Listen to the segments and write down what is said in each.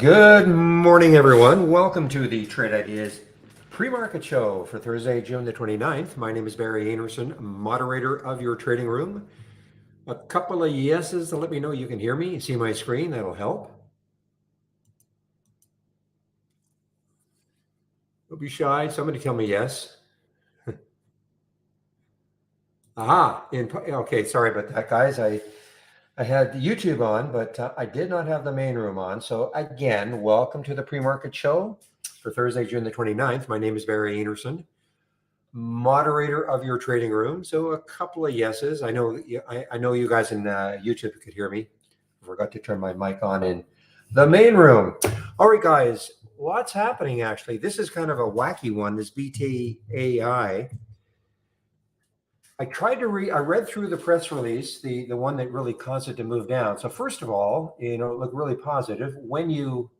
Good morning, everyone. Welcome to the Trade Ideas pre-market show for Thursday, June the 29th. My name is Barry Anderson, moderator of your trading room. A couple of yeses to let me know you can hear me. You see my screen, that'll help. Don't be shy. Somebody tell me yes. Aha. Okay, sorry about that, guys. I had YouTube on, but I did not have the main room on. So again, welcome to the pre-market show for Thursday, June the 29th. My name is Barry Anderson, moderator of your trading room. So a couple of yeses. I know you guys in YouTube could hear me. I forgot to turn my mic on in the main room. All right, guys, what's happening actually? This is kind of a wacky one, this BTAI. I read through the press release, the one that really caused it to move down. So first of all, it looked really positive. When you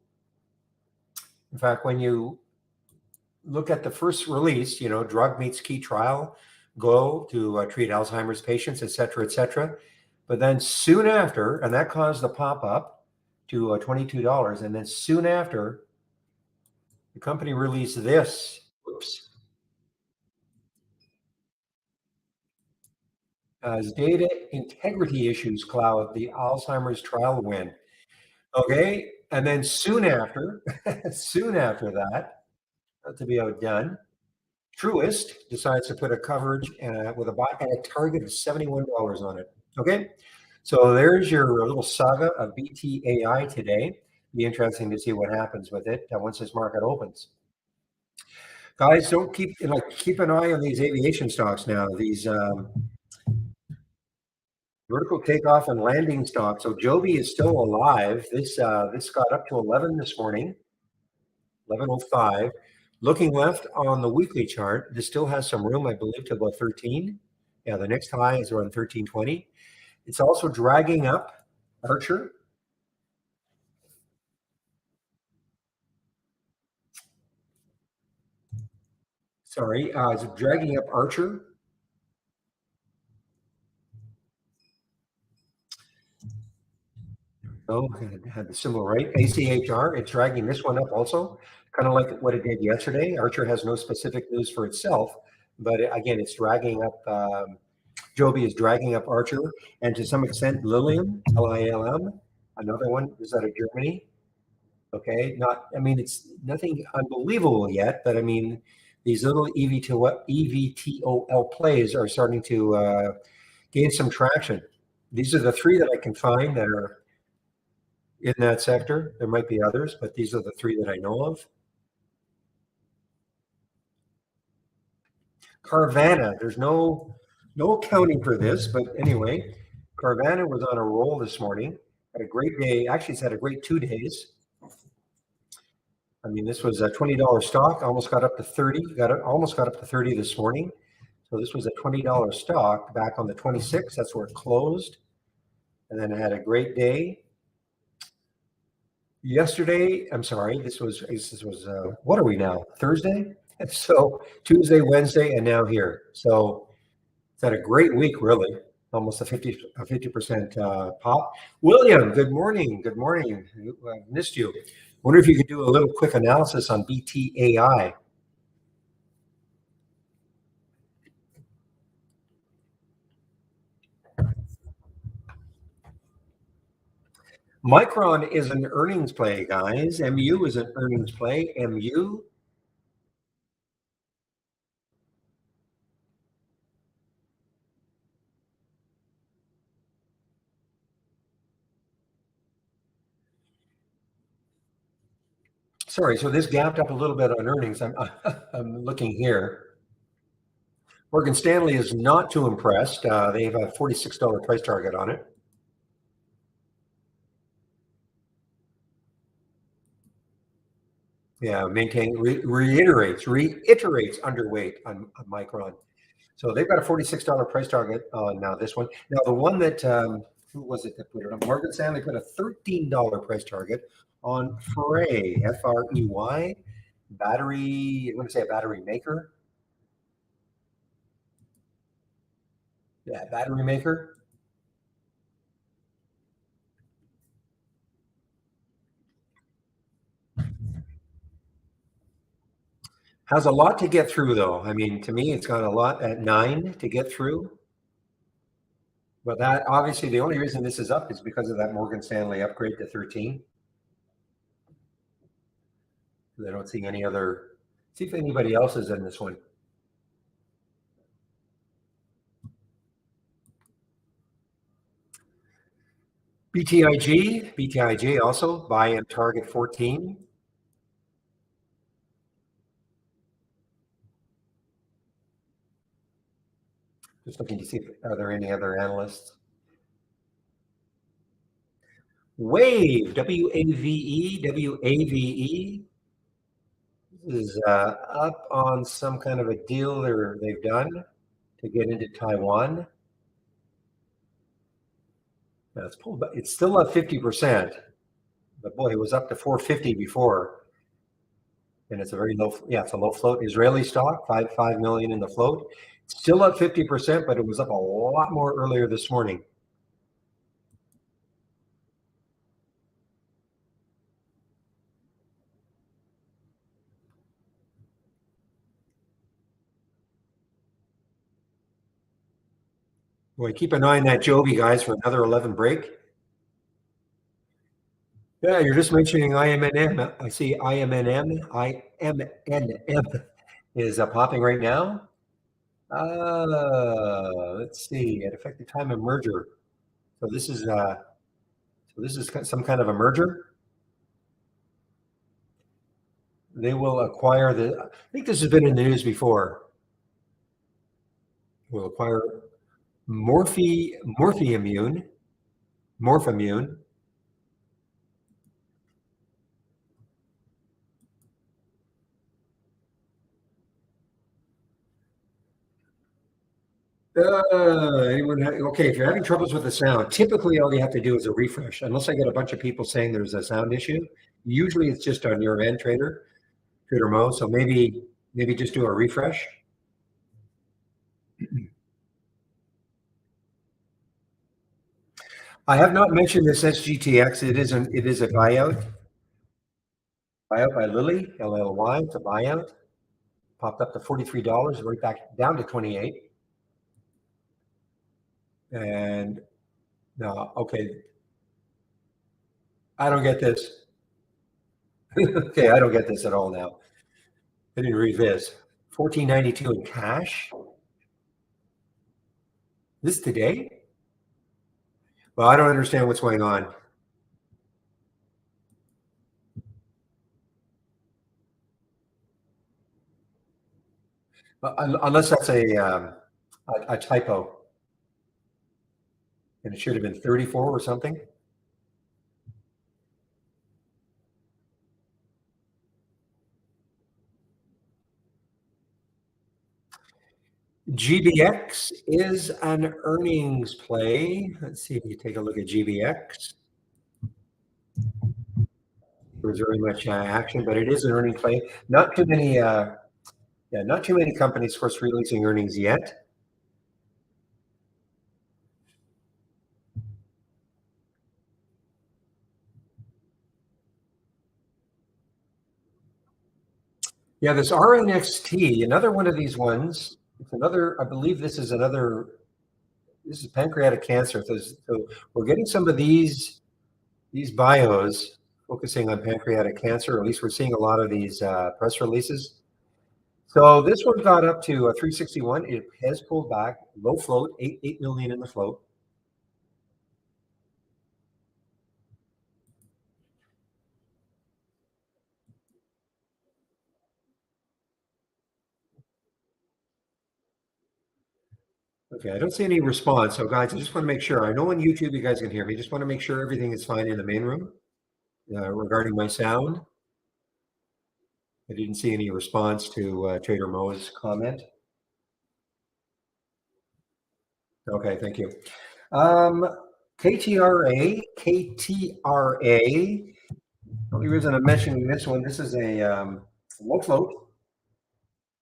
look at the first release, drug meets key trial, go to treat Alzheimer's patients, et cetera. But then soon after, and that caused the pop up to $22. And then soon after, the company released this. Oops. As data integrity issues cloud the Alzheimer's trial win. Okay. And then soon after, soon after that, not to be outdone, Truist decides to put a coverage with a buy and a target of $71 on it. Okay. So there's your little saga of BTAI today. Be interesting to see what happens with it once this market opens. Guys, don't keep an eye on these aviation stocks now. These vertical takeoff and landing stocks. So Joby is still alive. This got up to 11 this morning, 11:05. Looking left on the weekly chart, this still has some room, I believe, to about 13. Yeah, the next high is around 1320. It's also dragging up Archer. Sorry, it's dragging up Archer. Oh, had the symbol right. ACHR, it's dragging this one up also, kind of like what it did yesterday. Archer has no specific news for itself, but again, it's dragging up. Joby is dragging up Archer, and to some extent, Lilium, LILM, another one is out of Germany. Okay, it's nothing unbelievable yet, but I mean, these little EVTOL plays are starting to gain some traction. These are the three that I can find that are in that sector. There might be others, but these are the three that I know of. Carvana, there's no accounting for this, but anyway, Carvana was on a roll this morning. Had a great day. Actually, it's had a great 2 days. I mean, this was a $20 stock, almost got up to 30. Almost got up to 30 this morning. So this was a $20 stock back on the 26th. That's where it closed. And then it had a great day. Yesterday, I'm sorry, this was what are we now? Thursday? So Tuesday, Wednesday, and now here. So it's had a great week, really. Almost a 50% pop. William, good morning. Good morning. I missed you. Wonder if you could do a little quick analysis on BTAI. Micron is an earnings play, guys. MU is an earnings play. MU. Sorry, so this gapped up a little bit on earnings. I'm looking here. Morgan Stanley is not too impressed. They have a $46 price target on it. Yeah, reiterates underweight on Micron. So they've got a $46 price target on now this one. Now the one that who was it that put it on? Morgan Stanley put a $13 price target on Frey, Frey, battery. I'm going to say a battery maker. Yeah, battery maker. Has a lot to get through, though. I mean, to me, it's got a lot at 9 to get through. But that obviously the only reason this is up is because of that Morgan Stanley upgrade to 13. I don't see any other. See if anybody else is in this one. BTIG also buy and target 14. Just looking to see if are there any other analysts. Wave, WAVE. This is up on some kind of a deal they've done to get into Taiwan. Now it's pulled back. It's still at 50%, but boy, it was up to 450 before. And it's a very low, it's a low float Israeli stock, 5 million in the float. Still up 50%, but it was up a lot more earlier this morning. Boy, keep an eye on that Joby, guys, for another 11 break. Yeah, you're just mentioning IMNM. I see IMNM is popping right now. Let's see, at effective time of merger. So this is some kind of a merger. They will acquire I think this has been in the news before. Will acquire Morphimmune. Okay, if you're having troubles with the sound, typically all you have to do is a refresh. Unless I get a bunch of people saying there's a sound issue, usually it's just on your end, Trader Mo. So maybe just do a refresh. I have not mentioned this SGTX. It is a buyout. Buyout by Lilly, LLY. It's a buyout. Popped up to $43, right back down to 28. And no, okay. I don't get this. Okay, I don't get this at all now. I didn't read this. $14.92 in cash. This today? Well, I don't understand what's going on. Unless that's a typo. And it should have been 34 or something. GBX is an earnings play. Let's see if you take a look at GBX. There's very much action, but it is an earning play. Not too many companies, of course, releasing earnings yet. Yeah, this RNXT, another one of these ones. It's another, I believe this is pancreatic cancer. So we're getting some of these bios focusing on pancreatic cancer, or at least we're seeing a lot of these press releases. So this one got up to 361. It has pulled back, low float, 8 million in the float. Okay, I don't see any response. So guys, I just want to make sure. I know on YouTube you guys can hear me. Just want to make sure everything is fine in the main room regarding my sound. I didn't see any response to Trader Mo's comment. Okay, thank you. KTRA. The only reason I'm mentioning this one, this is a low float.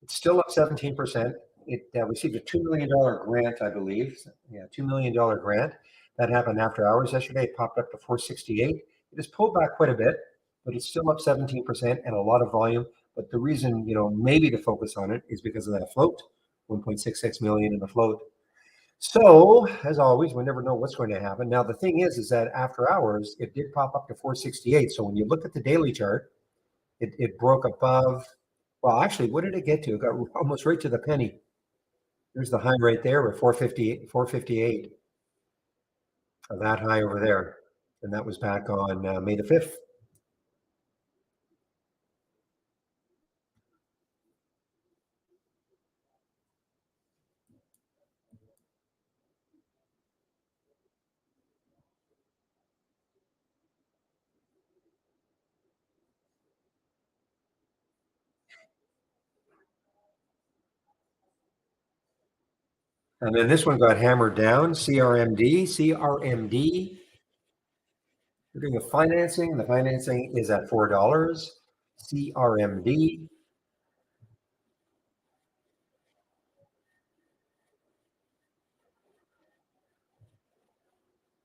It's still up 17%. It received a $2 million grant, I believe. Yeah, $2 million grant. That happened after hours yesterday. It popped up to 468. It has pulled back quite a bit, but it's still up 17% and a lot of volume. But the reason, maybe to focus on it is because of that float, 1.66 million in the float. So, as always, we never know what's going to happen. Now, the thing is that after hours, it did pop up to 468. So when you look at the daily chart, it broke above. Well, actually, what did it get to? It got almost right to the penny. There's the high right there with 458 of that high over there. And that was back on May the 5th. And then this one got hammered down, CRMD. We're doing a financing. The financing is at $4. CRMD.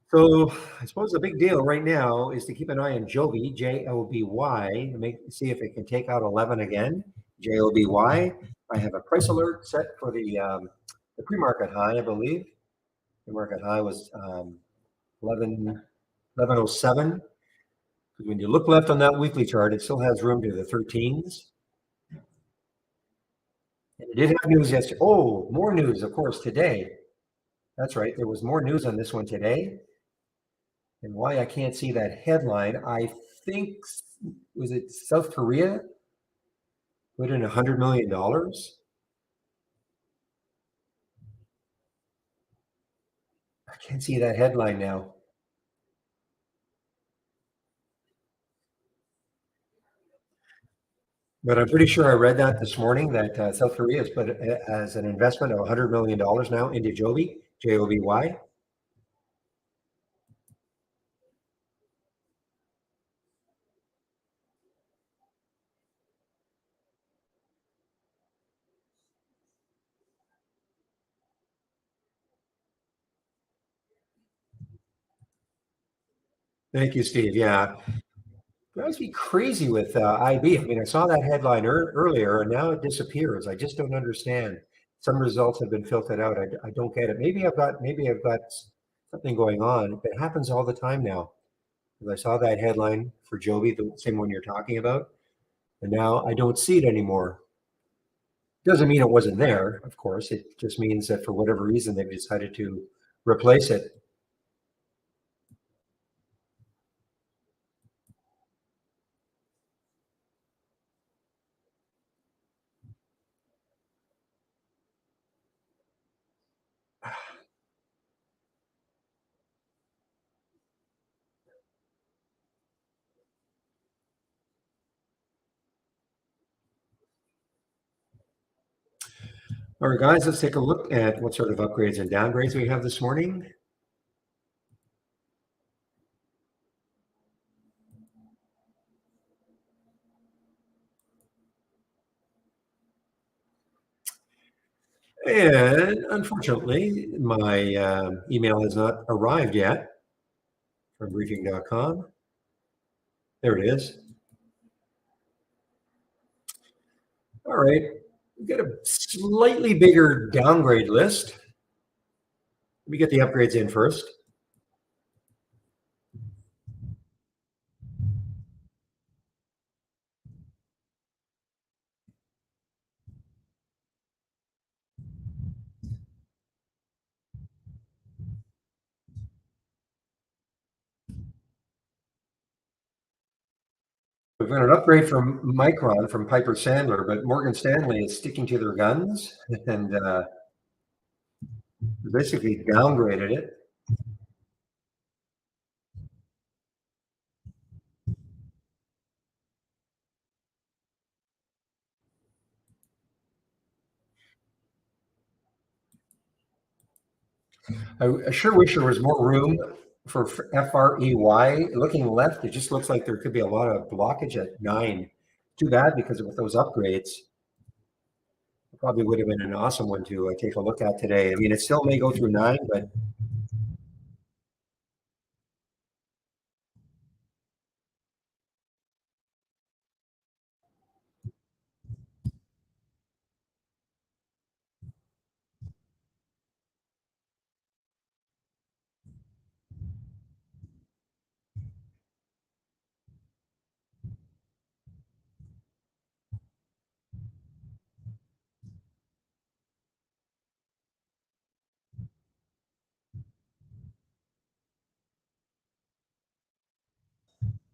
So I suppose the big deal right now is to keep an eye on Joby, JOBY, see if it can take out 11 again. JOBY. I have a price alert set for the pre-market high, I believe. The market high was 1107. Because when you look left on that weekly chart, it still has room to the 13s. And it did have news yesterday. Oh, more news, of course, today. That's right. There was more news on this one today. And why I can't see that headline, I think, was it South Korea put in $100 million? I can't see that headline now. But I'm pretty sure I read that this morning that South Korea has put as an investment of $100 million now into Joby, JOBY. Thank you, Steve. Yeah. Drives me crazy with IB. I mean, I saw that headline earlier and now it disappears. I just don't understand. Some results have been filtered out. I don't get it. Maybe I've got something going on. It happens all the time now. I saw that headline for Joby, the same one you're talking about, and now I don't see it anymore. Doesn't mean it wasn't there, of course. It just means that for whatever reason they've decided to replace it. All right, guys, let's take a look at what sort of upgrades and downgrades we have this morning. And unfortunately, my email has not arrived yet from briefing.com. There it is. All right, we've got a slightly bigger downgrade list. Let me get the upgrades in first. We've got an upgrade from Micron from Piper Sandler, but Morgan Stanley is sticking to their guns and basically downgraded it. I sure wish there was more room for FREY. Looking left, it just looks like there could be a lot of blockage at 9. Too bad because with those upgrades, it probably would have been an awesome one to take a look at today. I mean, it still may go through 9, but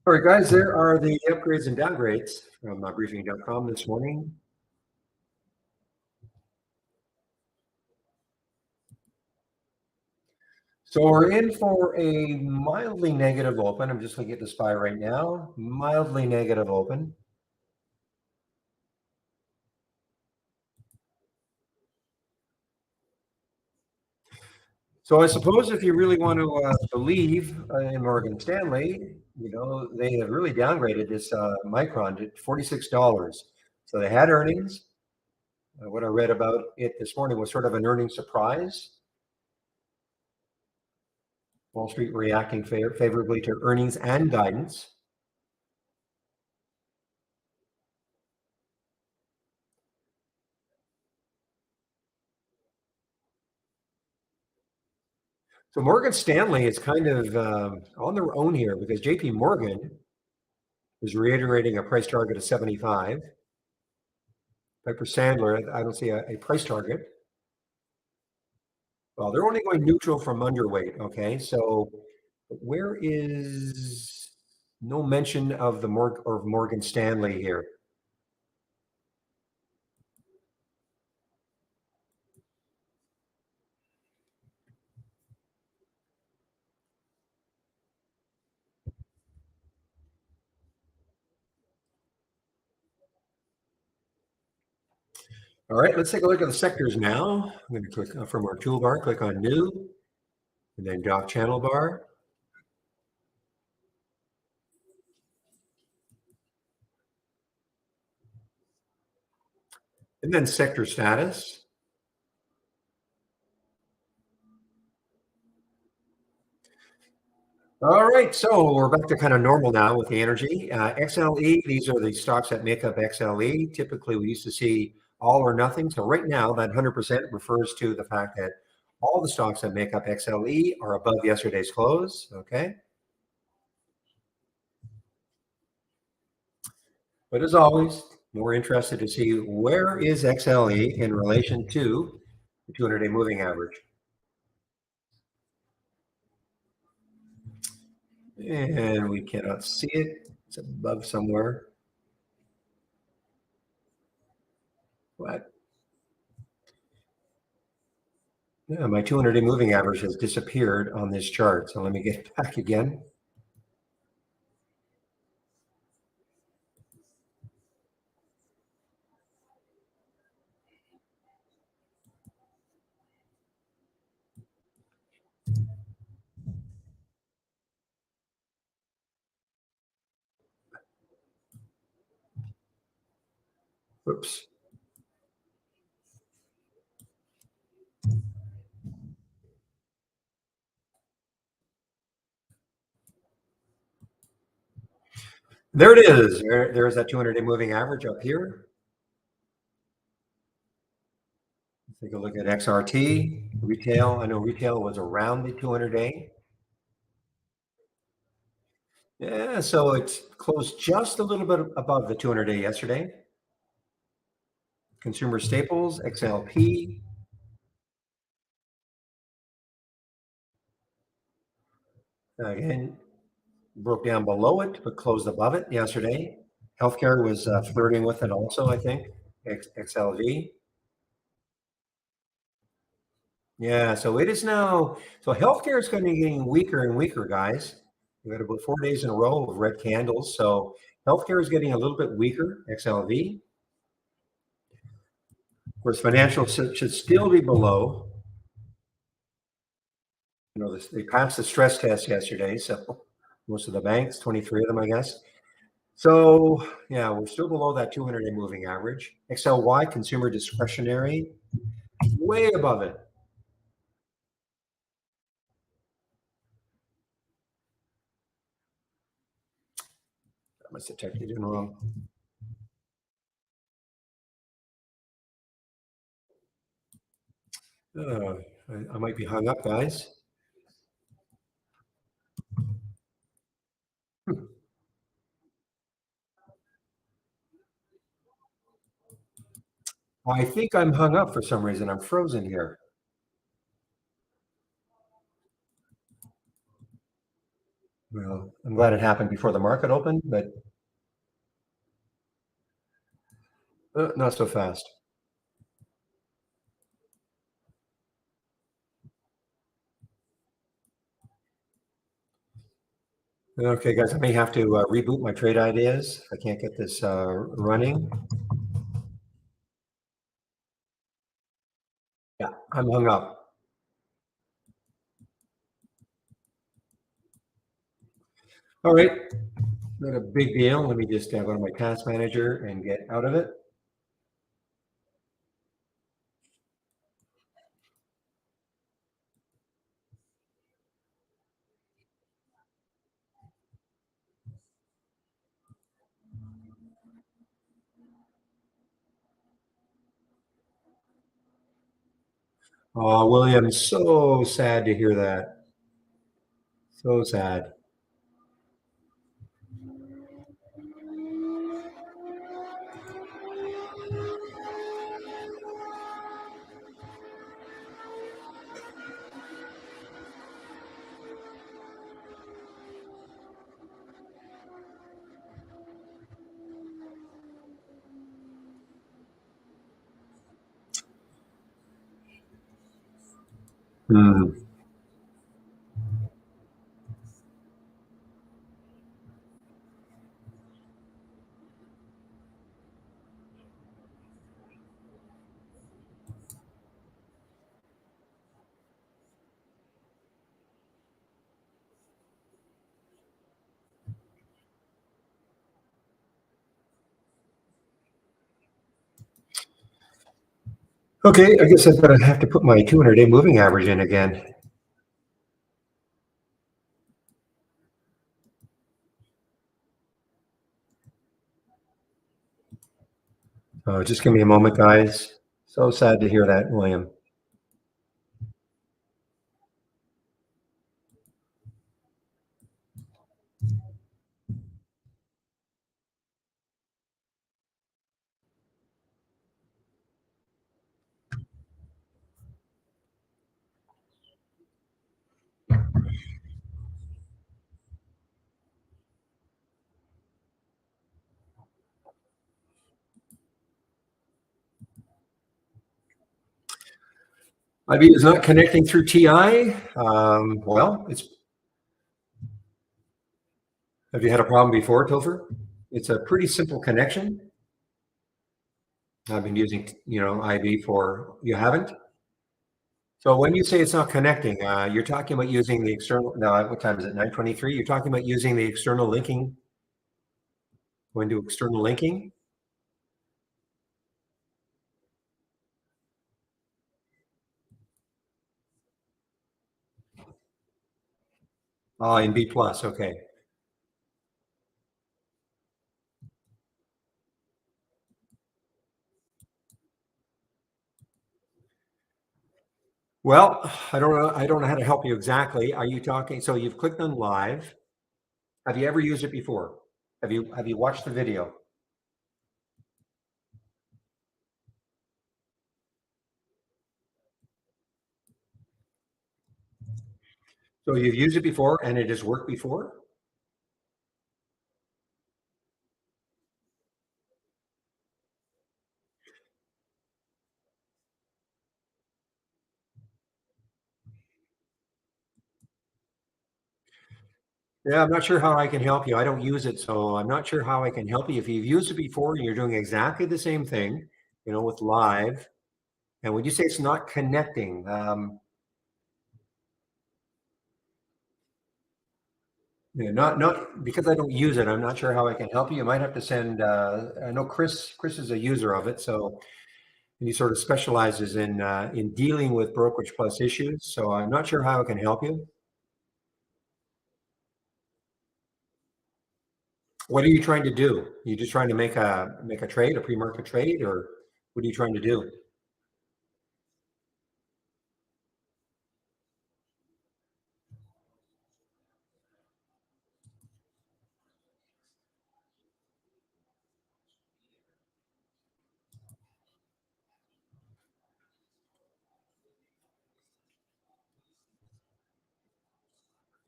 All right, guys, there are the upgrades and downgrades from briefing.com this morning. So we're in for a mildly negative open. I'm just looking at the SPY right now. Mildly negative open. So I suppose if you really want to believe in Morgan Stanley, they have really downgraded this Micron to $46. So they had earnings. What I read about it this morning was sort of an earnings surprise. Wall Street reacting favorably to earnings and guidance. So Morgan Stanley is kind of on their own here because JP Morgan is reiterating a price target of 75. Piper Sandler, I don't see a price target. Well, they're only going neutral from underweight. Okay, so where is no mention of the Morgan Stanley here? All right, let's take a look at the sectors now. I'm going to click from our toolbar, click on New, and then Doc Channel Bar. And then sector status. All right, so we're back to kind of normal now with the energy. XLE, these are the stocks that make up XLE. Typically, we used to see all or nothing. So right now, that 100% refers to the fact that all the stocks that make up XLE are above yesterday's close, okay? But as always, we're interested to see where is XLE in relation to the 200-day moving average. And we cannot see it. It's above somewhere. What? Yeah, my 200-day moving average has disappeared on this chart. So let me get back again. Oops. There it is. There's that 200-day moving average up here. Take a look at XRT, retail. I know retail was around the 200-day. Yeah, so it's closed just a little bit above the 200-day yesterday. Consumer staples, XLP. Again, broke down below it, but closed above it yesterday. Healthcare was flirting with it also, I think. XLV. Yeah, so it is now. So healthcare is going to be getting weaker and weaker, guys. We've had about 4 days in a row of red candles. So healthcare is getting a little bit weaker, XLV. Of course, financial should still be below. They passed the stress test yesterday. So most of the banks, 23 of them, I guess. So yeah, we're still below that 200-day moving average. XLY, consumer discretionary, way above it. I must have checked it in wrong. I might be hung up, guys. I think I'm hung up for some reason. I'm frozen here. Well, I'm glad it happened before the market opened, but not so fast. Okay, guys, I may have to reboot my trade ideas. I can't get this running. Yeah, I'm hung up. All right, not a big deal. Let me just go to my task manager and get out of it. Oh, William, so sad to hear that. So sad. Hmm. Okay, I guess I've got to have to put my 200-day moving average in again. Just give me a moment, guys. So sad to hear that, William. IB is not connecting through TI. Well, it's. Have you had a problem before, Topher? It's a pretty simple connection. I've been using, IB for. You haven't? So when you say it's not connecting, you're talking about using the external. No, what time is it? 9:23. You're talking about using the external linking. Going to external linking. In B plus. Okay. Well, I don't know. I don't know how to help you exactly. Are you talking? So you've clicked on live. Have you ever used it before? Have you watched the video? So you've used it before and it has worked before? Yeah, I'm not sure how I can help you. I don't use it, so I'm not sure how I can help you. If you've used it before and you're doing exactly the same thing, with live, and when you say it's not connecting, not because I don't use it. I'm not sure how I can help you. You might have to send. I know Chris is a user of it, so he sort of specializes in dealing with brokerage plus issues. So I'm not sure how I can help you. What are you trying to do? You just trying to make a trade, a pre-market trade, or what are you trying to do?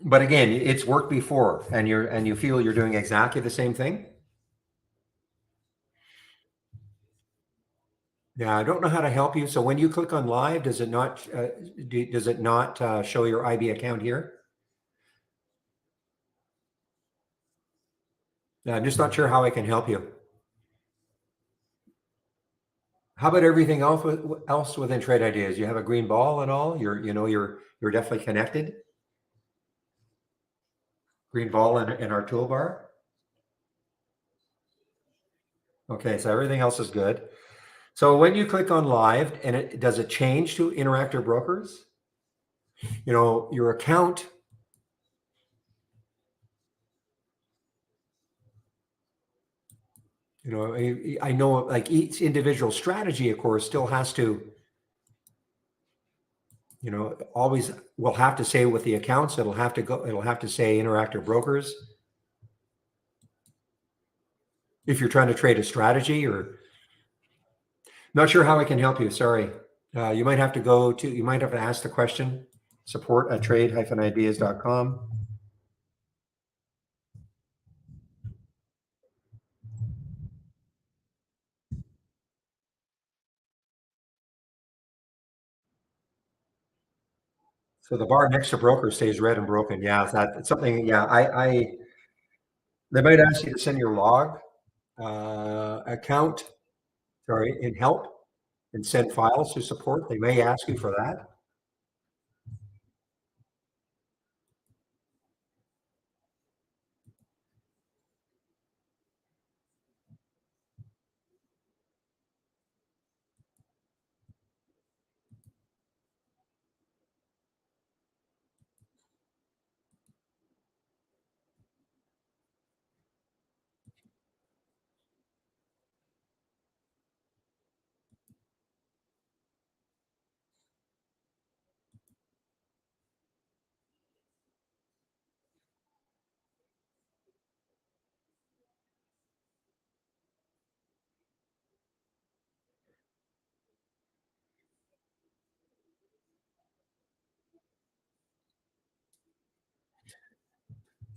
But again, it's worked before, and you feel you're doing exactly the same thing. Yeah, I don't know how to help you. So when you click on live, does it not show your IB account here? Yeah, I'm just not sure how I can help you. How about everything else within Trade Ideas? You have a green ball and all. You're definitely connected. Green ball in our toolbar. Okay, so everything else is good. So when you click on live, and does it change to Interactive Brokers? Your account. I know like each individual strategy, of course, still has to, always will have to say with the accounts, it'll have to say Interactive Brokers. If you're trying to trade a strategy, or not sure how I can help you. Sorry. You might have to ask the question, support@trade-ideas.com. So the bar next to broker stays red and broken. Yeah, that's something. Yeah, they might ask you to send your log account, sorry, in help, and send files to support. They may ask you for that.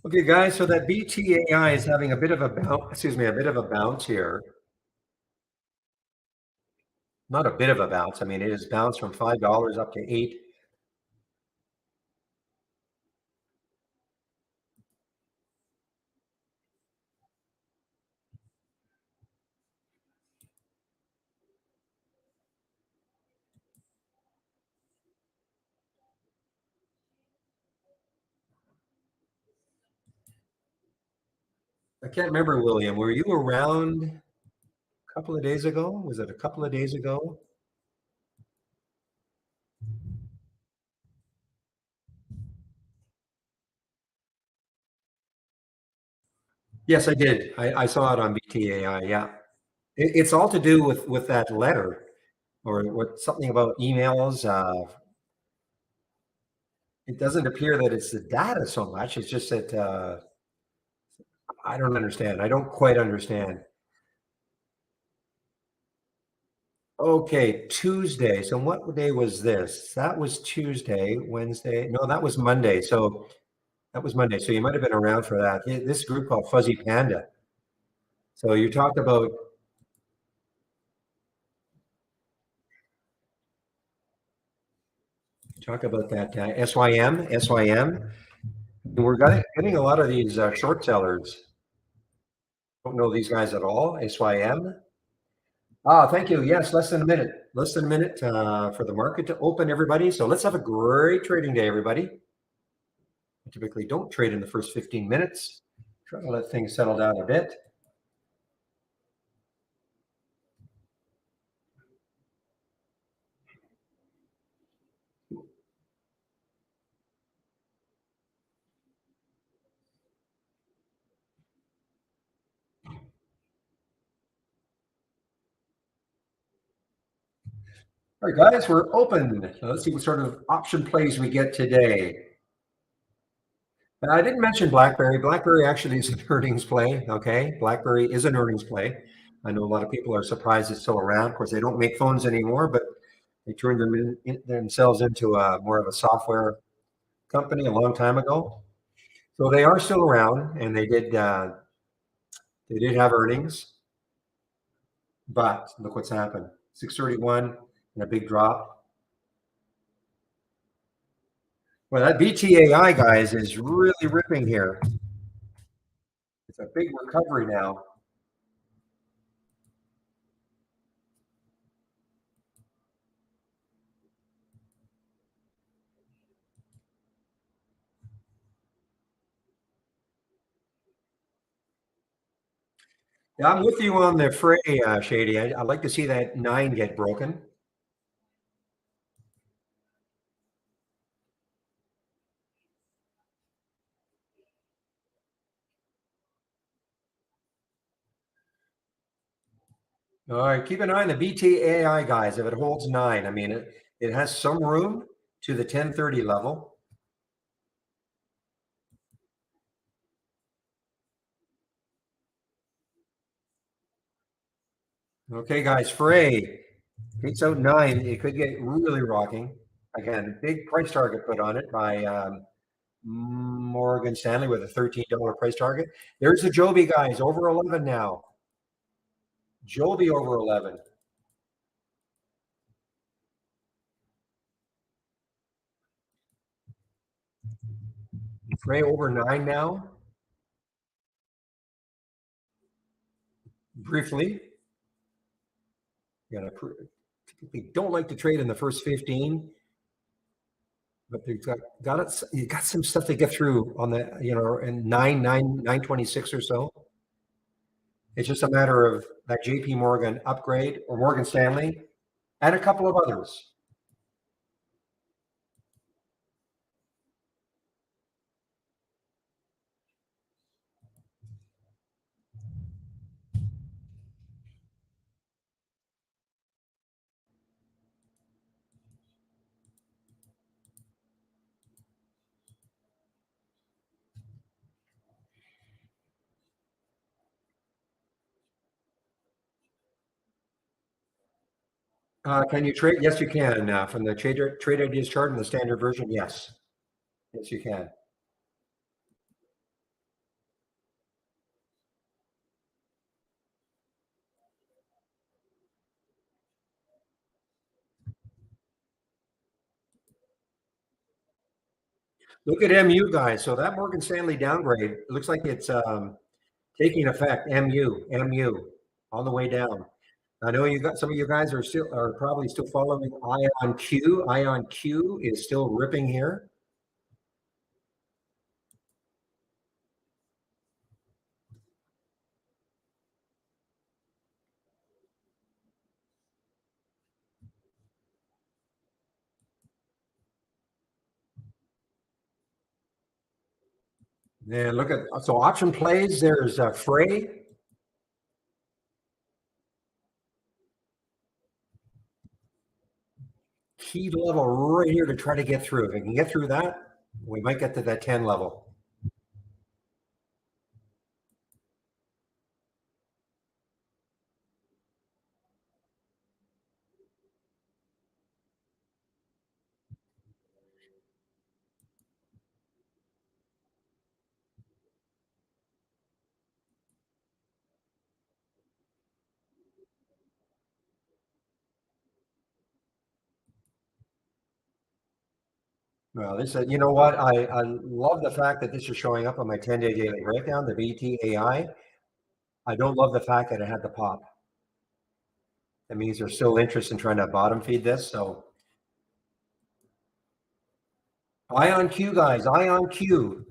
Okay, guys, so that BTAI is having a bit of a bounce here. Not a bit of a bounce. I mean, it has bounced from $5 up to 8. I can't remember, William. Were you around a couple of days ago? Was it a couple of days ago? Yes, I did. I saw it on BTAI. Yeah, it's all to do with that letter, or what, something about emails. It doesn't appear that it's the data so much. It's just that I don't understand. I don't quite understand. Okay, Tuesday. So what day was this? That was Tuesday, Wednesday. No, that was Monday. So that was Monday. So you might have been around for that. This group called Fuzzy Panda. So you talk about that SYM. We're getting a lot of these short sellers. Don't know these guys at all. SYM. Ah, thank you. Yes, less than a minute. Less than a minute for the market to open, everybody. So let's have a great trading day, everybody. I typically don't trade in the first 15 minutes. Try to let things settle down a bit. All right, guys, we're open. So let's see what sort of option plays we get today. I didn't mention BlackBerry. BlackBerry actually is an earnings play. Okay, BlackBerry is an earnings play. I know a lot of people are surprised it's still around. Of course, they don't make phones anymore, but they turned themselves into more of a software company a long time ago. So they are still around, and they did have earnings, but look what's happened: 631 and a big drop. Well, that BTAI, guys, is really ripping here. It's a big recovery now. Yeah, I'm with you on the fray, Shady. I'd like to see that 9 get broken. All right, keep an eye on the BTAI, guys. If it holds 9, I mean, it has some room to the 1030 level. Okay, guys, fray takes out 9. It could get really rocking. Again, big price target put on it by Morgan Stanley with a $13 price target. There's the Joby, guys, over 11 now. Joby over 11. Fray over 9 now. Briefly, typically don't like to trade in the first 15, but they've got it. You got some stuff to get through on the, and 926 or so. It's just a matter of that JP Morgan upgrade or Morgan Stanley and a couple of others. Can you trade? Yes, you can. From the trade ideas chart in the standard version, yes. Yes, you can. Look at MU, guys. So that Morgan Stanley downgrade, it looks like it's taking effect. MU on the way down. I know you got some of you guys are probably still following Ion Q. Ion Q is still ripping here. And look at option plays. There's Fray. Key level right here to try to get through. If we can get through that, we might get to that 10 level. Well, this is, you know what? I love the fact that this is showing up on my 10-day daily breakdown, the BTAI. I don't love the fact that it had the pop. That means there's still interest in trying to bottom feed this. So Ion Q, guys, Ion Q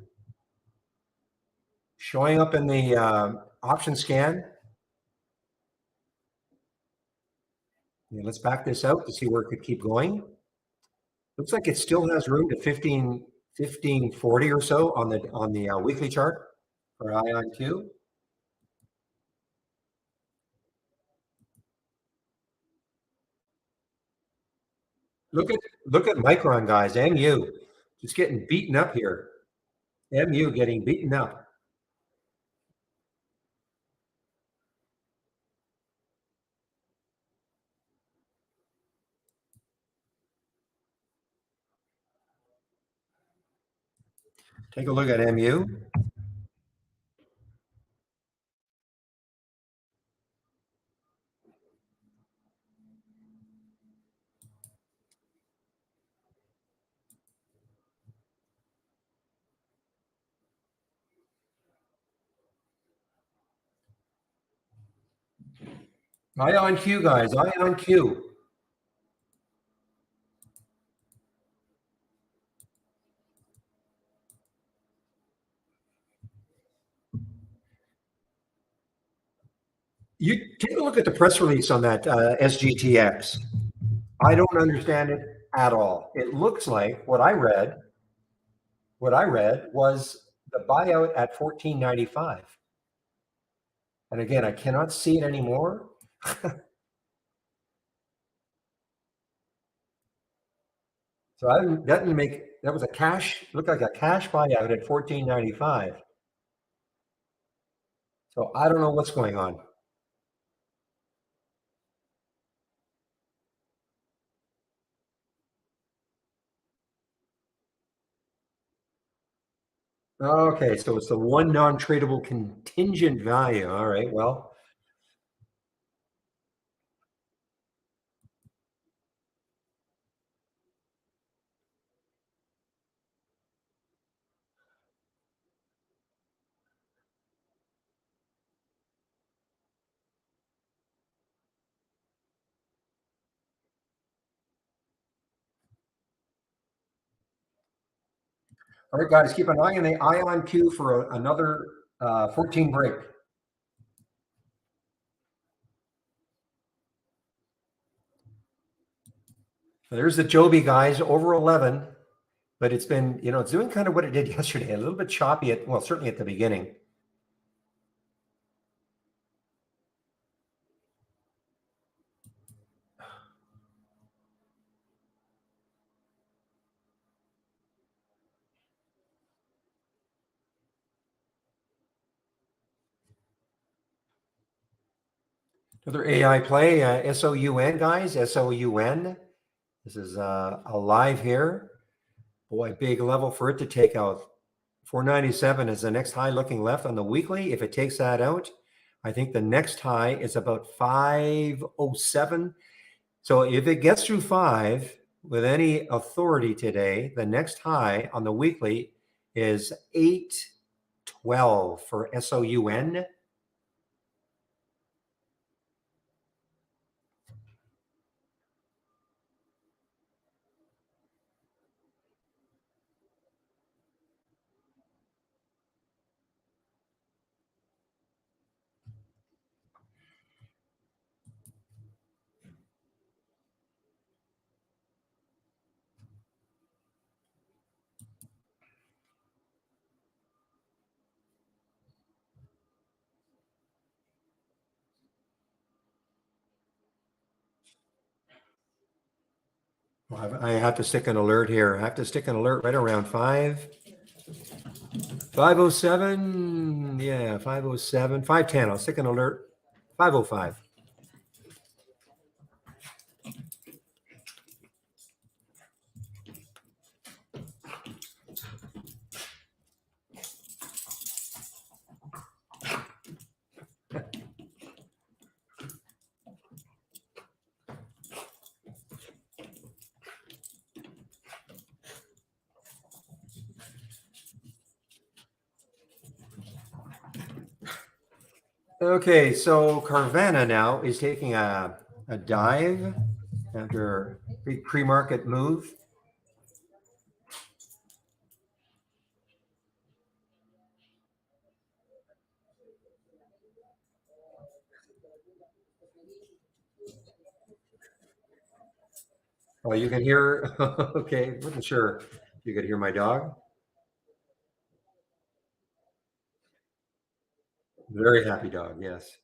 showing up in the option scan. Yeah, let's back this out to see where it could keep going. Looks like it still has room to 1540 or so on the weekly chart for Ion Q. Look at Micron, guys. MU just getting beaten up here. MU getting beaten up. Take a look at MU. Ion Q, guys. Ion Q. You take a look at the press release on that SGTX. I don't understand it at all. It looks like what I read was the buyout at 14.95. And again, I cannot see it anymore. So I didn't, that didn't make that was a cash, looked like a cash buyout at 14.95. So I don't know what's going on. Okay, so it's the one non-tradable contingent value. All right, well, all right, guys, keep an eye on the Ion Q for another 14 break. There's the Joby, guys, over 11, but it's been, it's doing kind of what it did yesterday, a little bit choppy well, certainly at the beginning. Another AI play, SOUN, guys, SOUN. This is alive here. Boy, big level for it to take out. 497 is the next high looking left on the weekly. If it takes that out, I think the next high is about 507. So if it gets through 5 with any authority today, the next high on the weekly is 812 for SOUN. Well, I have to stick an alert here. I have to stick an alert right around 507. Yeah, 507, 510. I'll stick an alert. 505. Okay, so Carvana now is taking a dive after big pre-market move. Oh, you can hear. Okay, wasn't sure you could hear my dog. Very happy dog. Yes.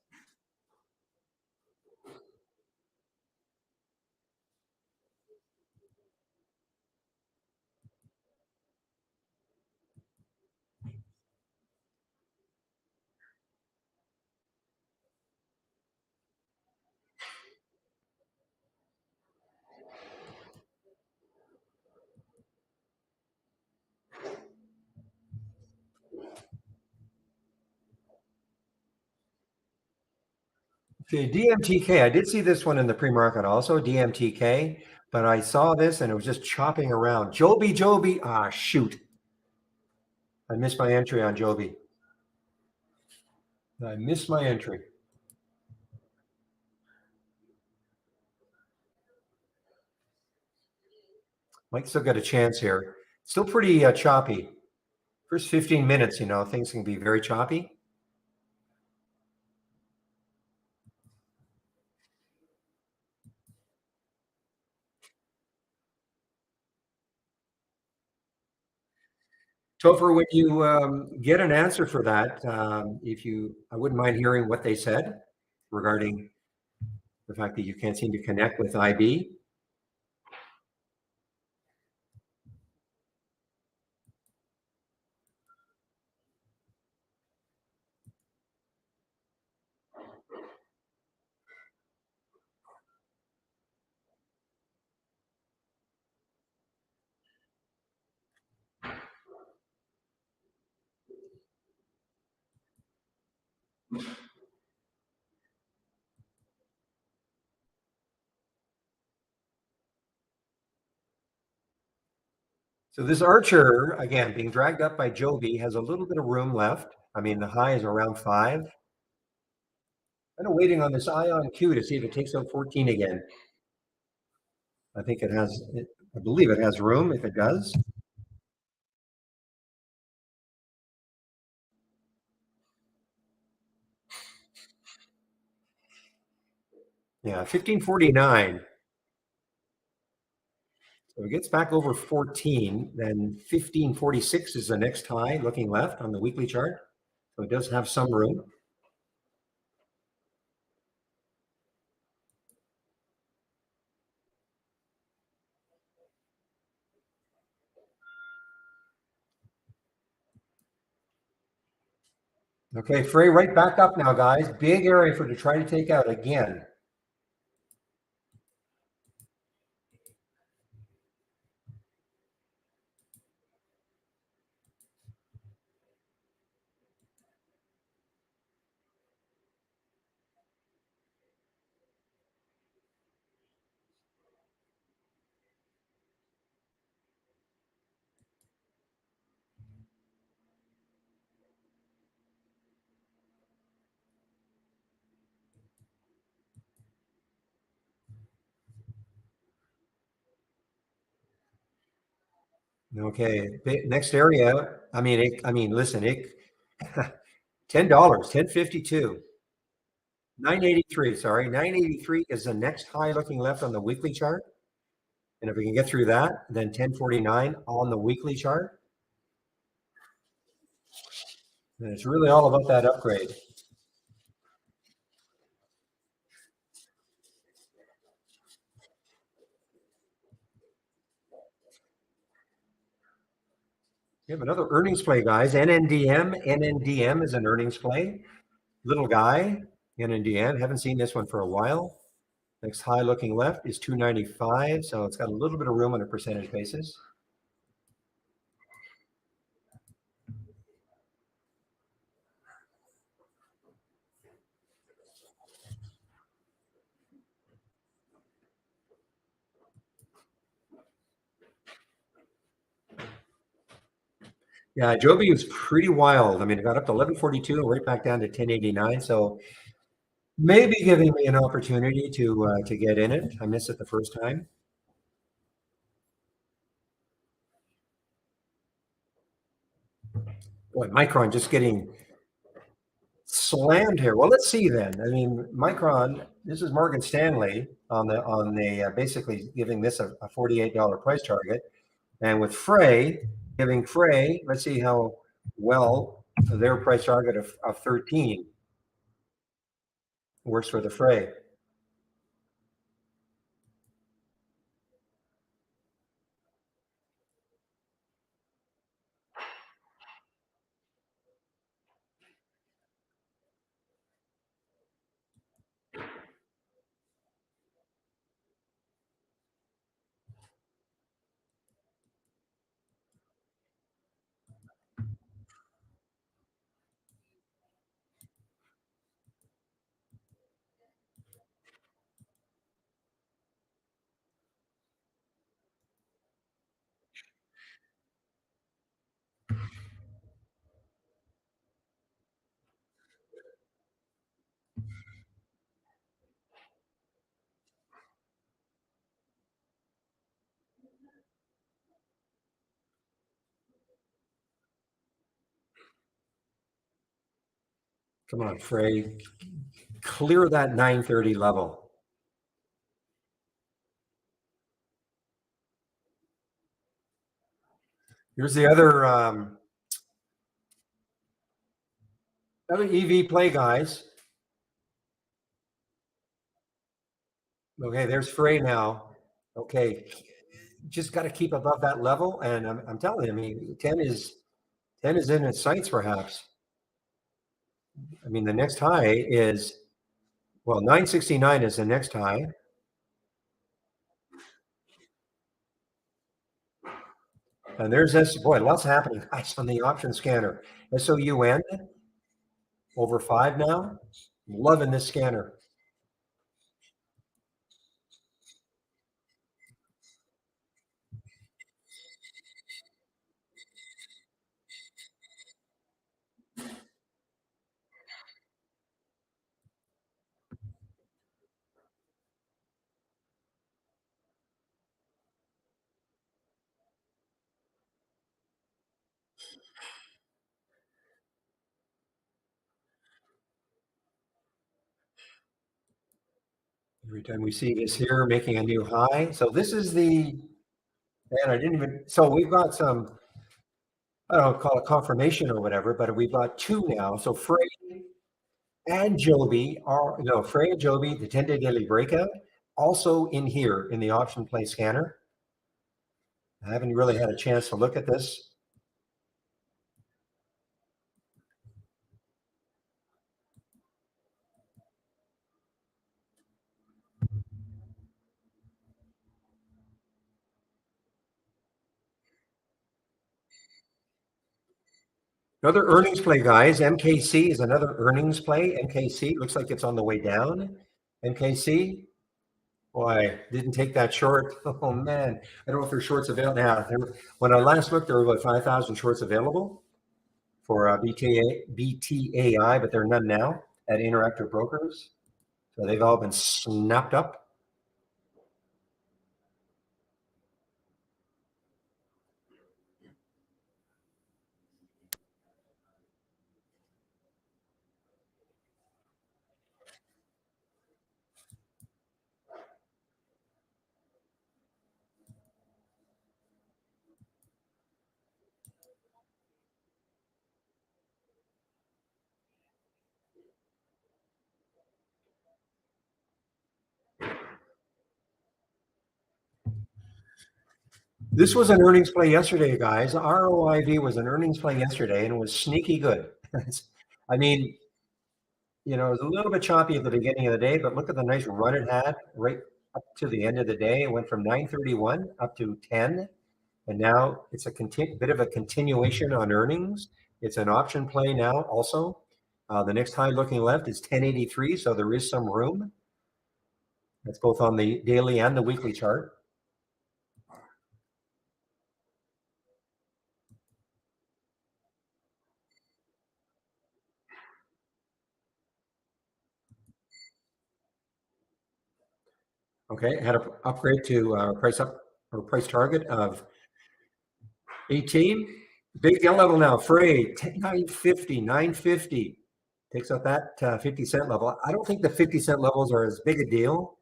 Okay, DMTK. I did see this one in the pre-market also, DMTK, but I saw this and it was just chopping around. Joby. Ah, shoot. I missed my entry on Joby. I missed my entry. Might still get a chance here. Still pretty choppy. First 15 minutes, things can be very choppy. Topher, when you get an answer for that, I wouldn't mind hearing what they said regarding the fact that you can't seem to connect with IB. So this Archer, again, being dragged up by Joby, has a little bit of room left. I mean, the high is around 5. Kind of waiting on this Ion Q to see if it takes out 14 again. I think I believe it has room if it does. Yeah, 1549. So it gets back over 14, then 1546 is the next high looking left on the weekly chart. So it does have some room. Okay, Frey right back up now, guys. Big area for to try to take out again. Okay, next area. Listen, $10, 1052. 983, sorry. 983 is the next high looking left on the weekly chart. And if we can get through that, then 1049 on the weekly chart. And it's really all about that upgrade. We have another earnings play, guys. NNDM. NNDM is an earnings play. Little guy, NNDM. Haven't seen this one for a while. Next high looking left is 295. So it's got a little bit of room on a percentage basis. Yeah, Joby was pretty wild. I mean, it got up to 1142 and right back down to 1089. So maybe giving me an opportunity to get in it. I missed it the first time. Boy, Micron just getting slammed here. Well, let's see then. I mean, Micron. This is Morgan Stanley on the basically giving this a $48 price target, and with Frey giving Frey. Let's see how well their price target of 13 works for the Frey. Come on, Frey. Clear that 930 level. Here's the other EV play, guys. Okay, there's Frey now. Okay, just got to keep above that level, and I'm telling you, I mean, 10 is in its sights, perhaps. I mean, the next high is, well, 969 is the next high. And there's this, boy, lots happening, guys, on the option scanner. SOUN over 5 now. Loving this scanner. Every time we see this here making a new high. So this is the, man, I didn't even, so we've got some, I don't call it confirmation or whatever, but we've got two now. So Frey and Joby are, no, Frey and Joby, the 10-day daily breakout, also in here in the option play scanner. I haven't really had a chance to look at this. Another earnings play, guys. MKC is another earnings play. MKC looks like it's on the way down. MKC, boy, didn't take that short. Oh man, I don't know if there's shorts available now. When I last looked, there were about 5,000 shorts available for BTAI, but there are none now at Interactive Brokers. So they've all been snapped up. This was an earnings play yesterday, guys. ROIV was an earnings play yesterday and it was sneaky good. I mean, you know, it was a little bit choppy at the beginning of the day, but look at the nice run it had right up to the end of the day. It went from 931 up to 10. And now it's a bit of a continuation on earnings. It's an option play now also. The next high looking left is 1083, so there is some room. That's both on the daily and the weekly chart. Okay, had an upgrade to price target of 18. Big level now. Frey 950, 950 takes out that 50-cent level. I don't think the 50-cent levels are as big a deal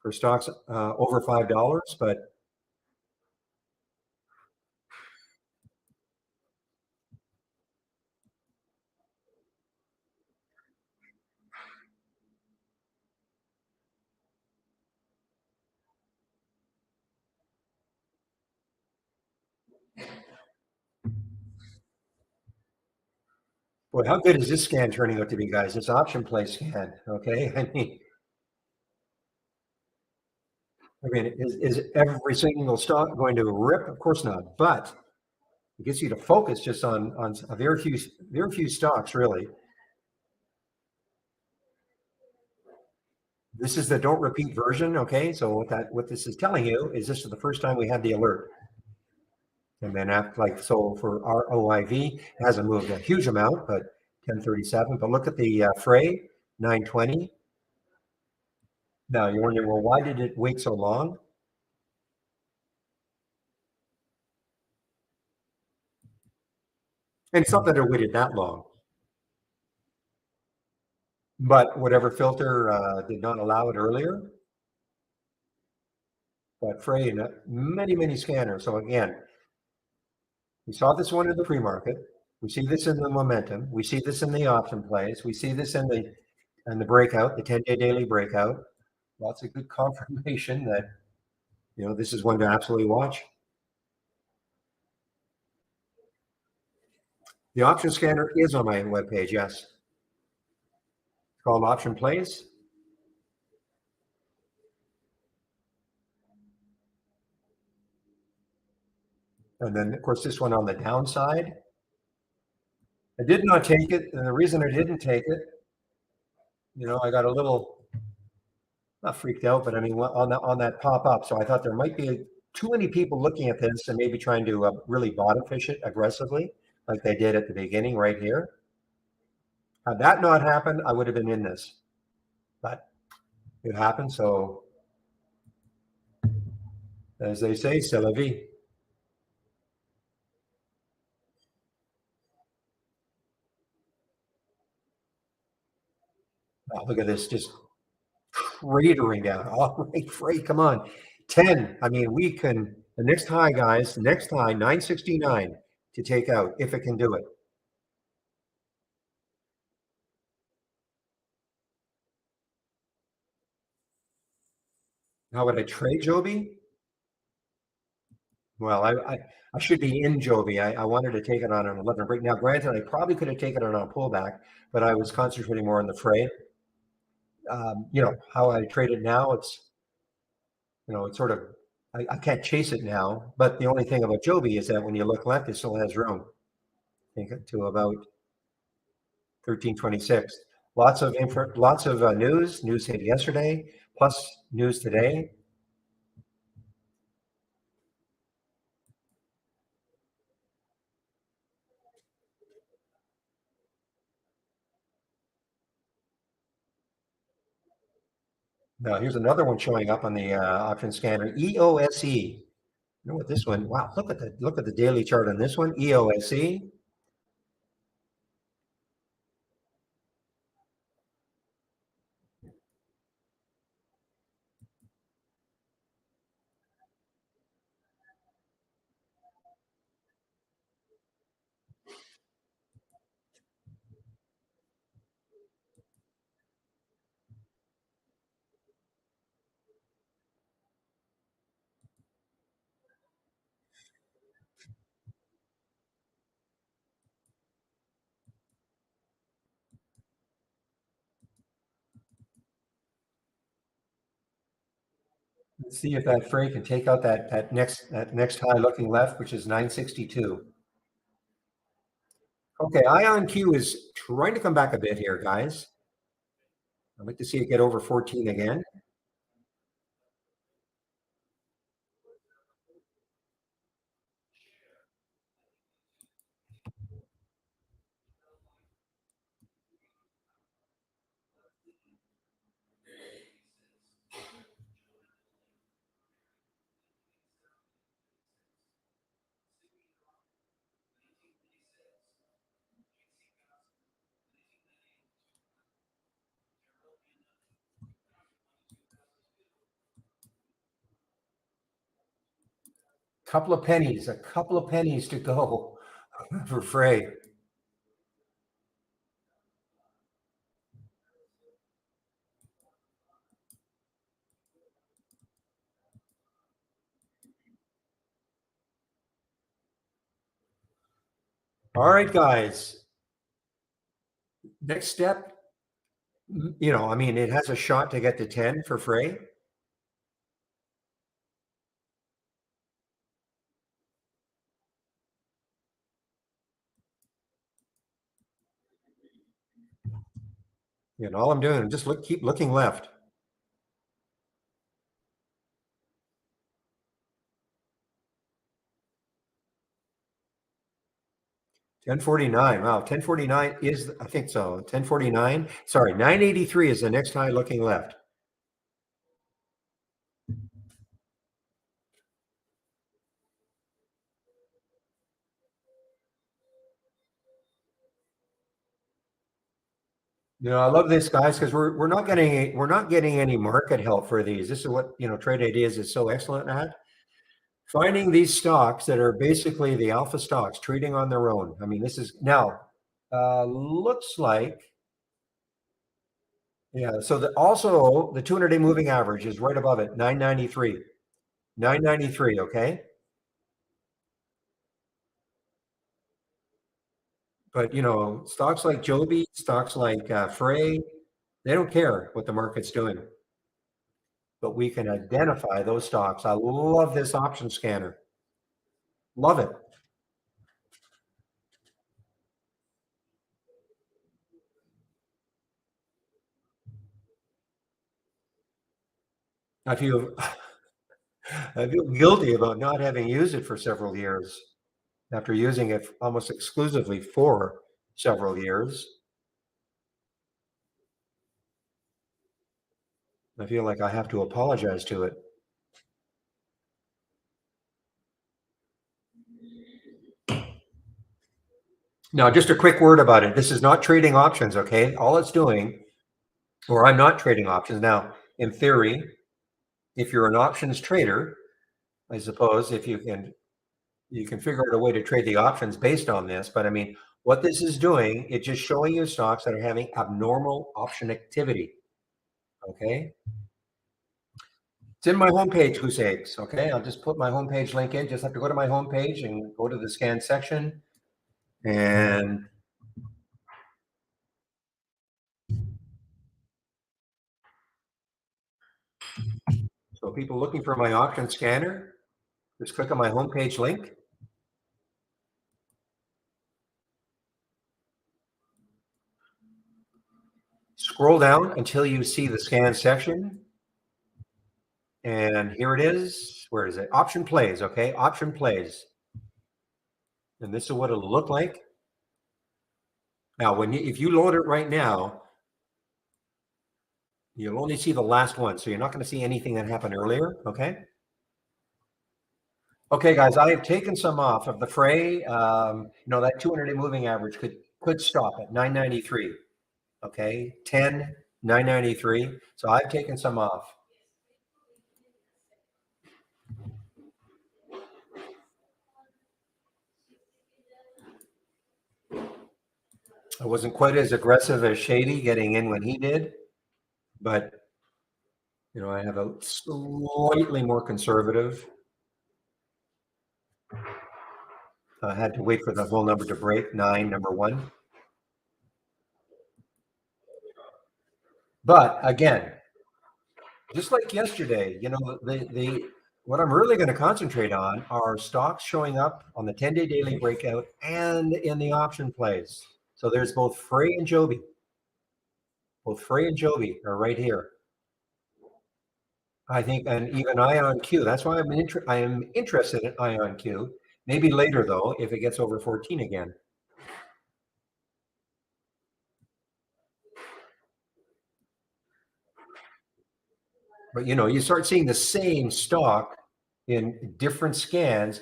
for stocks over $5, but boy, how good is this scan turning out to be, guys? This option play scan. Okay, I mean, is every single stock going to rip? Of course not, but it gets you to focus just on a very few stocks, really. This is the don't repeat version. Okay, so what this is telling you is this is the first time we had the alert. And then after, like, so for ROIV, it hasn't moved a huge amount, but 1037. But look at the Frey 920. Now you're wondering, well, why did it wait so long? And it's not that it waited that long. but whatever filter did not allow it earlier. But Frey, many, many scanners. So again, we saw this one in the pre-market. We see this in the momentum. We see this in the option plays. We see this in the breakout, the 10-day daily breakout. Lots of good confirmation that this is one to absolutely watch. The option scanner is on my webpage, yes. It's called Option Plays. And then, of course, this one on the downside. I did not take it, and the reason I didn't take it, I got a little, not freaked out, but I mean, on that pop up. So I thought there might be too many people looking at this and maybe trying to really bottom fish it aggressively, like they did at the beginning right here. Had that not happened, I would have been in this, but it happened. So, as they say, c'est la vie. Oh, look at this, just cratering down. All right, Frey, come on. 10. I mean, we can, the next high, guys, the next high, 969 to take out if it can do it. How would I trade Joby? Well, I should be in Joby. I wanted to take it on an 11 break. Now, granted, I probably could have taken it on a pullback, but I was concentrating more on the Frey. How I trade it now, it's sort of, I can't chase it now. But the only thing about Joby is that when you look left, it still has room. I think to about 1326. Lots of news. News hit yesterday, plus news today. Now here's another one showing up on the option scanner. EOSE. You know what this one? Wow! Look at the daily chart on this one. EOSE. Let's see if that Frey can take out that next high looking left, which is 962. Okay, IonQ is trying to come back a bit here, guys. I'd like to see it get over 14 again. A couple of pennies to go for Frey. All right, guys. Next step, I mean, it has a shot to get to 10 for Frey. All I'm doing is just keep looking left. $10.49. Wow, 10.49 is, I think so. 10.49. Sorry, 9.83 is the next high looking left. I love this, guys, because we're not getting any market help for these. This is what Trade Ideas is so excellent at. Finding these stocks that are basically the alpha stocks trading on their own. I mean, this is now looks like, yeah. So also the 200-day moving average is right above it, 993. 993, okay? But stocks like Joby, stocks like Frey, they don't care what the market's doing. But we can identify those stocks. I love this option scanner. Love it. I feel I feel guilty about not having used it for several years after using it almost exclusively for several years. I feel like I have to apologize to it. Now, just a quick word about it. This is not trading options, okay? All it's doing, or I'm not trading options. Now, in theory, if you're an options trader, I suppose if you can figure out a way to trade the options based on this. But I mean, what this is doing, it's just showing you stocks that are having abnormal option activity. Okay. It's in my homepage, Goose Eggs. Okay. I'll just put my homepage link in. Just have to go to my homepage and go to the scan section. And so people looking for my option scanner, just click on my homepage link. Scroll down until you see the scan section. And here it is. Where is it? Option plays. Okay. Option plays. And this is what it'll look like. Now, if you load it right now, you'll only see the last one. So you're not going to see anything that happened earlier. Okay. Okay, guys, I have taken some off of the fray. That 200-day moving average could stop at 993. Okay. 10, 993. So I've taken some off. I wasn't quite as aggressive as Shady getting in when he did, but I have a slightly more conservative. I had to wait for the whole number to break 9, number one. But again, just like yesterday, the what I'm really going to concentrate on are stocks showing up on the 10-day daily breakout and in the option plays. So there's both Frey and Joby. Both Frey and Joby are right here. I think, and even IonQ. That's why I am interested in IonQ. Maybe later though, if it gets over 14 again. But you start seeing the same stock in different scans,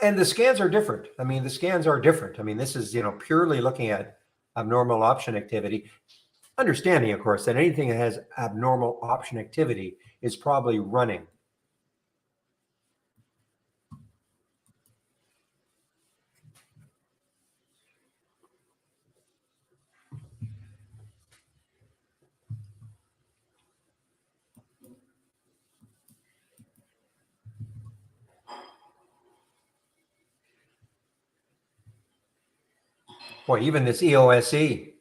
and the scans are different. I mean, the scans are different. I mean, this is purely looking at abnormal option activity. Understanding, of course, that anything that has abnormal option activity is probably running. Boy, even this EOSE,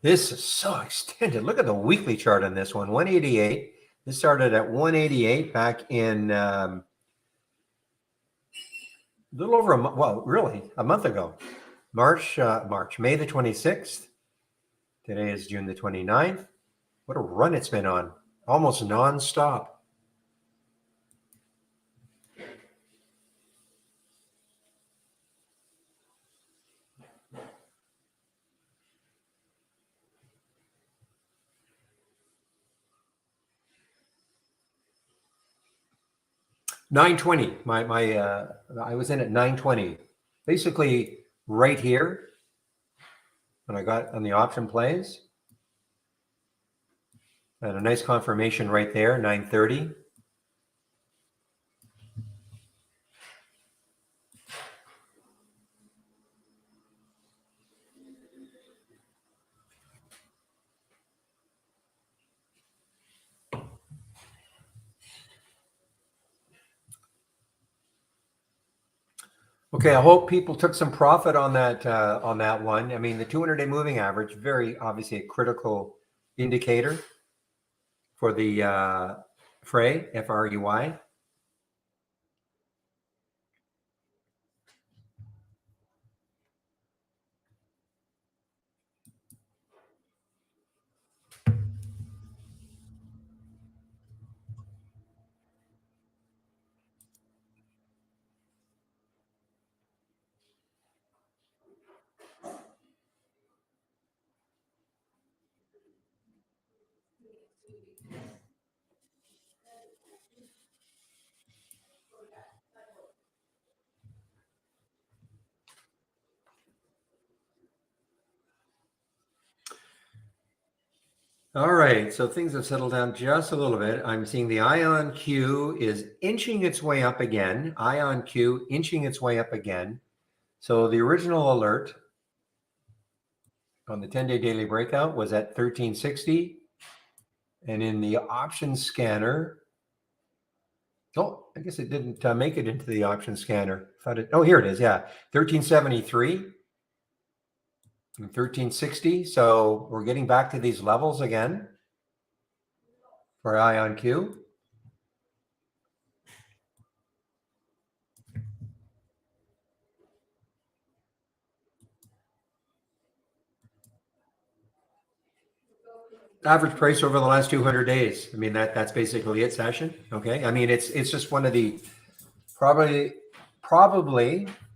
this is so extended. Look at the weekly chart on this one, 188. This started at 188 back in a little over a month. Well, really, a month ago. May the 26th. Today is June the 29th. What a run it's been on. Almost nonstop. $9.20. I was in at $9.20. Basically right here. And I got on the option plays. And a nice confirmation right there, 930. Okay, I hope people took some profit on that one. I mean, the 200-day moving average, very obviously a critical indicator for the FREY, FREY. All right, so things have settled down just a little bit. I'm seeing the IonQ is inching its way up again. IonQ inching its way up again. So the original alert on the 10-day daily breakout was at 1360. And in the option scanner, oh, I guess it didn't make it into the option scanner. Oh, here it is. Yeah, 1373 and 1360. So we're getting back to these levels again for IonQ. Average price over the last 200 days. I mean, that's basically it, Session. Okay. I mean, it's just one of the probably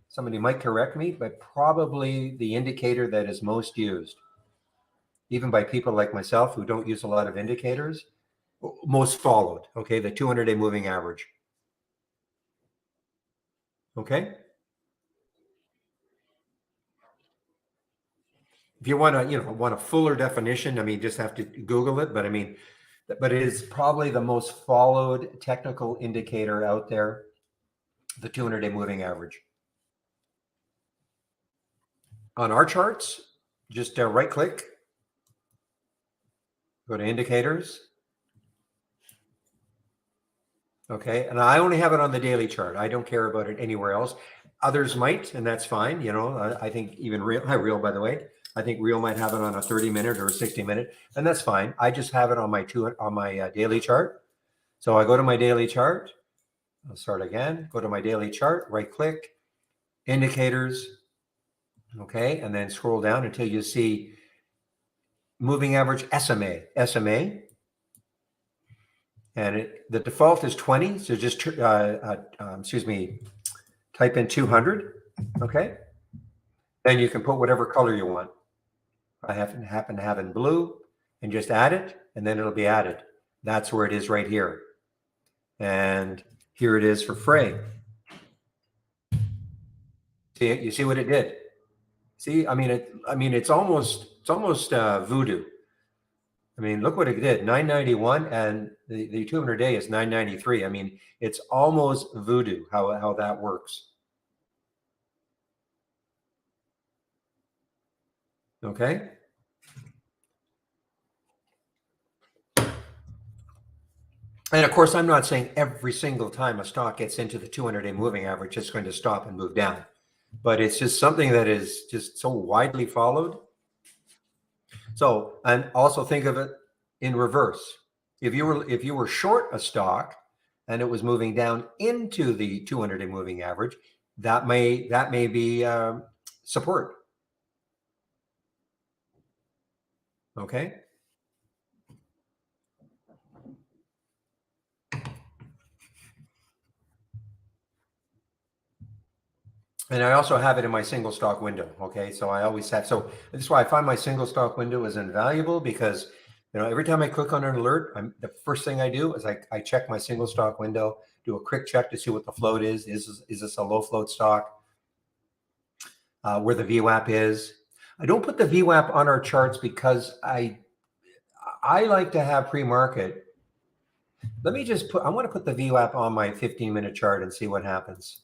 somebody might correct me, but probably the indicator that is most used, even by people like myself who don't use a lot of indicators, most followed. Okay. The 200-day moving average. Okay. If you want to, want a fuller definition, I mean, just have to Google it. But I mean, but it is probably the most followed technical indicator out there, the 200-day moving average. On our charts, just right click, go to indicators. Okay, and I only have it on the daily chart. I don't care about it anywhere else. Others might, and that's fine. I think even Real, by the way, I think Real might have it on a 30-minute or a 60-minute, and that's fine. I just have it on my daily chart. So I go to my daily chart. I'll start again. Go to my daily chart. Right click, indicators. Okay, and then scroll down until you see moving average SMA. And the default is 20. So just type in 200. Okay. Then you can put whatever color you want. I happen to have in blue, and just add it, and then it'll be added. That's where it is right here. And here it is for FREY. You see what it did? See, I mean, it's almost voodoo. I mean, look what it did, 991, and the 200-day is 993. I mean, it's almost voodoo how that works. Okay. And of course, I'm not saying every single time a stock gets into the 200-day moving average, it's going to stop and move down. But it's just something that is just so widely followed. So, and also think of it in reverse. If you were short a stock and it was moving down into the 200-day moving average, that may be support. Okay. And I also have it in my single stock window. Okay. So I always have, so this is why I find my single stock window is invaluable, because, every time I click on an alert, the first thing I do is I check my single stock window, do a quick check to see what the float is. Is this a low float stock? Where the VWAP is. I don't put the VWAP on our charts because I like to have pre-market. Let me just I want to put the VWAP on my 15-minute chart and see what happens.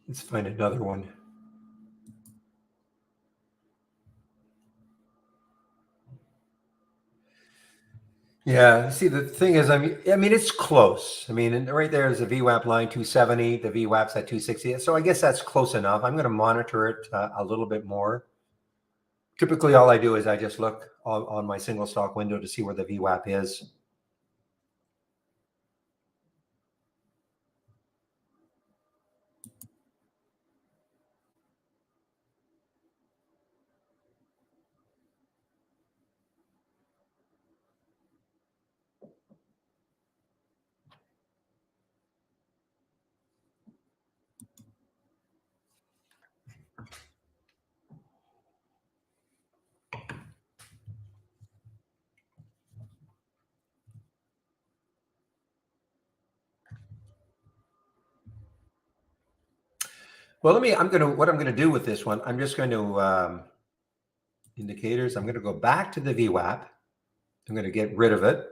Let's find another one. Yeah, see, the thing is, I mean, it's close. I mean, right there is a VWAP line 270. The VWAP's at 260. So I guess that's close enough. I'm going to monitor it a little bit more. Typically, all I do is I just look on my single stock window to see where the VWAP is. Well, what I'm going to do with this one, I'm just going to, indicators, I'm going to go back to the VWAP. I'm going to get rid of it.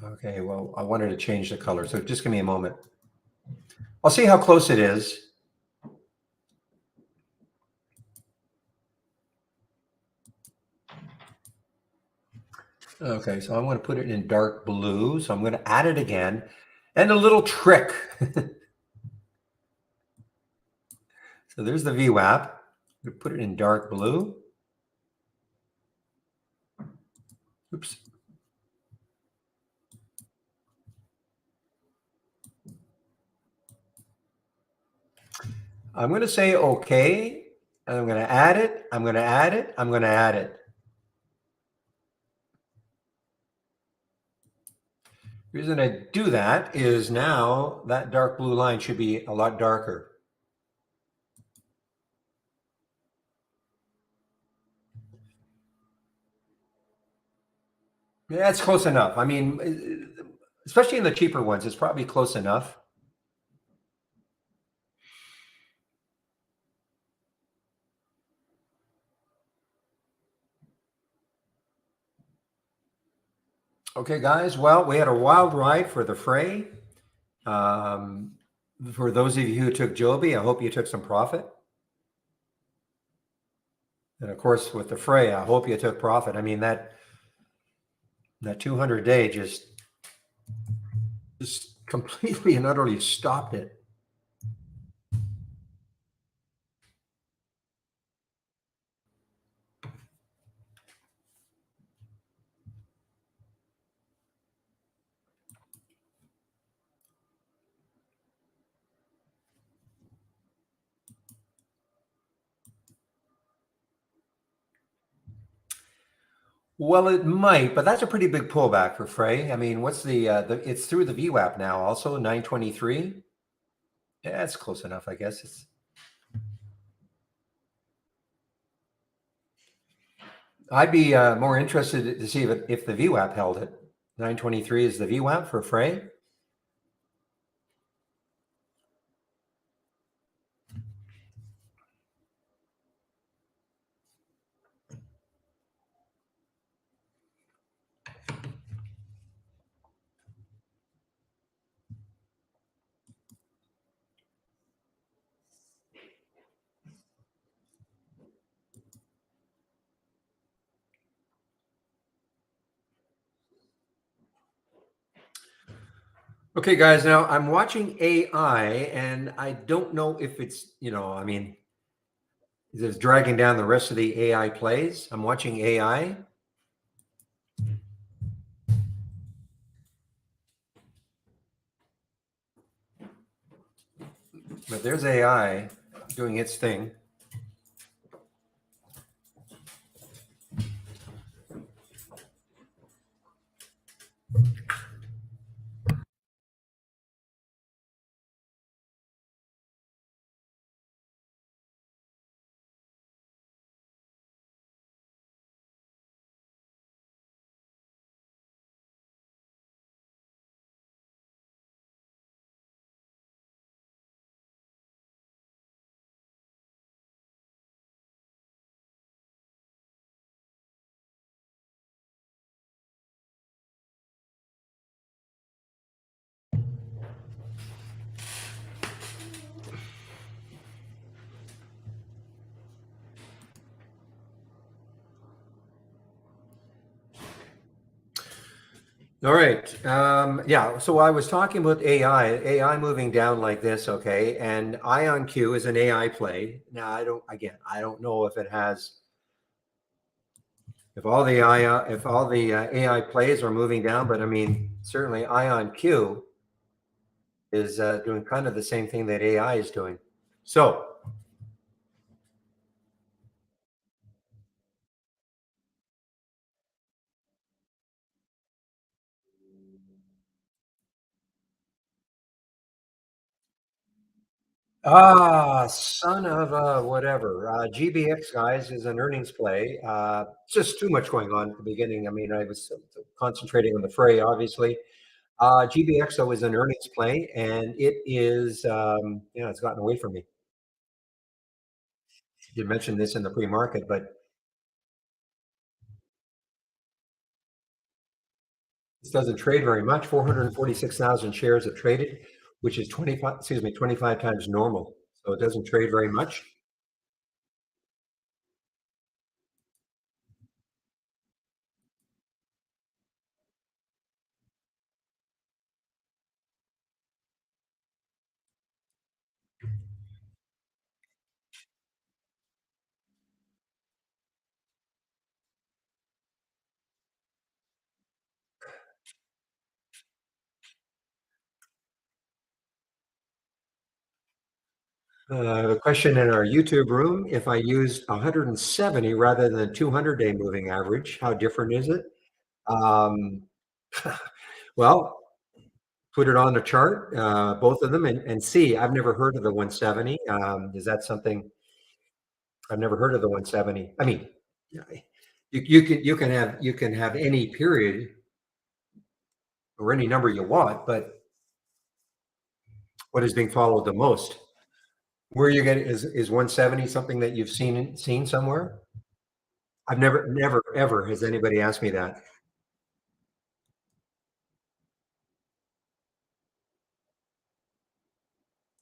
Okay, well, I wanted to change the color, so just give me a moment. I'll see how close it is. Okay, so I'm going to put it in dark blue. So I'm going to add it again. And a little trick. So there's the VWAP. I'm going to put it in dark blue. Oops. I'm going to say okay. And I'm going to add it. I'm going to add it. I'm going to add it. The reason I do that is now that dark blue line should be a lot darker. Yeah, it's close enough. I mean, especially in the cheaper ones, it's probably close enough. Okay, guys. Well, we had a wild ride for the fray. For those of you who took Joby, I hope you took some profit. And of course, with the fray, I hope you took profit. I mean, that 200 day just completely and utterly stopped it. Well, it might, but that's a pretty big pullback for Frey. I mean, what's it's through the VWAP now also, 923. Yeah, it's close enough, I guess. I'd be more interested to see if the VWAP held it. 923 is the VWAP for Frey. Okay, guys, now I'm watching AI and I don't know if it's, I mean, it's dragging down the rest of the AI plays. I'm watching AI. But there's AI doing its thing. All right. Yeah. So I was talking about AI moving down like this. Okay. And IonQ is an AI play. Now, I don't know if it has, if all the AI plays are moving down, but I mean, certainly IonQ is doing kind of the same thing that AI is doing. So, son of a whatever. GBX, guys, is an earnings play. Just too much going on at the beginning. I mean, I was concentrating on the fray, obviously. GBXO is an earnings play, and it is, it's gotten away from me. You mentioned this in the pre-market, but this doesn't trade very much. 446,000 shares have traded, which is 25 times normal. So it doesn't trade very much. The question in our YouTube room, if I used 170 rather than 200-day moving average, how different is it? Um, well, put it on the chart, both of them, and see. I've never heard of the 170. Is that something? I've never heard of the 170. I mean, you can have any period or any number you want, but what is being followed the most? Where you get is 170 something that you've seen somewhere? I've never ever has anybody asked me that.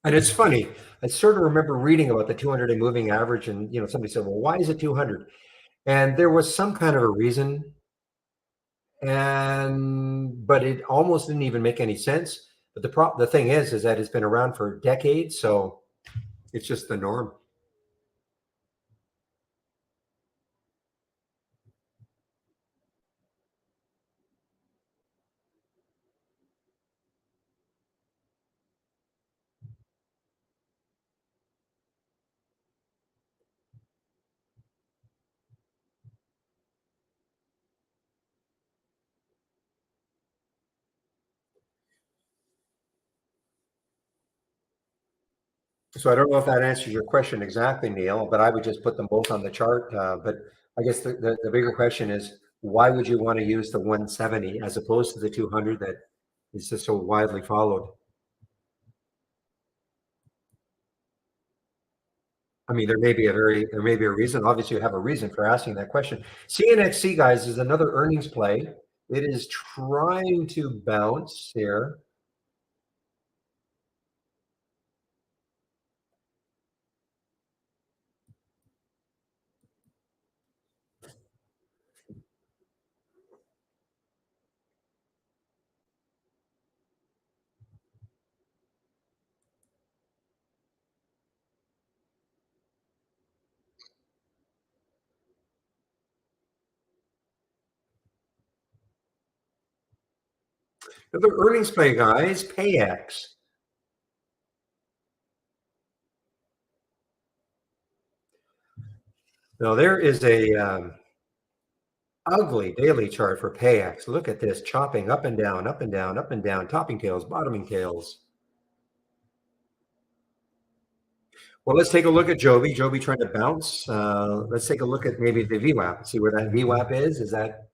And it's funny. I sort of remember reading about the 200-day moving average, and somebody said, "Well, why is it 200?" And there was some kind of a reason, and but it almost didn't even make any sense. But the thing is that it's been around for decades, so it's just the norm. So I don't know if that answers your question exactly, Neil, but I would just put them both on the chart. But I guess the bigger question is, why would you want to use the 170 as opposed to the 200 that is just so widely followed? I mean, there may be a reason. Obviously, you have a reason for asking that question. CNXC, guys, is another earnings play. It is trying to bounce here. Another earnings play, guys. PayX. Now there is a ugly daily chart for PayX. Look at this, chopping up and down, up and down, up and down, topping tails, bottoming tails. Well, let's take a look at Joby. Joby trying to bounce. Let's take a look at maybe the VWAP. See where that VWAP is. Is that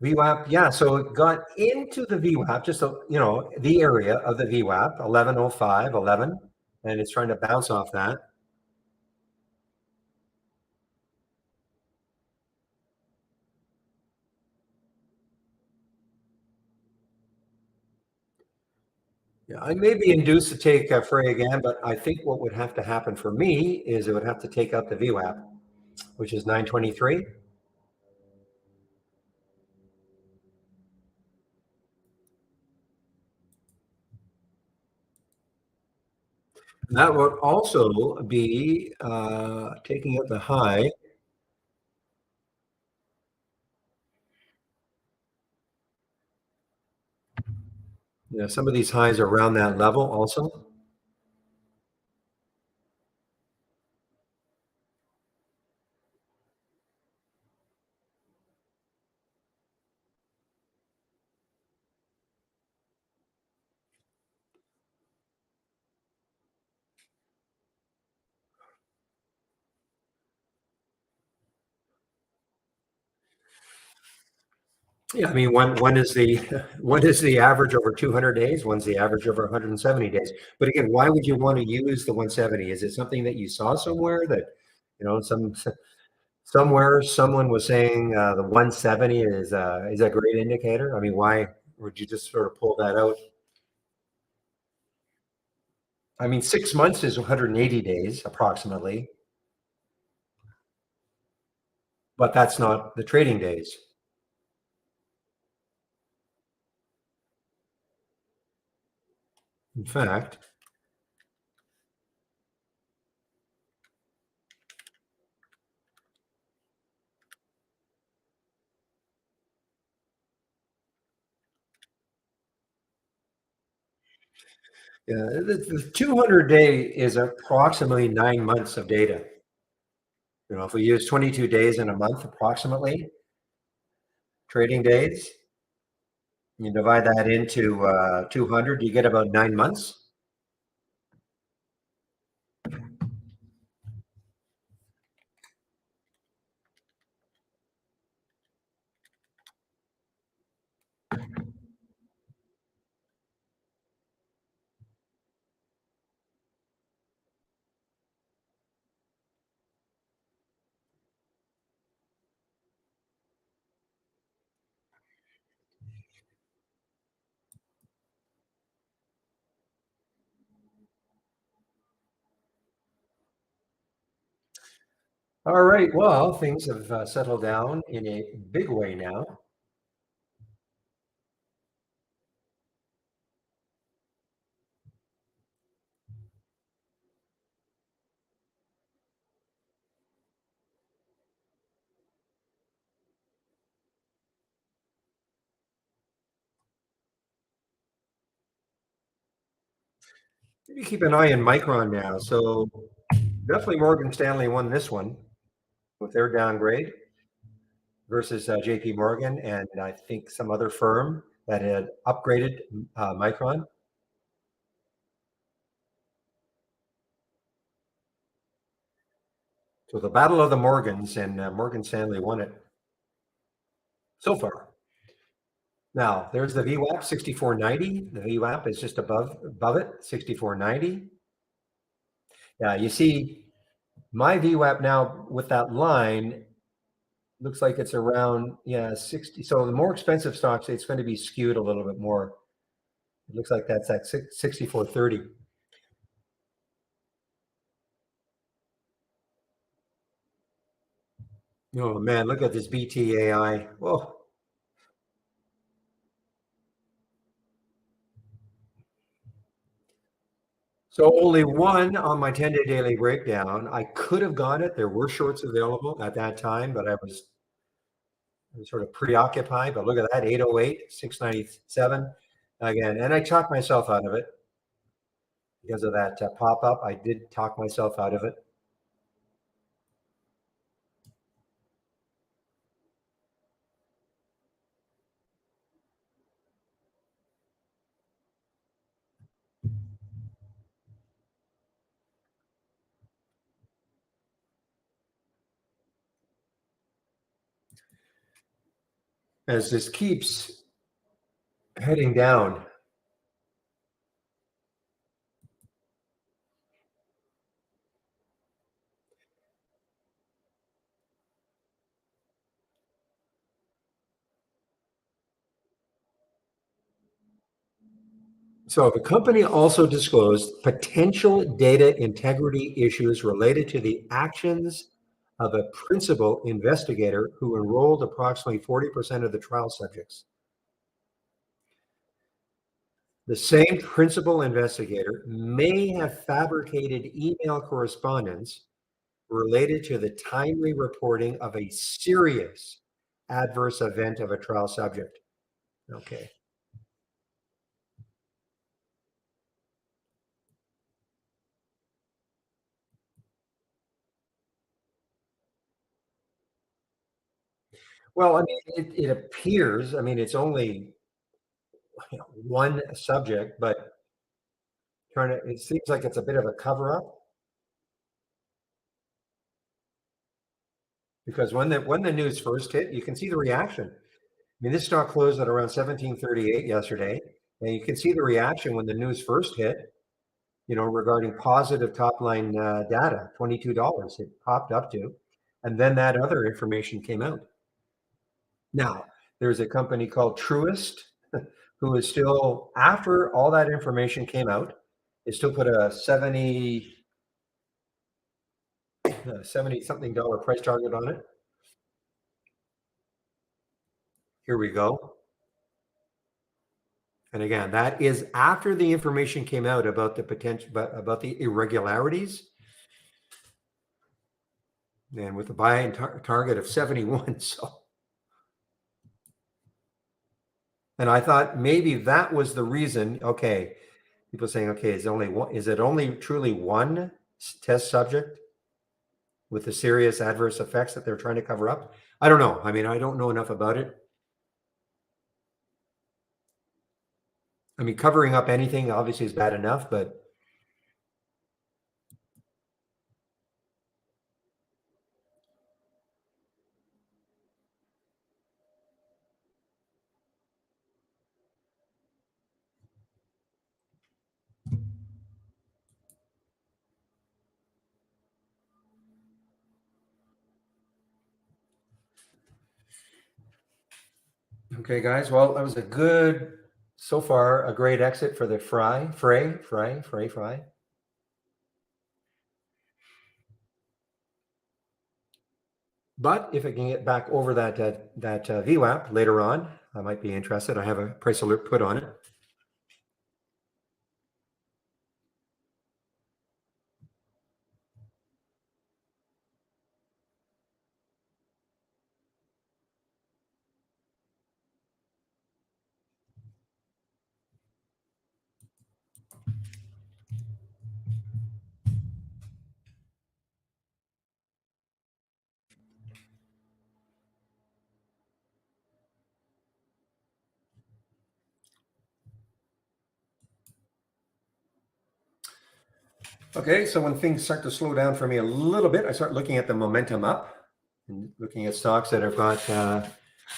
VWAP? Yeah. So it got into the VWAP, just so the area of the VWAP, 1105, 11, and it's trying to bounce off that. Yeah, I may be induced to take Frey again, but I think what would have to happen for me is it would have to take out the VWAP. which is 923. That would also be taking out the high. Yeah, some of these highs are around that level also. Yeah, I mean, one is the one is the average over 200 days, one's the average over 170 days. But again, why would you want to use the 170? Is it something that you saw somewhere that, somewhere someone was saying the 170 is a great indicator? I mean, why would you just sort of pull that out? I mean, 6 months is 180 days approximately, but that's not the trading days. In fact, yeah, the 200 day is approximately 9 months of data. If we use 22 days in a month, approximately trading days, you divide that into 200, you get about 9 months. All right. Well, things have settled down in a big way now. You keep an eye on Micron now. So definitely Morgan Stanley won this one with their downgrade versus JP Morgan and I think some other firm that had upgraded Micron. So the battle of the Morgans and Morgan Stanley won it so far. Now there's the VWAP 6490. The VWAP is just above it, 6490. Yeah, you see my VWAP now with that line looks like it's around 60. So the more expensive stocks, it's going to be skewed a little bit more. It looks like that's at 6430. Oh man, look at this BTAI. Whoa. So only one on my 10-day daily breakdown. I could have got it. There were shorts available at that time, but I was sort of preoccupied. But look at that, 808, 697 again. And I talked myself out of it because of that pop-up. I did talk myself out of it. As this keeps heading down. So the company also disclosed potential data integrity issues related to the actions of a principal investigator who enrolled approximately 40% of the trial subjects. The same principal investigator may have fabricated email correspondence related to the timely reporting of a serious adverse event of a trial subject. Okay. Well, I mean, it appears, I mean, it's only one subject, but it seems like it's a bit of a cover up because when the news first hit, you can see the reaction. I mean, this stock closed at around 1738 yesterday, and you can see the reaction when the news first hit, regarding positive top line data, $22 it popped up to, and then that other information came out. Now, there's a company called Truist who is still, after all that information came out, they still put a 70 something dollar price target on it. Here we go. And again, that is after the information came out about the potential, about the irregularities, and with the buy target of 71. So, and I thought maybe that was the reason. Okay, people saying, okay, is it only truly one test subject with the serious adverse effects that they're trying to cover up? I don't know. I mean, I don't know enough about it. I mean, covering up anything obviously is bad enough, but okay, guys. Well, that was so far, a great exit for the Fray. But if I can get back over that VWAP later on, I might be interested. I have a price alert put on it. Okay, so when things start to slow down for me a little bit, I start looking at the momentum up and looking at stocks that have got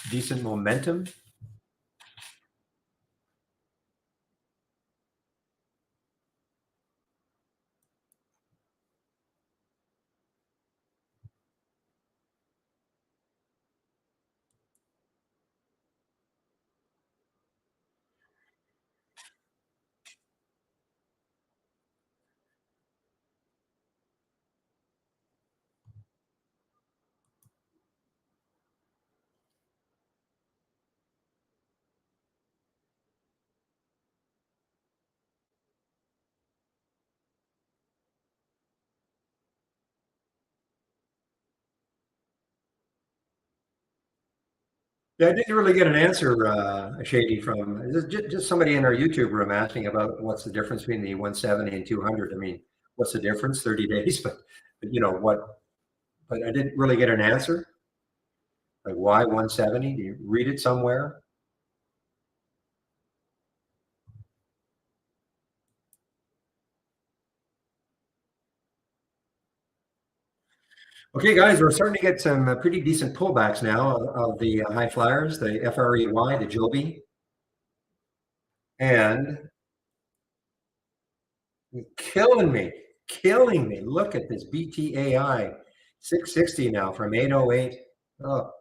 decent momentum. Yeah, I didn't really get an answer, Shady, from just somebody in our YouTube room asking about what's the difference between the 170 and 200. I mean, what's the difference? 30 days, but what? But I didn't really get an answer. Like, why 170? Do you read it somewhere? Okay, guys, we're starting to get some pretty decent pullbacks now of the high flyers, the FREY, the Joby, and killing me, killing me. Look at this BTAI, 660 now from 808. Oh,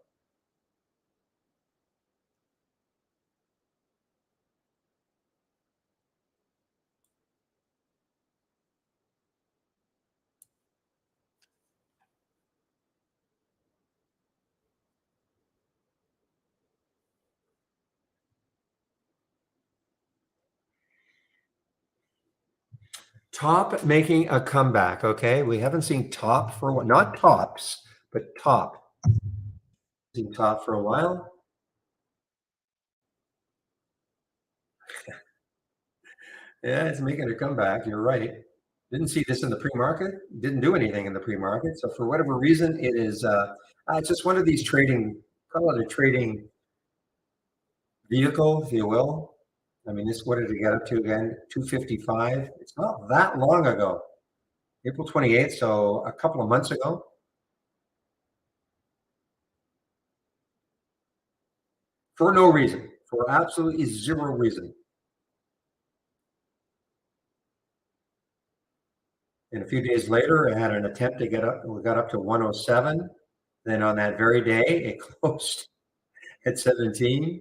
Top making a comeback. Okay, we haven't seen Top for what? Not Tops, but Top. Seen Top for a while. Yeah, it's making a comeback. You're right. Didn't see this in the pre-market. Didn't do anything in the pre-market. So for whatever reason, it is. It's just one of these trading. Call it a trading vehicle, if you will. I mean, this, what did it get up to again? 255. It's not that long ago. April 28th, so a couple of months ago. For no reason. For absolutely zero reason. And a few days later, I had an attempt to get up. We got up to 107. Then on that very day, it closed at 17.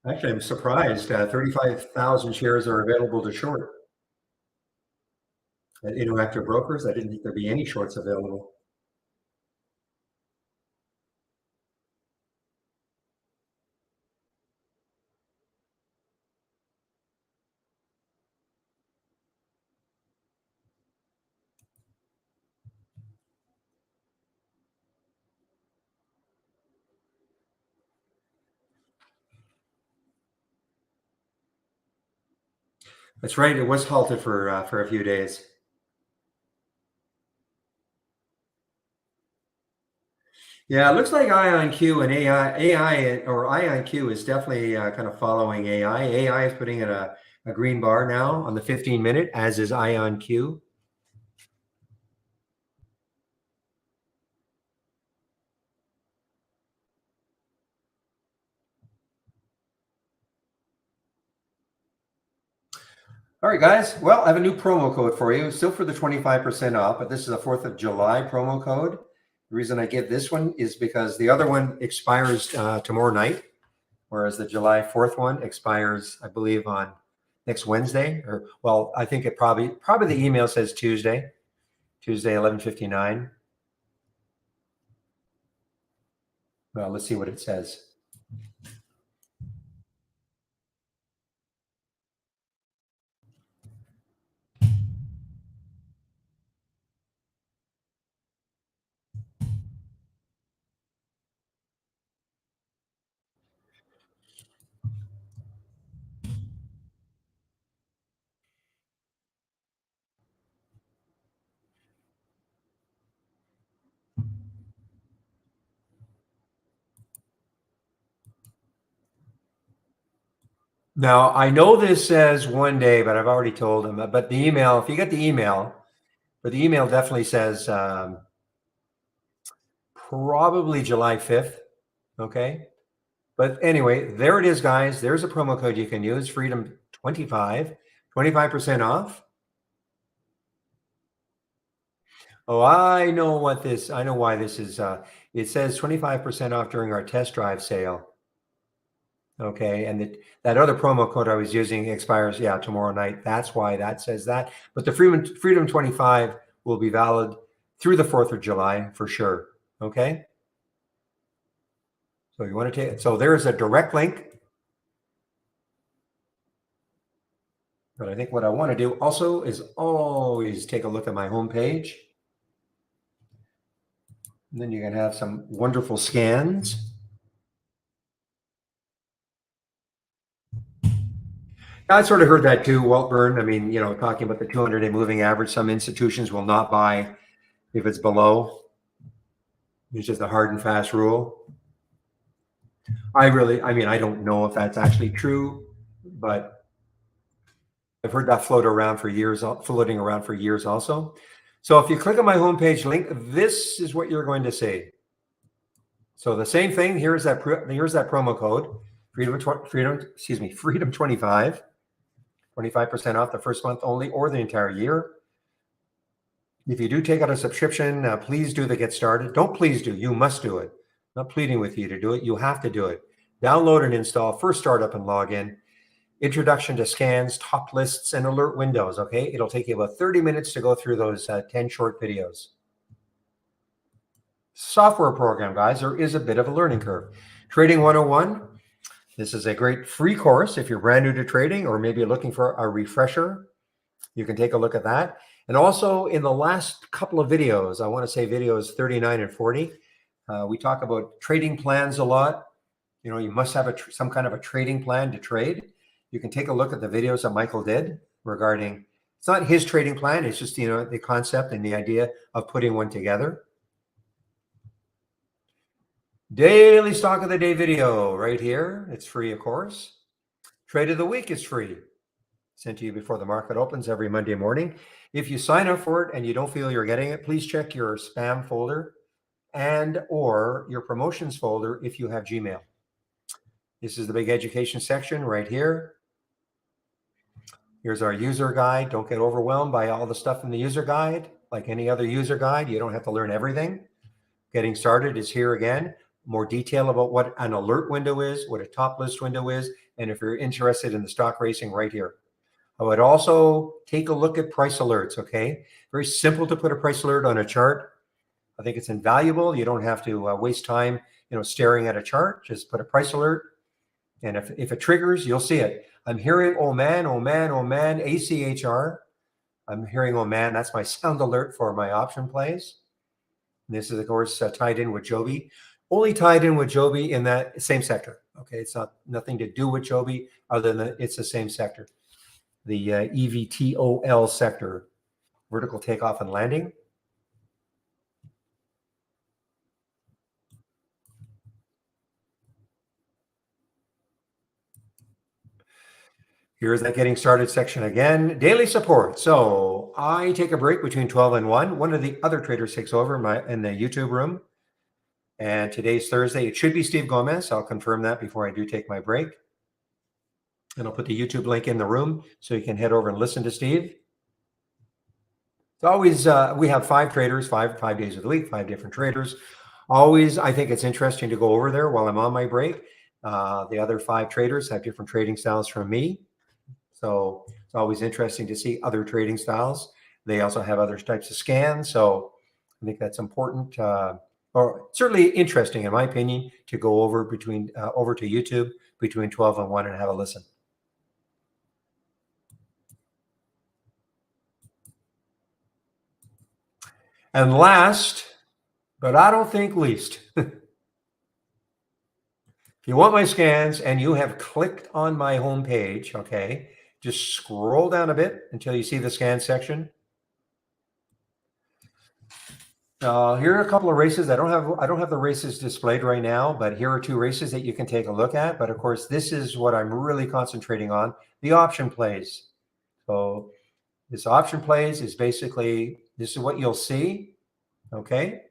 Actually, I'm surprised. 35,000 shares are available to short at Interactive Brokers. I didn't think there'd be any shorts available. That's right. It was halted for a few days. Yeah, it looks like IonQ and AI or IonQ is definitely kind of following AI. AI is putting in a green bar now on the 15-minute, as is IonQ. All right, guys. Well, I have a new promo code for you. Still for the 25% off, but this is a 4th of July promo code. The reason I give this one is because the other one expires tomorrow night, whereas the July 4th one expires, I believe, on next Wednesday. Or, well, I think it probably the email says Tuesday, 11:59. Well, let's see what it says. Now, I know this says one day, but I've already told him. But the email, if you get the email, but the email definitely says probably July 5th. Okay. But anyway, there it is, guys. There's a promo code you can use, Freedom 25, 25% off. Oh, I know why this is. It says 25% off during our test drive sale. Okay, and that other promo code I was using expires, yeah, tomorrow night. That's why that says that. But the Freedom 25 will be valid through the 4th of July for sure. Okay. So you want to take it. So there's a direct link. But I think what I want to do also is always take a look at my homepage. And then you can have some wonderful scans. I sort of heard that too, Walt Byrne. I mean, talking about the 200-day moving average, some institutions will not buy if it's below. It's just a hard and fast rule. I don't know if that's actually true, but I've heard that floating around for years also. So if you click on my homepage link, this is what you're going to see. So the same thing. Here's that promo code, Freedom 25, 25% off the first month only, or the entire year. If you do take out a subscription, please do the get started. Don't please do. You must do it. I'm not pleading with you to do it. You have to do it. Download and install first startup and log in. Introduction to scans, top lists, and alert windows. Okay, it'll take you about 30 minutes to go through those 10 short videos. software program, guys, there is a bit of a learning curve. Trading 101, this is a great free course if you're brand new to trading or maybe you're looking for a refresher. You can take a look at that. And also in the last couple of videos, I want to say videos 39 and 40, we talk about trading plans a lot. You know, you must have some kind of a trading plan to trade. You can take a look at the videos that Michael did regarding, it's not his trading plan, it's just, you know, the concept and the idea of putting one together. Daily stock of the day video right here. It's free, of course. Trade of the week is free. Sent to you before the market opens every Monday morning. If you sign up for it and you don't feel you're getting it, please check your spam folder and or your promotions folder if you have Gmail. This is the big education section right here. Here's our user guide. Don't get overwhelmed by all the stuff in the user guide. Like any other user guide, you don't have to learn everything. Getting started is here again. More detail about what an alert window is, what a top list window is, and if you're interested in the stock racing right here. I would also take a look at price alerts, okay? Very simple to put a price alert on a chart. I think it's invaluable. You don't have to waste time, you know, staring at a chart. Just put a price alert. And if it triggers, you'll see it. I'm hearing, oh man, oh man, oh man, ACHR. I'm hearing, oh man, that's my sound alert for my option plays. And this is, of course, tied in with Joby. Only tied in with Joby in that same sector. Okay, it's not nothing to do with Joby other than it's the same sector. The EVTOL sector, vertical takeoff and landing. Here's that getting started section again. Daily support. So I take a break between 12 and 1. One of the other traders takes over in the YouTube room. And today's Thursday. It should be Steve Gomez. I'll confirm that before I do take my break. And I'll put the YouTube link in the room so you can head over and listen to Steve. It's always, we have 5 traders, five days of the week, 5 different traders. Always, I think it's interesting to go over there while I'm on my break. The other 5 traders have different trading styles from me. So it's always interesting to see other trading styles. They also have other types of scans. So I think that's important, or certainly interesting, in my opinion, to go over to YouTube between 12 and 1 and have a listen. And last, but I don't think least, if you want my scans and you have clicked on my homepage, okay, just scroll down a bit until you see the scan section. Here are a couple of races. I don't have the races displayed right now, but here are 2 races that you can take a look at. But of course, this is what I'm really concentrating on, the option plays. So this option plays is basically, this is what you'll see, okay?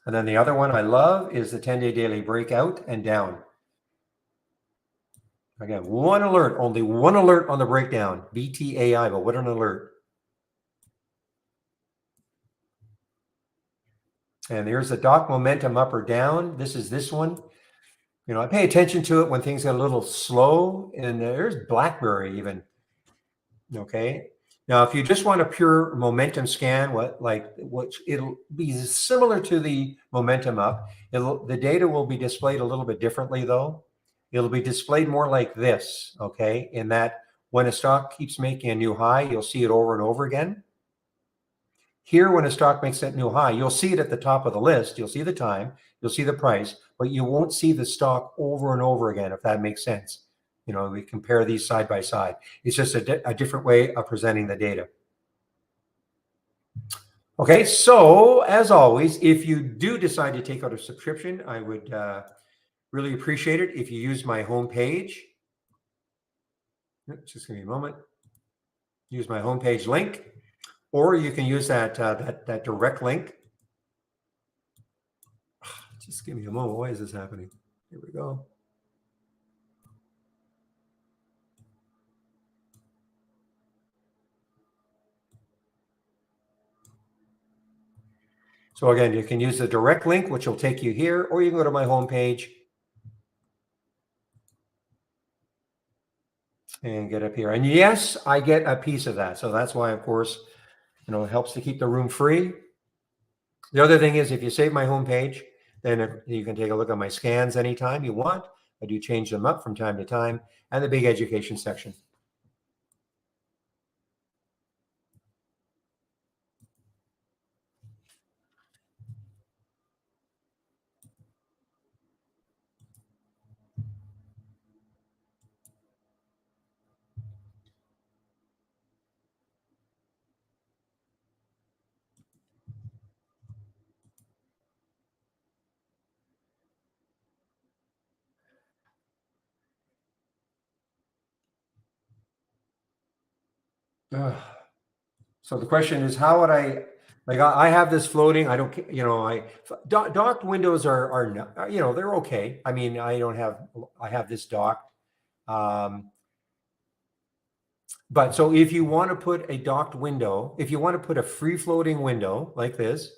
And then the other one I love is the 10-day daily breakout and down. Again, one alert, only one alert on the breakdown, BTAI, but what an alert. And here's the doc momentum up or down. This is this one. You know, I pay attention to it when things get a little slow, and there's BlackBerry even. Okay. Now, if you just want a pure momentum scan, it'll be similar to the momentum up. The data will be displayed a little bit differently, though. It'll be displayed more like this, okay? In that when a stock keeps making a new high, you'll see it over and over again. Here, when a stock makes that new high, you'll see it at the top of the list. You'll see the time, you'll see the price, but you won't see the stock over and over again, if that makes sense. You know, we compare these side by side. It's just a different way of presenting the data. Okay, so as always, if you do decide to take out a subscription, I would really appreciate it if you use my homepage. Just give me a moment. Use my homepage link, or you can use that direct link. Just give me a moment. Why is this happening? Here we go. So again, you can use the direct link, which will take you here, or you can go to my homepage and get up here. And yes, I get a piece of that. So that's why, of course, you know, it helps to keep the room free. The other thing is if you save my homepage, then you can take a look at my scans anytime you want. I do change them up from time to time, and the big education section. So the question is, how would I, like, I have this floating. I don't, docked windows are, they're okay. I mean, I have this docked. But so if you want to put a docked window, if you want to put a free floating window like this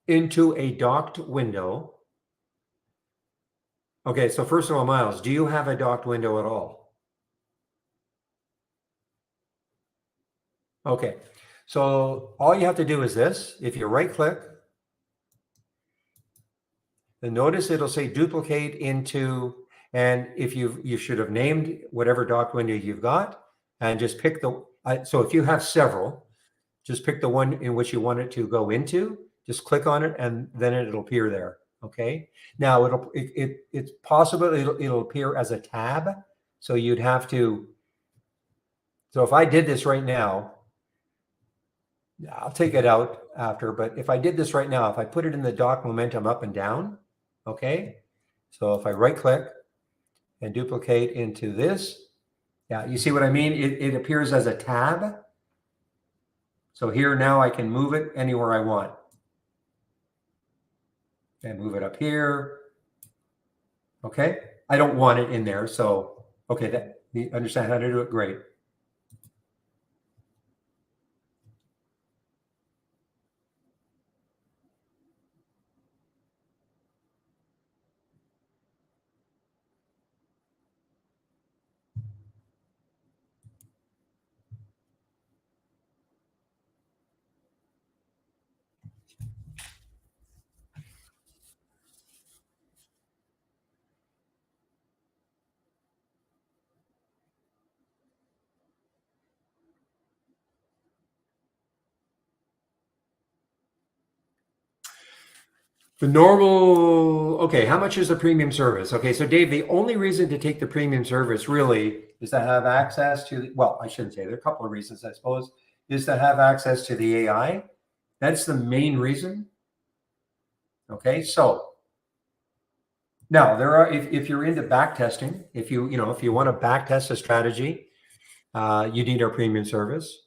into a docked window. Okay, so first of all, Miles, do you have a docked window at all? Okay, so all you have to do is this. If you right click, then notice it'll say duplicate into, and if you should have named whatever docked window you've got, and just pick so if you have several, just pick the one in which you want it to go into, just click on it, and then it'll appear there. Okay. Now it's possible it'll appear as a tab. So you'd have to, so if I did this right now, I'll take it out after, but if I did this right now, if I put it in the dock momentum up and down, okay. So if I right click and duplicate into this, yeah, you see what I mean? It appears as a tab. So here now I can move it anywhere I want. And move it up here. Okay. I don't want it in there. So, okay, you understand how to do it? Great. The normal, okay, how much is the premium service? Okay, so Dave, the only reason to take the premium service really is to have access to, well, I shouldn't say, there are a couple of reasons, I suppose, is to have access to the AI. That's the main reason. Okay, so now there are, if you're into back testing, if you want to back test a strategy, you need our premium service.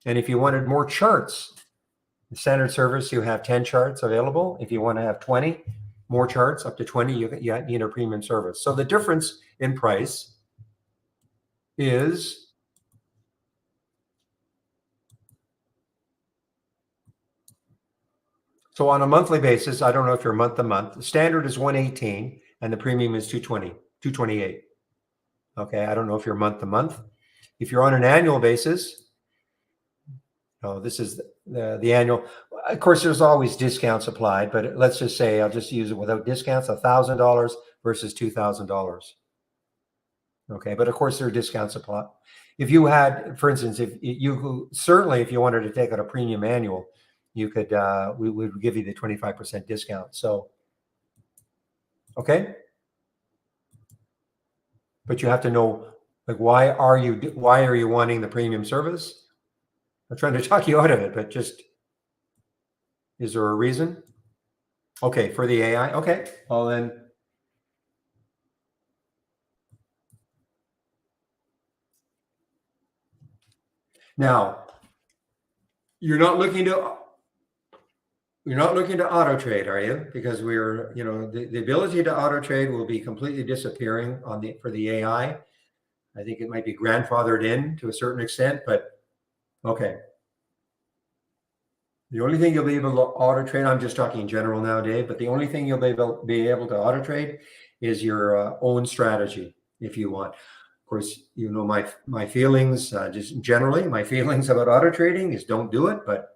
And if you wanted more charts, the standard service, you have 10 charts available. If you want to have 20 more charts, up to 20, you need a premium service. So the difference in price is so on a monthly basis. I don't know if you're month to month. The standard is 118 and the premium is 220, 228. Okay, I don't know if you're month to month. If you're on an annual basis, this is the annual. Of course, there's always discounts applied, but let's just say I'll just use it without discounts: $1,000 versus $2,000. Okay, but of course there are discounts applied. If you had, for instance, if you wanted to take out a premium annual, you could. We would give you the 25% discount. So, okay, but you have to know, like, why are you wanting the premium service? I'm trying to talk you out of it, but just, is there a reason? Okay, for the AI. Okay, well then. Now, you're not looking to auto trade, are you? Because we're, the ability to auto trade will be completely disappearing for the AI. I think it might be grandfathered in to a certain extent, but okay. The only thing you'll be able to auto trade, I'm just talking in general now, Dave, but the only thing you'll be able to auto trade is your own strategy if you want. Of course, my feelings, just generally, my feelings about auto trading is don't do it, but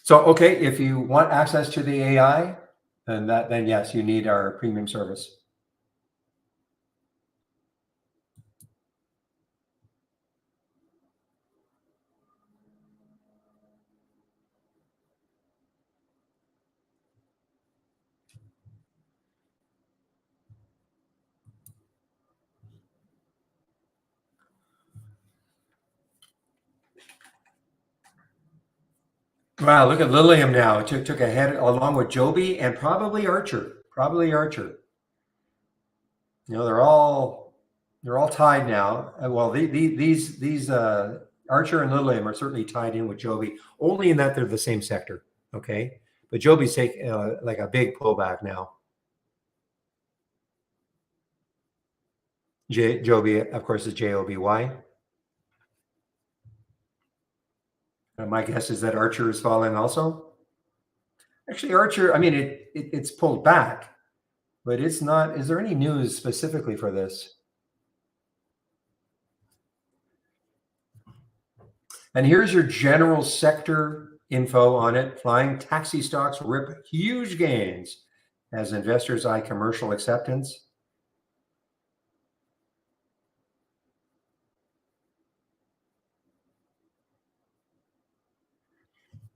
So, okay, if you want access to the AI, then yes, you need our premium service. Wow, look at Lilium now. It took a head along with Joby and probably Archer. Probably Archer. You know, they're all tied now. Well, these Archer and Lilium are certainly tied in with Joby, only in that they're the same sector. Okay, but Joby's taking like a big pullback now. Joby, of course, is Joby. My guess is that Archer is falling also. Actually, Archer, I mean, it's pulled back, but it's not. Is there any news specifically for this? And here's your general sector info on it. Flying taxi stocks rip huge gains as investors eye commercial acceptance.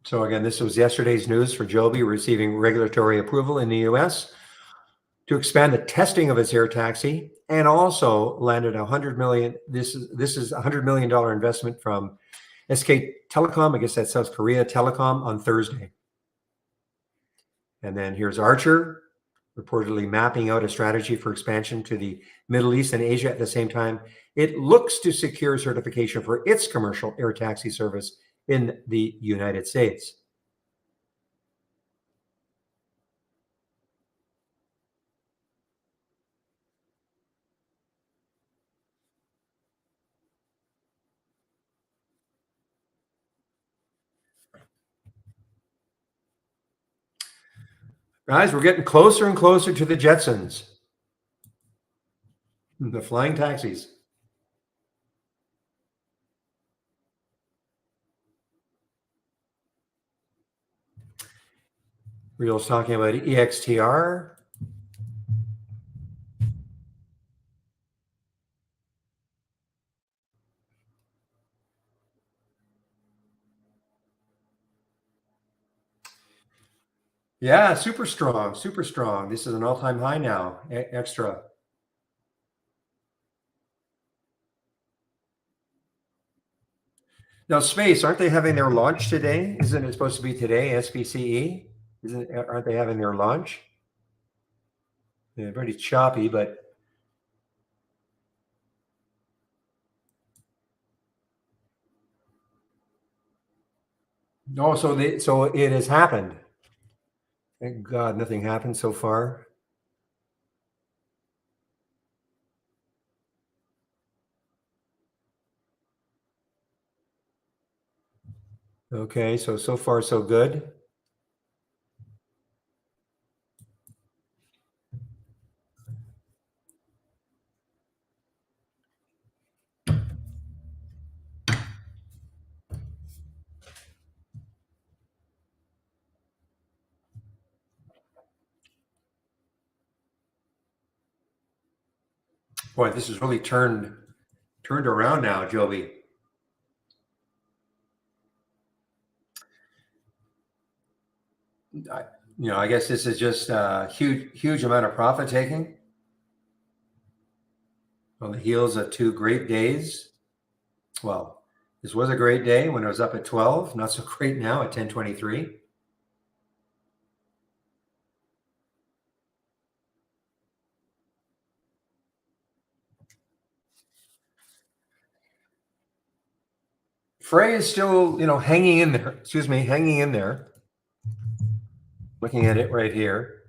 So again, this was yesterday's news for Joby receiving regulatory approval in the US to expand the testing of its air taxi, and also landed 100 million. This is $100 million investment from SK Telecom, I guess that's South Korea Telecom, on Thursday. And then here's Archer, reportedly mapping out a strategy for expansion to the Middle East and Asia at the same time. It looks to secure certification for its commercial air taxi service in the United States. Guys, we're getting closer and closer to the Jetsons, the flying taxis. Real's talking about EXTR. Yeah, super strong, super strong. This is an all-time high now, extra. Now, Space, aren't they having their launch today? Isn't it supposed to be today, SPCE? Aren't they having their launch? Yeah, pretty choppy, but no, so it has happened. Thank God nothing happened so far. Okay, so far so good. Boy, this has really turned around now, Joby. I guess this is just a huge amount of profit taking on the heels of two great days. Well, this was a great day when it was up at 12, not so great now at 10:23. Frey is still, hanging in there. Excuse me, hanging in there. Looking at it right here,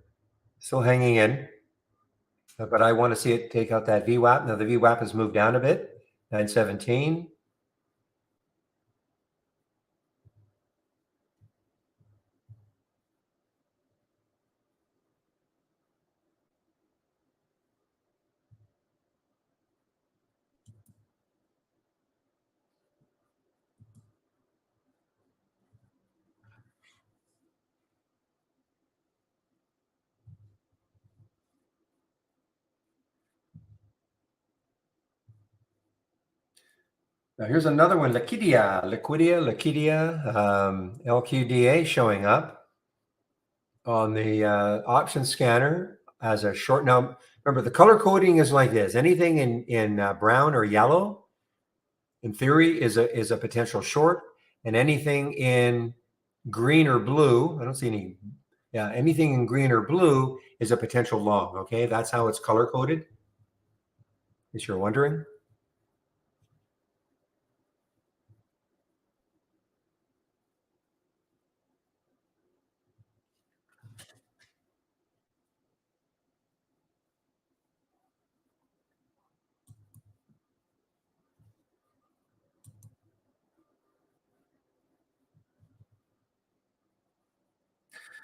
still hanging in. But I want to see it take out that VWAP. Now the VWAP has moved down a bit, 917. Now here's another one, Liquidia, LQDA showing up on the option scanner as a short. Now, remember the color coding is like this. Anything in brown or yellow, in theory, is a potential short, and anything in green or blue, I don't see any. Yeah, anything in green or blue is a potential long. Okay, that's how it's color coded. If you're wondering.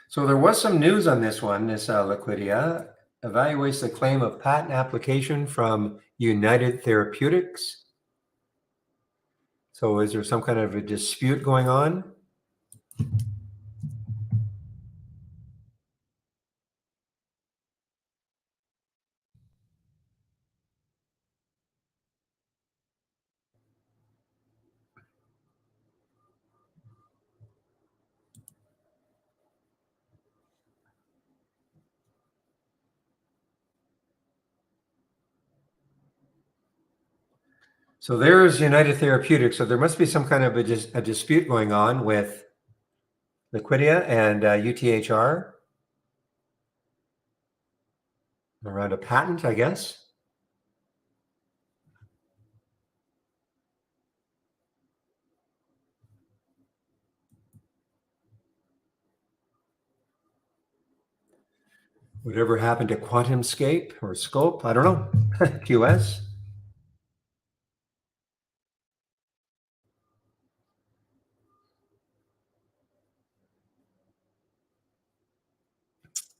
So there was some news on this one. This Liquidia evaluates the claim of patent application from United Therapeutics. So is there some kind of a dispute going on? So there's United Therapeutics. So there must be some kind of a dispute going on with Liquidia and UTHR around a patent, I guess. Whatever happened to QuantumScape or Scope? I don't know. QS?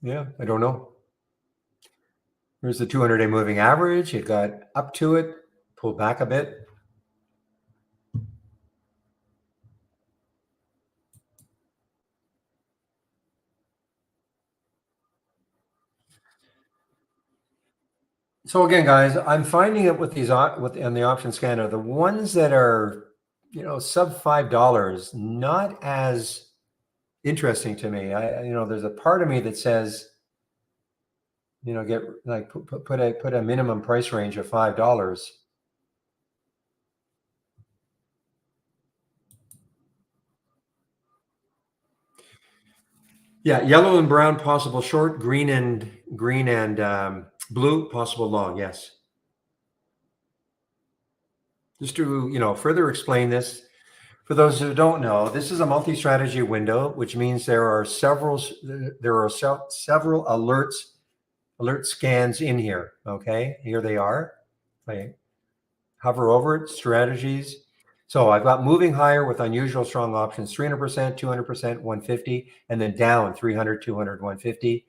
Yeah, I don't know. Here's the 200-day moving average. It got up to it, pulled back a bit. So again, guys, I'm finding it with these on the option scanner, the ones that are, sub $5, not as interesting to me. There's a part of me that says, get like put a minimum price range of $5. Yeah, yellow and brown possible short, green and blue possible long. Yes. Just to further explain this, for those who don't know, this is a multi-strategy window, which means there are several alert scans in here. Okay, here they are. I hover over it, strategies. So I've got moving higher with unusual strong options, 300%, 200%, 150, and then down 300, 200, 150.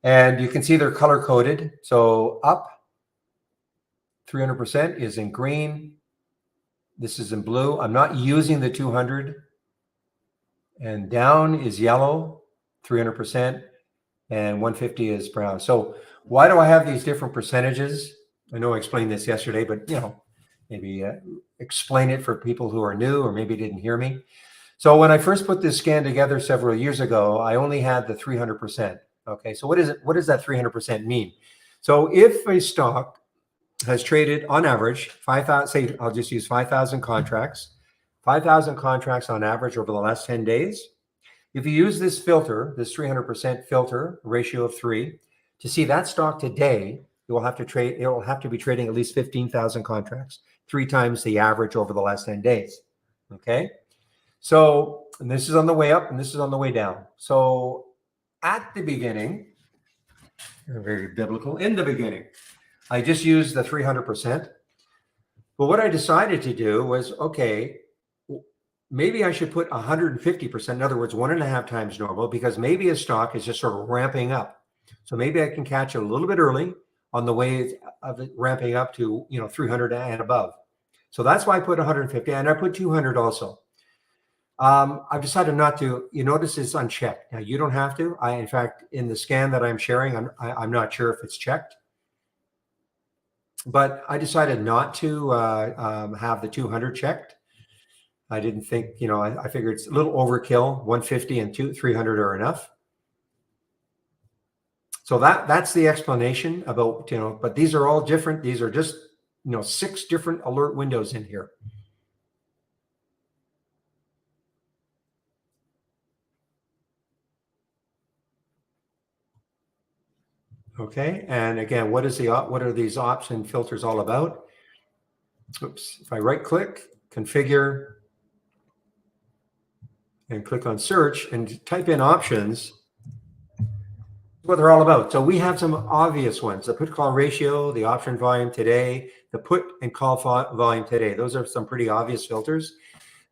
And you can see they're color coded. So up 300% is in green. This is in blue. I'm not using the 200. And down is yellow, 300%, and 150 is brown. So why do I have these different percentages? I know I explained this yesterday, but maybe explain it for people who are new or maybe didn't hear me. So when I first put this scan together several years ago, I only had the 300%. Okay, so what is it? What does that 300% mean? So if a stock has traded on average 5,000, say I'll just use 5,000 contracts, 5,000 contracts on average over the last 10 days. If you use this filter, this 300% filter ratio of 3, to see that stock today, it will have to be trading at least 15,000 contracts, 3 times the average over the last 10 days. Okay. So, and this is on the way up and this is on the way down. So at the beginning, very biblical, in the beginning, I just used the 300%. But what I decided to do was, okay, maybe I should put 150%, in other words, 1.5 times normal, because maybe a stock is just sort of ramping up. So maybe I can catch it a little bit early on the way of it ramping up to 300 and above. So that's why I put 150, and I put 200 also. I've decided not to. You notice it's unchecked. Now you don't have to. In fact, in the scan that I'm sharing, I'm not sure if it's checked. but I decided not to have the 200 checked. I didn't think, I figured it's a little overkill. 150 and 300 are enough. So that's the explanation about, but these are all different. These are just, 6 different alert windows in here. Okay. And again, what are these option filters all about? Oops. If I right click, configure, and click on search and type in options, what they're all about. So we have some obvious ones: the put call ratio, the option volume today, the put and call volume today. Those are some pretty obvious filters.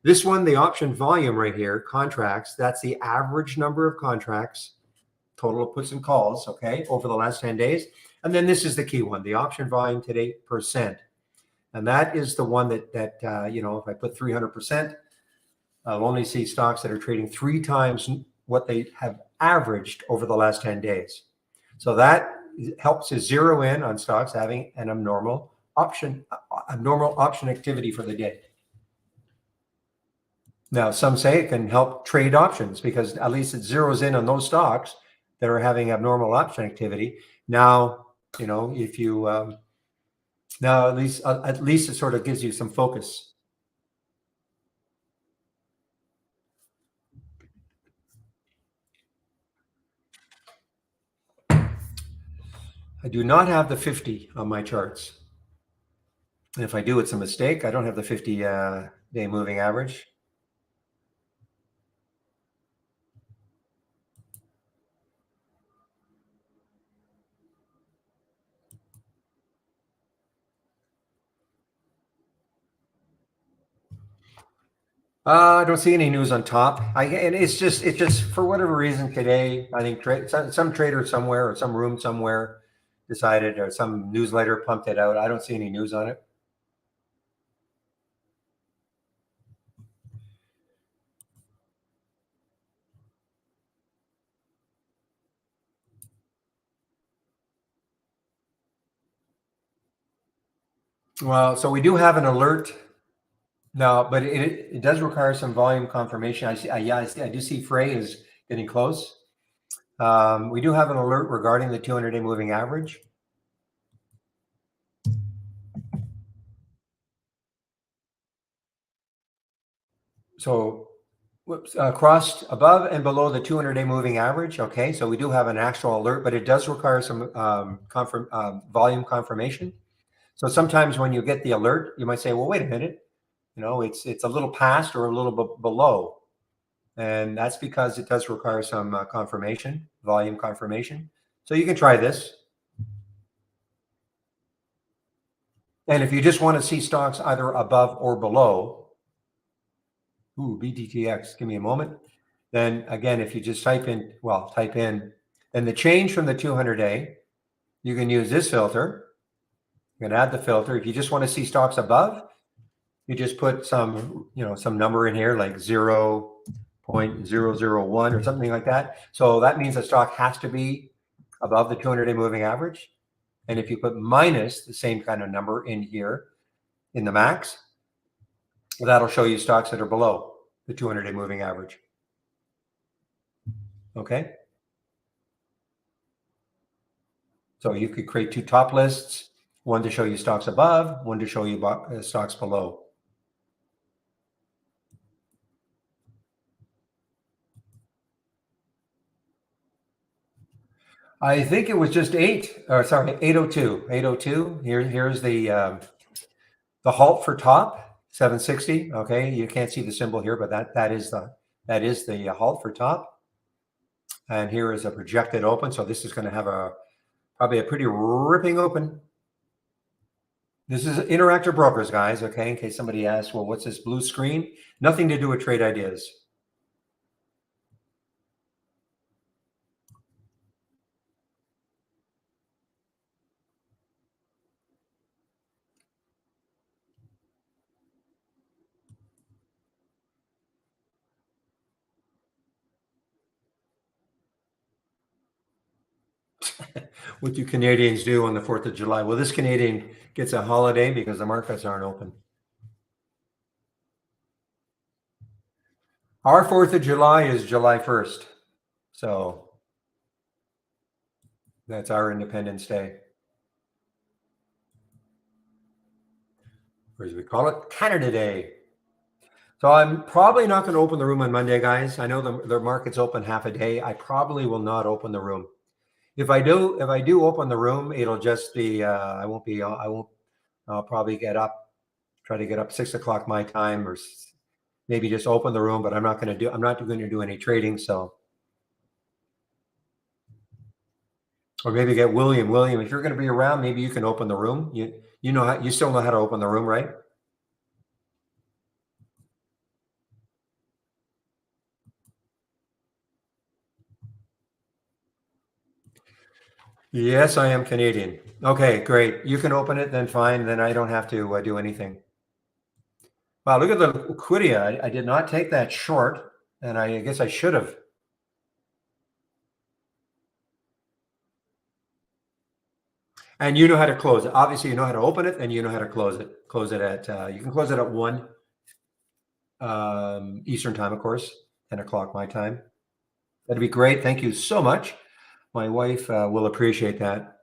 This one, the option volume right here, contracts, that's the average number of contracts, total of puts and calls, okay, over the last 10 days. And then this is the key one, the option volume today percent. And that is the one that if I put 300%, I'll only see stocks that are trading 3 times what they have averaged over the last 10 days. So that helps to zero in on stocks having an abnormal option activity for the day. Now, some say it can help trade options because at least it zeroes in on those stocks that are having abnormal option activity. Now, if you now at least it sort of gives you some focus. I do not have the 50 on my charts. And if I do, it's a mistake. I don't have the 50-day moving average. I don't see any news on top. And it's just for whatever reason today. I think some trader somewhere or some room somewhere decided, or some newsletter pumped it out. I don't see any news on it. Well, so we do have an alert. No, but it does require some volume confirmation. I see. I do see Frey is getting close. We do have an alert regarding the 200-day moving average. So, crossed above and below the 200-day moving average. Okay, so we do have an actual alert, but it does require some volume confirmation. So sometimes when you get the alert, you might say, "Well, wait a minute, it's a little past or a little bit below," and that's because it does require some confirmation, volume confirmation. So you can try this. And if you just want to see stocks either above or below, BDTX, give me a moment. Then again, if you just type in, then the change from the 200-day, you can use this filter. You can add the filter. If you just want to see stocks above, you just put some number in here like 0.001 or something like that. So that means the stock has to be above the 200-day moving average. And if you put minus the same kind of number in here in the max, that'll show you stocks that are below the 200-day moving average. Okay. So you could create 2 top lists, one to show you stocks above, one to show you stocks below. I think it was just 802. 802. Here's the halt for top, 760. Okay, you can't see the symbol here, but that is the halt for top. And here is a projected open. So this is going to have probably a pretty ripping open. This is Interactive Brokers, guys. Okay, in case somebody asks, well, what's this blue screen? Nothing to do with Trade Ideas. What do Canadians do on the 4th of July? Well, this Canadian gets a holiday because the markets aren't open. Our 4th of July is July 1st. So that's our Independence Day. Or as we call it, Canada Day. So I'm probably not going to open the room on Monday, guys. I know the market's open half a day. I probably will not open the room. If I do open the room, it'll just be I'll probably try to get up 6 o'clock my time, or maybe just open the room. But I'm not going to do any trading. So, or maybe get William. William, if you're going to be around, maybe you can open the room. You still know how to open the room, right? Yes, I am Canadian. Okay, great. You can open it, then fine. Then I don't have to do anything. Wow, look at the liquidity. I did not take that short, and I guess I should have. And you know how to close it. Obviously, you know how to open it, and you know how to close it. Close it at you can close it at 1 Eastern time, of course, 10 o'clock my time. That'd be great. Thank you so much. My wife will appreciate that,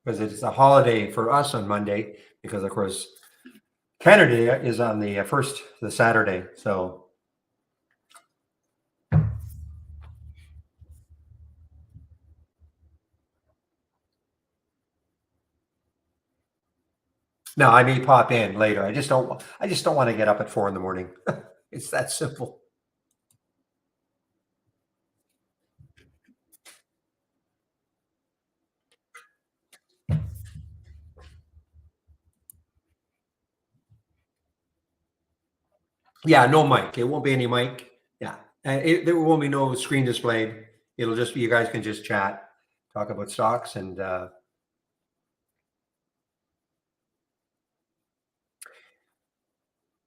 because it's a holiday for us on Monday, because of course Canada is on the the Saturday. So no, I may pop in later. I just don't want to get up at 4 in the morning. It's that simple. Yeah, no mic. It won't be any mic. Yeah, and there won't be no screen displayed. It'll just be, you guys can just chat, talk about stocks, and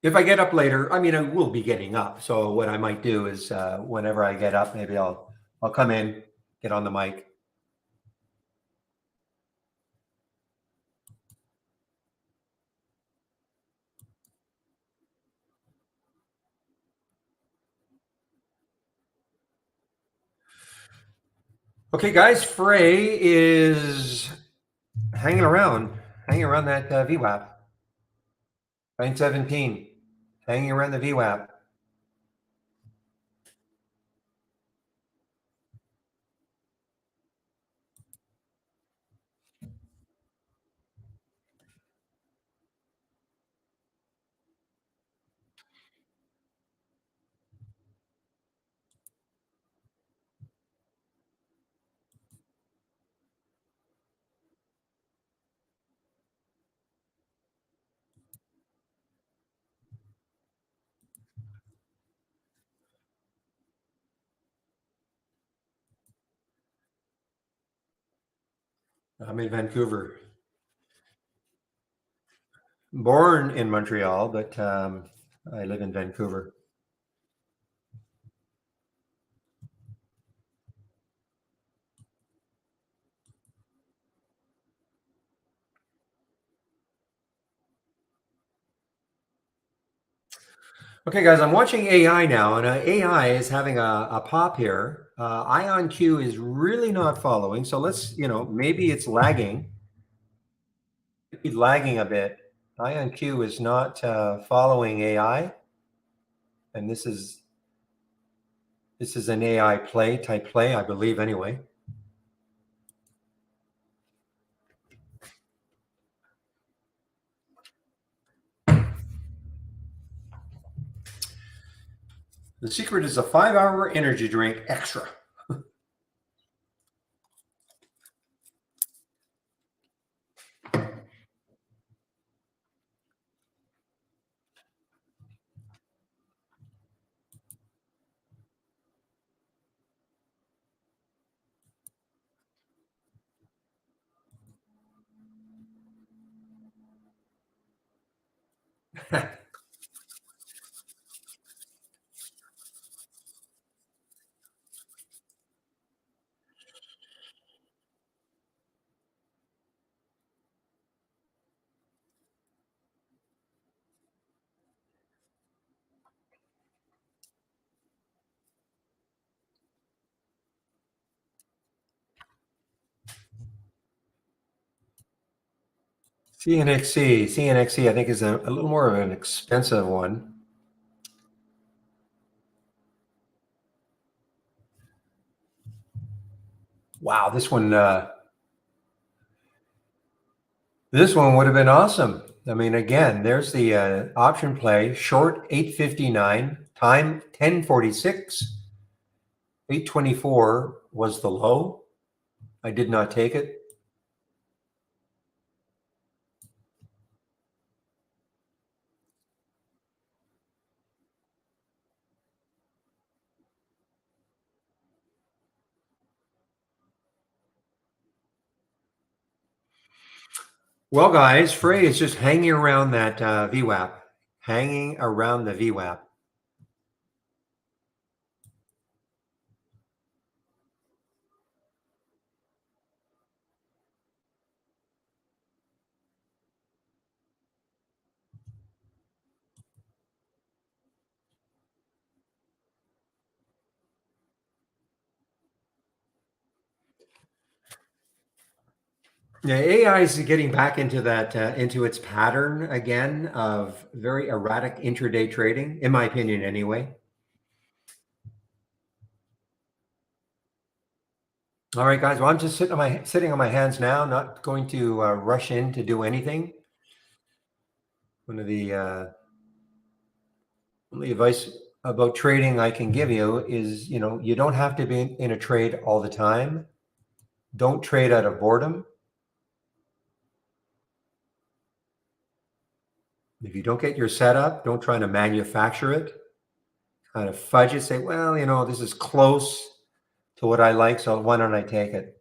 if I get up later, I mean, I will be getting up. So what I might do is, whenever I get up, maybe I'll come in, get on the mic. Okay, guys, Frey is hanging around that VWAP, 917, hanging around the VWAP. I'm in Vancouver. Born in Montreal, but I live in Vancouver. Okay, guys, I'm watching AI now, and AI is having a pop here. IonQ is really not following, so let's, maybe it's lagging. It's lagging a bit. IonQ is not following AI, and this is an AI type play, I believe, anyway. The secret is a 5-hour energy drink extra. CNXC, I think is a little more of an expensive one. Wow, this one would have been awesome. I mean, again, there's the option play, short 859, time 1046, 824 was the low. I did not take it. Well, guys, Frey is just hanging around that VWAP, hanging around the VWAP. Yeah, AI is getting back into that into its pattern again of very erratic intraday trading, in my opinion, anyway. All right, guys. Well, I'm just sitting on my hands now, not going to rush in to do anything. One of the only advice about trading I can give you is, you don't have to be in a trade all the time. Don't trade out of boredom. If you don't get your setup, don't try to manufacture it. Kind of fudge it. Say, well, this is close to what I like, so why don't I take it?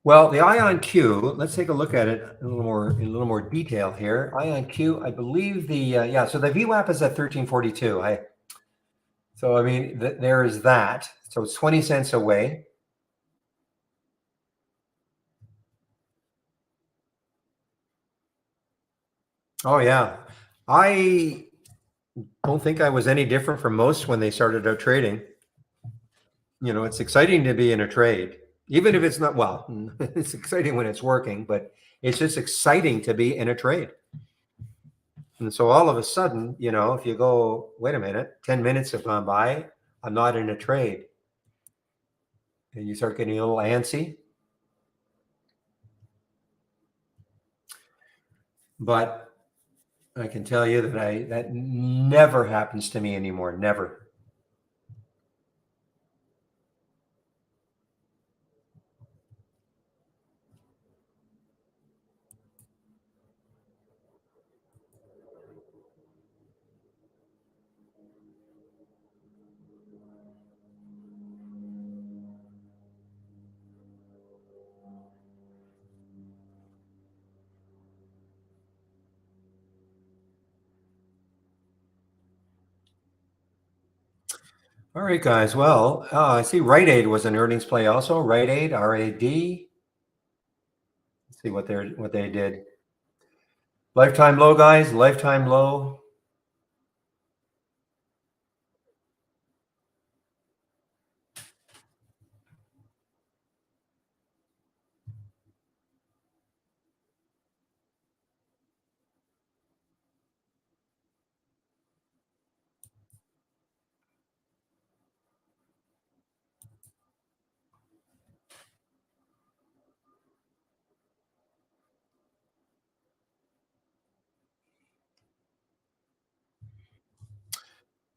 Well, the IonQ, let's take a look at it in a little more detail here. IonQ, I believe so the VWAP is at 1342. So I mean, there is that. So it's 20 cents away. Oh yeah, I don't think I was any different from most when they started out trading. It's exciting to be in a trade, even if it's not well. It's exciting when it's working, but it's just exciting to be in a trade. And so all of a sudden, if you go, wait a minute, 10 minutes have gone by, I'm not in a trade. And you start getting a little antsy. But I can tell you that never happens to me anymore. Never. All right, guys. Well, I see Rite Aid was an earnings play also. Rite Aid, RAD. Let's see what they did. Lifetime low, guys. Lifetime low.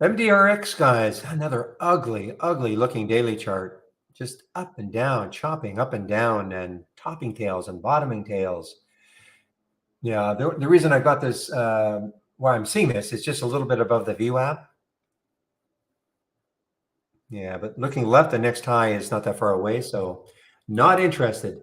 MDRX, guys. Another ugly, ugly looking daily chart. Just up and down, chopping up and down, and topping tails and bottoming tails. Yeah, the reason I got this, why I'm seeing this, is just a little bit above the VWAP. Yeah, but looking left, the next high is not that far away, so not interested.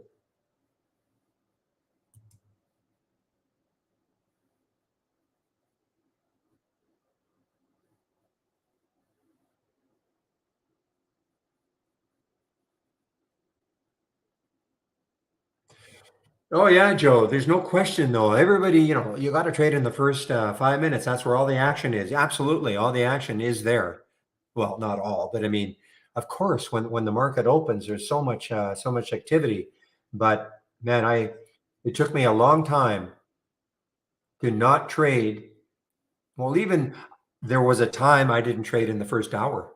Oh yeah, Joe. There's no question though. Everybody, you got to trade in the first 5 minutes. That's where all the action is. Absolutely, all the action is there. Well, not all, but I mean, of course, when the market opens, there's so much activity. But man, it took me a long time to not trade. Well, even there was a time I didn't trade in the first hour,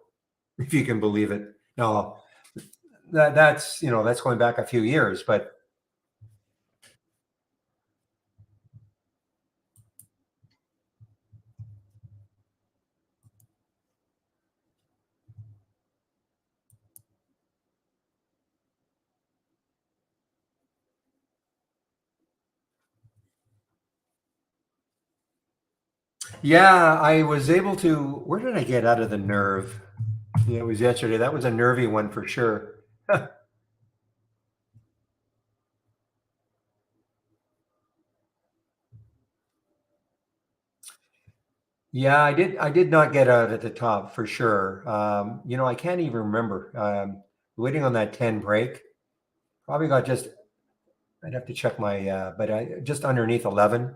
if you can believe it. No, that's going back a few years, but yeah, I was able to. Where did I get out of the nerve? Yeah, it was yesterday. That was a nervy one for sure. Yeah, I did not get out at the top for sure. I can't even remember. Waiting on that 10 break. Probably got just. I'd have to check my. But I just underneath 11.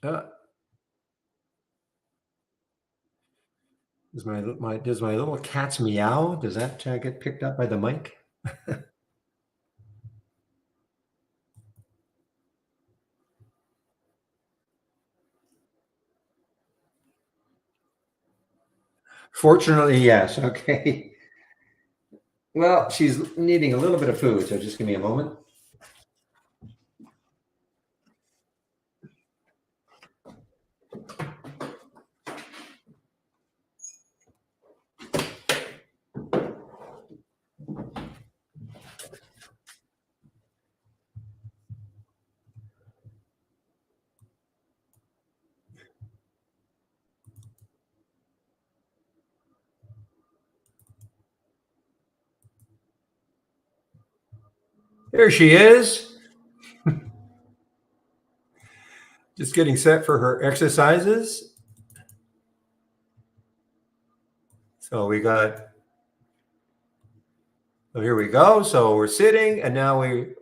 Uh, does my little cat's meow? Does that get picked up by the mic? Fortunately, yes. Okay. Well, she's needing a little bit of food, so just give me a moment. There she is. Just getting set for her exercises. So we got, so here we go. So we're sitting and now we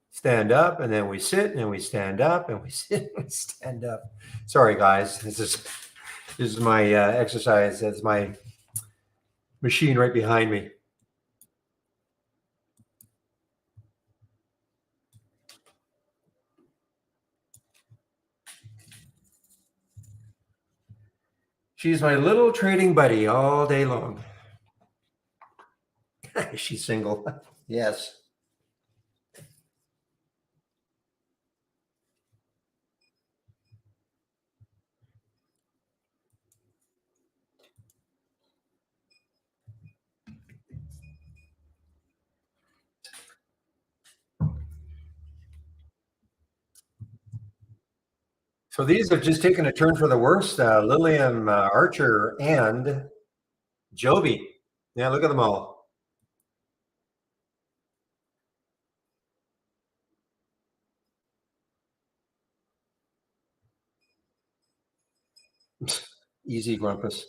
stand up and then we sit and then we stand up and we sit and we stand up. Sorry, guys. This is my exercise. That's my machine right behind me. She's my little trading buddy all day long. She's single. Yes. So these have just taken a turn for the worst. Lillian Archer and Joby. Yeah, look at them all. Easy, Grumpus.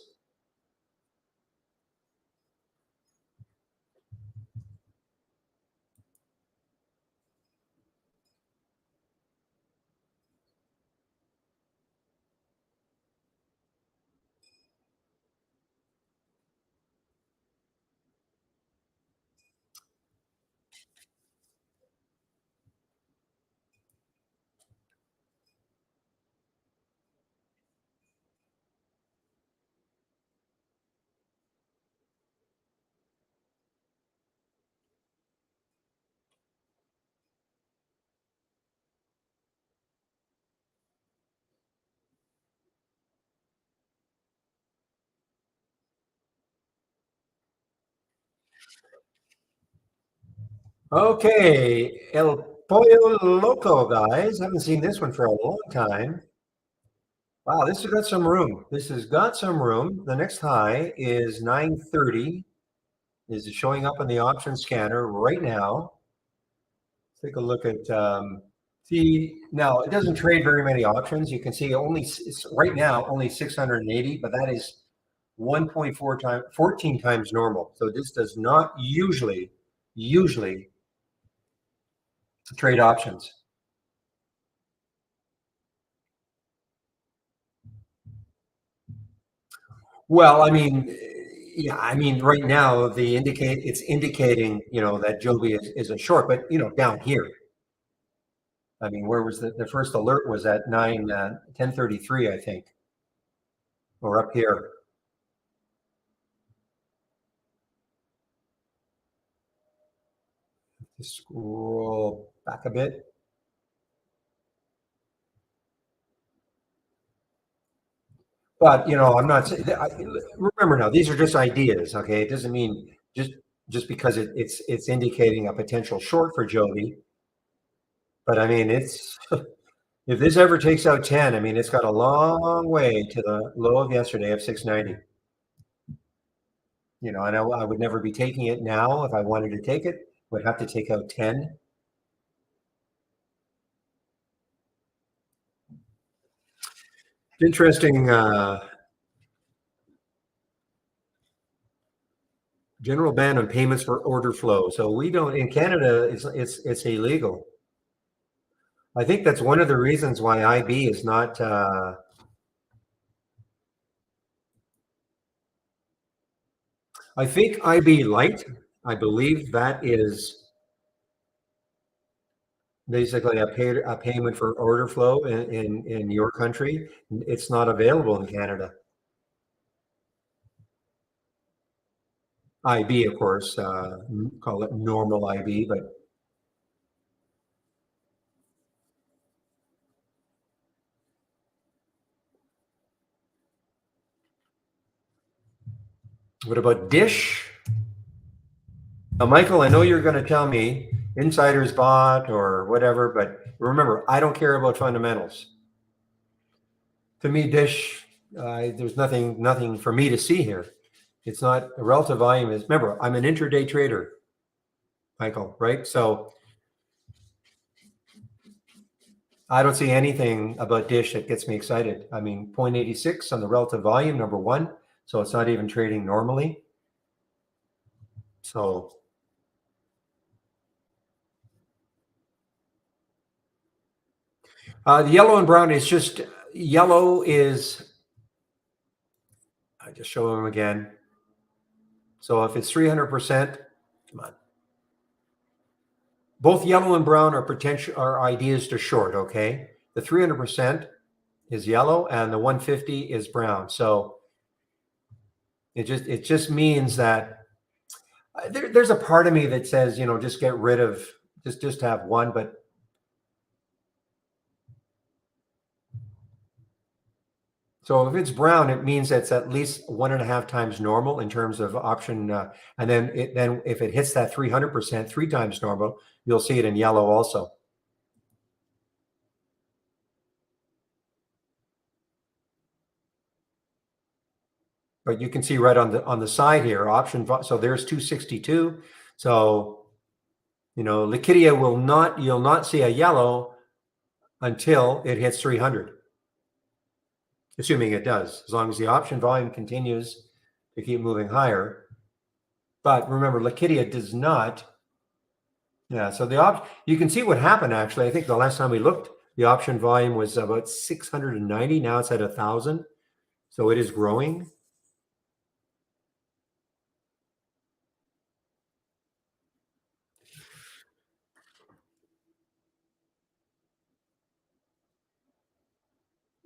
Okay, El Pollo Loco, guys. Haven't seen this one for a long time. Wow, this has got some room. This has got some room. The next high is 930. Is showing up on the option scanner right now. Take a look at See, now it doesn't trade very many options. You can see only right now only 680, but that is 1.4 times 14 times normal. So this does not usually trade options. Well, I mean, yeah, I mean, right now it's indicating, that Joby is a short, but down here, I mean, where was the first alert was at 10:33, I think, or up here. Just scroll back a bit. But I'm not saying. Remember now, these are just ideas. Okay, it doesn't mean just because it's indicating a potential short for Joby. But I mean, it's if this ever takes out 10, I mean, it's got a long way to the low of yesterday of 690. I know I would never be taking it now if I wanted to take it. Would have to take out 10. Interesting. General ban on payments for order flow. So we don't in Canada. It's illegal. I think that's one of the reasons why IB is not. I think IB Light. I believe that is basically a payment for order flow in your country. It's not available in Canada. IB, of course, call it normal IB, but what about Dish? Now, Michael, I know you're going to tell me insiders bought or whatever, but remember, I don't care about fundamentals. To me, Dish, there's nothing for me to see here. It's not a relative volume. Is remember, I'm an intraday trader, Michael, right? So I don't see anything about Dish that gets me excited. I mean, 0.86 on the relative volume, number one. So it's not even trading normally. So the yellow and brown is just yellow is. I just show them again. So if it's 300%, come on. Both yellow and brown are ideas to short. Okay, the 300% is yellow and the 150 is brown. So it just means that there's a part of me that says just get rid of just have one, but so if it's brown, it means it's at least 1.5 times normal in terms of option, and then if it hits that 300%, 3 times normal, you'll see it in yellow also. But you can see right on the side here, option. So there's 262. So Liquidia you'll not see a yellow until it hits 300, assuming it does, as long as the option volume continues to keep moving higher. But remember, Liquidia does not. Yeah, so you can see what happened actually. I think the last time we looked, the option volume was about 690. Now it's at 1,000. So it is growing.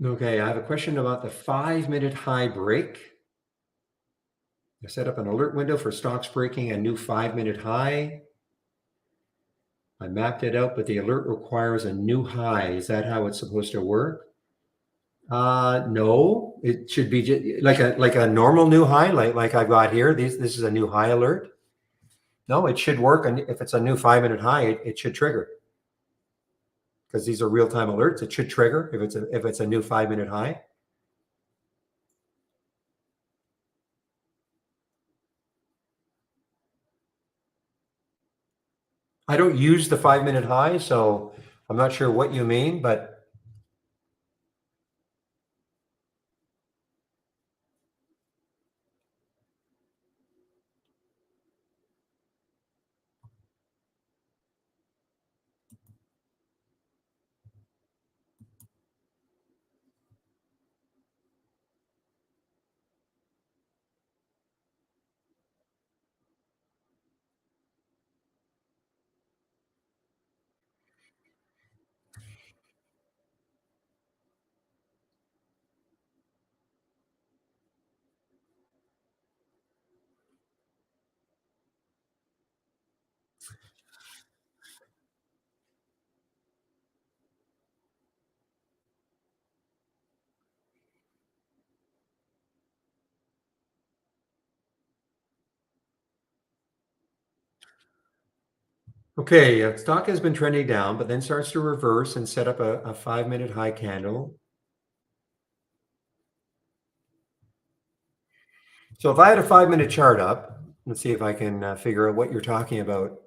Okay, I have a question about the 5-minute high break. I set up an alert window for stocks breaking a new 5-minute high. I mapped it out, but the alert requires a new high. Is that how it's supposed to work? No, it should be just like a normal new high, like I got here. This is a new high alert. No, it should work, and if it's a new 5-minute high, it should trigger because these are real time alerts. It should trigger if it's a new 5-minute high. I don't use the 5-minute high, so I'm not sure what you mean, but okay. Stock has been trending down, but then starts to reverse and set up a 5-minute high candle. So if I had a 5-minute chart up, let's see if I can figure out what you're talking about.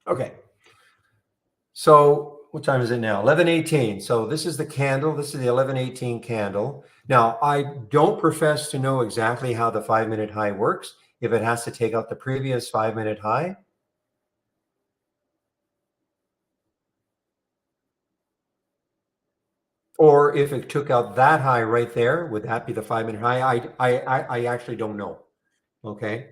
Okay. So what time is it now? 11:18. So this is the candle. This is the 11:18 candle. Now, I don't profess to know exactly how the 5-minute high works. If it has to take out the previous 5-minute high, or if it took out that high right there, would that be the 5-minute high? I actually don't know. Okay.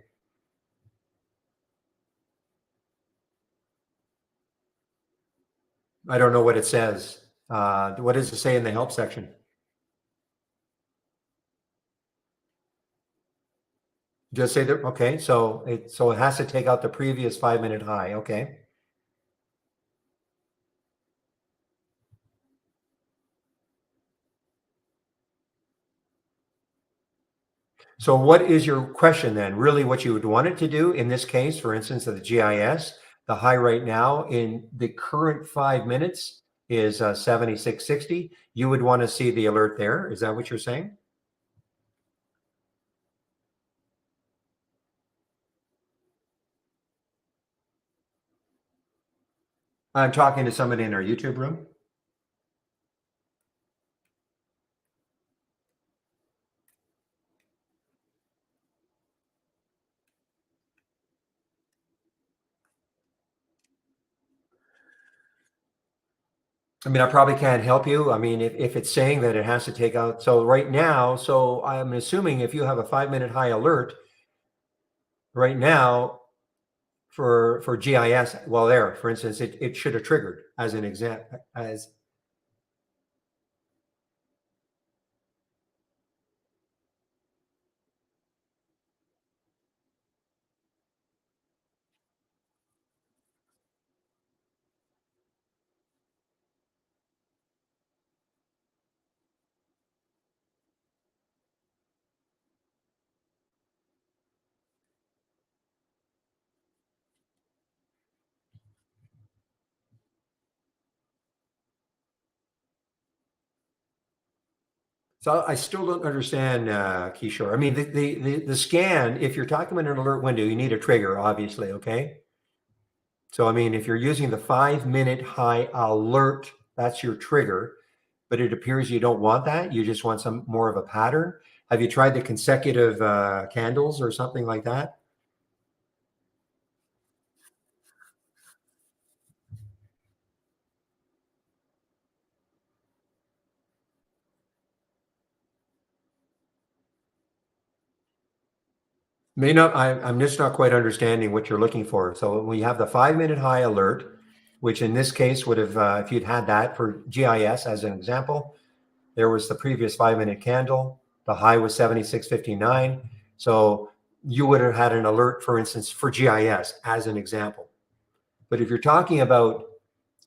I don't know what it says. What does it say in the help section? Just say that, okay, so it has to take out the previous 5-minute high. Okay. So what is your question then? Really what you would want it to do in this case, for instance, of the GIS, the high right now in the current 5 minutes is 76.60. You would want to see the alert there. Is that what you're saying? I'm talking to somebody in our YouTube room. I mean, I probably can't help you. I mean, if it's saying that it has to take out, so right now, so I'm assuming if you have a 5-minute high alert right now for GIS, well, there, for instance, it should have triggered as an example, as so I still don't understand, Kishore. I mean, the scan, if you're talking about an alert window, you need a trigger, obviously, okay? So, I mean, if you're using the 5-minute high alert, that's your trigger, but it appears you don't want that. You just want some more of a pattern. Have you tried the consecutive candles or something like that? May not, I'm just not quite understanding what you're looking for. So we have the 5-minute high alert, which in this case would have, if you'd had that for GIS as an example, there was the previous 5-minute candle. The high was 76.59. So you would have had an alert, for instance, for GIS as an example. But if you're talking about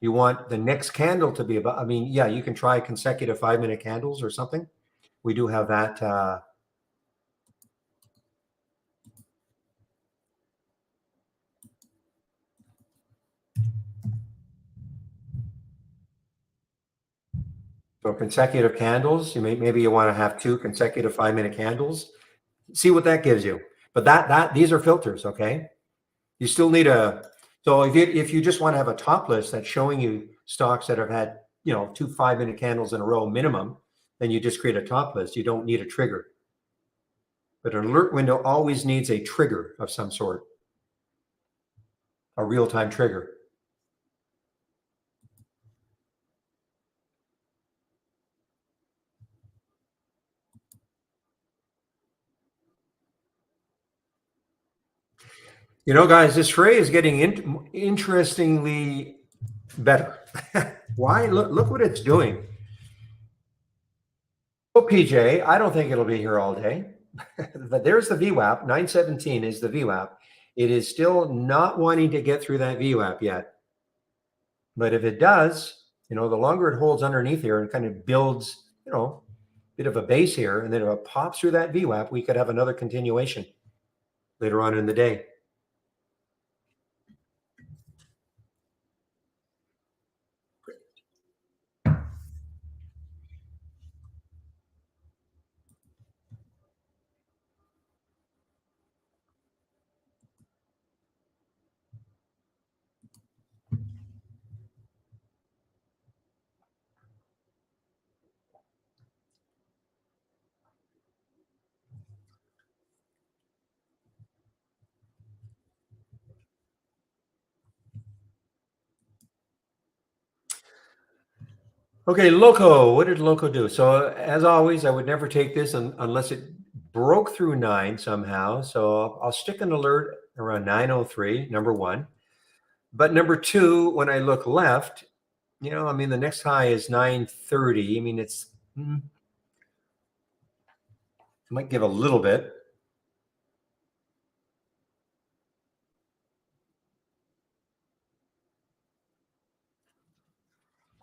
you want the next candle to be about, I mean, yeah, you can try consecutive 5-minute candles or something. We do have that. So consecutive candles, maybe you want to have two consecutive 5-minute candles. See what that gives you. But these are filters, okay? You still need so if you just want to have a top list that's showing you stocks that have had, 2 5-minute candles in a row minimum, then you just create a top list. You don't need a trigger. But an alert window always needs a trigger of some sort, a real-time trigger. Guys, this fray is getting interestingly better. Why? Look what it's doing. So PJ, I don't think it'll be here all day. But there's the VWAP. 917 is the VWAP. It is still not wanting to get through that VWAP yet. But if it does, the longer it holds underneath here and kind of builds, a bit of a base here, and then if it pops through that VWAP, we could have another continuation later on in the day. Okay, Loco, what did Loco do? So as always, I would never take this unless it broke through 9 somehow. So I'll stick an alert around 9:03, number 1. But number 2, when I look left, the next high is 9:30. It might give a little bit.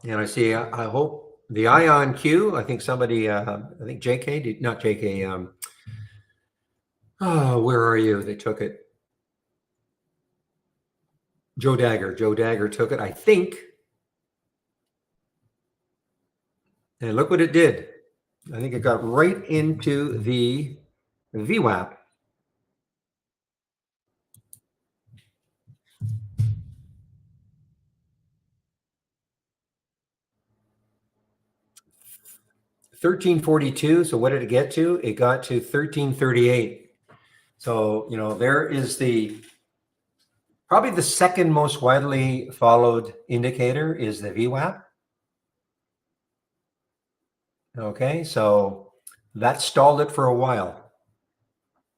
And I see, I hope the Ion Q, I think somebody, I think JK, not JK. Where are you? They took it. Joe Dagger took it, I think. And look what it did. I think it got right into the VWAP. $13.42. So what did it get to? It got to $13.38. So, there is probably the second most widely followed indicator is the VWAP. Okay, so that stalled it for a while.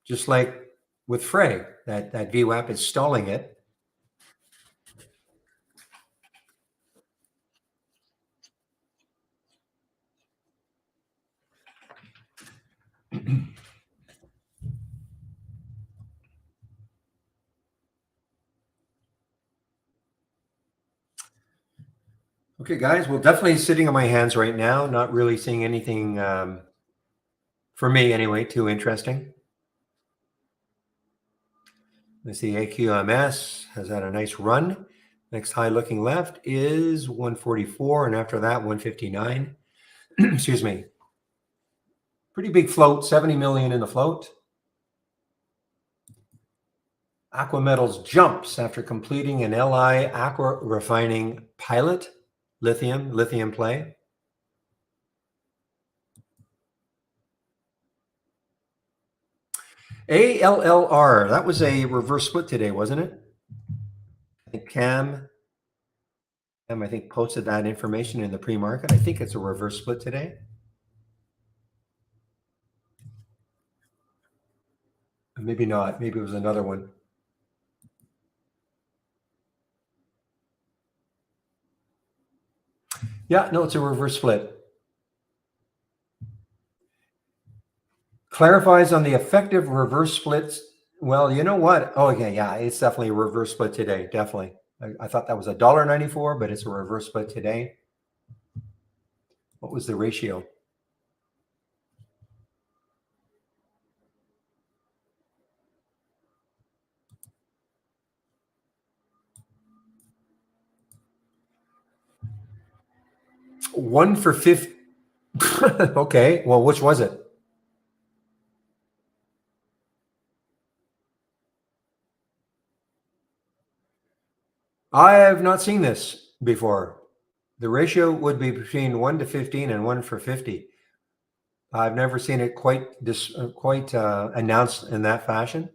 Just like with Frey, that VWAP is stalling it. Okay, guys, well, definitely sitting on my hands right now, not really seeing anything, for me anyway, too interesting. Let's see, AQMS has had a nice run. Next high looking left is 144, and after that, 159. Excuse me. Pretty big float, 70 million in the float. Aqua Metals jumps after completing an LI Aqua refining pilot, lithium play. ALLR, that was a reverse split today, wasn't it? I think Cam, I think, posted that information in the pre-market. I think it's a reverse split today. Maybe not. Maybe it was another one. Yeah, no, it's a reverse split. Clarifies on the effective reverse splits. Well, you know what? Oh, yeah, it's definitely a reverse split today. Definitely. I thought that was $1.94, but it's a reverse split today. What was the ratio? One for 50. Okay, well, which was it? I have not seen this before. The ratio would be between 1 to 15 and 1 for 50. I've never seen it quite announced in that fashion.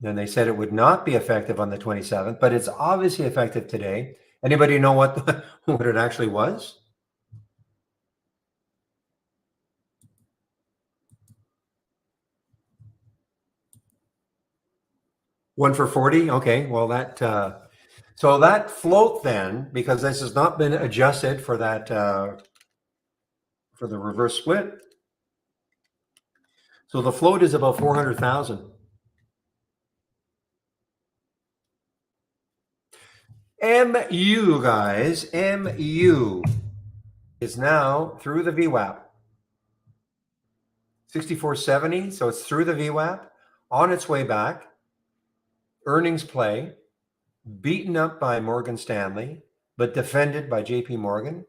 And they said it would not be effective on the 27th, but it's obviously effective today. Anybody know what what it actually was? 1 for 40. Okay, well so that float then, because this has not been adjusted for that for the reverse split. So the float is about 400,000. MU, guys, MU is now through the VWAP. 6470, so it's through the VWAP, on its way back. Earnings play, beaten up by Morgan Stanley, but defended by JP Morgan.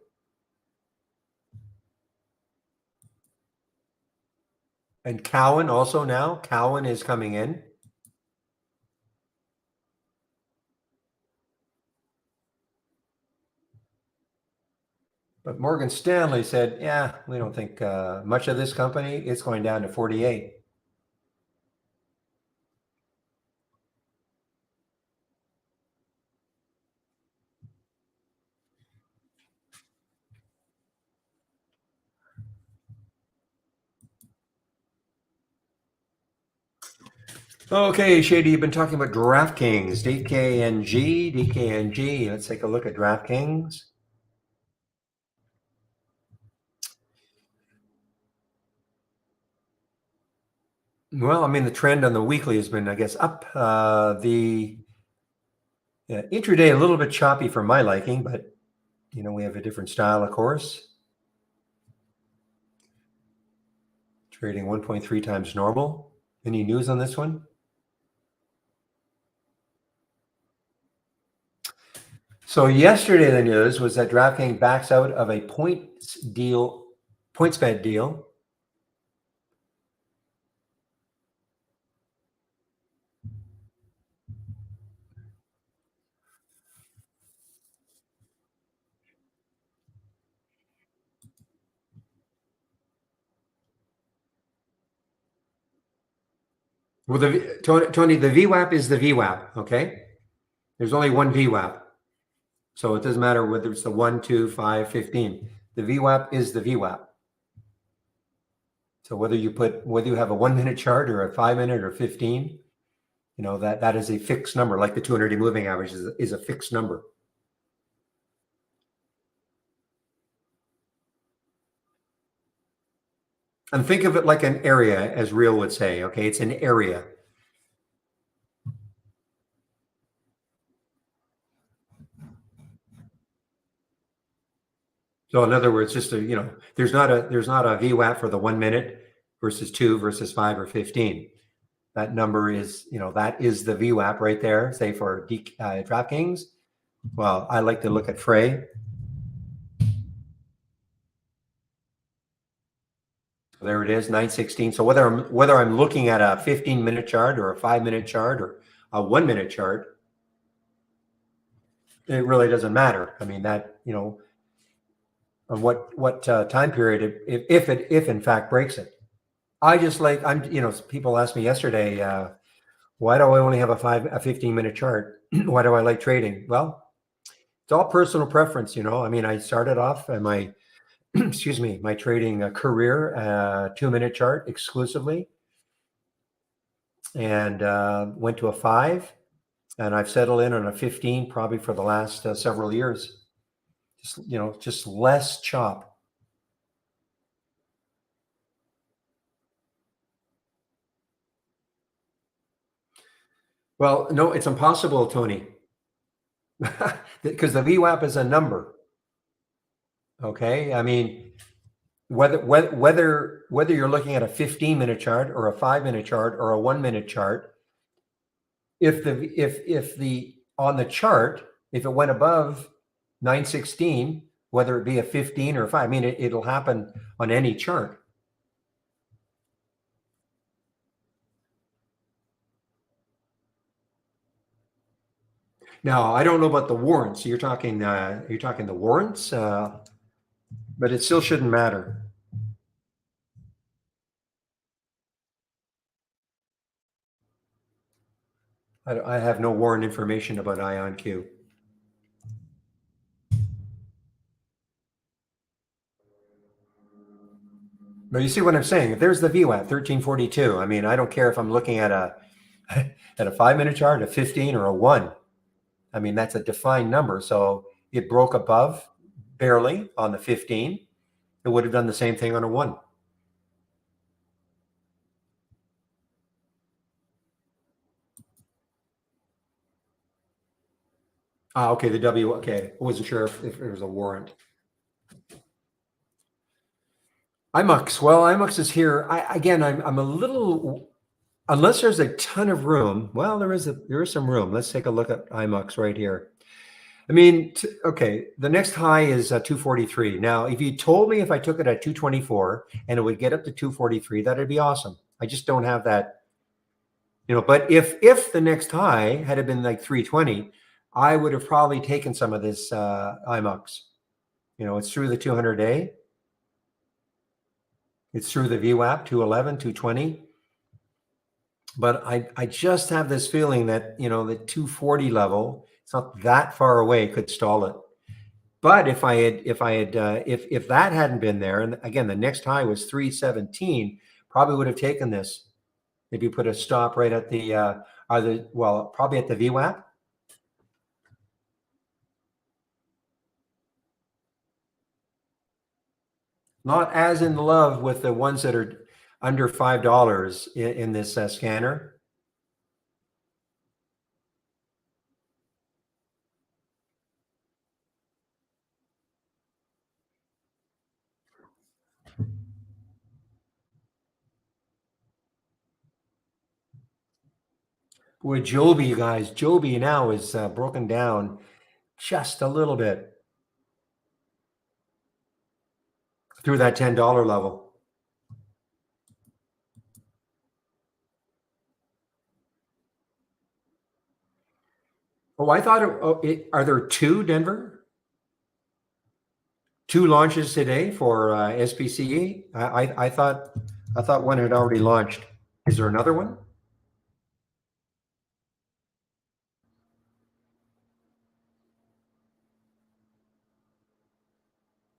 And Cowen also now. Cowen is coming in. But Morgan Stanley said, yeah, we don't think much of this company. It's going down to 48. Okay, Shady, you've been talking about DraftKings, DKNG. Let's take a look at DraftKings. Well, I mean, the trend on the weekly has been, I guess, up. The intraday a little bit choppy for my liking, but we have a different style, of course. Trading 1.3 times normal. Any news on this one? So yesterday the news was that DraftKings backs out of a PointsBet deal. Well, Tony, the VWAP is the VWAP, okay? There's only one VWAP. So it doesn't matter whether it's the 1, 2, 5, 15. The VWAP is the VWAP. So whether you have a 1 minute chart or a 5 minute or 15, that is a fixed number, like the 200-day moving average is a fixed number. And think of it like an area, as Real would say, okay? It's an area. So in other words, just there's not a VWAP for the 1 minute versus 2 versus 5 or 15. That number is, that is the VWAP right there, say for DraftKings. Well, I like to look at Frey. So there it is, 916. So whether I'm looking at a 15-minute chart or a 5-minute chart or a 1 minute chart, it really doesn't matter. I mean, that, on what time period, if in fact breaks it. I just people asked me yesterday, why do I only have a 15-minute chart? Why do I like trading? Well, it's all personal preference, I mean, I started off my excuse me, my trading career 2-minute chart exclusively, and went to a 5, and I've settled in on a 15 probably for the last several years. Just less chop. Well, no, it's impossible, Tony, because the VWAP is a number. Okay, I mean, whether you're looking at a 15-minute chart or a 5-minute chart or a 1 minute chart, if the on the chart, if it went above 916, whether it be a 15 or a 5, I mean, it'll happen on any chart. Now, I don't know about the warrants. You're talking the warrants, but it still shouldn't matter. I have no warrant information about IonQ. But you see what I'm saying? If there's the VWAP 1342, I mean, I don't care if I'm looking at a at a 5-minute chart, a 15, or a 1. I mean, that's a defined number. So it broke above barely on the 15. It would have done the same thing on a 1. Ah, okay, the W. Okay, I wasn't sure if there was a warrant. IMUX. Well, IMUX is here. I'm a little, unless there's a ton of room. Well, there is some room. Let's take a look at IMUX right here. I mean, okay, the next high is 243. Now, if you told me if I took it at 224 and it would get up to 243, that'd be awesome. I just don't have that, but if the next high had been like 320, I would have probably taken some of this IMUX. It's through the 200-day. It's through the VWAP, 211, 220. But I just have this feeling that, the 240 level, it's not that far away, could stall it. But if that hadn't been there, and again, the next high was 317, probably would have taken this. Maybe put a stop right at the, probably at the VWAP. Not as in love with the ones that are under $5 in this scanner. With Joby, you guys, Joby now is broken down just a little bit through that $10 level. Oh, I thought, are there 2, Denver? 2 launches today for SPCE? I thought one had already launched. Is there another one?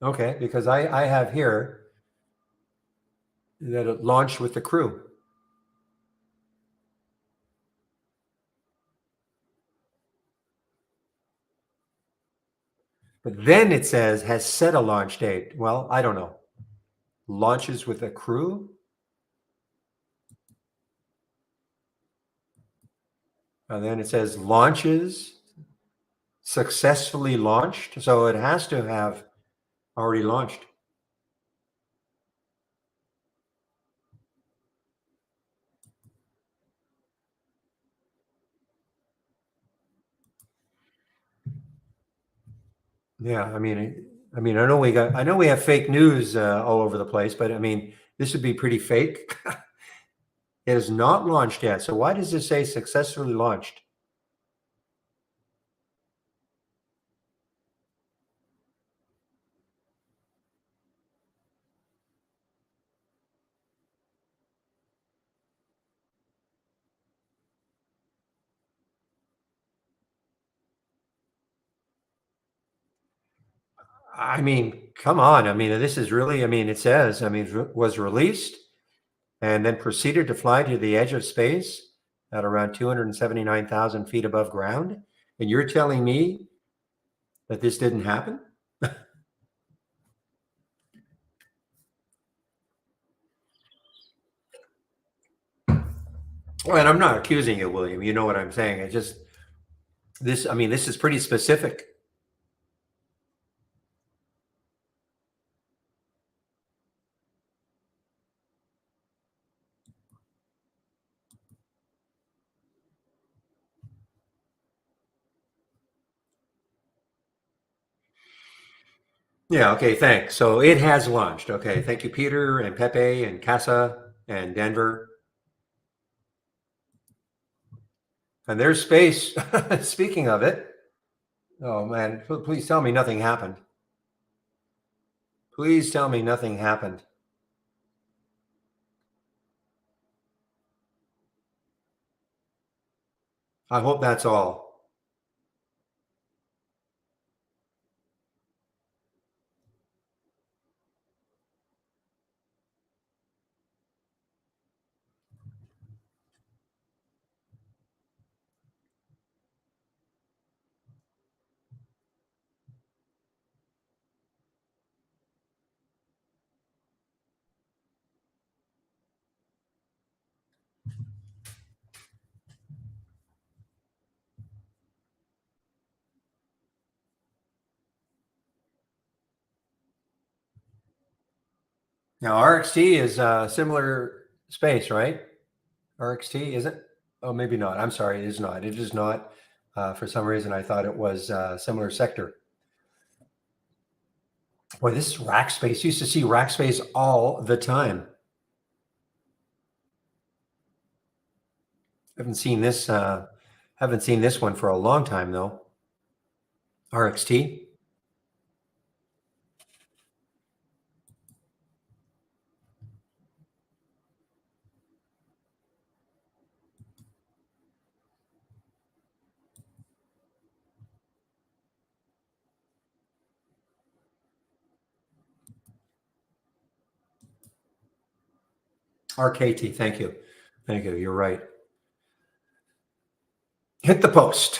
Okay, because I have here that it launched with the crew. But then it says has set a launch date. Well, I don't know. Launches with a crew? And then it says launches successfully launched. So it has to have already launched. Yeah, I mean, I know we have fake news all over the place, but I mean, this would be pretty fake. It is not launched yet. So why does it say successfully launched? I mean, come on. I mean, this is really, I mean, it says, I mean, was released and then proceeded to fly to the edge of space at around 279,000 feet above ground. And you're telling me that this didn't happen? Well, and I'm not accusing you, William. You know what I'm saying. It's just this, I mean, this is pretty specific. Yeah, okay, thanks. So it has launched. Okay, thank you, Peter and Pepe and Casa and Denver. And there's space. Speaking of it, Oh man, please tell me nothing happened. Please tell me nothing happened. I hope that's all. Now RXT is a similar space, right? RXT is it? Oh, maybe not. I'm sorry, it is not. It is not. For some reason, I thought it was a similar sector. Boy, this is Rackspace. Used to see Rackspace all the time. Haven't seen this. Haven't seen this one for a long time though. RXT. RKT. Thank you. Thank you. You're right. Hit the post.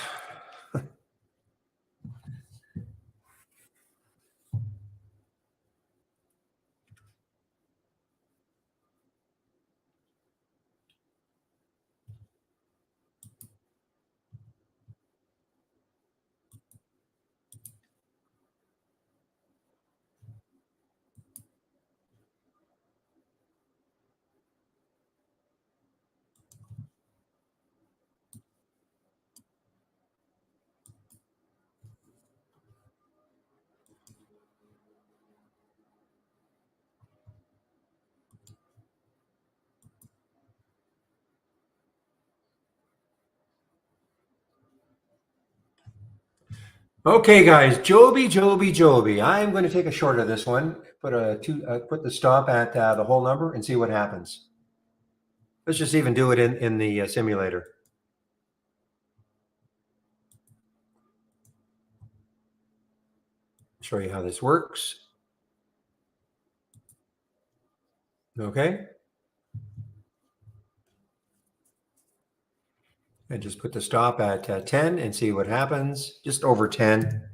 Okay, guys, Joby. I'm going to take a short of this one. Put the stop at the whole number and see what happens. Let's just even do it in the simulator. Show you how this works. Okay. And just put the stop at 10 and see what happens. Just over 10.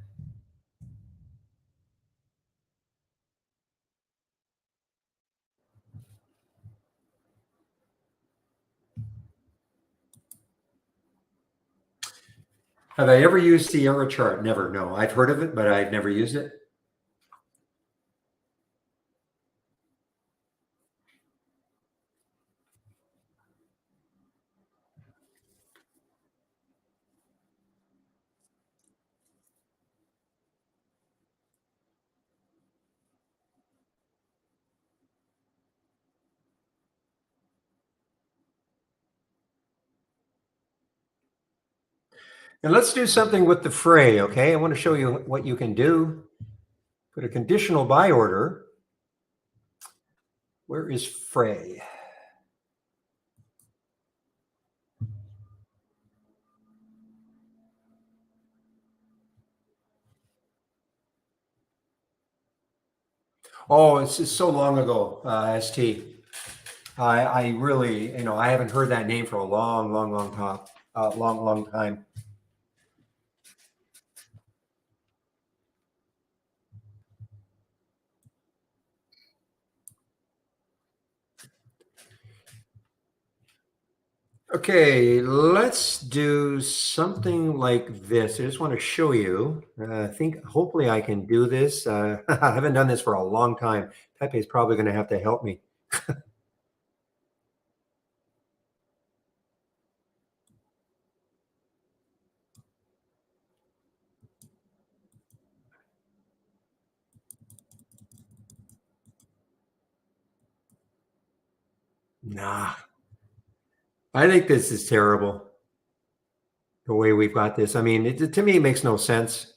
Have I ever used Sierra chart? Never. No, I've heard of it, but I've never used it. And let's do something with the fray, okay? I want to show you what you can do. Put a conditional buy order. Where is fray? Oh, it's just so long ago, ST. I really, I haven't heard that name for a long time. Okay, let's do something like this. I just want to show you. I think hopefully I can do this. I haven't done this for a long time. Pepe is probably going to have to help me. Nah, I think this is terrible. The way we've got this. I mean, to me, it makes no sense.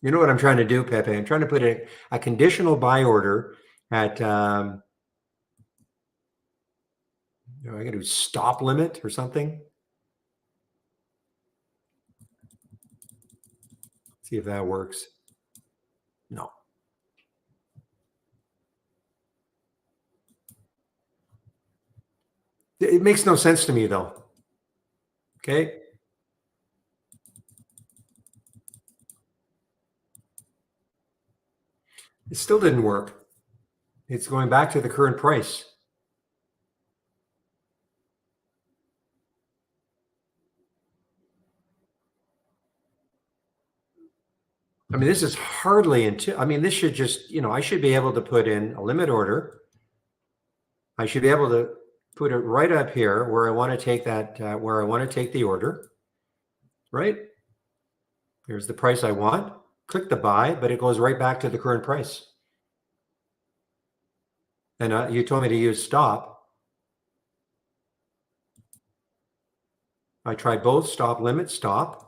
You know what I'm trying to do, Pepe? I'm trying to put a conditional buy order at, I got to do stop limit or something. See if that works. No. It makes no sense to me though. Okay. It still didn't work. It's going back to the current price. I mean, this is hardly into, I mean, this should just, I should be able to put in a limit order. I should be able to put it right up here where I want to take that, where I want to take the order, right? Here's the price I want. Click the buy, but it goes right back to the current price. And you told me to use stop. I tried both, stop, limit, stop.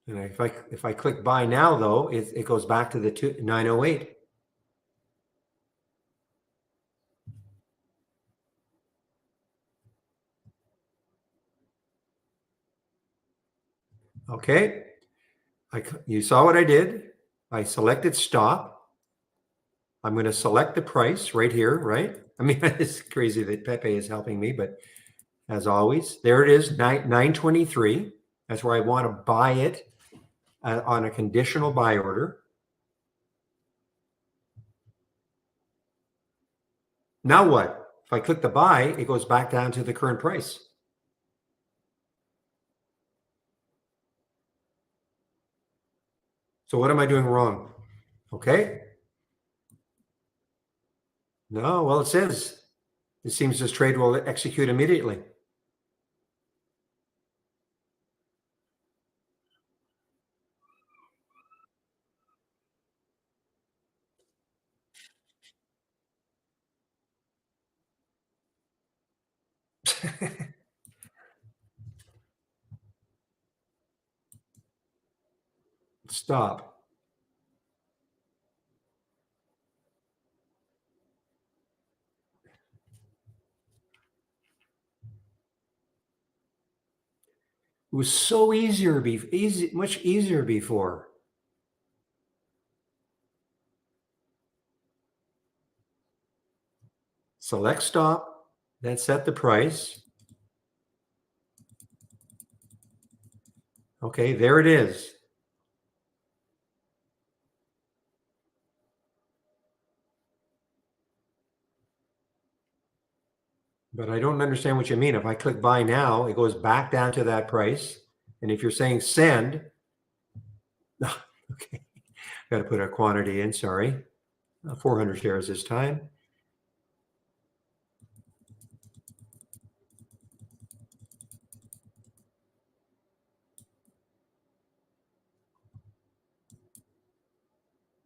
And if I click buy now, though, it goes back to the 908. Okay. You saw what I did. I selected stop. I'm going to select the price right here, right? I mean, it's crazy that Pepe is helping me, but as always, there it is, 923. That's where I want to buy it on a conditional buy order. Now what? If I click the buy, it goes back down to the current price. So what am I doing wrong? Okay. No, well, it says it seems this trade will execute immediately. Stop. It was so much easier before. Select stop, then set the price. Okay, there it is. But I don't understand what you mean. If I click buy now, it goes back down to that price. And if you're saying send, okay, got to put a quantity in, sorry. 400 shares this time.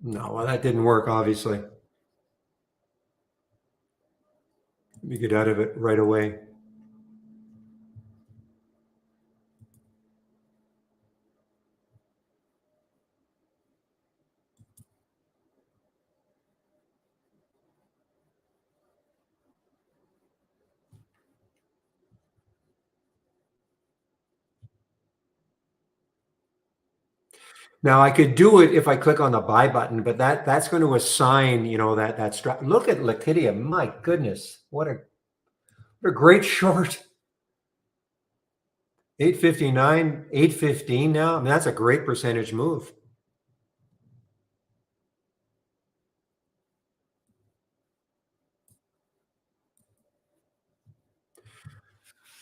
No, well, that didn't work, obviously. Let me get out of it right away. Now I could do it if I click on the buy button, but that's going to assign, that strap. Look at Liquidia. My goodness, what a great short. 859, 815 now. I mean, that's a great percentage move.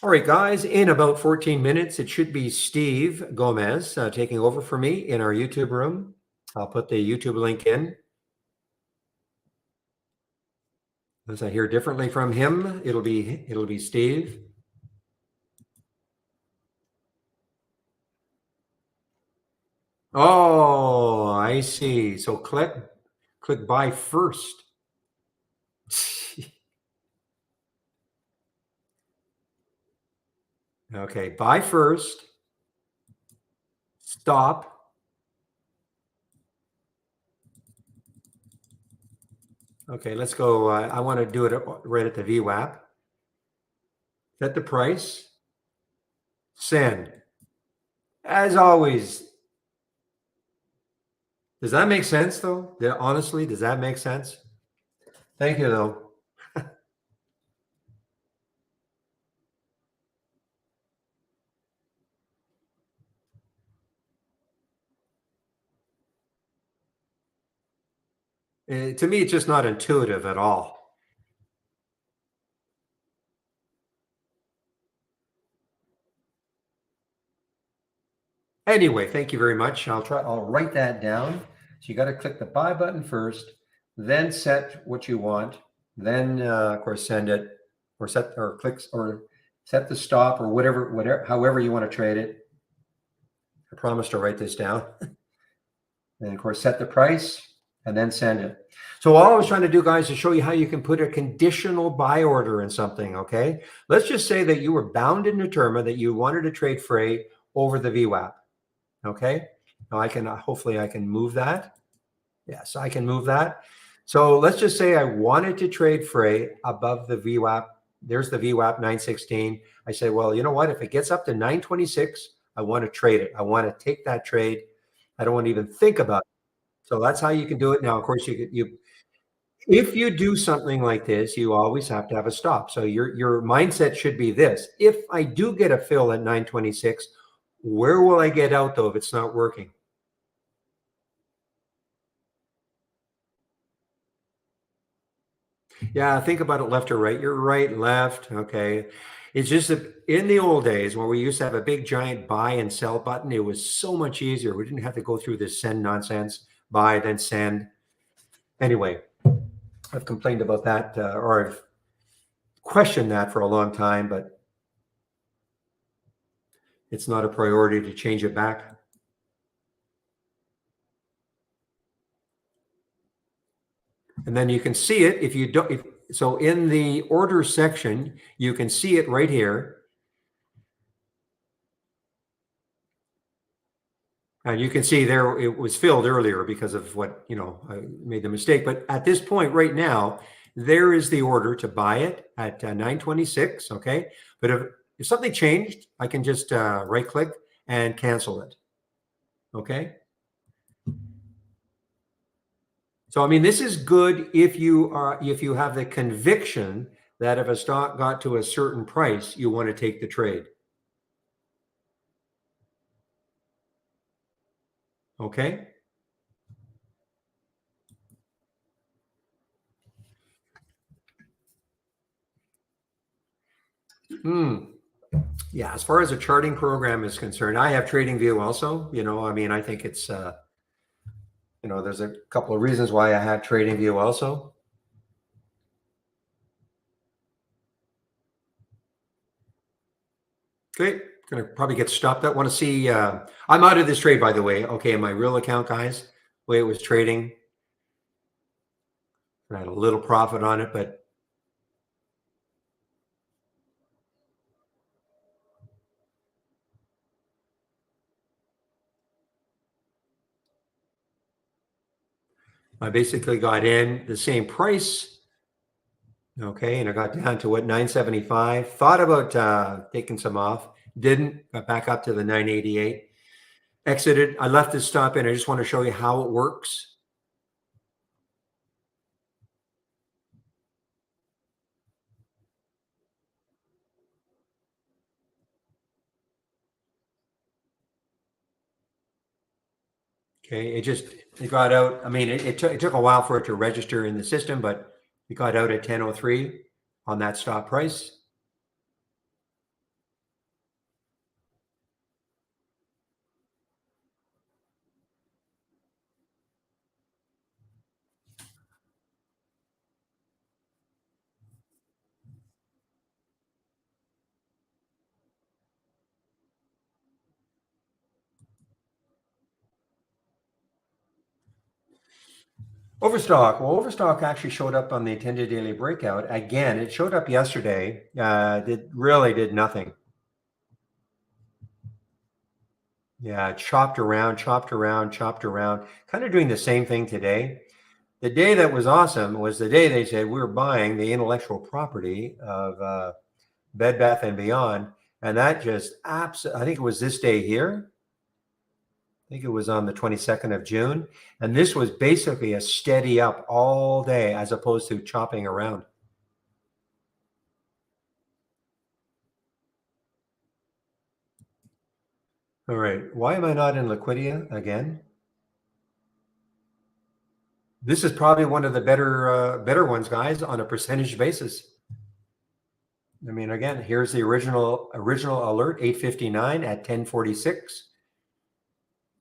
All right, guys, in about 14 minutes, it should be Steve Gomez taking over for me in our YouTube room. I'll put the YouTube link in. As I hear differently from him, it'll be Steve. Oh, I see. So click buy first. Okay, buy first, stop. Okay, let's go. I want to do it right at the VWAP. Set the price, send. As always, does that make sense though? Yeah, honestly, does that make sense? Thank you though. To me, it's just not intuitive at all. Anyway, thank you very much. I'll write that down. So you got to click the buy button first, then set what you want, then of course send it, or set or clicks or set the stop or whatever, however you want to trade it. I promise to write this down. And of course, set the price and then send it. So all I was trying to do, guys, is show you how you can put a conditional buy order in something, okay? Let's just say that you were bound and determined that you wanted to trade freight over the VWAP, okay? Now I can, hopefully I can move that. Yes, I can move that. So let's just say I wanted to trade freight above the VWAP. There's the VWAP 916. I say, well, you know what? If it gets up to 926, I want to trade it. I want to take that trade. I don't want to even think about it. So that's how you can do it. Now, of course, if you do something like this, you always have to have a stop. So your mindset should be this: if I do get a fill at 926, where will I get out though if it's not working? Yeah, think about it left or right. You're right, left. Okay. It's just that in the old days when we used to have a big giant buy and sell button, it was so much easier. We didn't have to go through this send nonsense, buy, then send. Anyway, I've complained about that or I've questioned that for a long time, but it's not a priority to change it back. And then you can see it if you don't. So in the order section, you can see it right here. And you can see there it was filled earlier because of what, I made the mistake. But at this point right now, there is the order to buy it at 926. Okay. But if something changed, I can just right click and cancel it. Okay. So, I mean, this is good if you have the conviction that if a stock got to a certain price, you want to take the trade. Okay. Hmm. Yeah, as far as a charting program is concerned, I have TradingView also. I mean, I think it's there's a couple of reasons why I have TradingView also. Okay, gonna probably get stopped. I want to see. I'm out of this trade, by the way. Okay, in my real account, guys, the way it was trading, I had a little profit on it, but I basically got in the same price. Okay, and I got down to what, 975. Thought about taking some off. Didn't. Got back up to the 988. Exited. I left this stop in. I just want to show you how it works. Okay, it got out. I mean, it took a while for it to register in the system, but it got out at 10:03 on that stop price. Overstock. Well, Overstock actually showed up on the 10-day daily breakout again. It showed up yesterday. Did nothing. Yeah, chopped around, chopped around, chopped around, kind of doing the same thing today. The day that was awesome was the day they said we're buying the intellectual property of Bed Bath and Beyond, and that just absolutely. I think it was this day here. I think it was on the 22nd of June, and this was basically a steady up all day as opposed to chopping around. All right, why am I not in Liquidia again? This is probably one of the better ones, guys, on a percentage basis. I mean, again, here's the original alert, 8:59 at 10:46.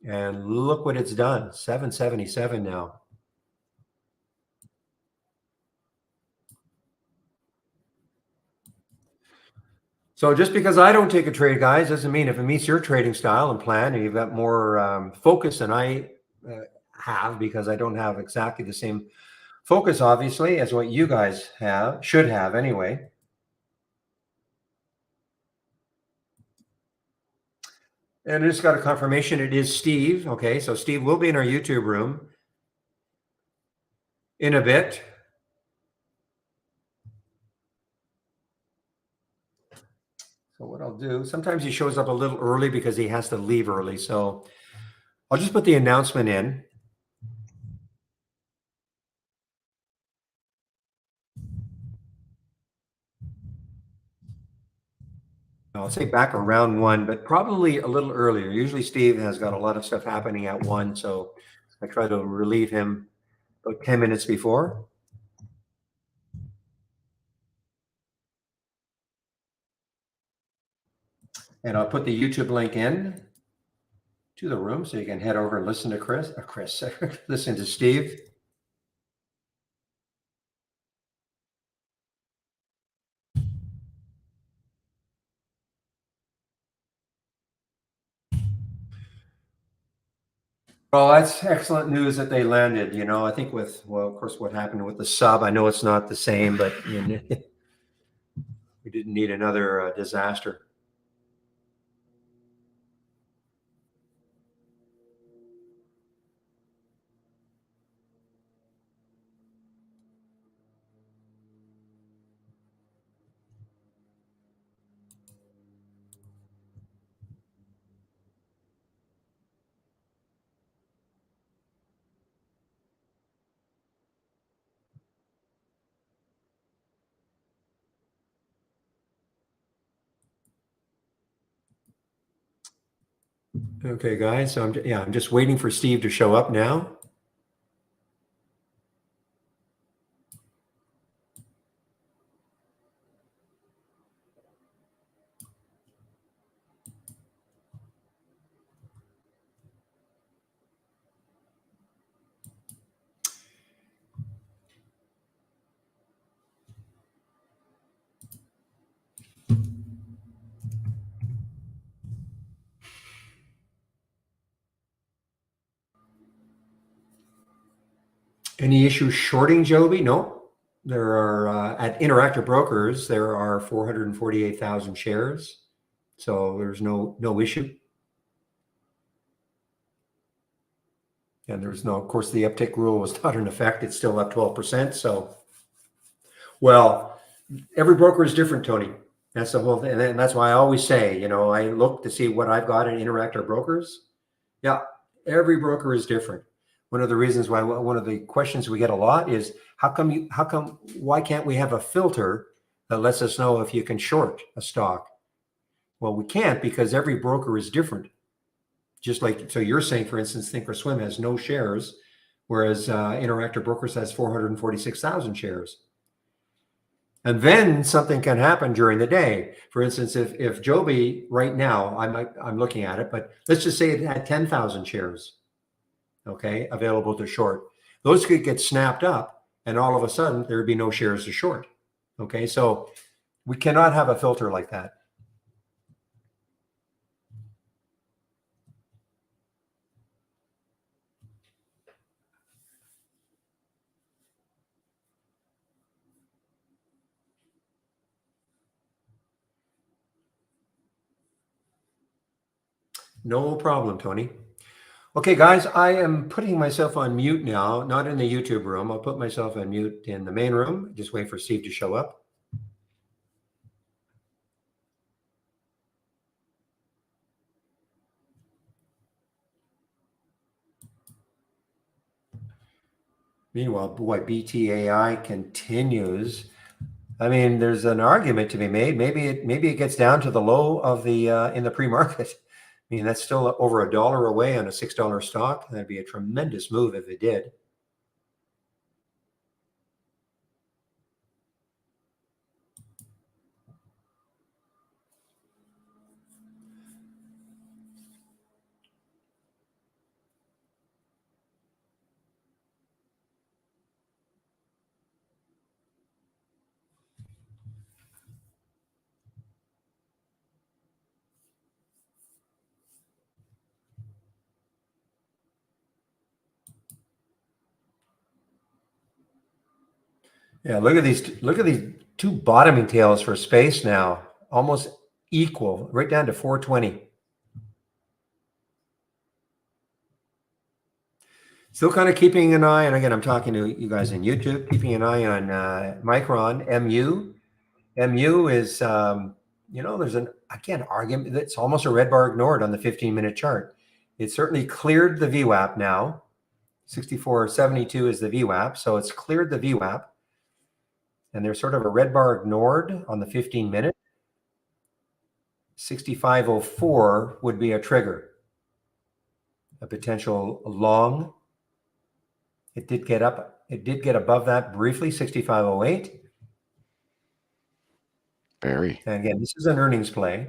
And look what it's done, 777 now. So just because I don't take a trade, guys, doesn't mean if it meets your trading style and plan and you've got more focus than I have, because I don't have exactly the same focus, obviously, as what you guys should have anyway. And I just got a confirmation it is Steve. Okay, so Steve will be in our YouTube room in a bit. So what I'll do, sometimes he shows up a little early because he has to leave early. So I'll just put the announcement in. I'll say back around 1, but probably a little earlier. Usually Steve has got a lot of stuff happening at 1, so I try to relieve him about 10 minutes before. And I'll put the YouTube link in to the room so you can head over and listen to Chris, listen to Steve. Well, that's excellent news that they landed. I think well, of course, what happened with the sub, I know it's not the same, but we didn't need another disaster. Okay, guys. So I'm just waiting for Steve to show up now. Any issues shorting Joby? No. There are at Interactive Brokers. There are 448,000 shares, so there's no issue. And there's no, of course, the uptick rule was not in effect. It's still up 12%. So, well, every broker is different, Tony. That's the whole thing, and that's why I always say, I look to see what I've got in Interactive Brokers. Yeah, every broker is different. One of the reasons why one of the questions we get a lot is why can't we have a filter that lets us know if you can short a stock? Well, we can't because every broker is different. Just like, so you're saying, for instance, Thinkorswim has no shares, whereas Interactive Brokers has 446,000 shares. And then something can happen during the day. For instance, if Joby right now, I'm looking at it, but let's just say it had 10,000 shares, okay, available to short. Those could get snapped up, and all of a sudden there would be no shares to short. Okay, so we cannot have a filter like that. No problem, Tony. Okay, guys, I am putting myself on mute now, not in the YouTube room. I'll put myself on mute in the main room. Just wait for Steve to show up. Meanwhile, boy, BTAI continues. I mean, there's an argument to be made. Maybe it gets down to the low of the in the pre-market. I mean, that's still over $1 away on a $6 stock. That'd be a tremendous move if it did. Yeah, look at these. Look at these two bottoming tails for space now, almost equal, right down to 420. Still kind of keeping an eye, and again, I'm talking to you guys on YouTube, keeping an eye on Micron MU. MU is, there's an again argument that's almost a red bar ignored on the 15-minute chart. It certainly cleared the VWAP now. 64.72 is the VWAP, so it's cleared the VWAP. And there's sort of a red bar ignored on the 15-minute. 65.04 would be a trigger, a potential long. It did get up. It did get above that briefly, 65.08. Very. And again, this is an earnings play.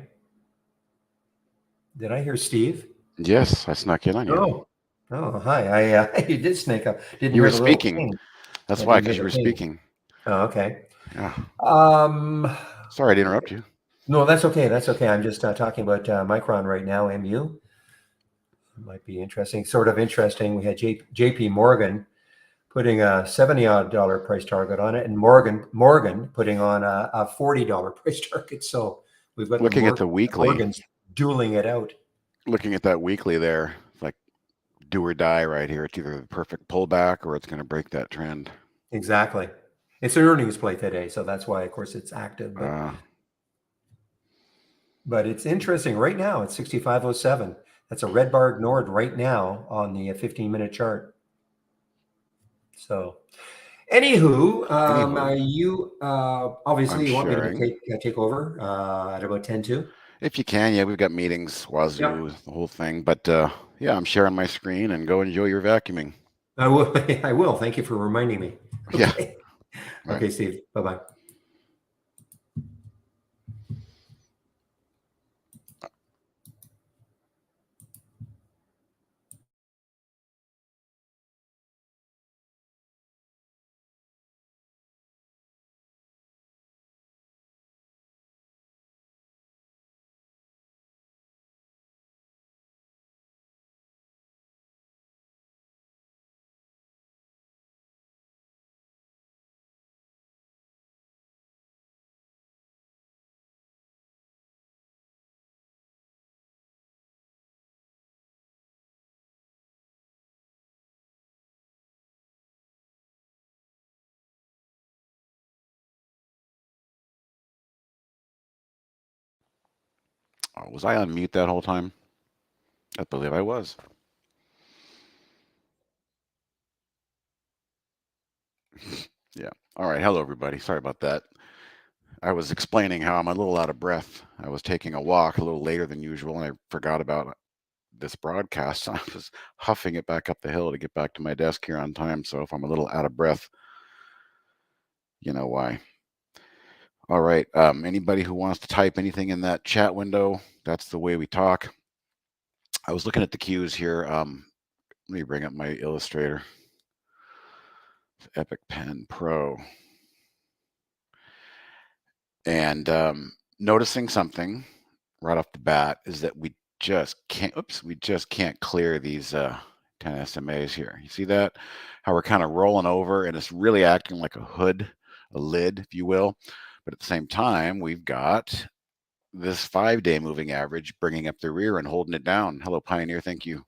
Did I hear Steve? Yes, I snuck in on you. Oh, hi. You did snake up. Didn't you hear were the little speaking. ping. That's I why, didn't because hear you were the ping. speaking. Oh, okay. Yeah. Sorry to interrupt you. No, that's okay. That's okay. I'm just talking about Micron right now, MU. It might be interesting. Sort of interesting. We had JP Morgan putting a $70 price target on it, and Morgan putting on a $40 price target. So we've got looking at the weekly, Morgan's dueling it out. Looking at that weekly there, like do or die right here. It's either the perfect pullback or it's going to break that trend. Exactly. It's an earnings play today, so that's why, of course, it's active. But it's interesting. Right now, it's 65.07. That's a red bar ignored right now on the 15-minute chart. So, anywho, you obviously you want me to take over at about 10:02? If you can, yeah, we've got meetings, Wazoo, the whole thing. But yeah, I'm sharing my screen and go enjoy your vacuuming. I will. I will. Thank you for reminding me. Okay. Yeah. Okay, Steve. Bye-bye. Was I on mute that whole time? I believe I was. Yeah. All right. Hello, everybody. Sorry about that. I was explaining how I'm a little out of breath. I was taking a walk a little later than usual, and I forgot about this broadcast. I was huffing it back up the hill to get back to my desk here on time. So if I'm a little out of breath, you know why. All right. Anybody who wants to type anything in that chat window, that's the way we talk. I was looking at the cues here. Let me bring up my Illustrator. Epic Pen Pro. And noticing something right off the bat is that we just can't clear these 10 SMAs here. You see that? How we're kind of rolling over and it's really acting like a hood, a lid, if you will. But at the same time, we've got this 5-day moving average, bringing up the rear and holding it down. Hello, Pioneer. Thank you.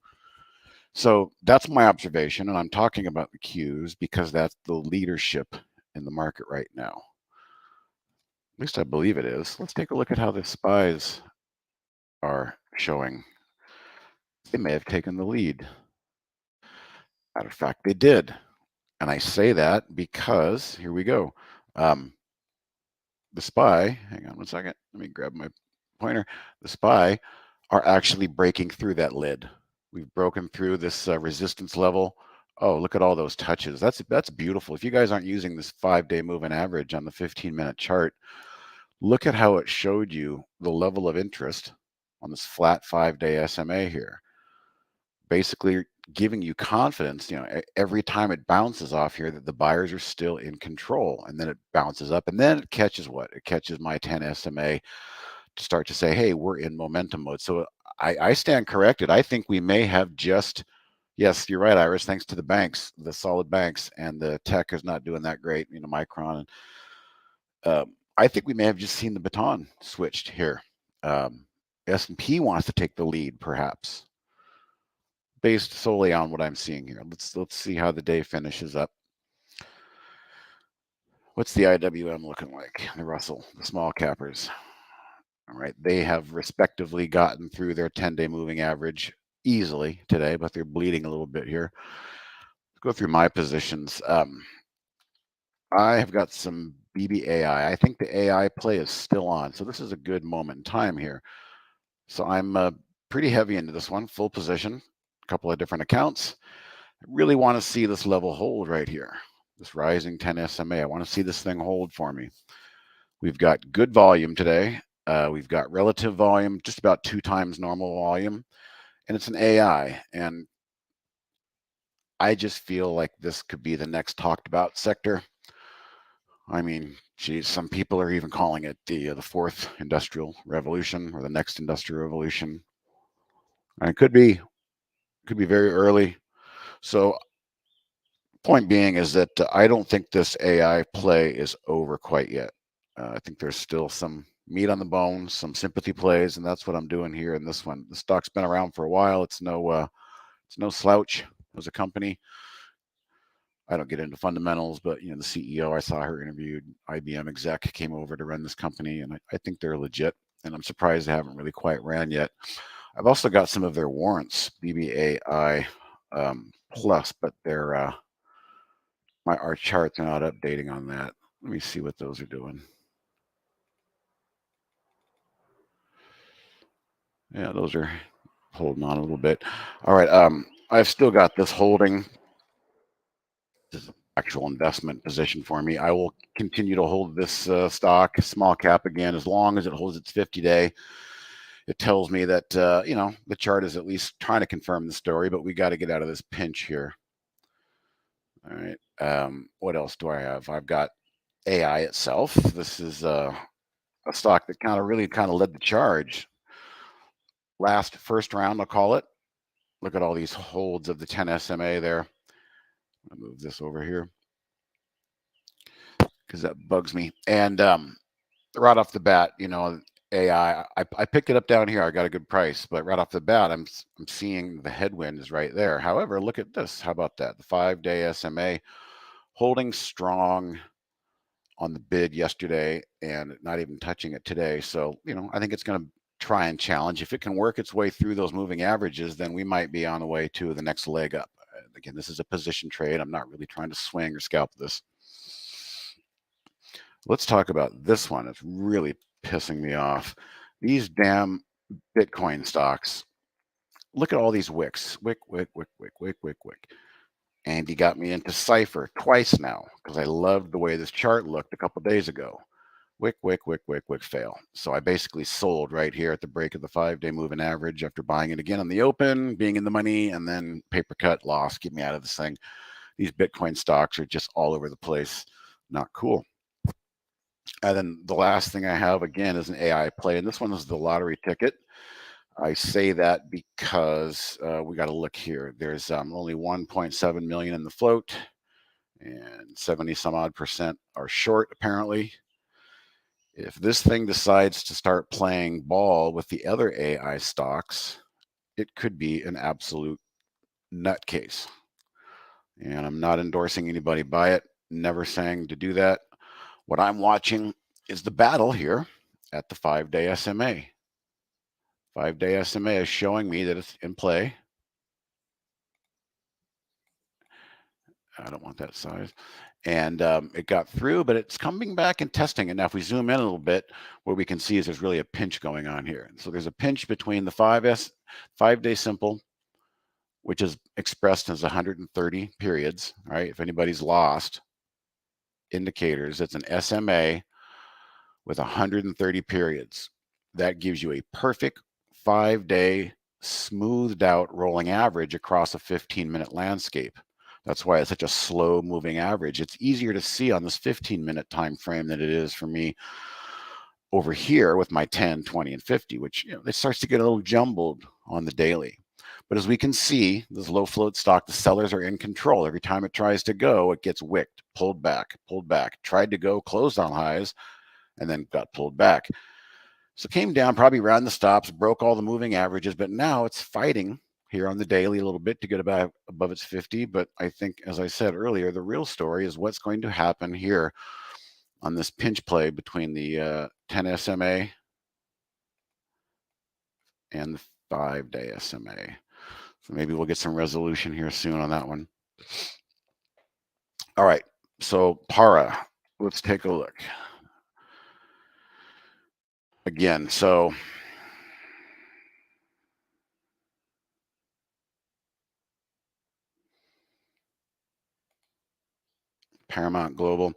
So that's my observation, and I'm talking about the Qs because that's the leadership in the market right now. At least I believe it is. Let's take a look at how the SPYs are showing. They may have taken the lead. Matter of fact, they did. And I say that because, here we go. The SPY, hang on 1 second. Let me grab my pointer. The SPY are actually breaking through that lid. We've broken through this resistance level. Oh, look at all those touches. That's beautiful. If you guys aren't using this 5-day moving average on the 15-minute chart, look at how it showed you the level of interest on this flat 5-day SMA here. Basically giving you confidence, every time it bounces off here that the buyers are still in control, and then it bounces up, and then it catches what? It catches my 10 SMA to start to say, hey, we're in momentum mode. So I stand corrected. I think we may have just, yes, you're right, Iris, thanks to the banks, the solid banks, and the tech is not doing that great, Micron. I think we may have just seen the baton switched here. S&P wants to take the lead, perhaps, based solely on what I'm seeing here. Let's see how the day finishes up. What's the IWM looking like? The Russell, the small cappers. All right, they have respectively gotten through their 10-day moving average easily today, but they're bleeding a little bit here. Let's go through my positions. I have got some BBAI. I think the AI play is still on, so this is a good moment in time here. So I'm pretty heavy into this one, full position, a couple of different accounts. I really want to see this level hold right here, this rising 10 SMA. I want to see this thing hold for me. We've got good volume today. We've got relative volume, just about 2 times normal volume, and it's an AI. And I just feel like this could be the next talked about sector. I mean, geez, some people are even calling it the fourth industrial revolution or the next industrial revolution. And it could be very early. So point being is that I don't think this AI play is over quite yet. I think there's still some meat on the bone, some sympathy plays, and that's what I'm doing here in this one. The stock's been around for a while. It's no slouch as a company. I don't get into fundamentals, but the CEO, I saw her interviewed, IBM exec, came over to run this company, and I think they're legit. And I'm surprised they haven't really quite ran yet. I've also got some of their warrants, BBAI plus, but they're our charts are not updating on that. Let me see what those are doing. Yeah, those are holding on a little bit. All right, I've still got this holding. This is an actual investment position for me. I will continue to hold this stock, small cap again, as long as it holds its 50-day. It tells me that, the chart is at least trying to confirm the story, but we got to get out of this pinch here. All right. What else do I have? I've got AI itself. This is a stock that really led the charge. First round, I'll call it. Look at all these holds of the 10 SMA there. I'll move this over here because that bugs me. And right off the bat, AI, I picked it up down here. I got a good price, but right off the bat, I'm seeing the headwind is right there. However, look at this. How about that? The 5-day SMA holding strong on the bid yesterday and not even touching it today. So, I think it's going to try and challenge. If it can work its way through those moving averages, then we might be on the way to the next leg up. Again, this is a position trade. I'm not really trying to swing or scalp this. Let's talk about this one. It's really pissing me off. These damn Bitcoin stocks. Look at all these wicks. Wick. And he got me into Cypher twice now because I loved the way this chart looked a couple days ago. Wick, fail. So I basically sold right here at the break of the 5-day moving average after buying it again on the open, being in the money, and then paper cut, loss, get me out of this thing. These Bitcoin stocks are just all over the place. Not cool. And then the last thing I have, again, is an AI play, and this one is the lottery ticket. I say that because we got to look here. There's only 1.7 million in the float, and 70 some odd % are short, apparently. If this thing decides to start playing ball with the other AI stocks, it could be an absolute nutcase. And I'm not endorsing anybody by it, never saying to do that. What I'm watching is the battle here at the 5-day SMA. 5-day SMA is showing me that it's in play. I don't want that size. And it got through, but it's coming back and testing it. Now, if we zoom in a little bit, what we can see is there's really a pinch going on here. So there's a pinch between the 5-day simple, which is expressed as 130 periods, right? If anybody's lost indicators, it's an SMA with 130 periods. That gives you a perfect 5-day smoothed out rolling average across a 15-minute landscape. That's why it's such a slow moving average. It's easier to see on this 15-minute time frame than it is for me over here with my 10, 20, and 50, which it starts to get a little jumbled on the daily. But as we can see, this low float stock, the sellers are in control. Every time it tries to go, it gets wicked, pulled back, tried to go, closed on highs, and then got pulled back. So came down, probably ran the stops, broke all the moving averages, but now it's fighting here on the daily a little bit to get above its 50. But I think, as I said earlier, the real story is what's going to happen here on this pinch play between the 10 SMA and the 5-day SMA. So maybe we'll get some resolution here soon on that one. All right, so Para, let's take a look. Again, so Paramount Global.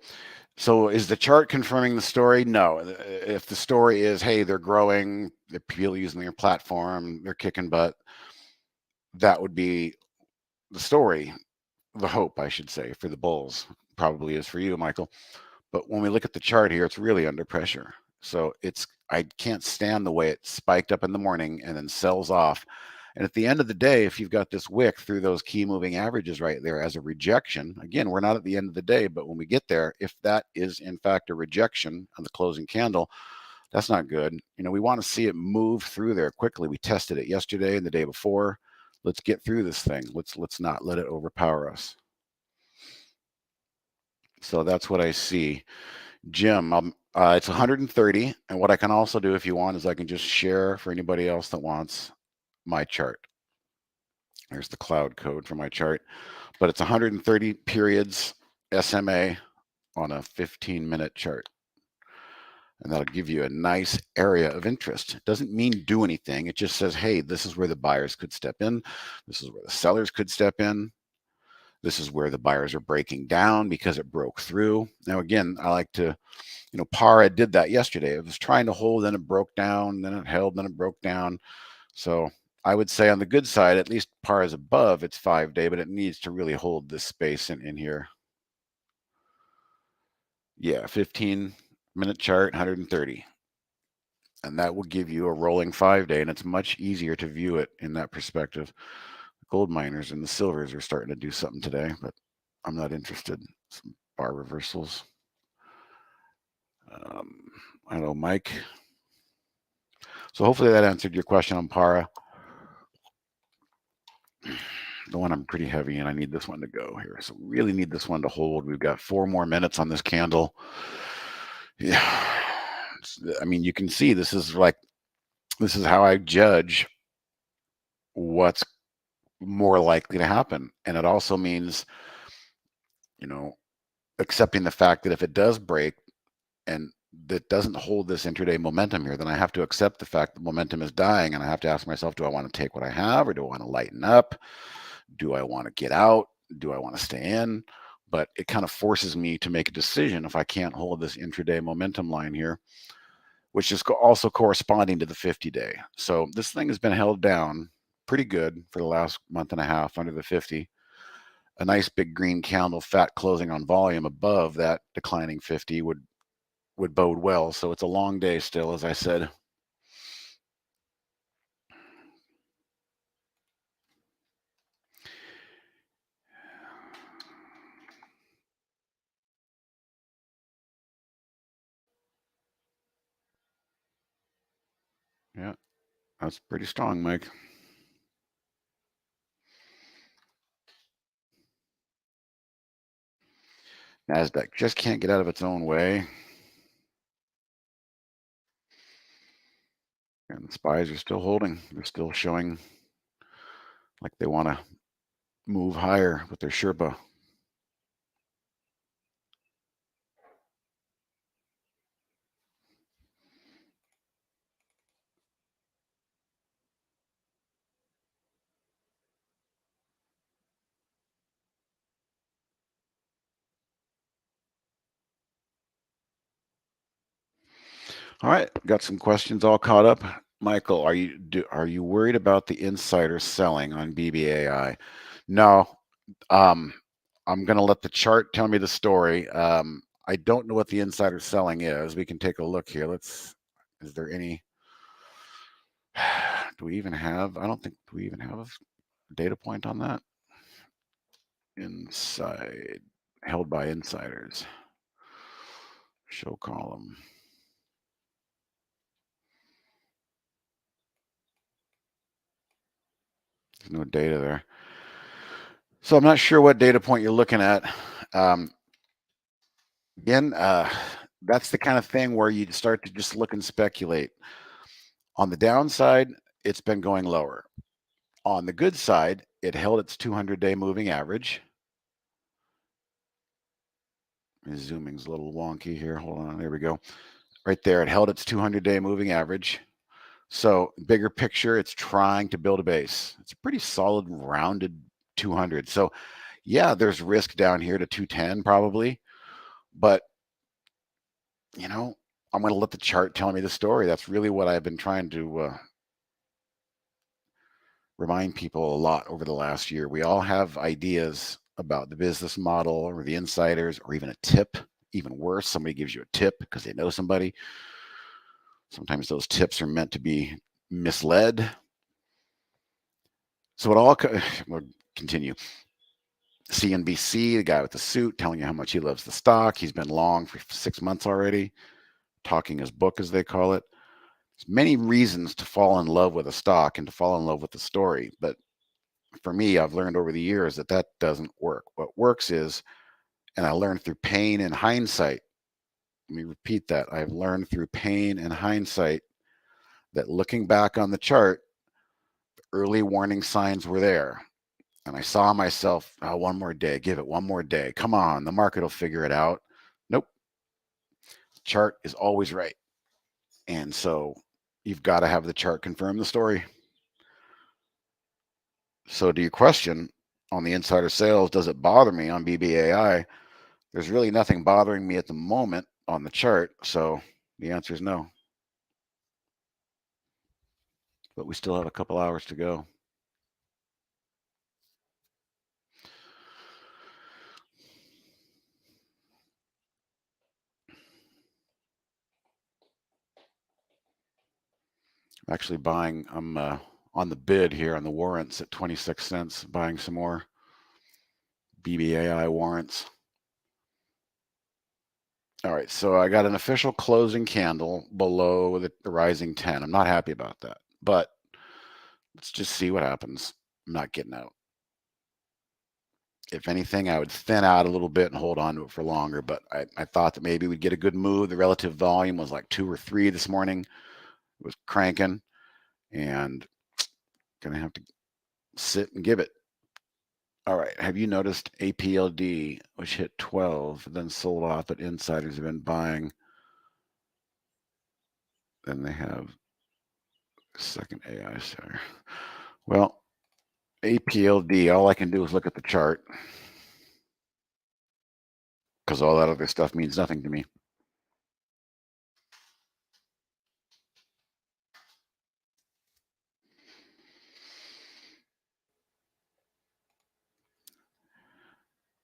So is the chart confirming the story? No. If the story is, hey, they're growing, they're people using their platform, they're kicking butt, that would be the story, the hope, I should say, for the bulls. Probably is for you, Michael. But when we look at the chart here, it's really under pressure. So I can't stand the way it spiked up in the morning and then sells off. And at the end of the day, if you've got this wick through those key moving averages right there as a rejection, again, we're not at the end of the day, but when we get there, if that is in fact a rejection on the closing candle, that's not good. We want to see it move through there quickly. We tested it yesterday and the day before. Let's get through this thing. Let's not let it overpower us. So that's what I see. Jim, it's 130. And what I can also do if you want is I can just share for anybody else that wants my chart. There's the cloud code for my chart, but it's 130 periods SMA on a 15-minute chart. And that'll give you a nice area of interest. It doesn't mean do anything. It just says, hey, this is where the buyers could step in. This is where the sellers could step in. This is where the buyers are breaking down because it broke through. Now, again, I like to, Para did that yesterday. It was trying to hold, then it broke down, then it held, then it broke down. So I would say on the good side, at least Para is above its 5-day, but it needs to really hold this space in here. Yeah, 15-minute chart, 130. And that will give you a rolling 5-day, and it's much easier to view it in that perspective. Gold miners and the silvers are starting to do something today, but I'm not interested. Some bar reversals. Hello, Mike. So hopefully that answered your question on Para. The one I'm pretty heavy and I need this one to go here. So really need this one to hold. We've got 4 more minutes on this candle. Yeah. I mean, you can see this is how I judge what's more likely to happen. And it also means, accepting the fact that if it does break and that doesn't hold this intraday momentum here, then I have to accept the fact that momentum is dying. And I have to ask myself, do I want to take what I have or do I want to lighten up? Do I want to get out? Do I want to stay in? But it kind of forces me to make a decision if I can't hold this intraday momentum line here, which is also corresponding to the 50-day. So this thing has been held down pretty good for the last month and a half under the 50. A nice big green candle, fat closing on volume above that declining 50 would bode well. So it's a long day still, as I said. Yeah, that's pretty strong, Mike. NASDAQ just can't get out of its own way. And the spies are still holding. They're still showing like they want to move higher with their Sherpa. All right, got some questions all caught up. Michael, are you worried about the insider selling on BBAI? No, I'm going to let the chart tell me the story. I don't know what the insider selling is. We can take a look here. Is there any? Do we even have? I don't think do we even have a data point on that. Inside held by insiders. Show column. There's no data there. So I'm not sure what data point you're looking at. Again, that's the kind of thing where you start to just look and speculate. On the downside, it's been going lower. On the good side, it held its 200-day moving average. Zooming's a little wonky here. Hold on. There we go. Right there. It held its 200-day moving average. So bigger picture, it's trying to build a base. It's a pretty solid rounded 200. So yeah, there's risk down here to 210 probably. But, you know, I'm going to let the chart tell me the story. That's really what I've been trying to remind people a lot over the last year. We all have ideas about the business model or the insiders or even a tip. Even worse, somebody gives you a tip because they know somebody. Sometimes those tips are meant to be misled. So it all, we'll continue. CNBC, the guy with the suit telling you how much he loves the stock. He's been long for 6 months already, talking his book, as they call it. There's many reasons to fall in love with a stock and to fall in love with the story. But for me, I've learned over the years that that doesn't work. What works is, and I learned through pain and hindsight. Let me repeat that. I've learned through pain and hindsight that looking back on the chart, the early warning signs were there. And I saw myself, oh, one more day, give it one more day. Come on, the market will figure it out. Nope. The chart is always right. And so you've got to have the chart confirm the story. So to your question on the insider sales, does it bother me on BBAI? There's really nothing bothering me at the moment on the chart. So the answer is no. But we still have a couple hours to go. I'm actually buying, I'm on the bid here on the warrants at 26 cents, buying some more BBAI warrants. All right, so I got an official closing candle below the rising 10. I'm not happy about that, but let's just see what happens. I'm not getting out. If anything, I would thin out a little bit and hold on to it for longer, but I thought that maybe we'd get a good move. The relative volume was like 2 or 3 this morning. It was cranking, and gonna have to sit and give it. All right, have you noticed APLD, which hit 12, then sold off, but insiders have been buying? Then they have second AI center. Well, APLD, all I can do is look at the chart because all that other stuff means nothing to me.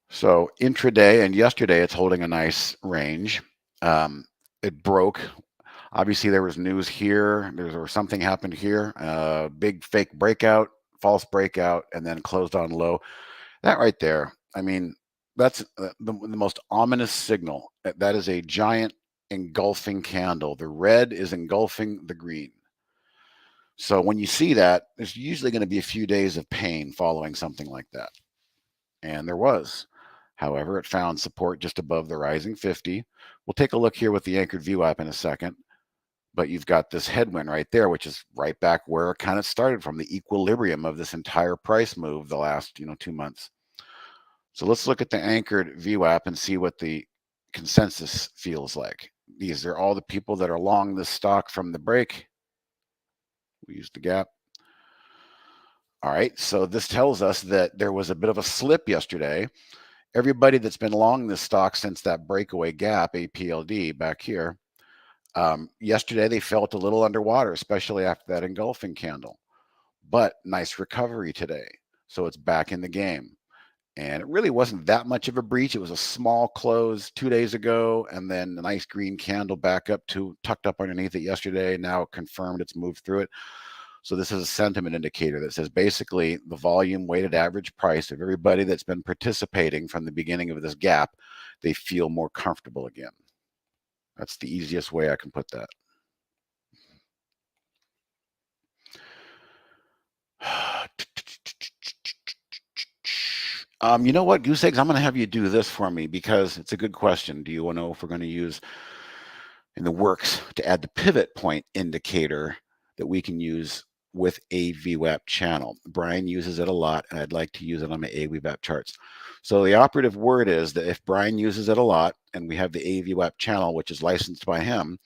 So intraday and yesterday, it's holding a nice range. It broke. Obviously, there was news here. There was something happened here. Big fake breakout, false breakout, and then closed on low. That right there, I mean, that's the most ominous signal. That is a giant engulfing candle. The red is engulfing the green. So when you see that, there's usually going to be a few days of pain following something like that. And there was. However, it found support just above the rising 50. We'll take a look here with the Anchored VWAP in a second. But you've got this headwind right there, which is right back where it kind of started from, the equilibrium of this entire price move the last 2 months. So let's look at the Anchored VWAP and see what the consensus feels like. These are all the people that are long this stock from the break. We use the gap. All right, so this tells us that there was a bit of a slip yesterday. Everybody that's been long this stock since that breakaway gap, APLD back here, yesterday they felt a little underwater, especially after that engulfing candle, but nice recovery today. So it's back in the game. And it really wasn't that much of a breach. It was a small close 2 days ago, and then a nice green candle back up to tucked up underneath it yesterday. Now confirmed it's moved through it. So this is a sentiment indicator that says basically the volume weighted average price of everybody that's been participating from the beginning of this gap, they feel more comfortable again. That's the easiest way I can put that. You know what, Goose Eggs, I'm going to have you do this for me because it's a good question. Do you want to know if we're going to use in the works to add the pivot point indicator that we can use with a VWAP channel? Brian uses it a lot, and I'd like to use it on my AVWAP charts. So the operative word is that if Brian uses it a lot and we have the AVWAP channel, which is licensed by him,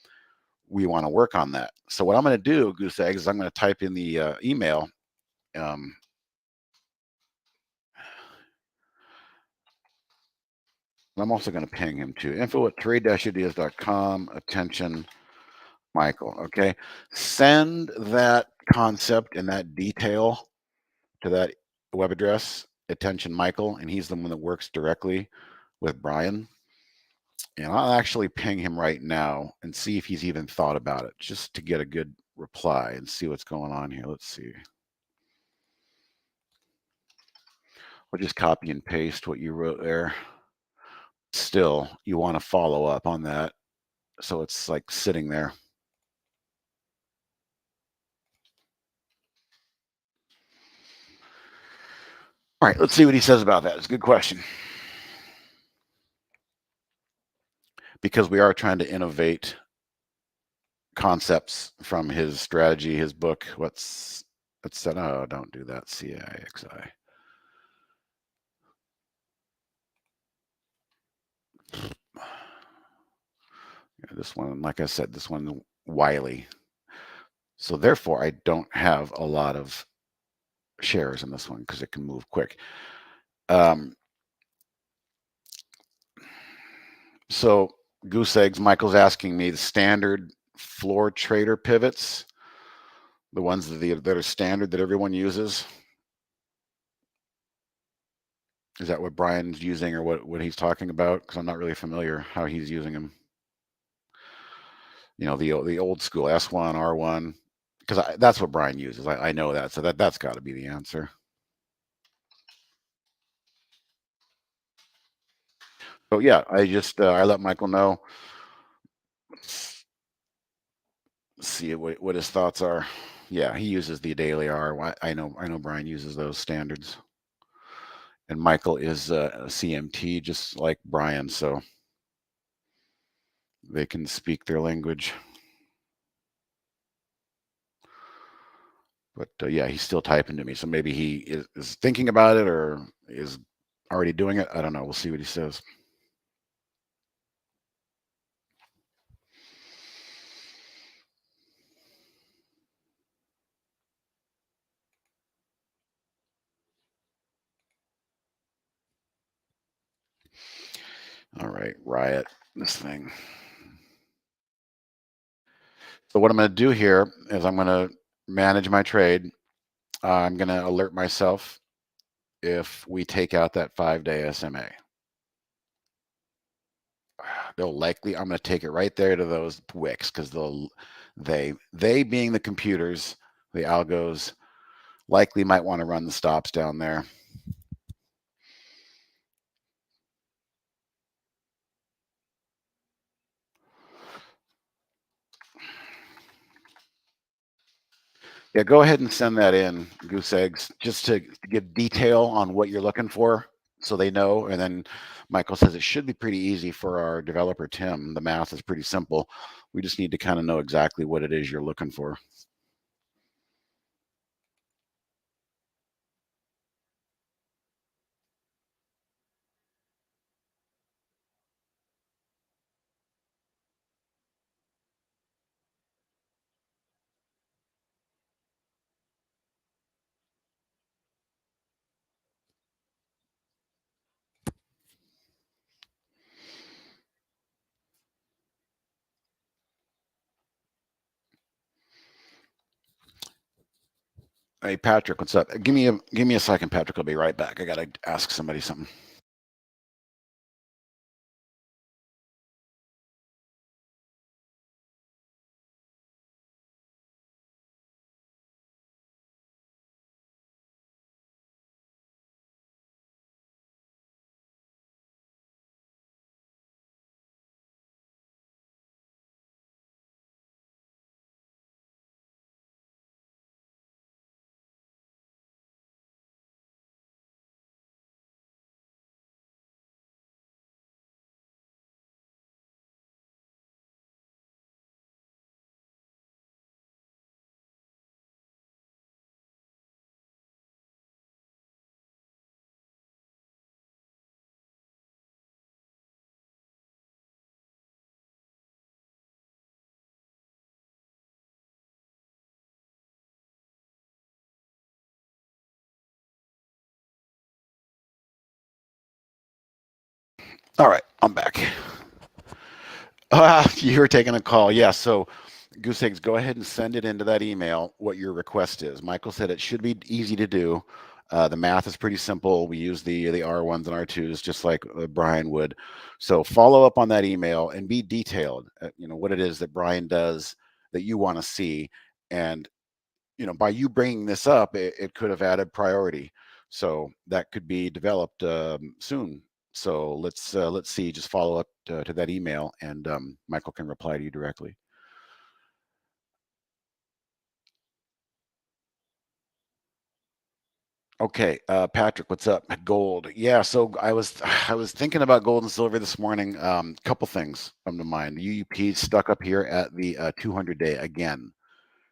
we want to work on that. So what I'm going to do, Goose Eggs, is I'm going to type in the email. I'm also going to ping him too. info@trade-ideas.com. Attention, Michael. Okay. Send that concept and that detail to that web address, attention, Michael. And he's the one that works directly with Brian. And I'll actually ping him right now and see if he's even thought about it, just to get a good reply and see what's going on here. Let's see. We'll just copy and paste what you wrote there. Still, you want to follow up on that. So it's like sitting there. All right, let's see what he says about that. It's a good question. Because we are trying to innovate concepts from his strategy, his book. What's that? Oh, don't do that. CIXI. Yeah, this one, like I said, this one, Wiley. So therefore, I don't have a lot of shares in this one because it can move quick. So Goose Eggs, Michael's asking me the standard floor trader pivots, the ones that are standard that everyone uses. Is that what Brian's using or what he's talking about? Because I'm not really familiar how he's using them. You know, the old school S1, R1, because that's what Brian uses. I know that, so that's got to be the answer. So yeah, I just I let Michael know. See what his thoughts are. Yeah, he uses the daily R. I know Brian uses those standards. And Michael is a CMT just like Brian, so they can speak their language. But yeah, he's still typing to me, so maybe he is thinking about it or is already doing it. I don't know. We'll see what he says. All right, Riot, this thing. So what I'm going to do here is I'm going to manage my trade. I'm going to alert myself if we take out that 5-day SMA. They'll likely, I'm going to take it right there to those wicks because they being the computers, the algos, likely might want to run the stops down there. Yeah, go ahead and send that in, Goose Eggs, just to give detail on what you're looking for so they know. And then Michael says it should be pretty easy for our developer, Tim. The math is pretty simple. We just need to kind of know exactly what it is you're looking for. Hey, Patrick, what's up? Give me a second, Patrick. I'll be right back. I gotta ask somebody something. All right, I'm back. You were taking a call. Yeah, so Goose Eggs, go ahead and send it into that email what your request is. Michael said it should be easy to do. The math is pretty simple. We use the R1s and R2s just like Brian would. So follow up on that email and be detailed. What it is that Brian does that you want to see, and by you bringing this up, it could have added priority. So that could be developed soon. So let's see. Just follow up to that email, and Michael can reply to you directly. Okay, Patrick, what's up? Gold. Yeah, so I was thinking about gold and silver this morning. Couple things come to mind. The UUP stuck up here at the 200-day again.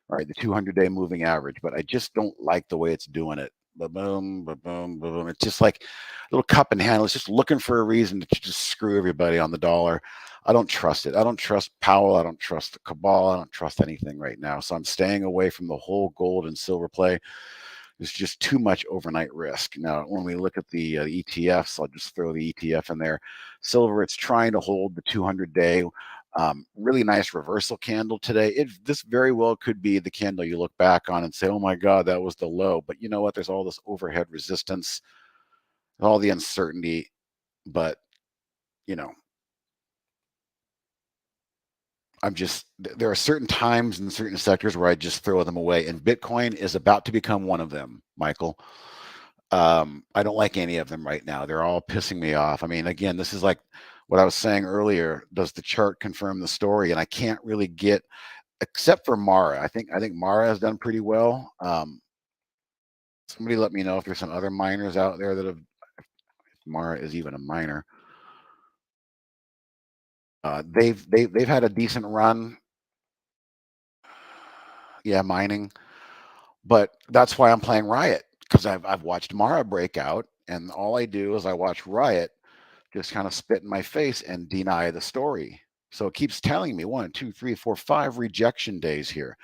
All right, the 200-day moving average, but I just don't like the way it's doing it. Boom, boom, boom. It's just like a little cup in hand. It's just looking for a reason to just screw everybody on the dollar. I don't trust it. I don't trust Powell. I don't trust the cabal. I don't trust anything right now. So I'm staying away from the whole gold and silver play. It's just too much overnight risk. Now, when we look at the ETFs, I'll just throw the ETF in there. Silver, it's trying to hold the 200-day. Really nice reversal candle today. This very well could be the candle you look back on and say, oh my God, that was the low. But you know what? There's all this overhead resistance, all the uncertainty. But, you know, there are certain times in certain sectors where I just throw them away. And Bitcoin is about to become one of them, Michael. I don't like any of them right now. They're all pissing me off. I mean, again, this is like what I was saying earlier. Does the chart confirm the story? And I can't really get, except for Mara. I think Mara has done pretty well. Somebody let me know if there's some other miners out there that have. Mara is even a miner. They've had a decent run. Yeah, mining. But that's why I'm playing Riot, because I've watched Mara break out, and all I do is I watch Riot just kind of spit in my face and deny the story. So it keeps telling me 1, 2, 3, 4, 5 rejection days here.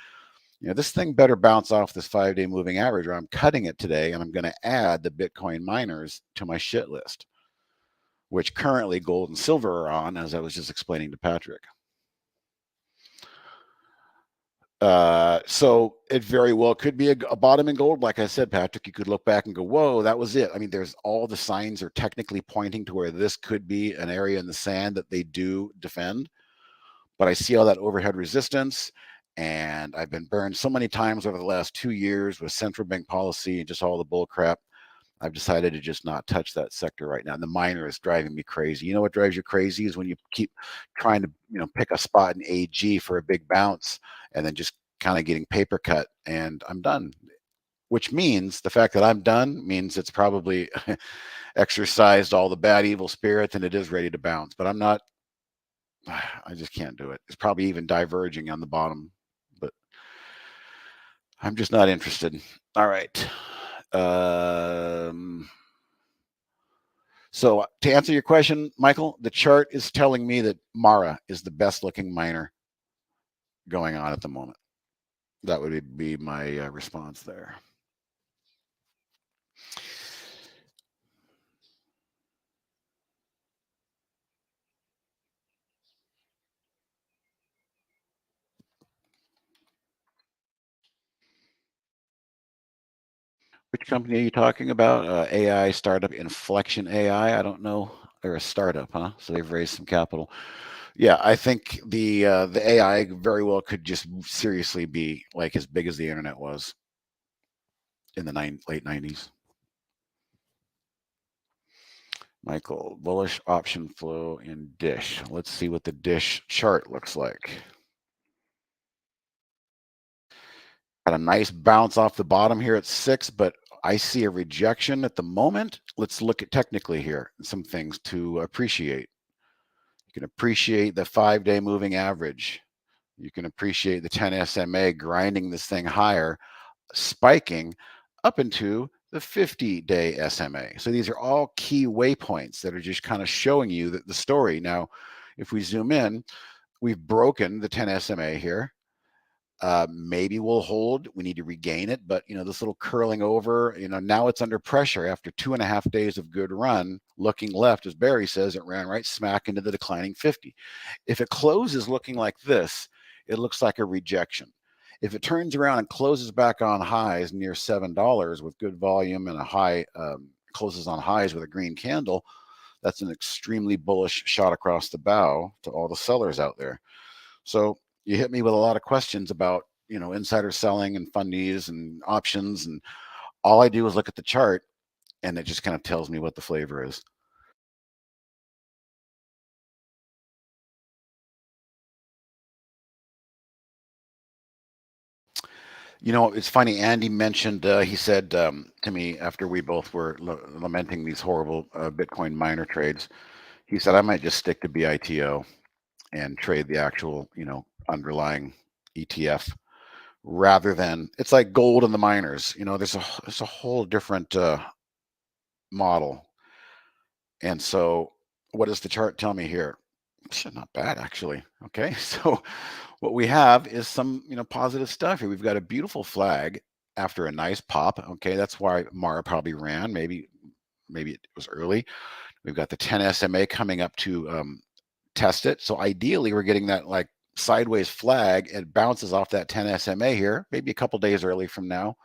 This thing better bounce off this 5-day moving average, or I'm cutting it today, and I'm going to add the Bitcoin miners to my shit list, which currently gold and silver are on, as I was just explaining to Patrick. So it very well could be a bottom in gold. Like I said, Patrick, you could look back and go, whoa, that was it. I mean, there's all the signs are technically pointing to where this could be an area in the sand that they do defend. But I see all that overhead resistance, and I've been burned so many times over the last 2 years with central bank policy and just all the bull crap. I've decided to just not touch that sector right now. And the miner is driving me crazy. You know what drives you crazy is when you keep trying to, pick a spot in AG for a big bounce and then just kind of getting paper cut, and I'm done. Which means the fact that I'm done means it's probably exercised all the bad evil spirits and it is ready to bounce. But I'm not. I just can't do it. It's probably even diverging on the bottom, but I'm just not interested. All right. So to answer your question, Michael, the chart is telling me that Mara is the best looking miner going on at the moment. That would be my response there. Which company are you talking about? AI startup Inflection AI? I don't know. They're a startup, huh? So they've raised some capital. Yeah, I think the AI very well could just seriously be like as big as the internet was in the late 90s. Michael, bullish option flow in Dish. Let's see what the Dish chart looks like. Got a nice bounce off the bottom here at 6, but I see a rejection at the moment. Let's look at technically here, some things to appreciate. You can appreciate the 5-day moving average. You can appreciate the 10 SMA grinding this thing higher, spiking up into the 50-day SMA. So these are all key waypoints that are just kind of showing you that the story. Now, if we zoom in, we've broken the 10 SMA here. Maybe we'll hold. We need to regain it, but this little curling over, now it's under pressure after 2.5 days of good run. Looking left, as Barry says, it ran right smack into the declining 50. If it closes looking like this, it looks like a rejection. If it turns around and closes back on highs near $7 with good volume and a high closes on highs with a green candle, that's an extremely bullish shot across the bow to all the sellers out there. So you hit me with a lot of questions about, insider selling and fundies and options. And all I do is look at the chart and it just kind of tells me what the flavor is. It's funny. Andy mentioned, he said to me after we both were lamenting these horrible Bitcoin miner trades, he said, I might just stick to BITO and trade the actual, underlying ETF rather than, it's like gold and the miners. There's a whole different model. And so what does the chart tell me here? Not bad, actually. Okay. So what we have is some, positive stuff here. We've got a beautiful flag after a nice pop. Okay. That's why Mara probably ran. Maybe it was early. We've got the 10 SMA coming up to test it. So ideally we're getting that like sideways flag. It bounces off that 10 SMA here, maybe a couple days early from now,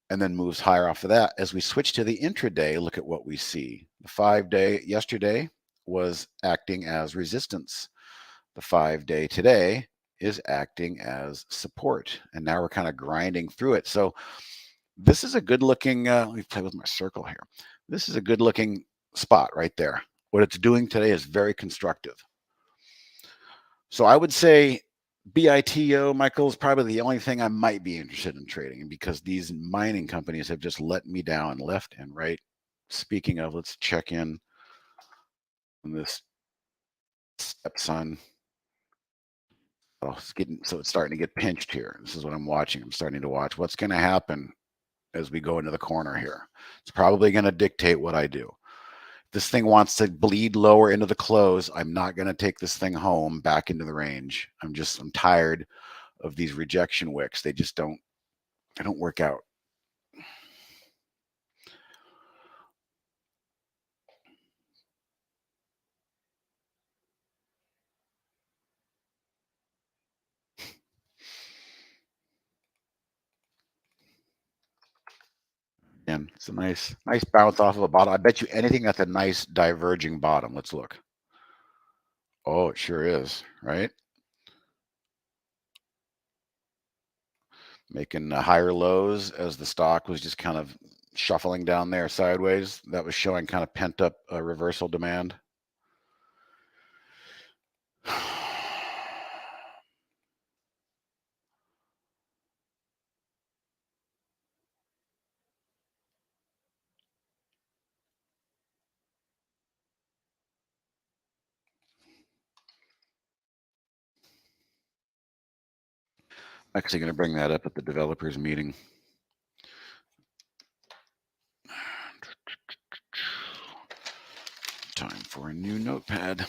and then moves higher off of that. As we switch to the intraday, look at what we see. The 5-day yesterday was acting as resistance. The 5-day today is acting as support. And now we're kind of grinding through it. So this is a good looking, let me play with my circle here. This is a good looking spot right there. What it's doing today is very constructive. So I would say BITO, Michael, is probably the only thing I might be interested in trading, because these mining companies have just let me down left and right. Speaking of, let's check in on this stepson. Oh, it's starting to get pinched here. This is what I'm watching. I'm starting to watch what's going to happen as we go into the corner here. It's probably going to dictate what I do. This thing wants to bleed lower into the close. I'm not going to take this thing home back into the range. I'm tired of these rejection wicks. They don't work out. And it's a nice bounce off of a bottom. I bet you anything that's a nice diverging bottom. Let's look. Oh, it sure is, right? Making higher lows as the stock was just kind of shuffling down there sideways. That was showing kind of pent up reversal demand. Actually going to bring that up at the developers meeting. Time for a new notepad.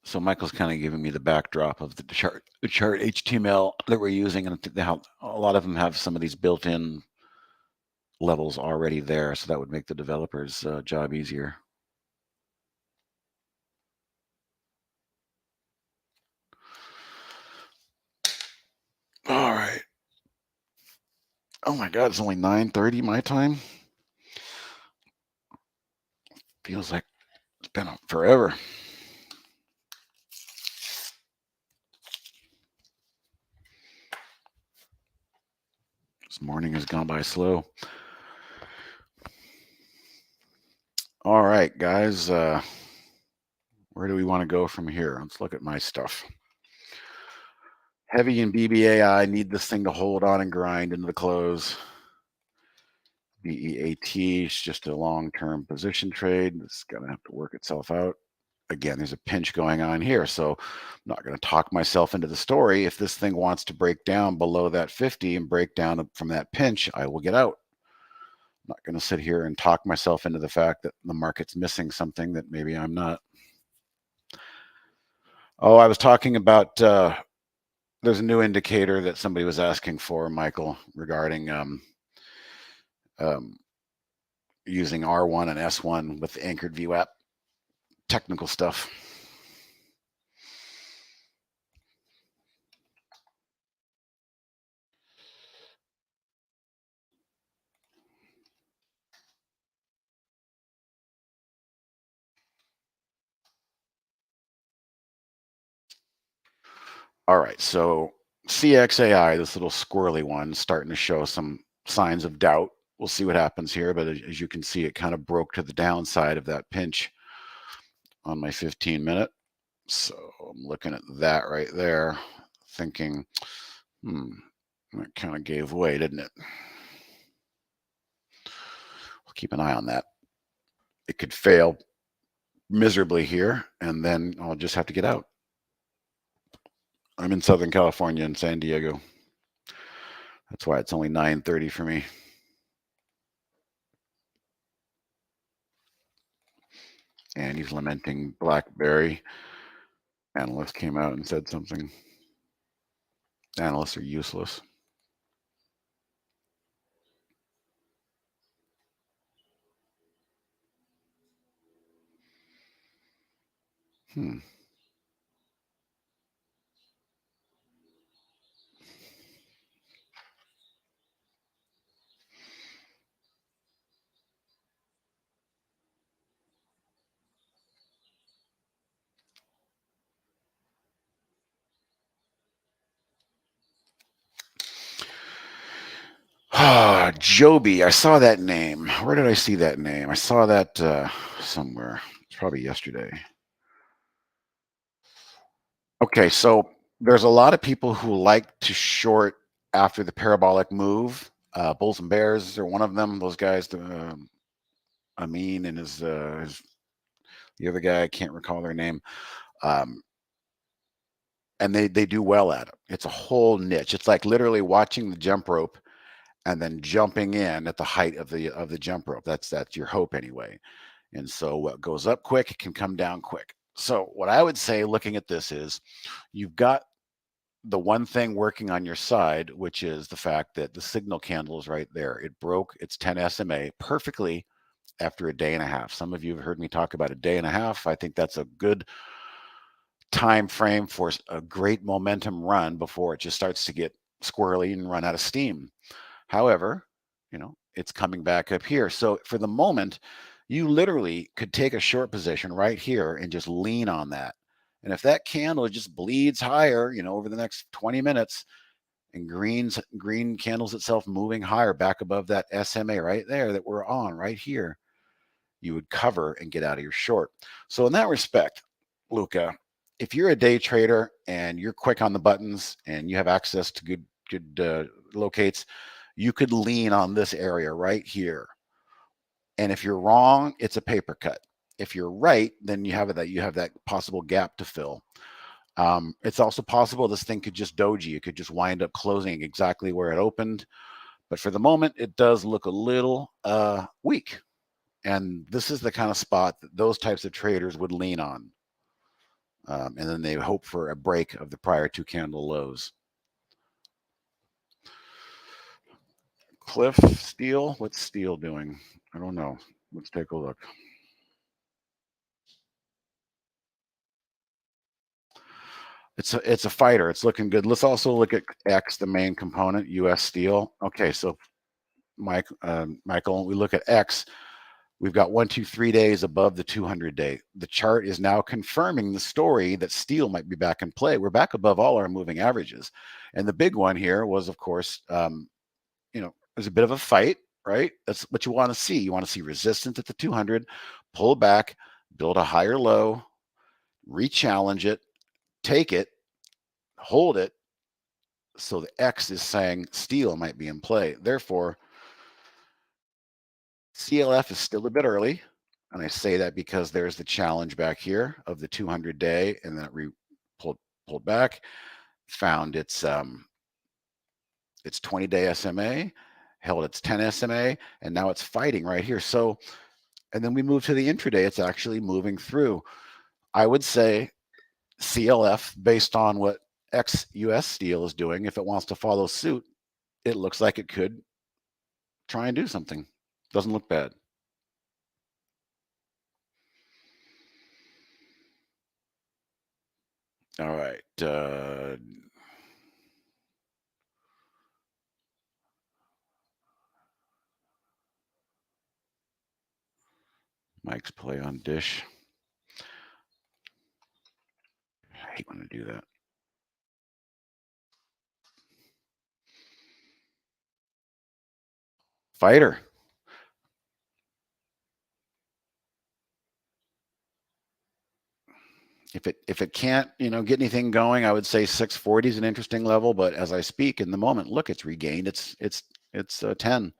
So Michael's kind of giving me the backdrop of the chart HTML that we're using, and how a lot of them have some of these built-in levels already there, so that would make the developer's job easier. All right. Oh my God, it's only 9:30 my time. Feels like it's been forever. This morning has gone by slow. All right, guys. Where do we want to go from here? Let's look at my stuff. Heavy and BBAI need this thing to hold on and grind into the close. BEAT is just a long-term position trade. It's going to have to work itself out. Again, there's a pinch going on here, so I'm not going to talk myself into the story. If this thing wants to break down below that 50 and break down from that pinch, I will get out. I'm not going to sit here and talk myself into the fact that the market's missing something that maybe I'm not. Oh, I was talking about there's a new indicator that somebody was asking for, Michael, regarding using R1 and S1 with the Anchored VWAP. Technical stuff. All right, so CXAI, this little squirrely one, starting to show some signs of doubt. We'll see what happens here, but as you can see, it kind of broke to the downside of that pinch on my 15-minute. So I'm looking at that right there, thinking, that kind of gave way, didn't it? We'll keep an eye on that. It could fail miserably here, and then I'll just have to get out. I'm in Southern California in San Diego. That's why it's only 9:30 for me. And he's lamenting BlackBerry. Analyst came out and said something. Analysts are useless. Joby, I saw that name. Where did I see that name? I saw that somewhere. It's probably yesterday. Okay, so there's a lot of people who like to short after the parabolic move. Bulls and Bears are one of them. Those guys, Amin and his the other guy, I can't recall their name. And they do well at it. It's a whole niche. It's like literally watching the jump rope and then jumping in at the height of the jump rope. That's your hope anyway. And so what goes up quick, it can come down quick. So what I would say looking at this is you've got the one thing working on your side, which is the fact that the signal candle is right there. It broke its 10 SMA perfectly after a day and a half. Some of you have heard me talk about a day and a half. I think that's a good time frame for a great momentum run before it just starts to get squirrely and run out of steam. However, it's coming back up here. So for the moment, you literally could take a short position right here and just lean on that. And if that candle just bleeds higher, over the next 20 minutes and green candles itself moving higher back above that SMA right there that we're on right here, you would cover and get out of your short. So in that respect, Luca, if you're a day trader and you're quick on the buttons and you have access to good locates, you could lean on this area right here. And if you're wrong, it's a paper cut. If you're right, then you have that possible gap to fill. It's also possible this thing could just doji. It could just wind up closing exactly where it opened. But for the moment, it does look a little weak. And this is the kind of spot that those types of traders would lean on. And then they hope for a break of the prior 2 candle lows. Cliff, Steel, what's Steel doing? I don't know. Let's take a look. It's a fighter. It's looking good. Let's also look at X, the main component, US Steel. Okay, so Michael, we look at X. We've got 1, 2, 3 days above the 200-day. The chart is now confirming the story that steel might be back in play. We're back above all our moving averages. And the big one here was, of course, there's a bit of a fight, right? That's what you want to see. You want to see resistance at the 200, pull back, build a higher low, re-challenge it, take it, hold it. So the X is saying steel might be in play. Therefore, CLF is still a bit early. And I say that because there's the challenge back here of the 200-day, and then it pulled back, found its 20-day SMA, held its 10 SMA, and now it's fighting right here. So, and then we move to the intraday. It's actually moving through. I would say CLF, based on what ex-US Steel is doing, if it wants to follow suit, it looks like it could try and do something. Doesn't look bad. All right. Mike's play on Dish. I hate when I do that. Fighter. If it can't, get anything going, I would say 640 is an interesting level. But as I speak in the moment, look, it's regained. It's 10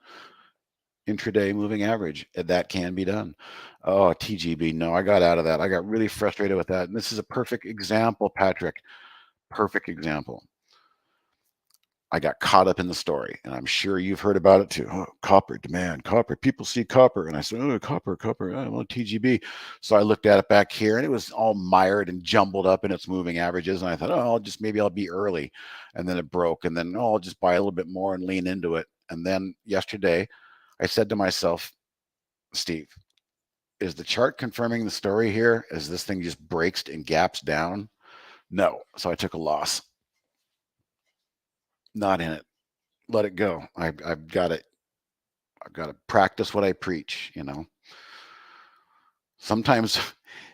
intraday moving average. That can be done. Oh, TGB. No, I got out of that. I got really frustrated with that. And this is a perfect example, Patrick. Perfect example. I got caught up in the story, and I'm sure you've heard about it too. Oh, copper demand, copper. People see copper, and I said, "Oh, copper. Oh, well, TGB." So I looked at it back here, and it was all mired and jumbled up in its moving averages. And I thought, "Oh, maybe I'll be early," and then it broke, and then I'll just buy a little bit more and lean into it. And then yesterday, I said to myself, "Steve, is the chart confirming the story here? As this thing just breaks and gaps down?" No. So I took a loss. Not in it. Let it go. I've got it. I've got to practice what I preach, Sometimes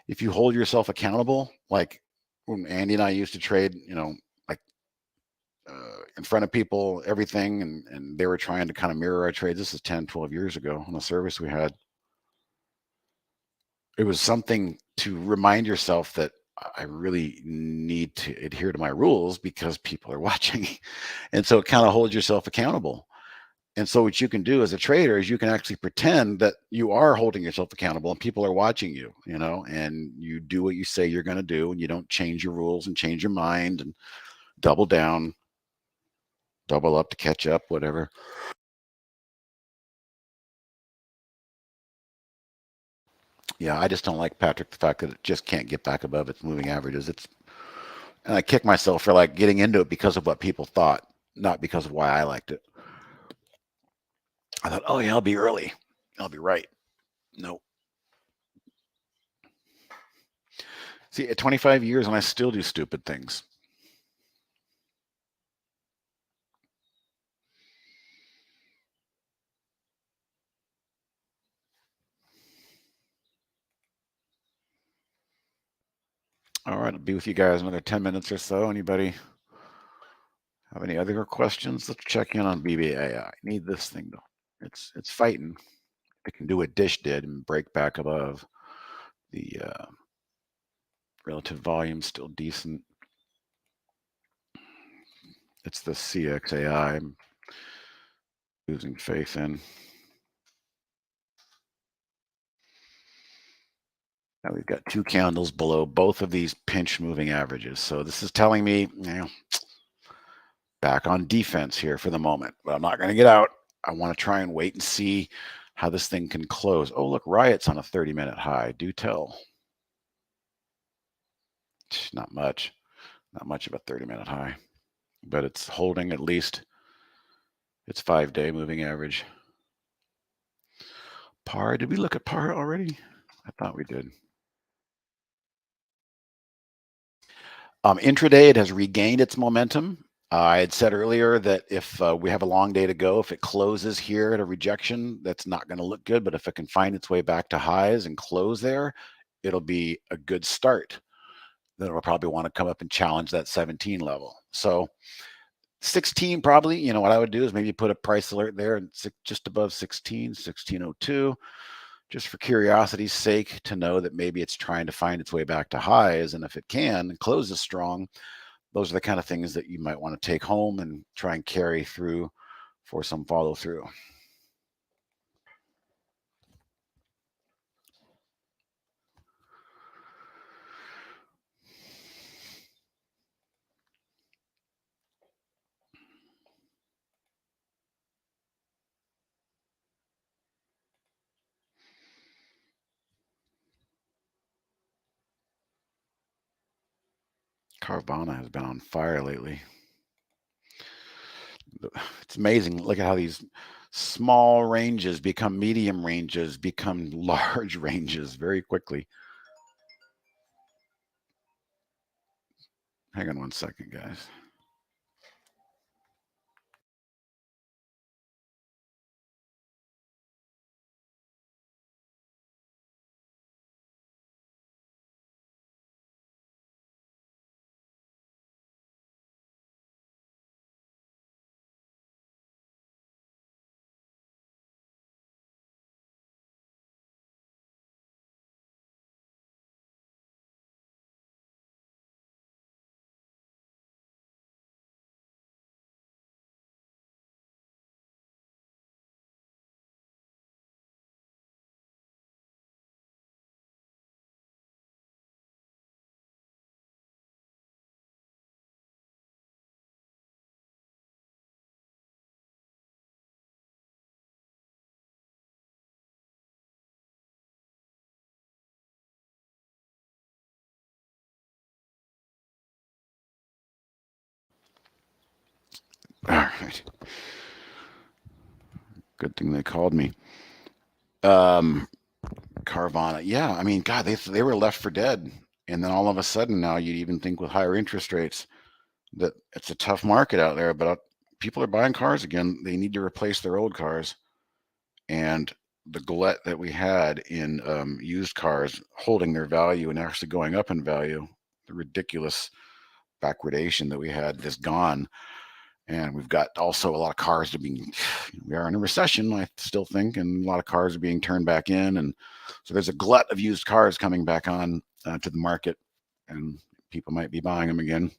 if you hold yourself accountable, like when Andy and I used to trade, like in front of people, everything, and they were trying to kind of mirror our trades. This is 10, 12 years ago on a service we had. It was something to remind yourself that I really need to adhere to my rules because people are watching. And so it kind of holds yourself accountable. And so what you can do as a trader is you can actually pretend that you are holding yourself accountable and people are watching you, and you do what you say you're going to do, and you don't change your rules and change your mind and double down, double up to catch up, whatever. Yeah, I just don't like, Patrick, the fact that it just can't get back above its moving averages. And I kick myself for like getting into it because of what people thought, not because of why I liked it. I thought, oh yeah, I'll be early. I'll be right. Nope. See, at 25 years and I still do stupid things. All right, I'll be with you guys another 10 minutes or so. Anybody have any other questions? Let's check in on BBAI. I need this thing though. It's fighting. It can do what Dish did and break back above the Relative volume still decent. It's the CXAI I'm losing faith in. Now we've got 2 candles below both of these pinch moving averages. So this is telling me, back on defense here for the moment, but I'm not going to get out. I want to try and wait and see how this thing can close. Oh, look, Riot's on a 30-minute high. Do tell. Not much of a 30-minute high, but it's holding at least its 5-day moving average. PAR, did we look at PAR already? I thought we did. Intraday, it has regained its momentum. I had said earlier that if we have a long day to go, if it closes here at a rejection, that's not going to look good. But if it can find its way back to highs and close there, it'll be a good start. Then it'll probably want to come up and challenge that 17 level. So 16 probably, what I would do is maybe put a price alert there and just above 16, 1602. Just for curiosity's sake, to know that maybe it's trying to find its way back to highs. And if it can and closes strong, those are the kind of things that you might want to take home and try and carry through for some follow through. Carvana has been on fire lately. It's amazing. Look at how these small ranges become medium ranges, become large ranges very quickly. Hang on one second, guys. All right. Good thing they called me. Carvana. Yeah, I mean, God, they were left for dead. And then all of a sudden now you'd even think with higher interest rates that it's a tough market out there, but people are buying cars again. They need to replace their old cars. And the glut that we had in used cars holding their value and actually going up in value, the ridiculous backwardation that we had is gone. And we've got also a lot of cars that are being, we are in a recession, I still think, and a lot of cars are being turned back in. And so there's a glut of used cars coming back on to the market, and people might be buying them again.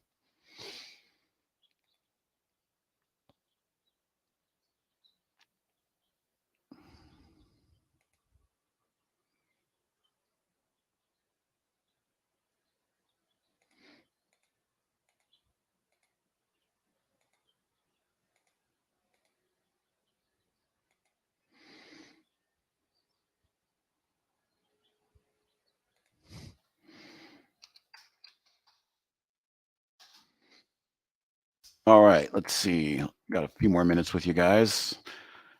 All right, let's see. Got a few more minutes with you guys.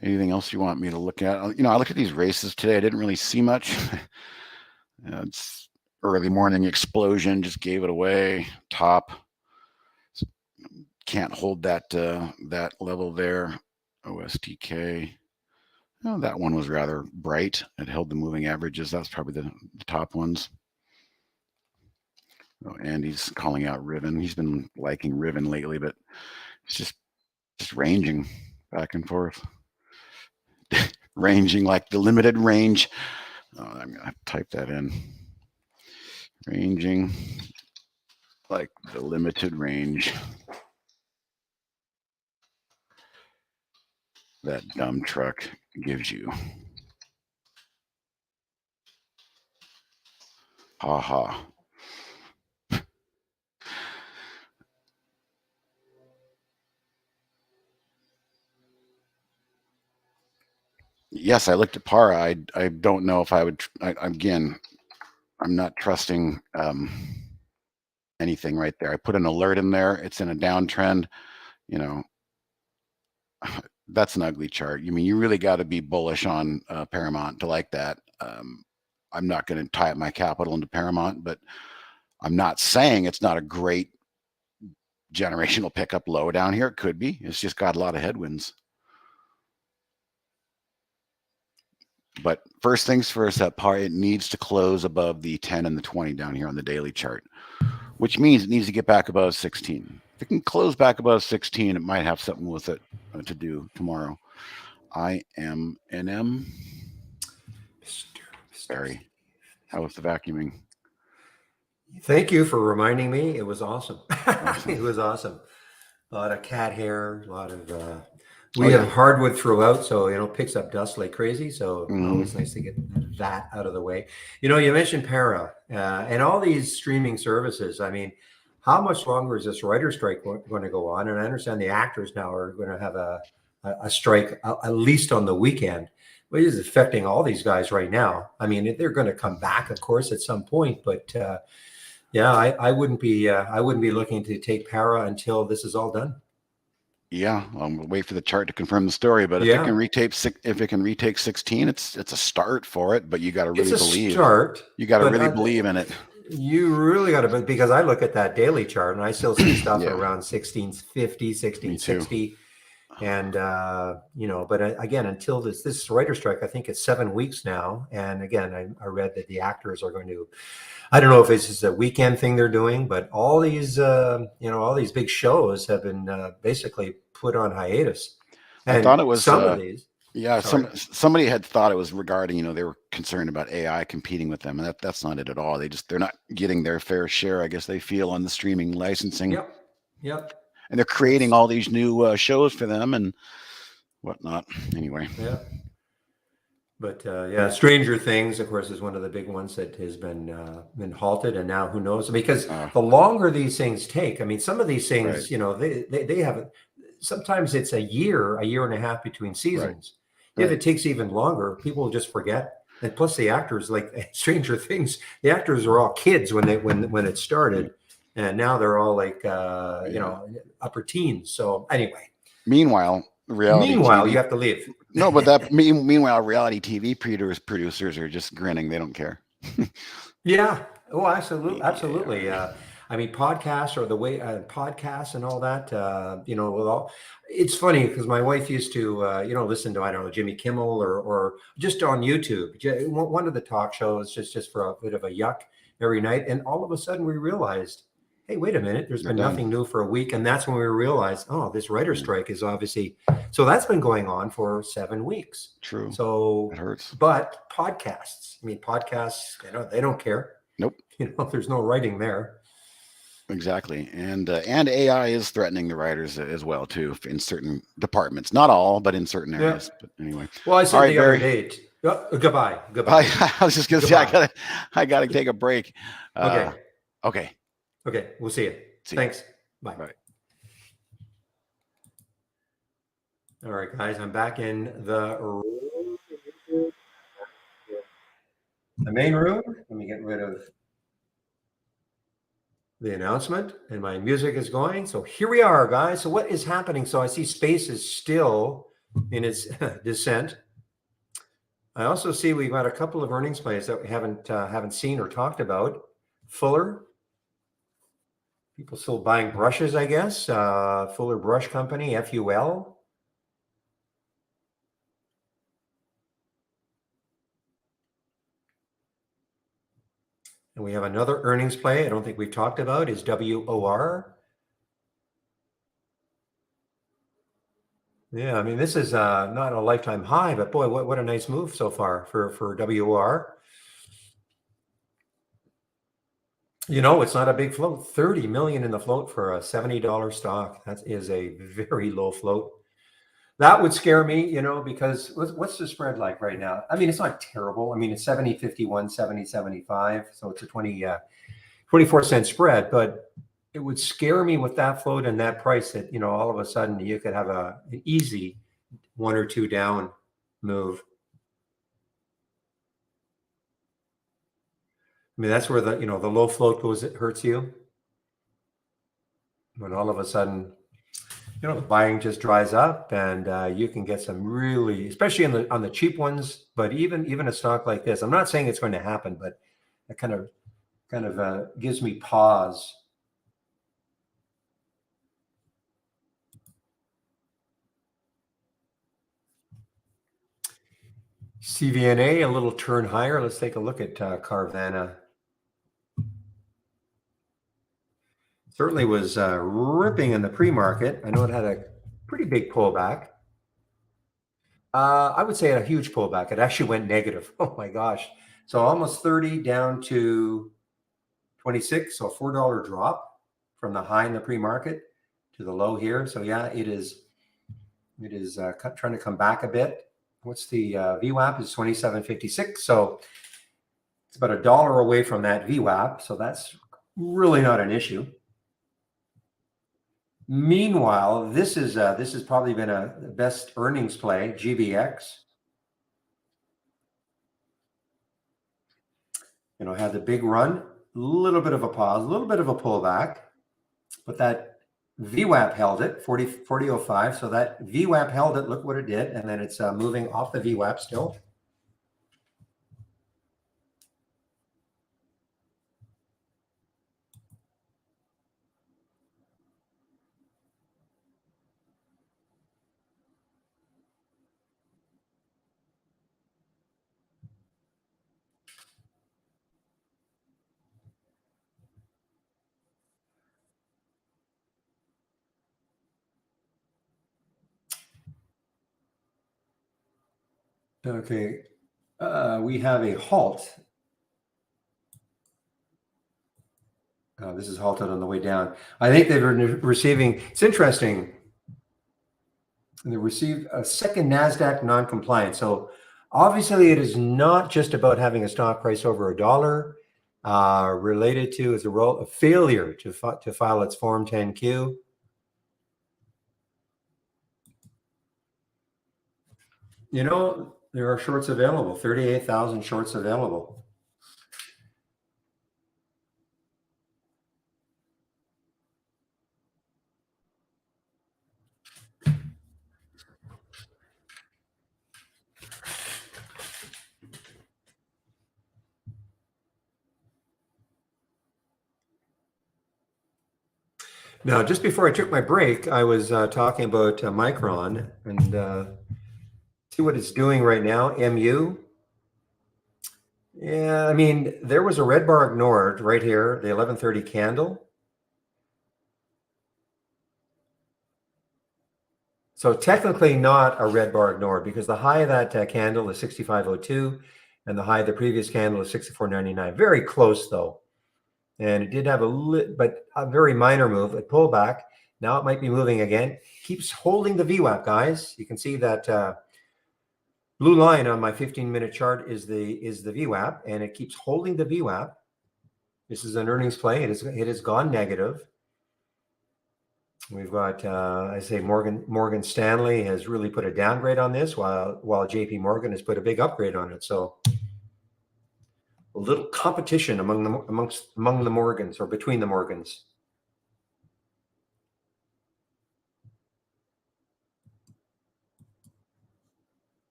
Anything else you want me to look at? I looked at these races today. I didn't really see much. It's early morning explosion, just gave it away. Top can't hold that that level there. OSTK. Oh, that one was rather bright. It held the moving averages. That's probably the top ones. Oh, Andy's calling out Riven. He's been liking Riven lately, but it's just ranging back and forth. Ranging like the limited range. Oh, I'm going to type that in. Ranging like the limited range that dumb truck gives you. Ha ha. Yes, I looked at Para. I don't know if I would. Again, I'm not trusting anything right there. I put an alert in there. It's in a downtrend. You know, that's an ugly chart. You mean you really got to be bullish on Paramount to like that. I'm not going to tie up my capital into Paramount, but I'm not saying it's not a great generational pickup low down here. It could be. It's just got a lot of headwinds. But first things first, that part, it needs to close above the 10 and the 20 down here on the daily chart, which means it needs to get back above 16. If it can close back above 16, it might have something with it to do tomorrow. IMNM. Barry, how was the vacuuming? Thank you for reminding me. It was awesome. It was awesome. A lot of cat hair, a lot of we have hardwood throughout, so picks up dust like crazy. So always nice to get that out of the way. You mentioned Para and all these streaming services. I mean, how much longer is this writer strike going to go on? And I understand the actors now are going to have a strike at least on the weekend, which is affecting all these guys right now. I mean, they're going to come back, of course, at some point, but yeah, I wouldn't be looking to take Para until this is all done. Yeah, we'll wait for the chart to confirm the story. But if it can retake 16, it's a start for it. But you got to really believe. Start. You got to really believe in it. You really got to, because I look at that daily chart and I still see stuff around 1650, 1660. And but again, until this writer strike, I think it's 7 weeks now. And again, I read that the actors are going to, I don't know if it's just a weekend thing they're doing, but all these all these big shows have been basically put on hiatus. And I thought it was some of these. Yeah, somebody had thought it was regarding, they were concerned about AI competing with them, and that's not it at all. They're not getting their fair share, I guess they feel, on the streaming licensing. Yep. And they're creating all these new shows for them and whatnot. Anyway. Yeah. But Stranger Things, of course, is one of the big ones that has been halted, and now who knows? Because the longer these things take, I mean, some of these things, they have. Sometimes it's a year and a half between seasons. Right. If it takes even longer, people will just forget. And plus, the actors, like Stranger Things, the actors are all kids when it started, and now they're all like upper teens. So anyway. Meanwhile, TV, you have to leave. No, but meanwhile, reality TV producers are just grinning. They don't care. Yeah. Oh, absolutely. I mean, podcasts or the way podcasts and all that. It's funny because my wife used to, listen to, I don't know, Jimmy Kimmel or just on YouTube, one of the talk shows, just for a bit of a yuck every night, and all of a sudden we realized, hey, wait a minute, there's been nothing new for a week. And that's when we realized, this writer strike is obviously, so that's been going on for 7 weeks. True. So it hurts. But podcasts, they don't care. Nope. There's no writing there. Exactly. And AI is threatening the writers as well, too, in certain departments. Not all, but in certain areas. Yeah. But anyway. Well, I said the other day, goodbye. I was just going to say, I got to take a break. Okay. Okay, we'll see you. Thanks. Bye. Bye. All right, guys, I'm back in the main room. Let me get rid of the announcement, and my music is going. So here we are, guys. So what is happening? So I see space is still in its descent. I also see we've got a couple of earnings plays that we haven't seen or talked about. Fuller. People still buying brushes, I guess. Fuller Brush Company, FUL. And we have another earnings play I don't think we've talked about is WOR. Yeah, I mean, this is not a lifetime high, but boy, what a nice move so far for WOR. You know, it's not a big float. 30 million in the float for a $70 stock. That is a very low float. That would scare me, you know, because what's the spread like right now? I mean, it's not terrible. I mean, it's 70, 51, 70, 75. So it's a 24-cent spread, but it would scare me with that float and that price that, you know, all of a sudden you could have an easy one or two down move. I mean, that's where the, you know, the low float goes, it hurts you. When all of a sudden, you know, the buying just dries up and you can get some really, especially on the cheap ones, but even a stock like this, I'm not saying it's going to happen, but it kind of gives me pause. CVNA, a little turn higher. Let's take a look at Carvana. Certainly was ripping in the pre-market. I know it had a pretty big pullback. I would say a huge pullback. It actually went negative. Oh my gosh. So almost 30 down to 26. So a $4 drop from the high in the pre-market to the low here. So yeah, it is trying to come back a bit. What's the VWAP is 27.56. So it's about $1 away from that VWAP. So that's really not an issue. Meanwhile, this has probably been a best earnings play, GBX. You know, had the big run, a little bit of a pause, a little bit of a pullback, but that VWAP held it, 40.05. So that VWAP held it. Look what it did, and then it's moving off the VWAP still. Okay, we have a halt. This is halted on the way down. I think they've been receiving. It's interesting. They received a second NASDAQ non-compliant. So obviously, it is not just about having a stock price over $1. Related to is a failure to file its Form 10Q. You know, there are shorts available, 38,000 shorts available. Now, just before I took my break, I was talking about Micron and see what it's doing right now, MU. Yeah, I mean, there was a red bar ignored right here, the 1130 candle. So technically not a red bar ignored because the high of that candle is 65.02 and the high of the previous candle is 64.99. Very close though. And it did have but a very minor move, a pullback. Now it might be moving again. Keeps holding the VWAP, guys. You can see that blue line on my 15-minute chart is the VWAP, and it keeps holding the VWAP. This is an earnings play. It has gone negative. We've got, I say, Morgan Stanley has really put a downgrade on this, while JP Morgan has put a big upgrade on it. So a little competition among the Morgans, or between the Morgans.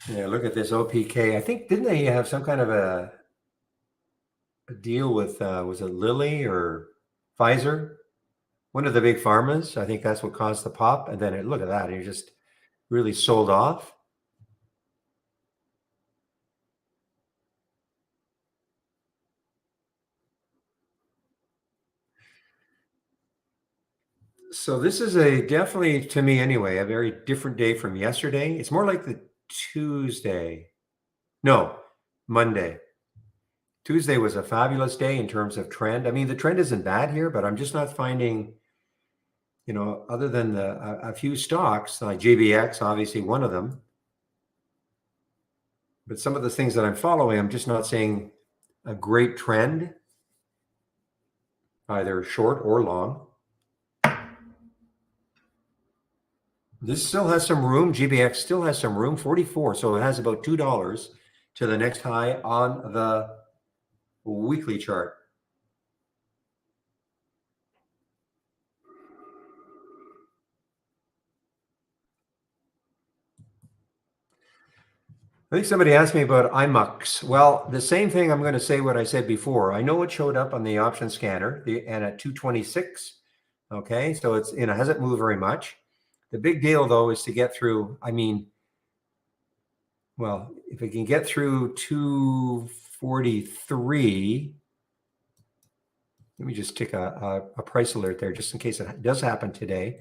Yeah, look at this OPK. I think, didn't they have some kind of a deal with was it Lilly or Pfizer? One of the big pharmas. I think that's what caused the pop. And then look at that. It just really sold off. So this is a definitely, to me anyway, a very different day from yesterday. It's more like the Tuesday. No, Monday. Tuesday was a fabulous day in terms of trend. I mean, the trend isn't bad here, but I'm just not finding, other than a few stocks like JBX, obviously one of them, but some of the things that I'm following, I'm just not seeing a great trend, either short or long. This still has some room. GBX still has some room, 44. So it has about $2 to the next high on the weekly chart. I think somebody asked me about IMUX. Well, the same thing, I'm going to say what I said before. I know it showed up on the option scanner and at 226. Okay, so it's hasn't moved very much. The big deal though is to get through. I mean, well, if it can get through 243, let me just tick a price alert there just in case it does happen today.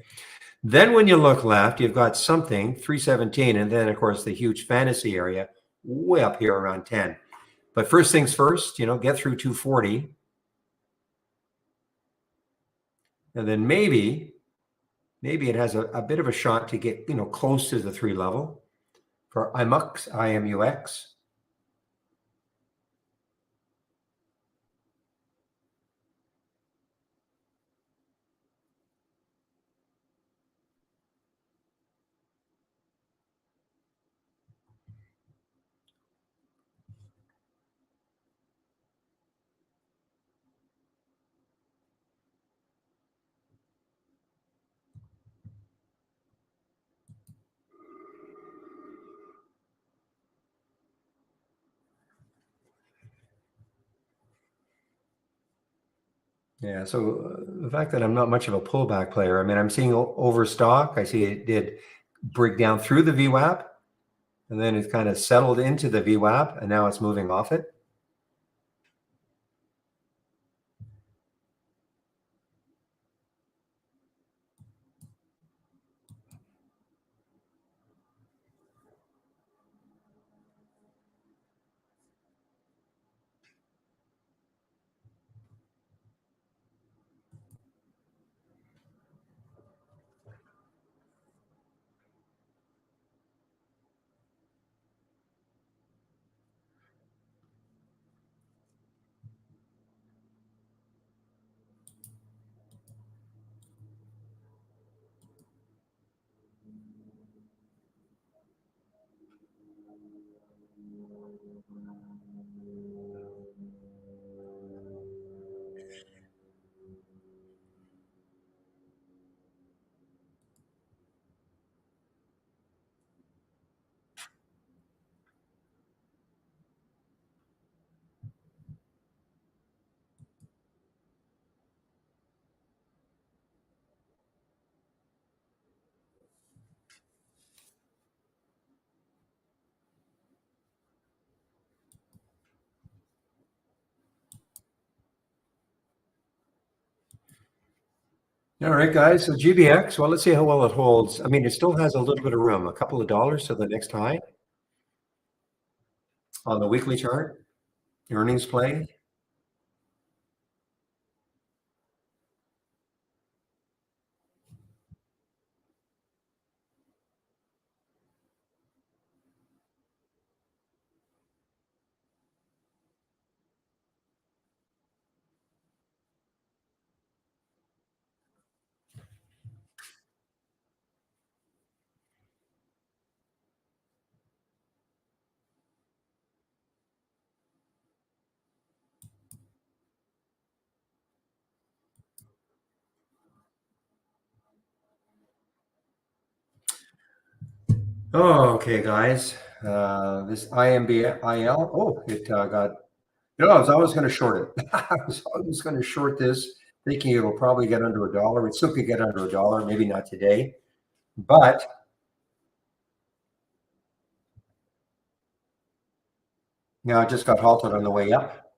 Then when you look left, you've got something 317, and then of course the huge fantasy area way up here around 10. But first things first, get through 240. And then maybe it has a bit of a shot to get, close to the 3 level for IMUX, IMUX. Yeah, so the fact that I'm not much of a pullback player, I mean, I'm seeing overstock. I see it did break down through the VWAP, and then it kind of settled into the VWAP, and now it's moving off it. All right, guys. So GBX, well, let's see how well it holds. I mean, it still has a little bit of room, a couple of dollars to the next high on the weekly chart. Earnings play. Oh, okay, guys. This IMBIL. Oh, it got. No, I was always going to short it. I was always going to short this, thinking it will probably get under a dollar. It still could get under a dollar, maybe not today, but it just got halted on the way up.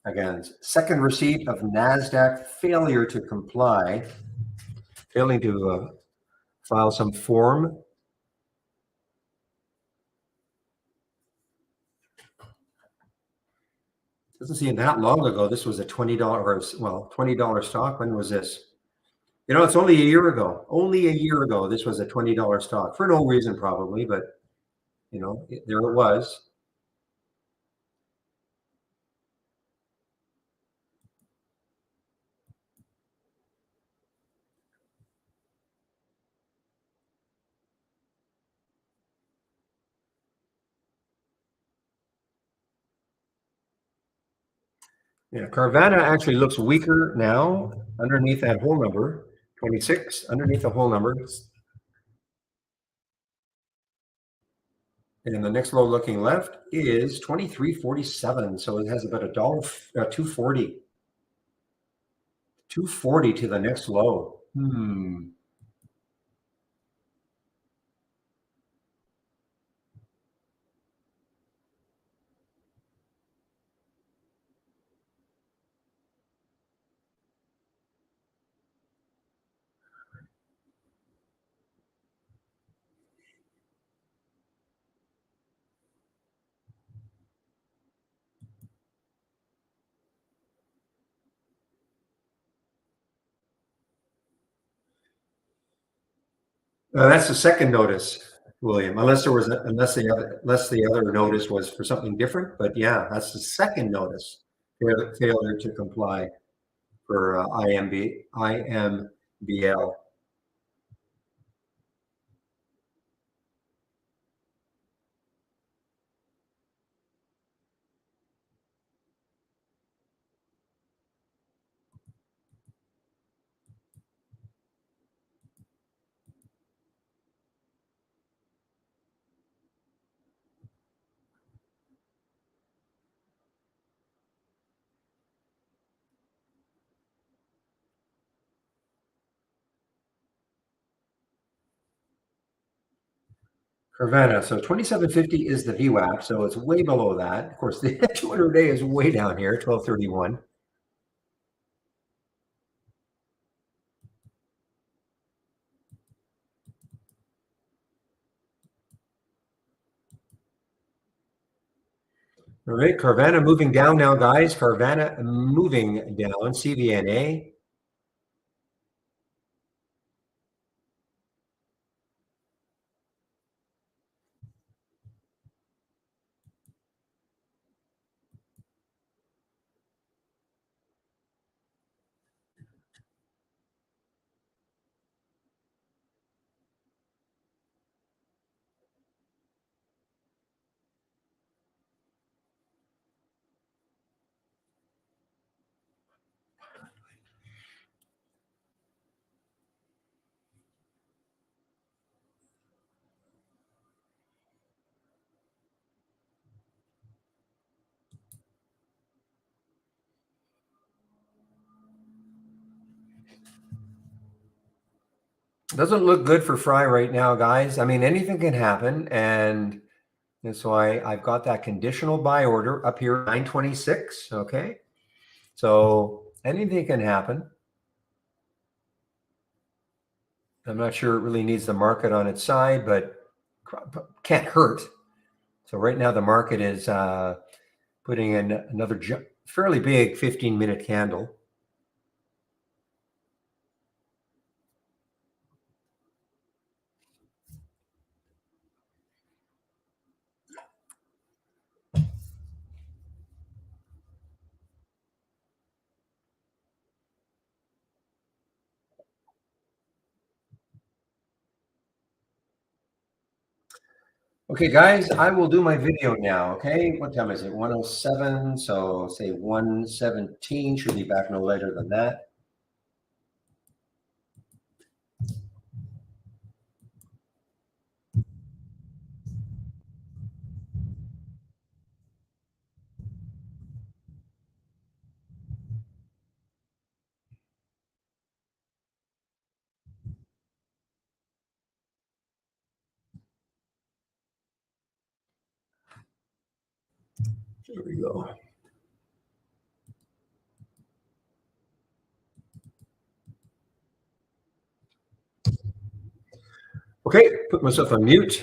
Again, second receipt of NASDAQ failure to comply, failing to file some form. Doesn't seem that long ago. This was a $20, well, $20 stock. When was this? You know, it's only a year ago. Only a year ago, this was a $20 stock for no reason, probably, but you know, there it was. Yeah, Carvana actually looks weaker now underneath that whole number, 26, underneath the whole number. And the next low looking left is 23.47. So it has about a dollar, 240. 240 to the next low. That's the second notice, William. Unless there was, unless the other notice was for something different. But yeah, that's the second notice, failure to comply for IMBL. Carvana. So 2750 is the VWAP. So it's way below that. Of course, the 200-day is way down here, 1231. All right, Carvana moving down now, guys. Carvana moving down. CVNA. Doesn't look good for Fry right now, guys. I mean, anything can happen. And so I've got that conditional buy order up here, 926. Okay. So anything can happen. I'm not sure it really needs the market on its side, but can't hurt. So right now the market is putting in another fairly big 15-minute candle. Okay, guys, I will do my video now. Okay, what time is it? 107. So say 117. Should be back no later than that. Here we go. Okay, put myself on mute.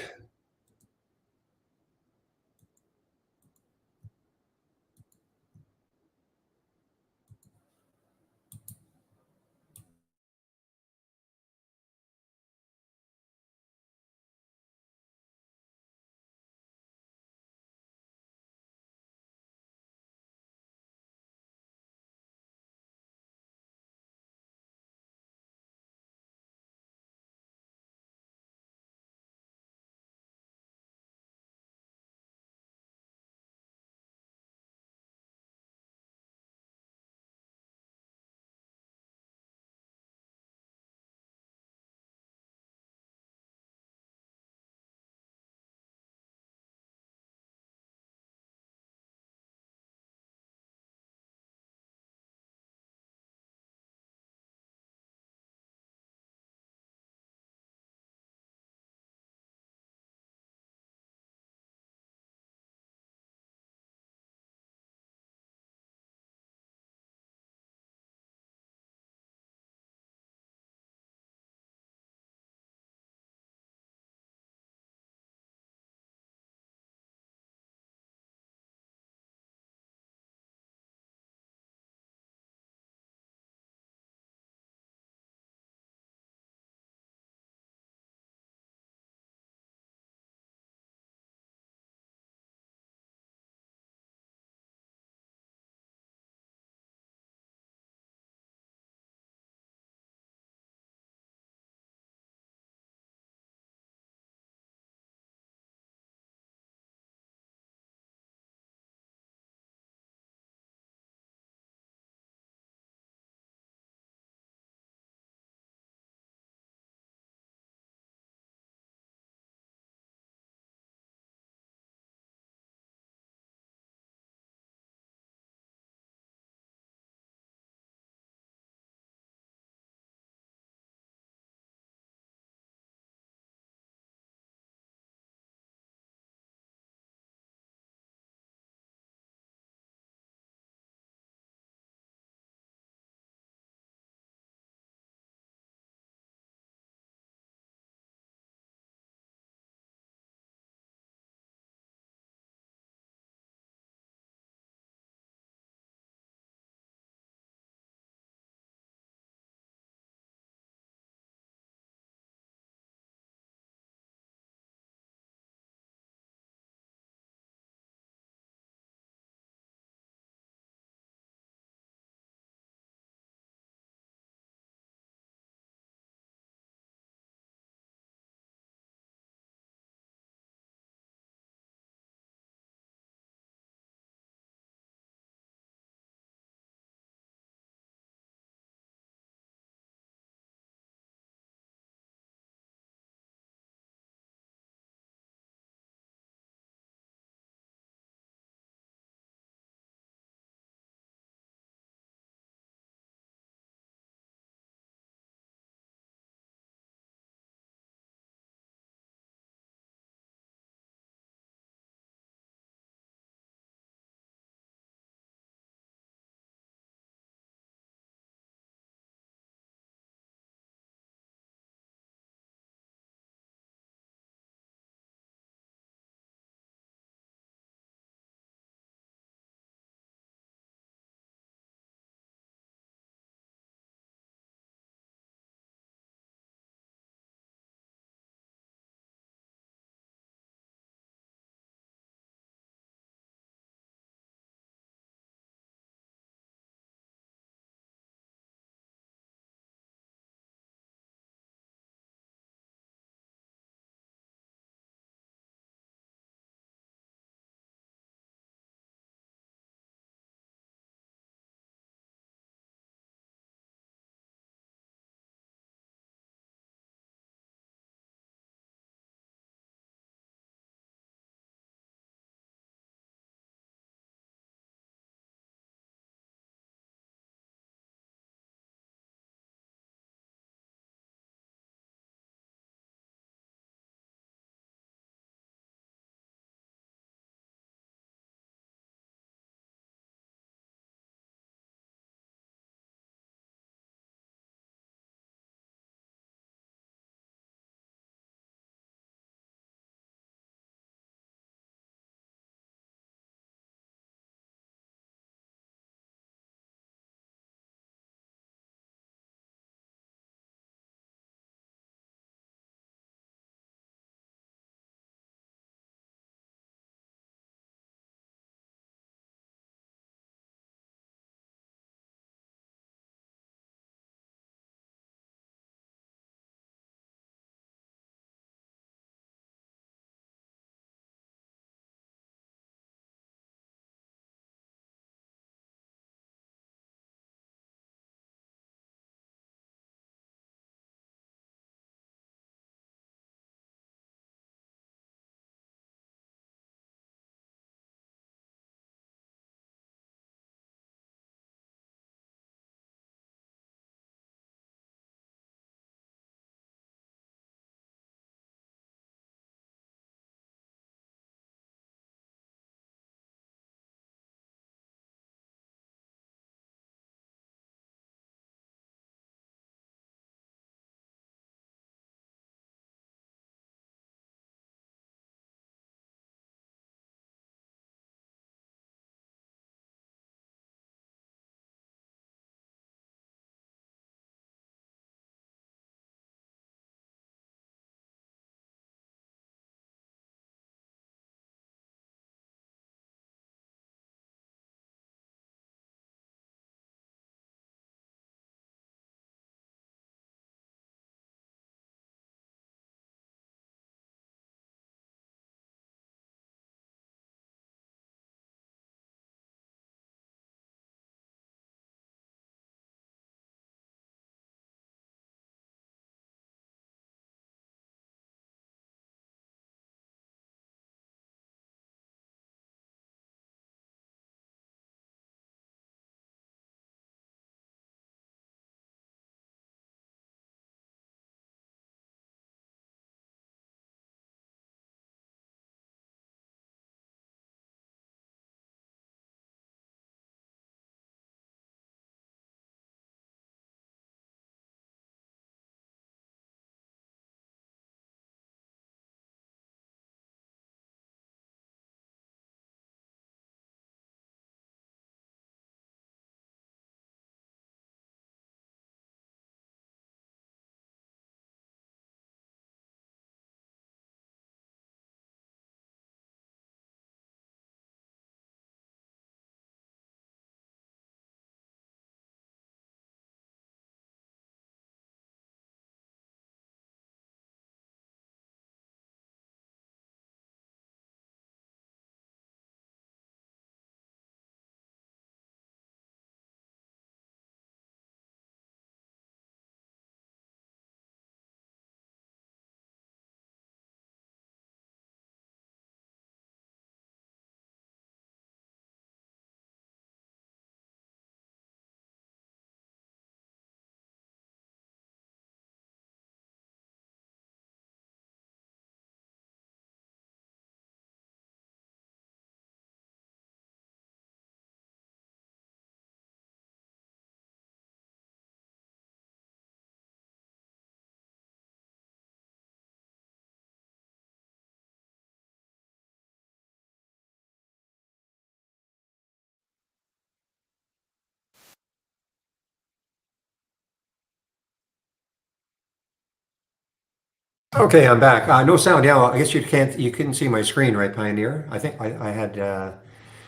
Okay, I'm back. No sound. Yeah, well, I guess you couldn't see my screen, right, Pioneer? I think I had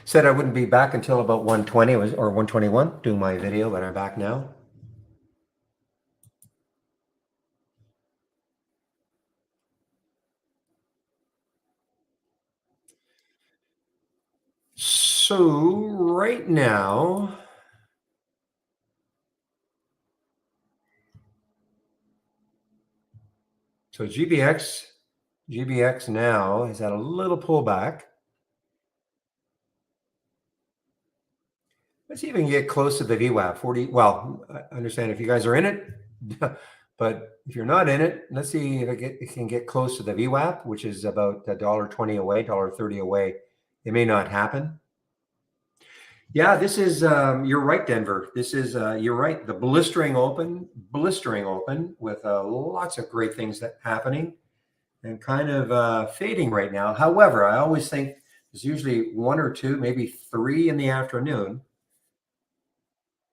said I wouldn't be back until about 1:20 or 1:21 doing my video, but I'm back now. So right now, so GBX now is at a little pullback. Let's see if we can get close to the VWAP 40. Well, I understand if you guys are in it, but if you're not in it, let's see if it can get close to the VWAP, which is about $1.20 away, $1.30 away. It may not happen. Yeah, this is you're right, Denver. This is you're right. The blistering open with lots of great things that happening and kind of fading right now. However, I always think there's usually one or two, maybe three in the afternoon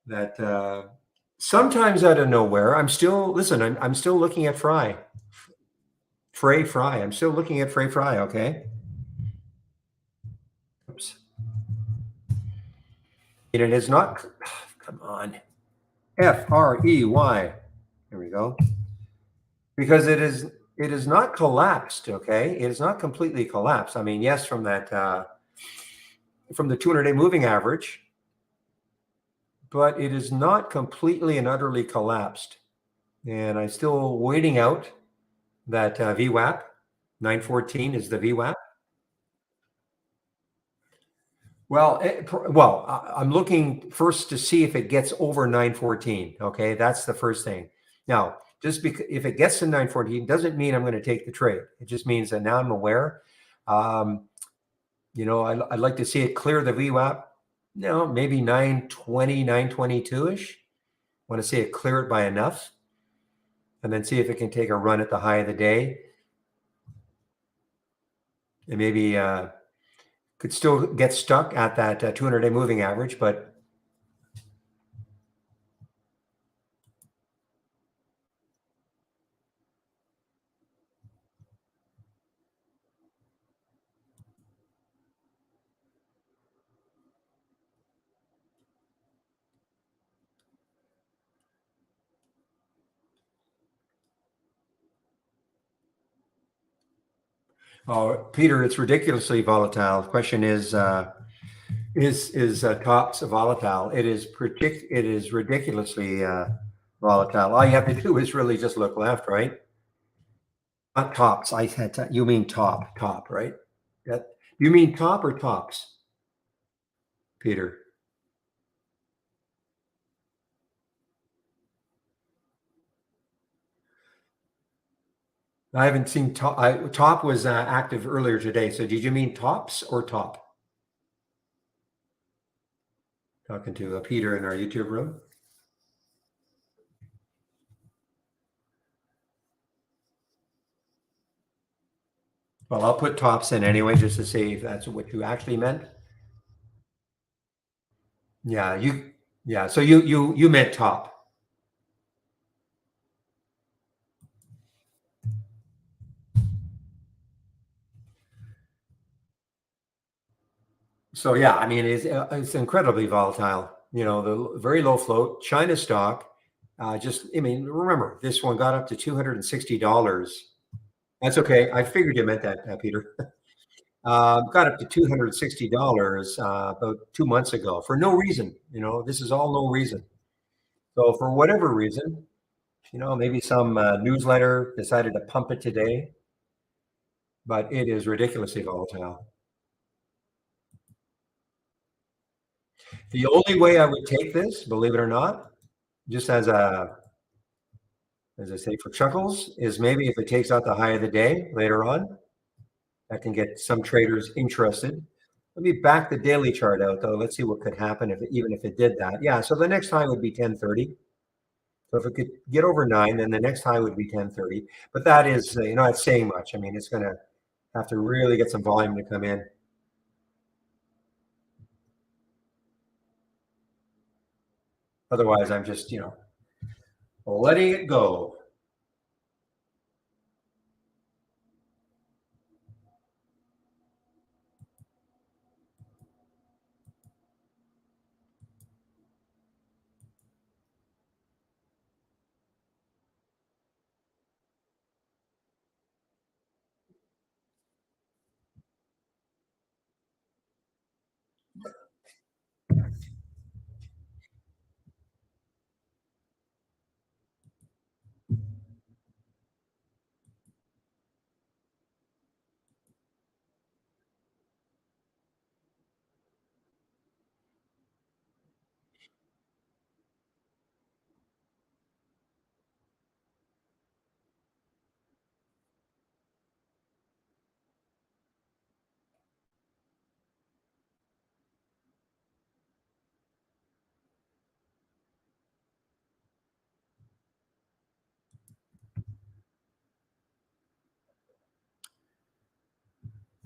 that sometimes out of nowhere. I'm still listen. I'm still looking at Fry. I'm still looking at Fry. Okay. Oops. And it is not. Come on. FREY. Here we go. Because it is not collapsed. Okay, it is not completely collapsed. I mean, yes, from that from the 200-day moving average, but it is not completely and utterly collapsed. And I'm still waiting out that VWAP. 914 is the VWAP. Well, I'm looking first to see if it gets over 914. Okay, that's the first thing. Now, just because if it gets to 914 doesn't mean I'm going to take the trade. It just means that now I'm aware. I'd like to see it clear the VWAP. Maybe 920, 922-ish. Want to see it clear it by enough, and then see if it can take a run at the high of the day, and maybe could still get stuck at that 200-day moving average, but Peter, it's ridiculously volatile. The question is tops volatile? It is ridiculously volatile. All you have to do is really just look left, right? Not tops. I had you mean top, right? That you mean top or tops, Peter? I haven't seen top. Top was active earlier today. So did you mean tops or top? Talking to Peter in our YouTube room. Well, I'll put tops in anyway, just to see if that's what you actually meant. Yeah. So you meant top. So yeah, I mean it's incredibly volatile. The very low float China stock. I mean, remember this one got up to $260. That's okay. I figured you meant that, Peter. Got up to $260 about 2 months ago for no reason. This is all no reason. So for whatever reason, maybe some newsletter decided to pump it today, but it is ridiculously volatile. The only way I would take this, believe it or not, just as I say for chuckles, is maybe if it takes out the high of the day later on, that can get some traders interested. Let me back the daily chart out though. Let's see what could happen even if it did that. Yeah, so the next high would be 1030. So if it could get over 9, then the next high would be 1030. But that is, not saying much. I mean, it's going to have to really get some volume to come in. Otherwise, I'm just, letting it go.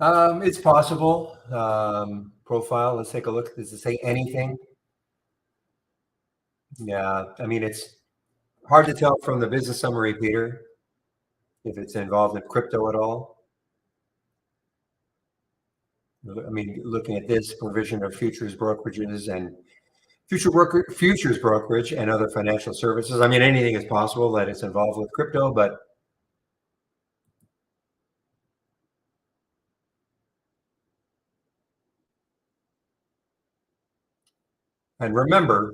It's possible. Profile. Let's take a look. Does it say anything? Yeah. I mean, it's hard to tell from the business summary, Peter, if it's involved in crypto at all. I mean, looking at this provision of futures brokerages and futures brokerage and other financial services. I mean, anything is possible that it's involved with crypto, but and remember,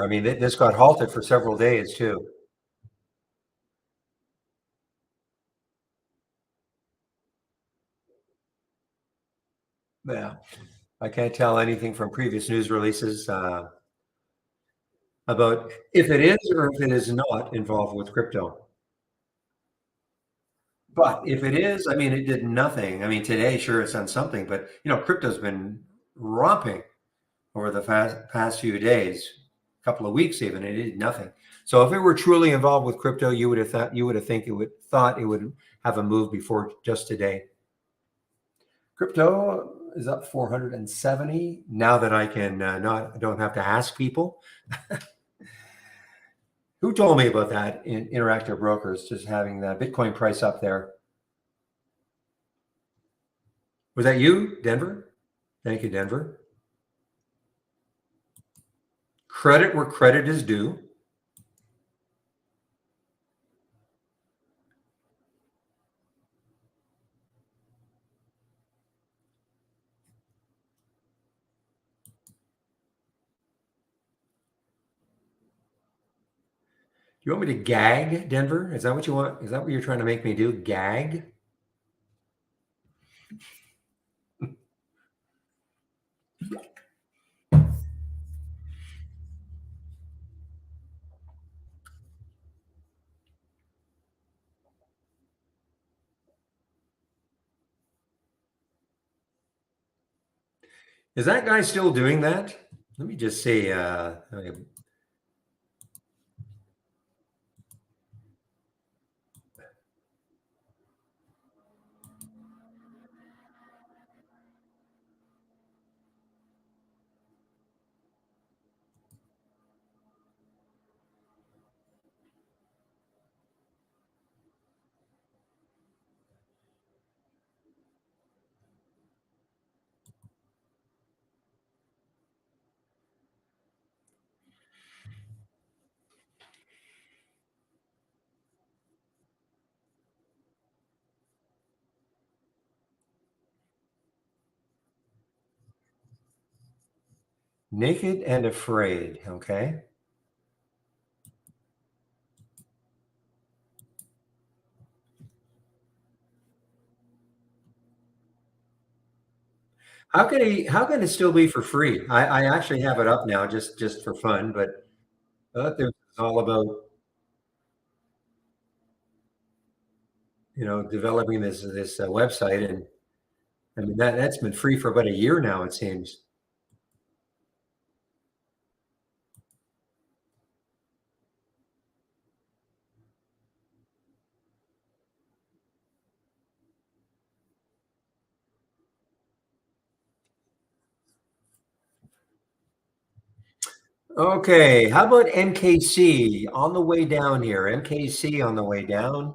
I mean, this got halted for several days too. Yeah, I can't tell anything from previous news releases about if it is or if it is not involved with crypto. But if it is, I mean, it did nothing. I mean, today, sure, it's done something, but crypto's been romping over the past few days, couple of weeks even. It did nothing. So if it were truly involved with crypto, you would have thought it would have a move before just today. Crypto is up 470 now that I can don't have to ask people. Who told me about that in Interactive Brokers, just having the Bitcoin price up there? Was that you, Denver? Thank you, Denver. Credit where credit is due. You want me to gag, Denver? Is that what you want? Is that what you're trying to make me do? Gag? Is that guy still doing that? Let me just say, naked and afraid. Okay. How can it still be for free? I actually have it up now just for fun, but it's all about developing this website, and I mean that's been free for about a year now, it seems. Okay, how about MKC on the way down here? MKC on the way down.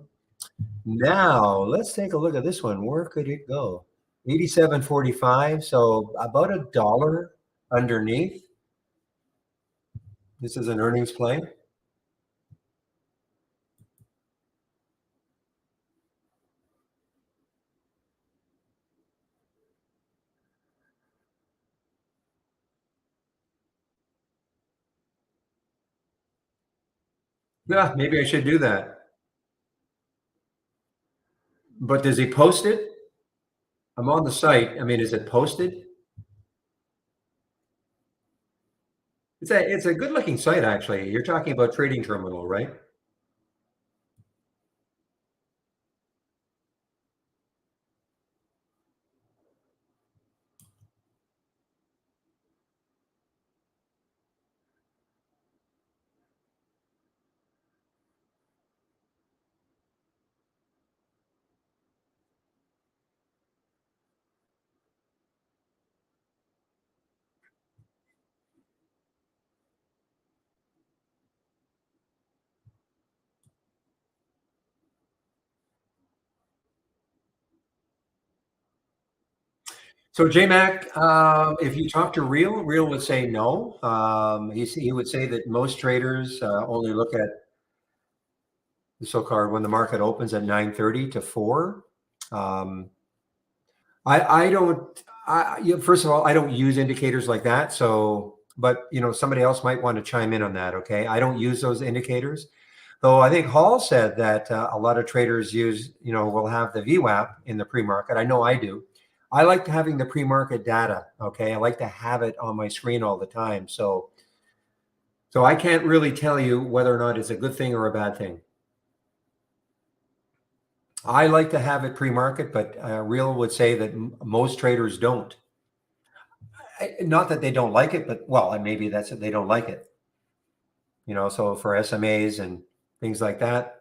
Now let's take a look at this one. Where could it go? 87.45. So about a dollar underneath. This is an earnings play. Yeah, maybe I should do that. But does he post it? I'm on the site. I mean, is it posted? It's a good looking site actually. You're talking about Trading Terminal, right? So JMac, if you talk to Real would say no. He would say that most traders only look at the so-called when the market opens at 9:30 to 4. Um, I don't. First of all, I don't use indicators like that. So, but somebody else might want to chime in on that. Okay, I don't use those indicators. Though I think Hall said that a lot of traders will have the VWAP in the pre-market. I know I do. I like having the pre-market data. Okay, I like to have it on my screen all the time. So I can't really tell you whether or not it's a good thing or a bad thing. I like to have it pre-market, but Real would say that most traders don't. Not that they don't like it, but well, maybe that's it. They don't like it. So for SMAs and things like that.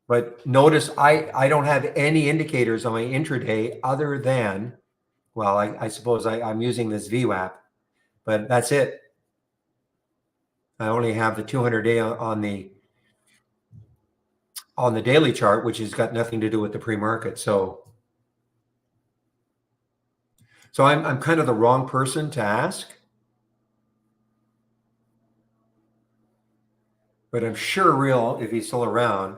But notice I don't have any indicators on my intraday other than, well, I suppose I'm using this VWAP, but that's it. I only have the 200-day on the daily chart, which has got nothing to do with the pre-market. So I'm kind of the wrong person to ask, but I'm sure Real, if he's still around,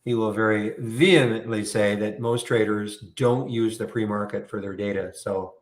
he will very vehemently say that most traders don't use the pre-market for their data. So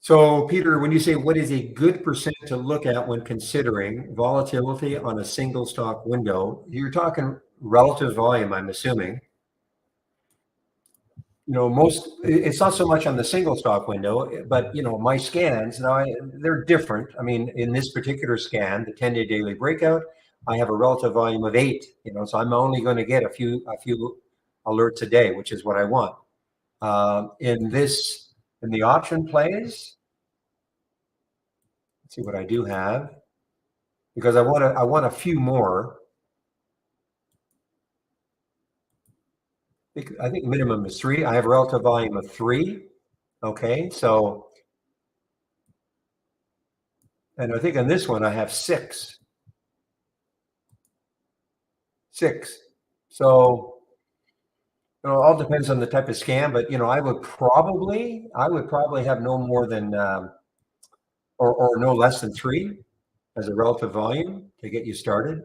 So, Peter, when you say what is a good percent to look at when considering volatility on a single stock window, you're talking relative volume, I'm assuming. It's not so much on the single stock window, but my scans now they're different. I mean, in this particular scan, the 10-day daily breakout, I have a relative volume of 8. So I'm only going to get a few alerts a day, which is what I want. In the option plays, let's see what I do have, because I want a few more. I think minimum is 3. I have a relative volume of 3. Okay, so, and I think on this one I have 6. 6. So it all depends on the type of scan, but I would probably have no more than or no less than 3 as a relative volume to get you started.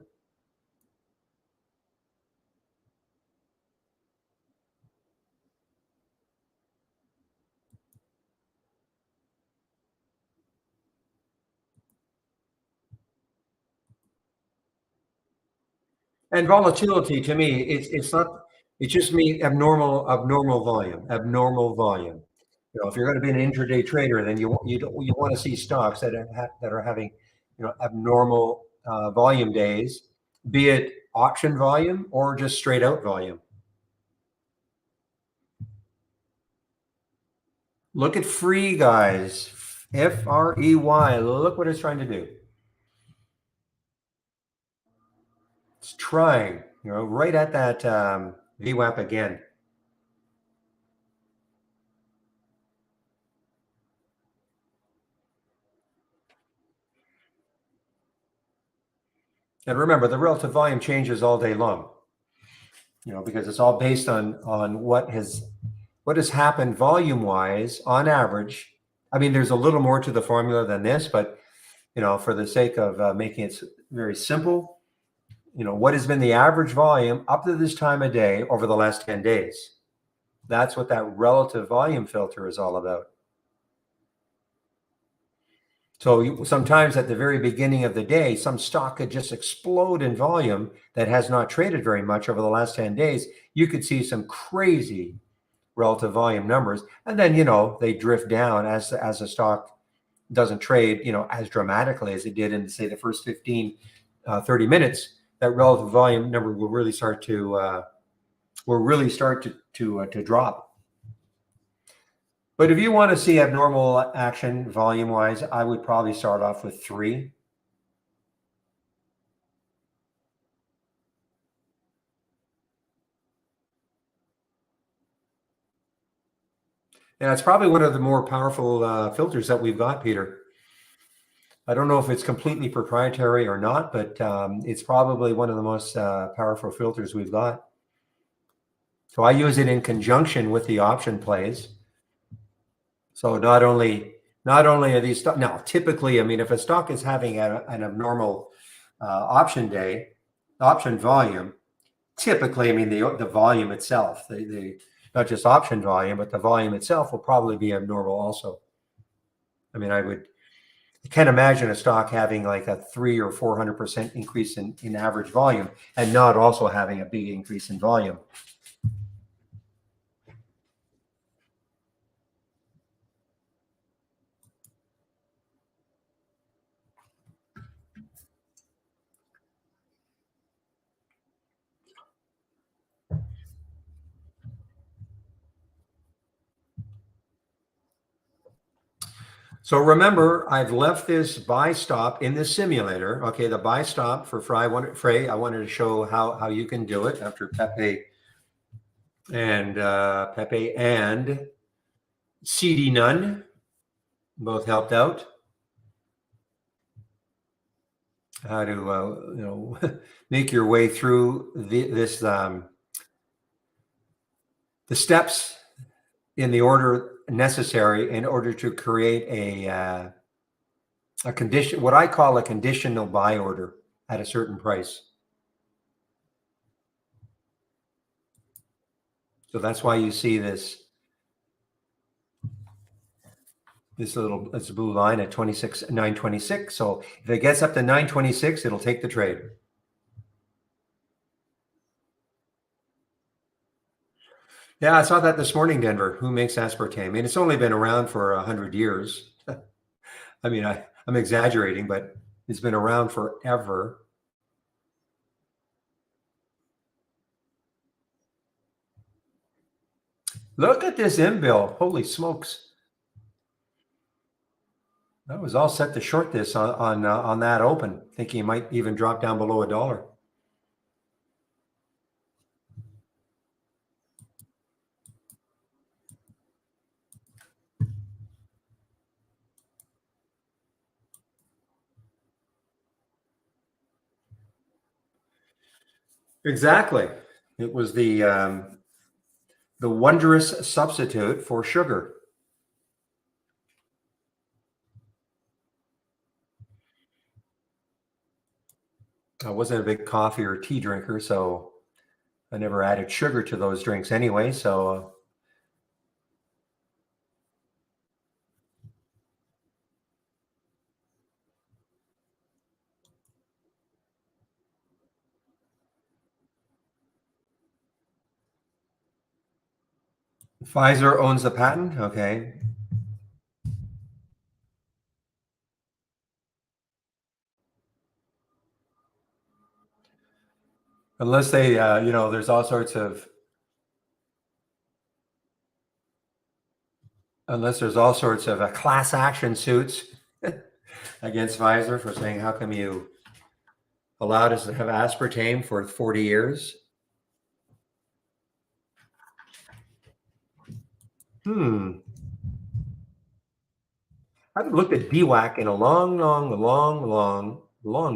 And volatility to me, it's not. It's just me abnormal volume. If you're going to be an intraday trader, then you want to see stocks that are having abnormal volume days, be it auction volume or just straight out volume. Look at Free, guys. FREY. Look what it's trying to do. It's trying, right at that VWAP again. And remember, the relative volume changes all day long, because it's all based on what has happened volume wise on average. I mean, there's a little more to the formula than this, but for the sake of making it very simple, what has been the average volume up to this time of day over the last 10 days? That's what that relative volume filter is all about. So sometimes at the very beginning of the day, some stock could just explode in volume that has not traded very much over the last 10 days. You could see some crazy relative volume numbers. And then, they drift down as the stock doesn't trade, as dramatically as it did in, say, the first 15, 30 minutes. That relative volume number will really start to drop. But if you want to see abnormal action volume-wise, I would probably start off with 3. And it's probably one of the more powerful filters that we've got, Peter. I don't know if it's completely proprietary or not, but it's probably one of the most powerful filters we've got. So I use it in conjunction with the option plays. So not only are these now typically, I mean, if a stock is having an abnormal option volume, typically, I mean, the volume itself, the not just option volume, but the volume itself will probably be abnormal also. I mean, I can't imagine a stock having like a 300 or 400% increase in average volume and not also having a big increase in volume. So remember, I've left this buy stop in the simulator. Okay, the buy stop for Frey. I wanted to show how you can do it after Pepe and CD Nunn both helped out. How to make your way through the steps in the order necessary in order to create a condition, what I call a conditional buy order at a certain price. So that's why you see this blue line at 926. So if it gets up to 926, it'll take the trade. Yeah, I saw that this morning, Denver. Who makes aspartame? I mean, it's only been around for 100 years. I mean, I'm exaggerating, but it's been around forever. Look at this M-bill. Holy smokes. I was all set to short this on that open, thinking it might even drop down below $1. Exactly. It was the wondrous substitute for sugar. I wasn't a big coffee or tea drinker, so I never added sugar to those drinks anyway. So Pfizer owns the patent. Okay. Unless they, there's all sorts of class action suits against Pfizer for saying, how come you allowed us to have aspartame for 40 years? I haven't looked at DWAC in a long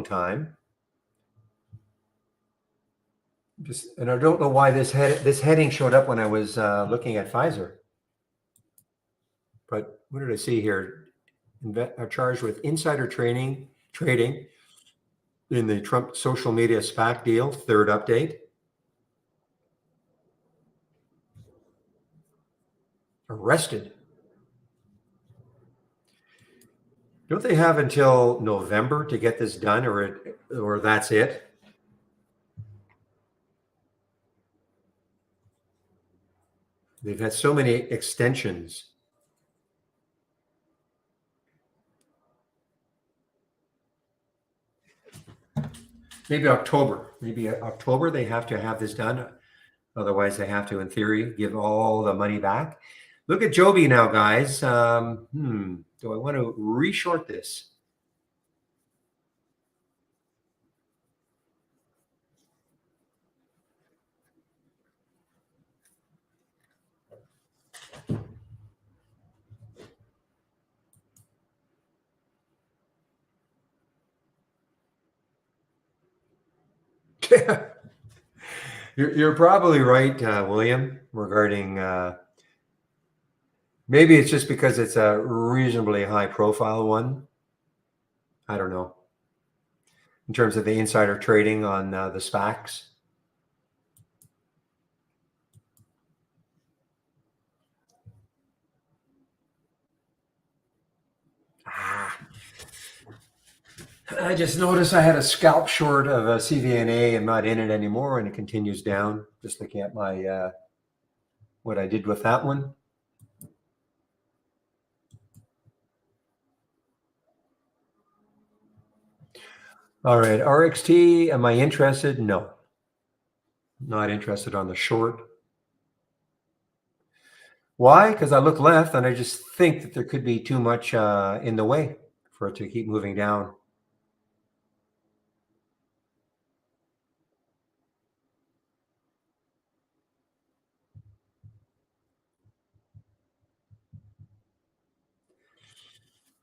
time. And I don't know why this heading showed up when I was looking at Pfizer. But what did I see here? Are charged with insider trading in the Trump social media SPAC deal. Third update. Arrested. Don't they have until November to get this done, or that's it? They've had so many extensions. Maybe October. Maybe October they have to have this done. Otherwise, they have to, in theory, give all the money back. Look at Joby now, guys. Do I want to reshort this? You're probably right, William, regarding maybe it's just because it's a reasonably high profile one. I don't know. In terms of the insider trading on the SPACs. I just noticed I had a scalp short of a CVNA. I'm not in it anymore, and it continues down. Just looking at my what I did with that one. All right, RXT. Am I interested? No, not interested on the short. Why? Because I look left, and I just think that there could be too much in the way for it to keep moving down.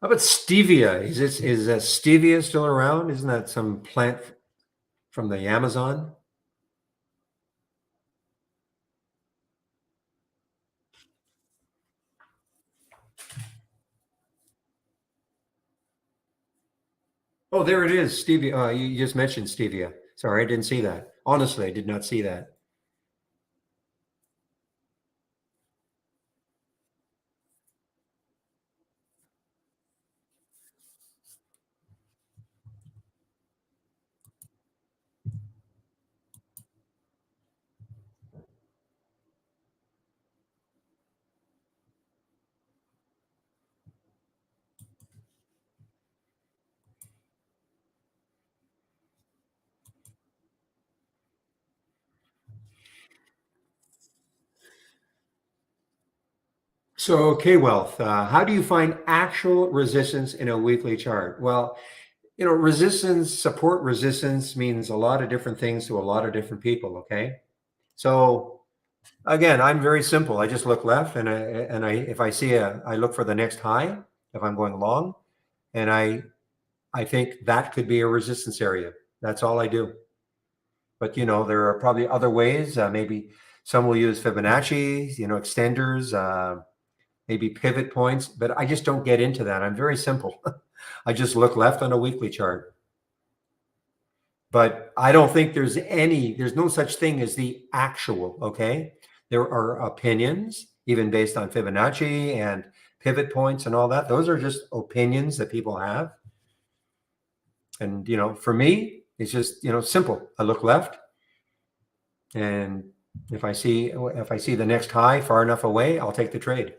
How about stevia? Is stevia still around? Isn't that some plant from the Amazon? Oh, there it is, stevia. You just mentioned stevia. Sorry, I didn't see that. Honestly, I did not see that. So, K-Wealth, how do you find actual resistance in a weekly chart? Well, support resistance means a lot of different things to a lot of different people. Okay. So again, I'm very simple. I just look left if I see I look for the next high if I'm going long, and I think that could be a resistance area. That's all I do. But there are probably other ways. Maybe some will use Fibonacci, extenders, maybe pivot points, but I just don't get into that. I'm very simple. I just look left on a weekly chart. But I don't think there's no such thing as the actual, okay? There are opinions, even based on Fibonacci and pivot points and all that. Those are just opinions that people have. And, for me, it's just, simple. I look left. And if I see the next high far enough away, I'll take the trade.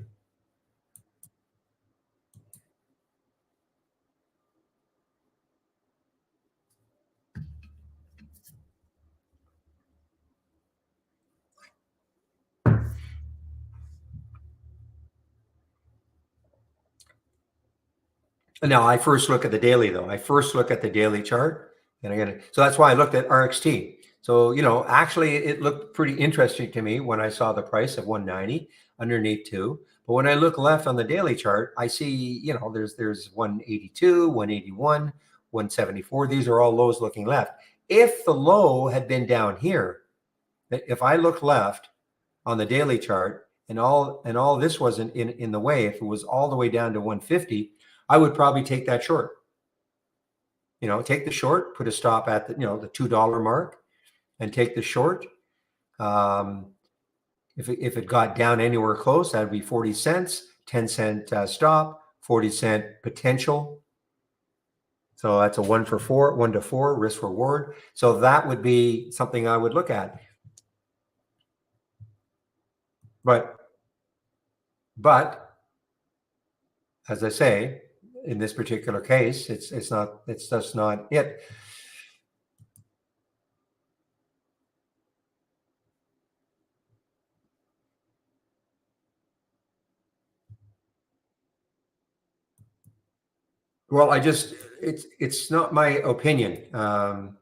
Now, I first look at the daily, though. I first look at the daily chart, and so that's why I looked at RXT. So, actually, it looked pretty interesting to me when I saw the price of 190 underneath 2. But when I look left on the daily chart, I see, there's 182, 181, 174. These are all lows looking left. If the low had been down here, If I look left on the daily chart and all this wasn't in the way, if it was all the way down to 150, I would probably take that short. Take the short, put a stop at the $2 mark, and take the short. If it got down anywhere close, that'd be 40 cents, 10-cent stop, 40-cent potential. So that's a 1 to 4 risk reward. So that would be something I would look at. But as I say, in this particular case, it's just not it. Well, it's not my opinion. Not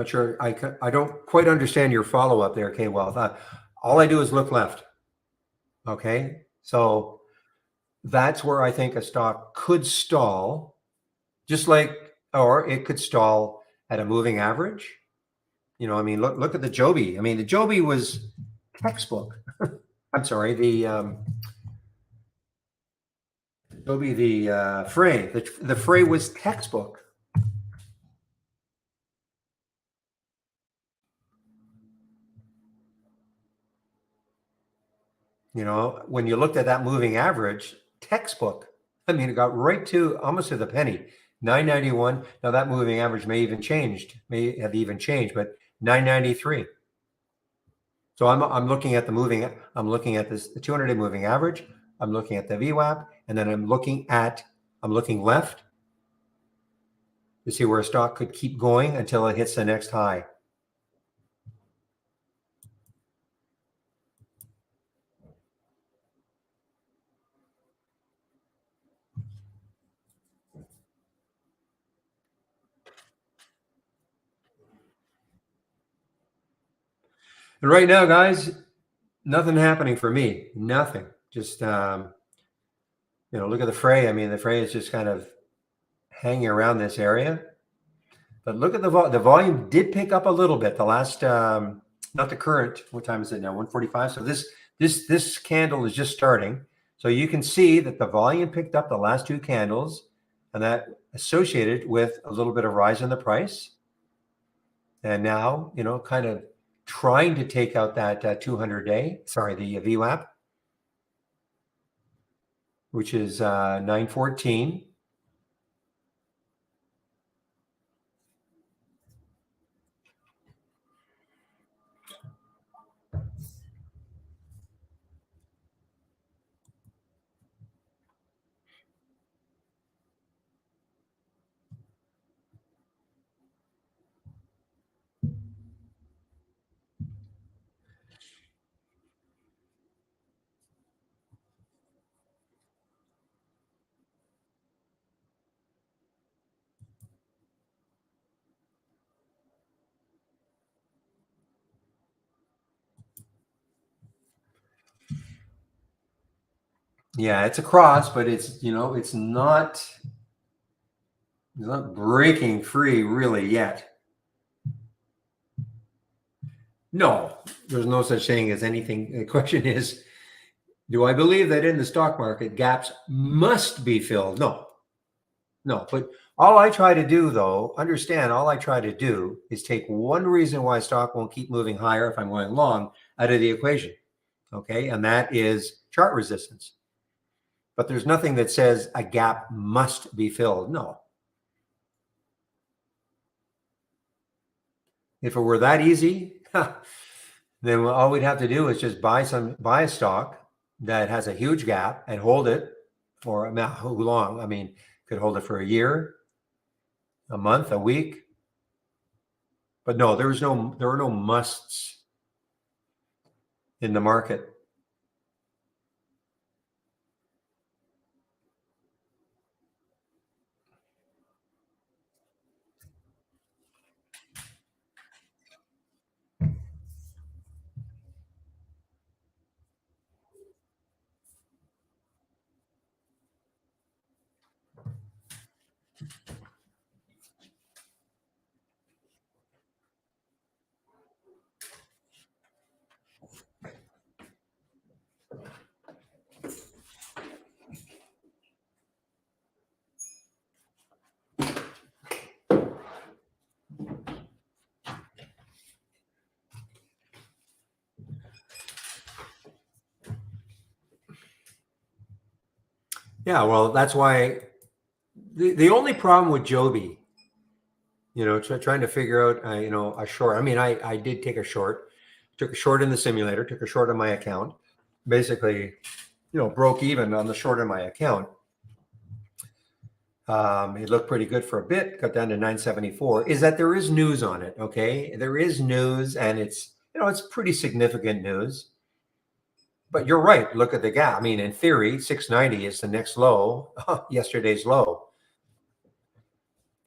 sure. I don't quite understand your follow up there, K Wealth. All I do is look left. Okay, so that's where I think a stock could stall, or it could stall at a moving average. I mean, look at the Joby. I mean, the Joby was textbook. I'm sorry, the Joby, the Fray. The Fray was textbook. When you looked at that moving average, textbook. I mean, it got right to almost to the penny. 991. Now that moving average may have even changed, but 993. So I'm looking at the 200-day moving average. I'm looking at the VWAP, and then I'm looking left to see where a stock could keep going until it hits the next high. And right now, guys, nothing happening for me. Nothing. Just look at the Fray. I mean, the Fray is just kind of hanging around this area. But look at the volume did pick up a little bit. The last, not the current. What time is it now? 1:45. So this candle is just starting. So you can see that the volume picked up the last two candles, and that associated with a little bit of rise in the price. And now, kind of trying to take out that 200-day, the VWAP, which is 914. Yeah, it's a cross, but it's not breaking free really yet. No, there's no such thing as anything. The question is, do I believe that in the stock market gaps must be filled? No. But all I try to do, though, all I try to do is take one reason why stock won't keep moving higher if I'm going long out of the equation. Okay. And that is chart resistance. But there's nothing that says a gap must be filled. No. If it were that easy, then all we'd have to do is just buy a stock that has a huge gap and hold it for how long? I mean, could hold it for a year, a month, a week. But no, there are no musts in the market. Yeah, well, that's why the only problem with Joby, trying to figure out, a short. I mean, I did take a short, took a short in the simulator, took a short on my account, basically, broke even on the short on my account. It looked pretty good for a bit, got down to 974. Is that there is news on it? Okay, there is news, and it's pretty significant news. But you're right. Look at the gap. I mean, in theory, 690 is the next low, yesterday's low.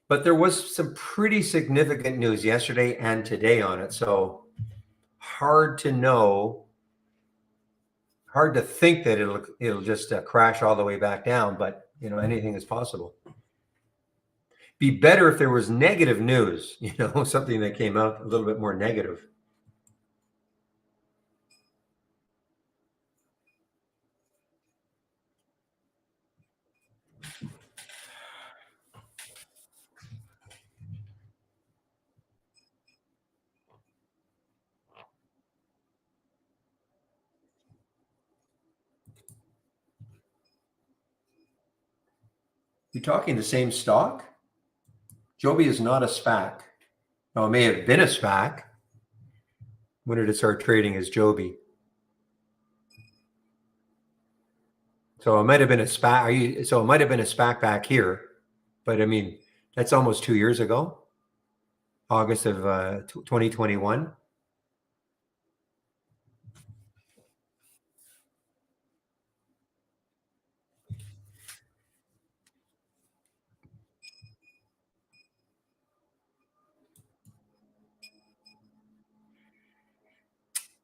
But there was some pretty significant news yesterday and today on it. So hard to know, hard to think that it'll just crash all the way back down. But anything is possible. Be better if there was negative news. Something that came out a little bit more negative. You talking the same stock? Joby is not a SPAC. Now, it may have been a SPAC. When did it start trading as Joby? So it might have been a SPAC. So it might have been a SPAC back here, but I mean, that's almost 2 years ago, August of 2021.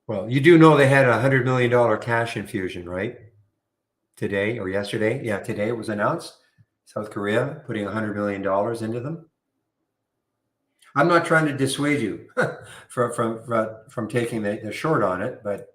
Well, you do know they had $100 million cash infusion, right? Today or yesterday? Yeah, today it was announced. South Korea putting $100 million into them. I'm not trying to dissuade you from taking the short on it, but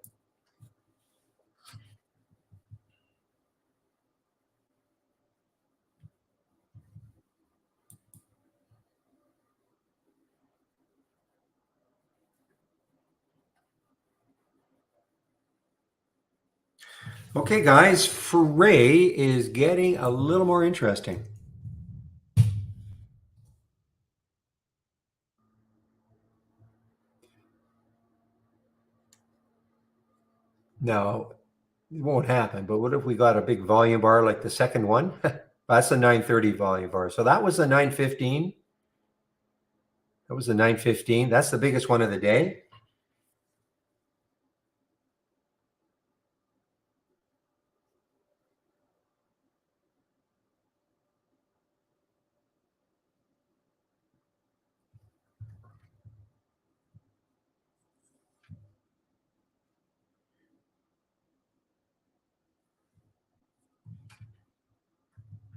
okay, guys, Foray is getting a little more interesting. Now, it won't happen, but what if we got a big volume bar like the second one? That's the 930 volume bar. So that was the 915. That was the 915. That's the biggest one of the day.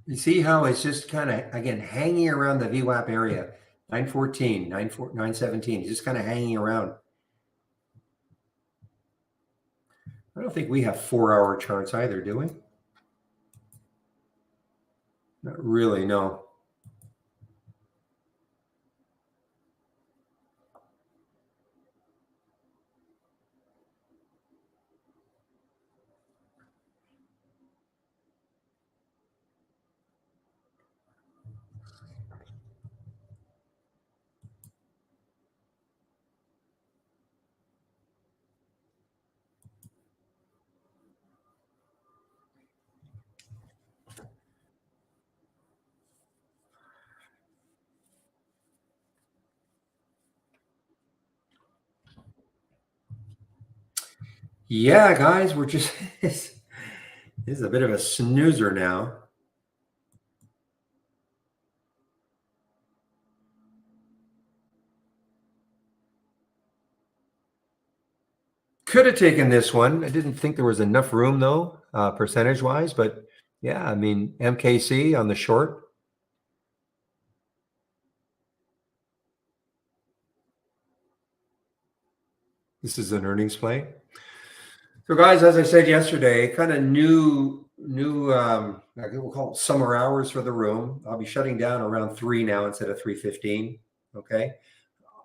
You see how it's just kind of, again, hanging around the VWAP area, 914, 917, it's just kind of hanging around. I don't think we have 4-hour charts either, do we? Not really, no. Yeah, guys, we're just, this is a bit of a snoozer now. Could have taken this one. I didn't think there was enough room though, percentage wise, but yeah, I mean, MKC on the short. This is an earnings play. So, guys, as I said yesterday, kind of new. We'll call it summer hours for the room. I'll be shutting down around 3 now instead of 3:15. Okay.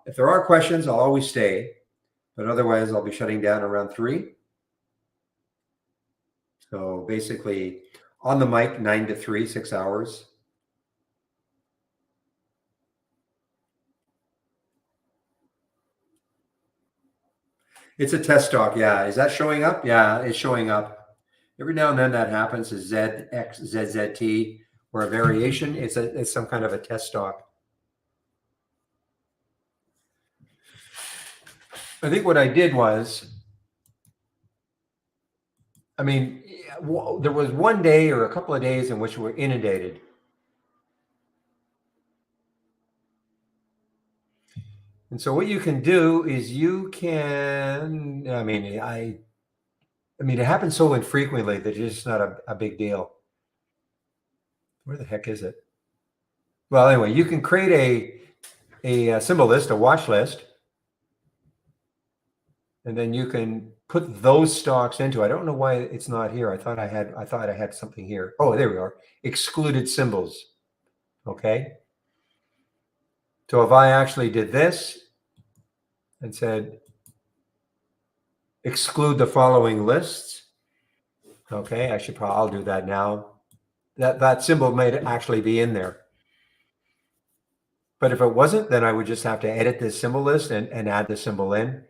If there are questions, I'll always stay, but otherwise, I'll be shutting down around 3. So basically, On the mic, 9 to 3, 6 hours. It's a test stock. Yeah. Is that showing up? Yeah, it's showing up. Every now and then that happens is ZX, ZZT, or a variation. It's some kind of a test stock. I think what I did was, I mean, there was one day or a couple of days in which we were inundated. And so what you can do is you can, I mean, it happens so infrequently that it's just not a big deal. Where the heck is it? Well, anyway, you can create a symbol list, a watch list, and then you can put those stocks into. I don't know why it's not here. I thought I had something here. Oh, there we are. Excluded symbols. Okay. So if I actually did this and said exclude the following lists, okay, I'll do that now. That symbol may actually be in there. But if it wasn't, then I would just have to edit this symbol list and add the symbol in.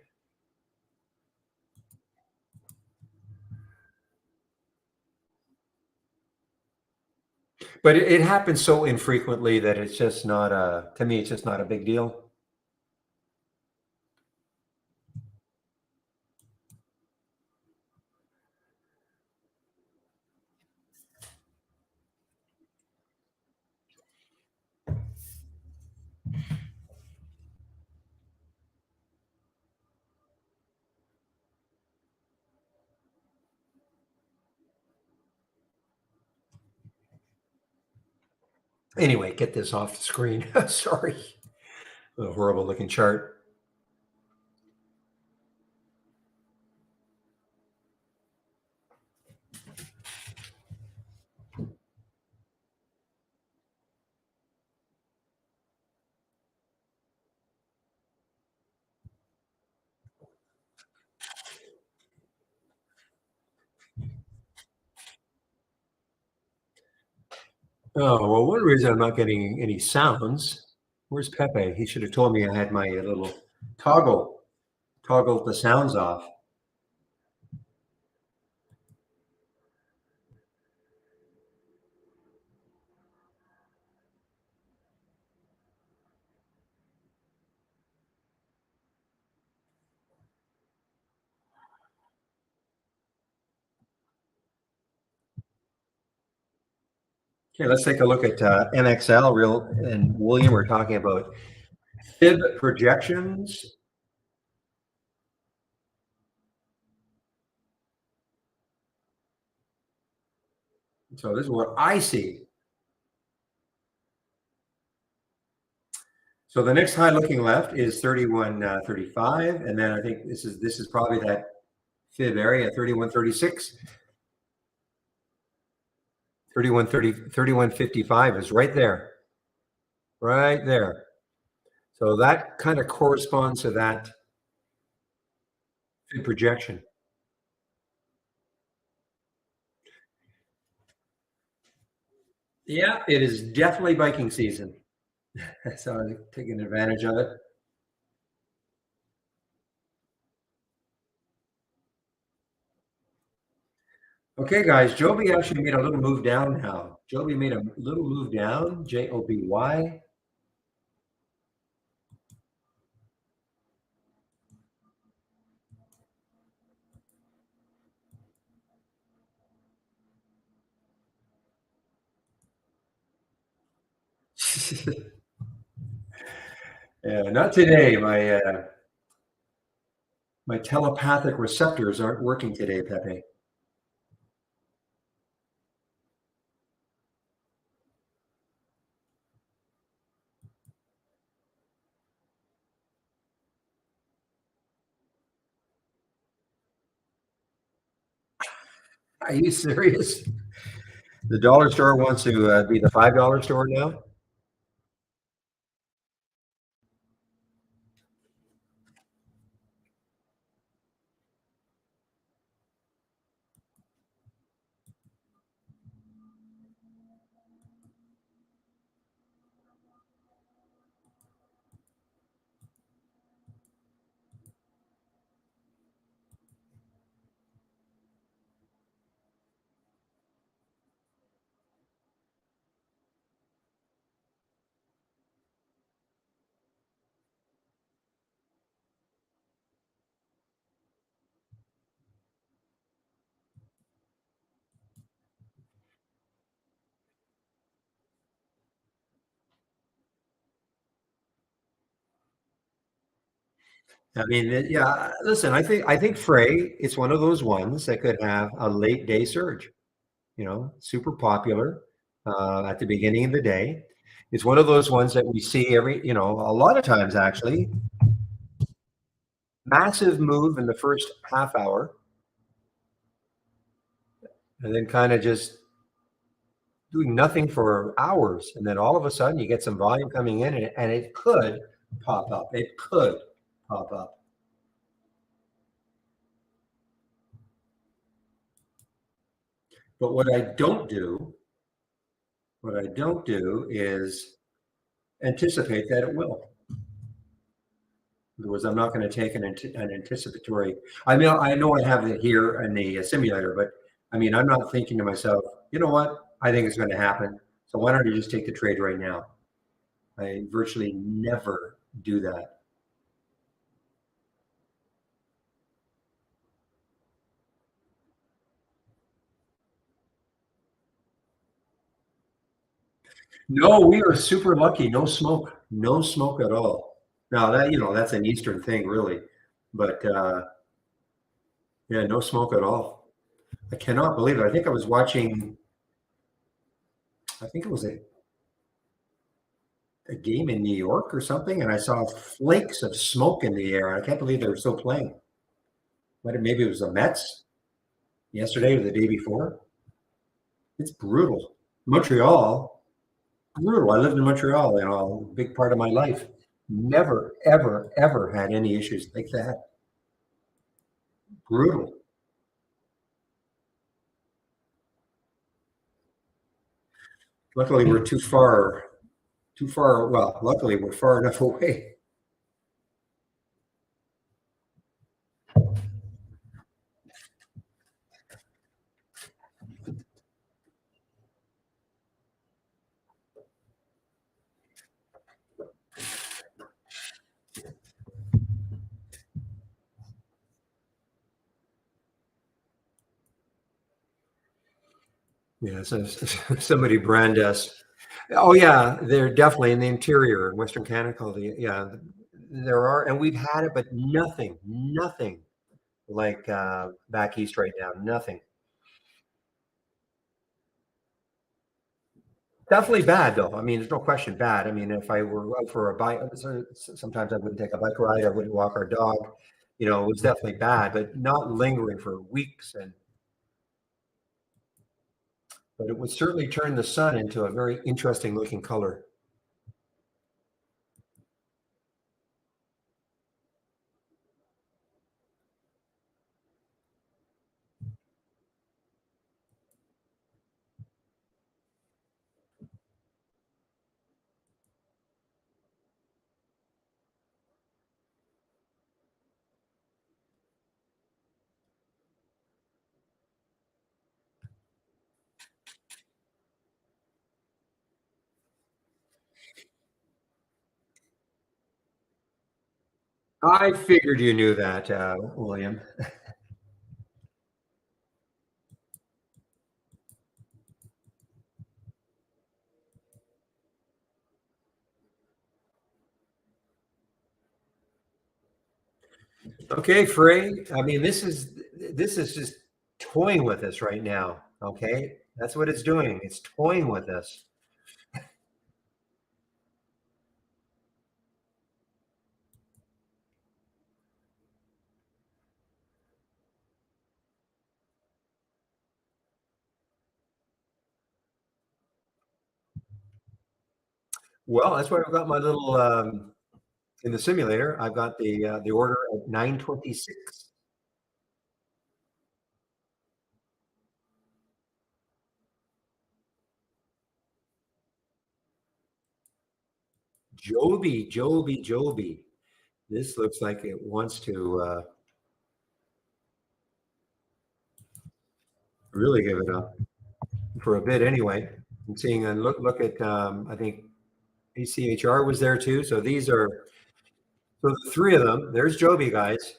But it happens so infrequently that it's just not to me, it's just not a big deal. Anyway, get this off the screen. Sorry. A horrible looking chart. Oh, well, one reason I'm not getting any sounds. Where's Pepe? He should have told me I had my little toggle the sounds off. Okay, let's take a look at MXL. Real and William were talking about fib projections. So this is what I see. So the next high looking left is 31.35, and then I think this is probably that fib area 31.36. 31.30, 31.55 is right there. Right there. So that kind of corresponds to that fib projection. Yeah, it is definitely biking season. So I'm taking advantage of it. Okay, guys, Joby actually made a little move down now. Joby made a little move down, Joby. Yeah, not today. My telepathic receptors aren't working today, Pepe. Are you serious? The dollar store wants to be the $5 store now? I mean, yeah. Listen, I think Frey. It's one of those ones that could have a late day surge. Super popular at the beginning of the day. It's one of those ones that we see a lot of times actually. Massive move in the first half hour, and then kind of just doing nothing for hours, and then all of a sudden you get some volume coming in, and it could pop up. It could pop up. But what I don't do is anticipate that it will. In other words, I'm not going to take an anticipatory. I mean, I know I have it here in the simulator, but I mean, I'm not thinking to myself, you know what? I think it's going to happen. So why don't you just take the trade right now? I virtually never do that. No, we are super lucky. No smoke. No smoke at all. Now that's an Eastern thing, really. But yeah, no smoke at all. I cannot believe it. I think I was watching. I think it was a game in New York or something, and I saw flakes of smoke in the air. I can't believe they were still playing. Maybe it was the Mets yesterday or the day before. It's brutal. Montreal, brutal. I lived in Montreal, a big part of my life. Never, ever, ever had any issues like that. Brutal. Luckily, we're too far. Too far. Well, luckily, we're far enough away. Yeah. So somebody brand us. Oh yeah, they're definitely in the interior in Western Canada. Yeah, there are, and we've had it, but nothing like back east right now. Nothing. Definitely bad though. I mean, there's no question bad. I mean, if I were out for a bike, sometimes I wouldn't take a bike ride. I wouldn't walk our dog. It was definitely bad, but not lingering for weeks. But it would certainly turn the sun into a very interesting looking color. I figured you knew that, William. Okay, Frey. I mean, this is just toying with us right now. Okay, that's what it's doing. It's toying with us. Well, that's why I've got my little in the simulator. I've got the order at 9:26. Joby. This looks like it wants to really give it up for a bit anyway. I'm seeing and look at I think ACHR was there too. So these are so the three of them. There's Joby guys.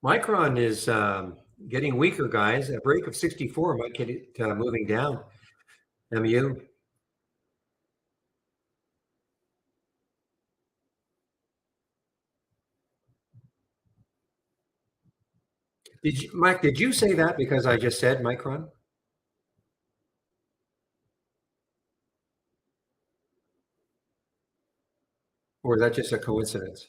Micron is getting weaker, guys. A break of 64 might get it moving down. MU. Mike, did you say that because I just said Micron? Or is that just a coincidence?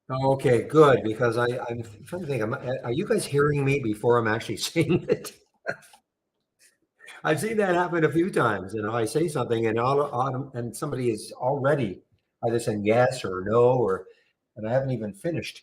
Okay, good, because I'm trying to think. Are you guys hearing me before I'm actually saying it? I've seen that happen a few times. I say something and somebody is already either saying yes or no, and I haven't even finished.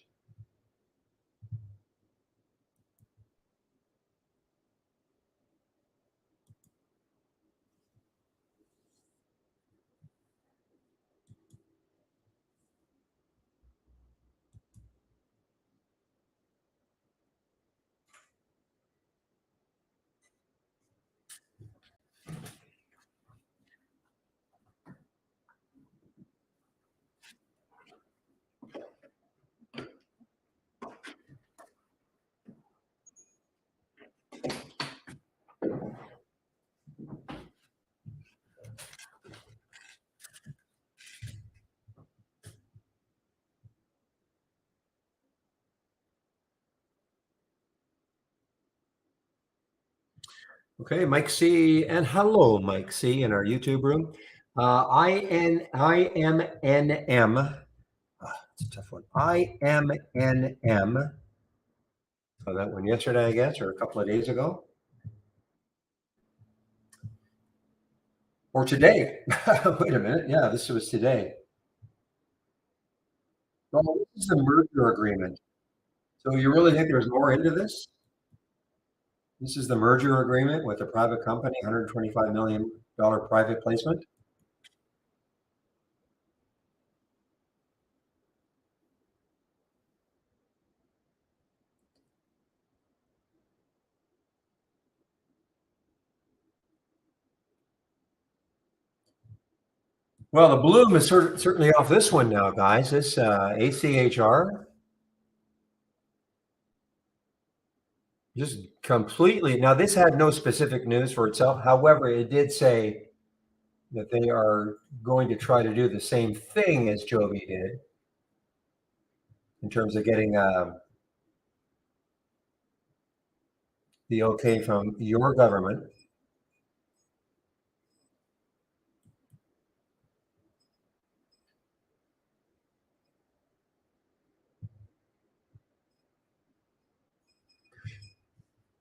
Okay, Mike C. And hello, Mike C. in our YouTube room. IMNM. It's a tough one. IMNM. So that one yesterday, I guess, or a couple of days ago. Or today. Wait a minute. Yeah, this was today. Oh, this is the merger agreement. So you really think there's more into this? This is the merger agreement with a private company, $125 million private placement. Well, the bloom is certainly off this one now, guys. This ACHR just completely. Now, this had no specific news for itself. However, it did say that they are going to try to do the same thing as Joby did in terms of getting the okay from your government.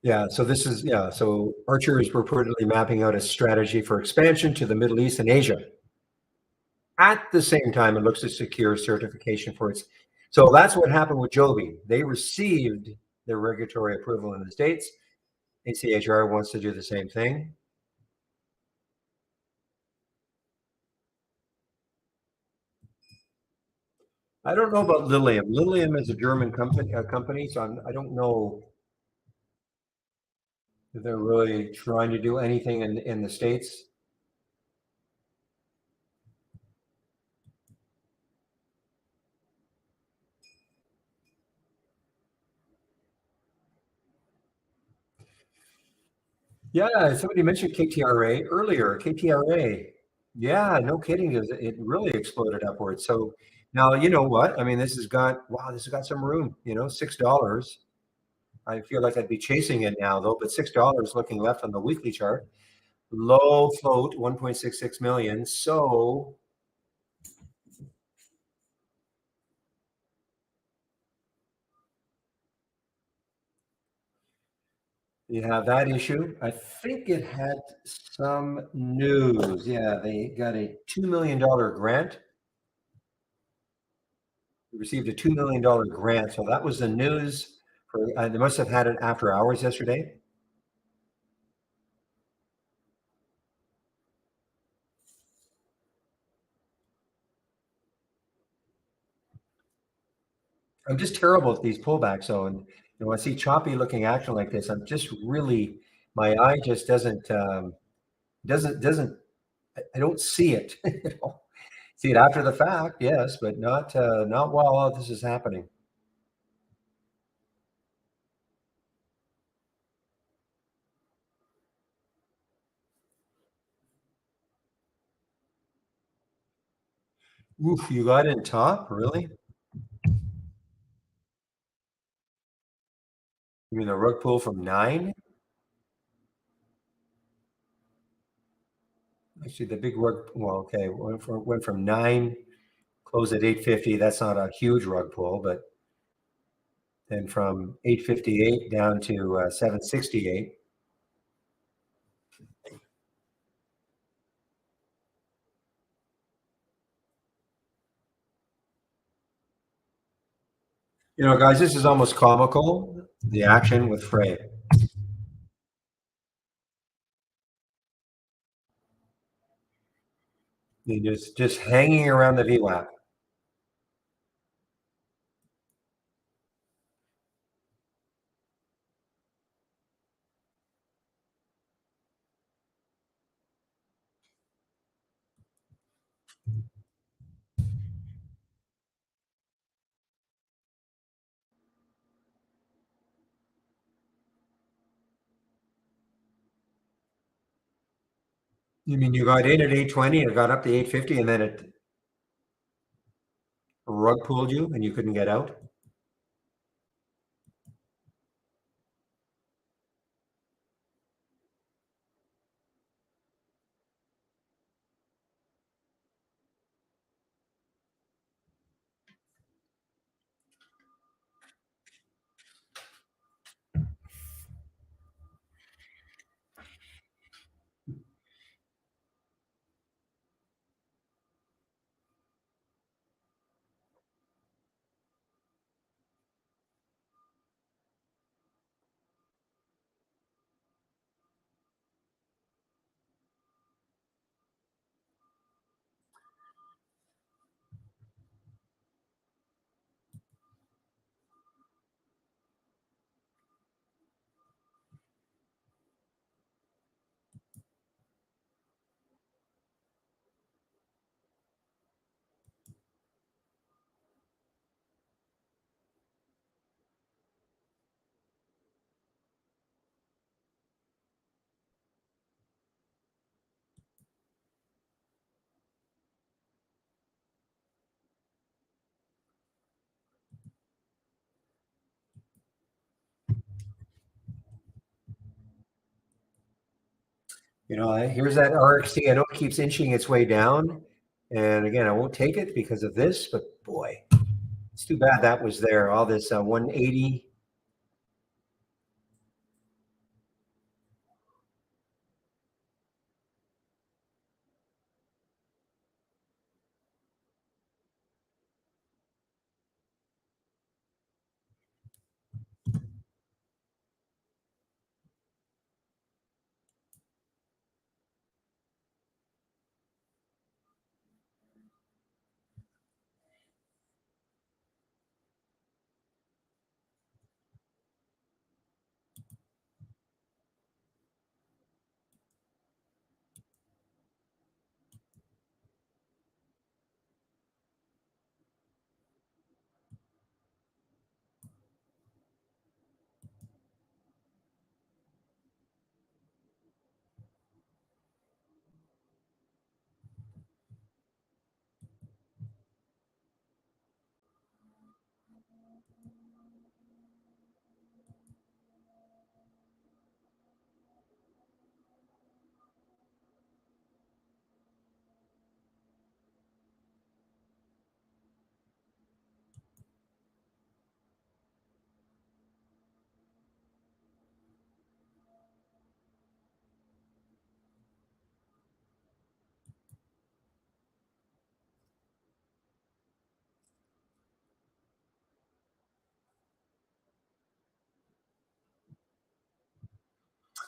Yeah, so this is, yeah, so Archer is reportedly mapping out a strategy for expansion to the Middle East and Asia. At the same time, it looks to secure certification for its. So that's what happened with Joby. They received their regulatory approval in the States. ACHR wants to do the same thing. I don't know about Lilium. Lilium is a German company, so I don't know if they're really trying to do anything in the States. Yeah, somebody mentioned KTRA earlier. KTRA, yeah, no kidding. It really exploded upwards. So now you know what? I mean, this has got some room. $6. I feel like I'd be chasing it now though, but $6 looking left on the weekly chart. Low float, 1.66 million. So you have that issue. I think it had some news. Yeah, they got a $2 million grant. We received a $2 million grant. So that was the news. They must have had it after hours yesterday. I'm just terrible at these pullbacks. So, and I see choppy looking action like this. I'm just really, my eye just doesn't I don't see it. You know? See it after the fact, yes, but not while all this is happening. Oof, you got in top, really? You mean a rug pull from 9? Actually, the big rug, well, okay, went from 9, closed at 850. That's not a huge rug pull, but then from 858 down to 768. You know, guys, this is almost comical. The action with Frey. He just hanging around the VWAP. You mean you got in at 820 and got up to 850 and then it rug pulled you and you couldn't get out? You know, here's that RXT. I know it keeps inching its way down. And again, I won't take it because of this, but boy, it's too bad that was there. All this 180.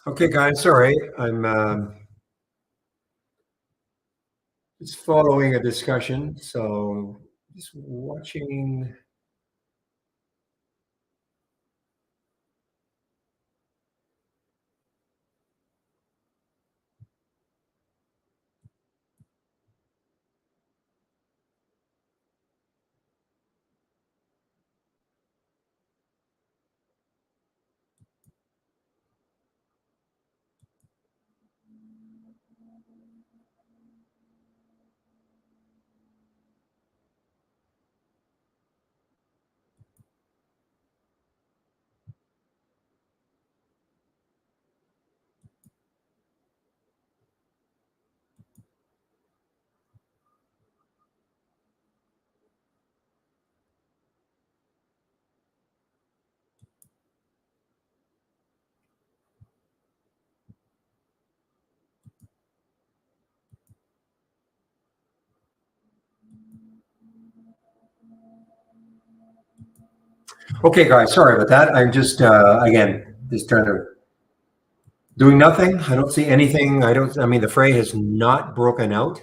Okay, guys, sorry. I'm just following a discussion. So just watching. Okay, guys, sorry about that. I'm just again just trying to doing nothing. I don't see anything. I mean, the fray has not broken out.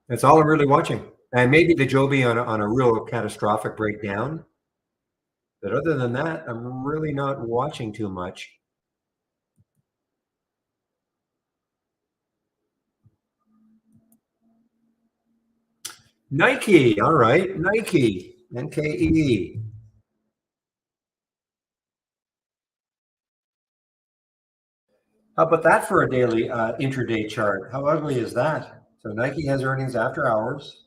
That's all I'm really watching. And maybe the Joby on a real catastrophic breakdown. But other than that, I'm really not watching too much. Nike, all right, Nike, NKE. How about that for a daily intraday chart? How ugly is that? So Nike has earnings after hours.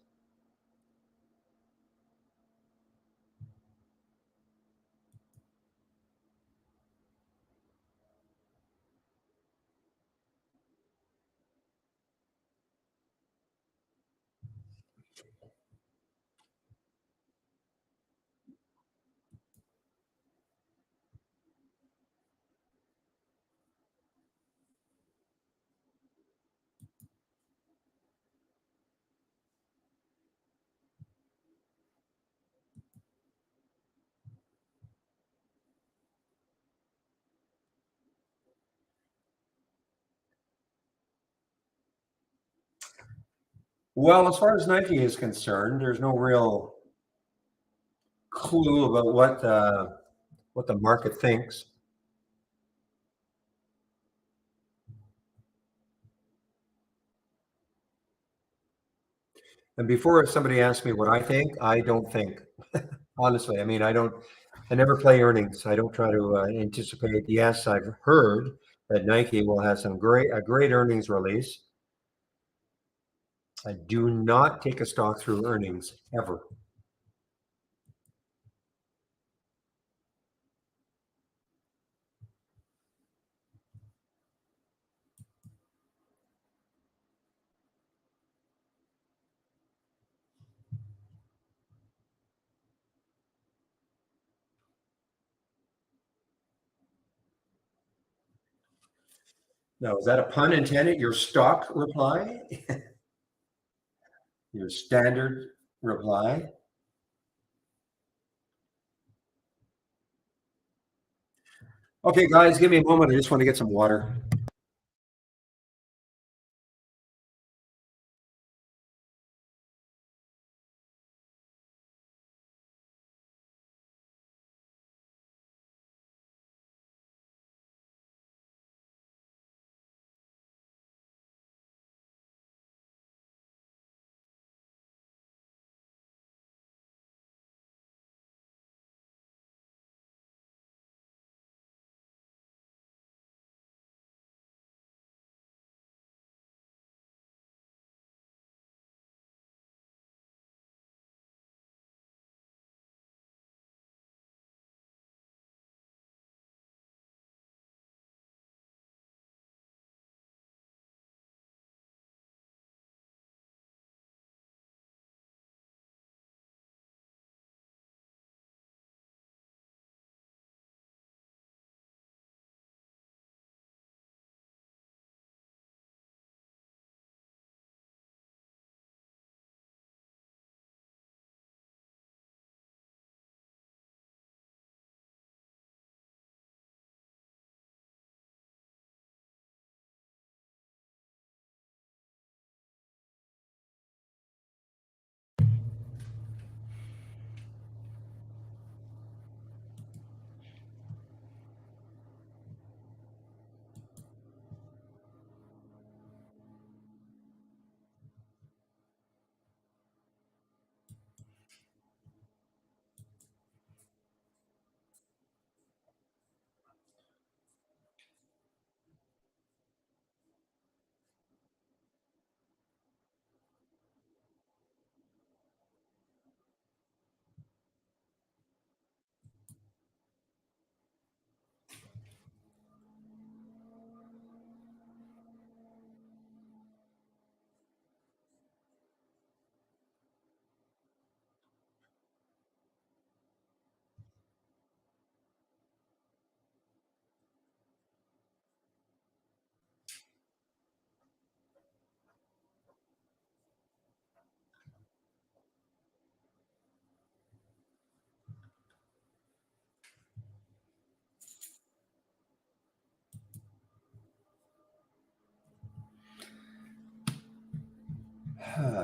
Well, as far as Nike is concerned, there's no real clue about what the market thinks. And before somebody asks me what I think, I don't think. Honestly, I mean, I never play earnings. I don't try to anticipate. Yes, I've heard that Nike will have a great earnings release. I do not take a stock through earnings ever. Now, is that a pun intended? Your stock reply? Your standard reply? Okay, guys, give me a moment. I just want to get some water.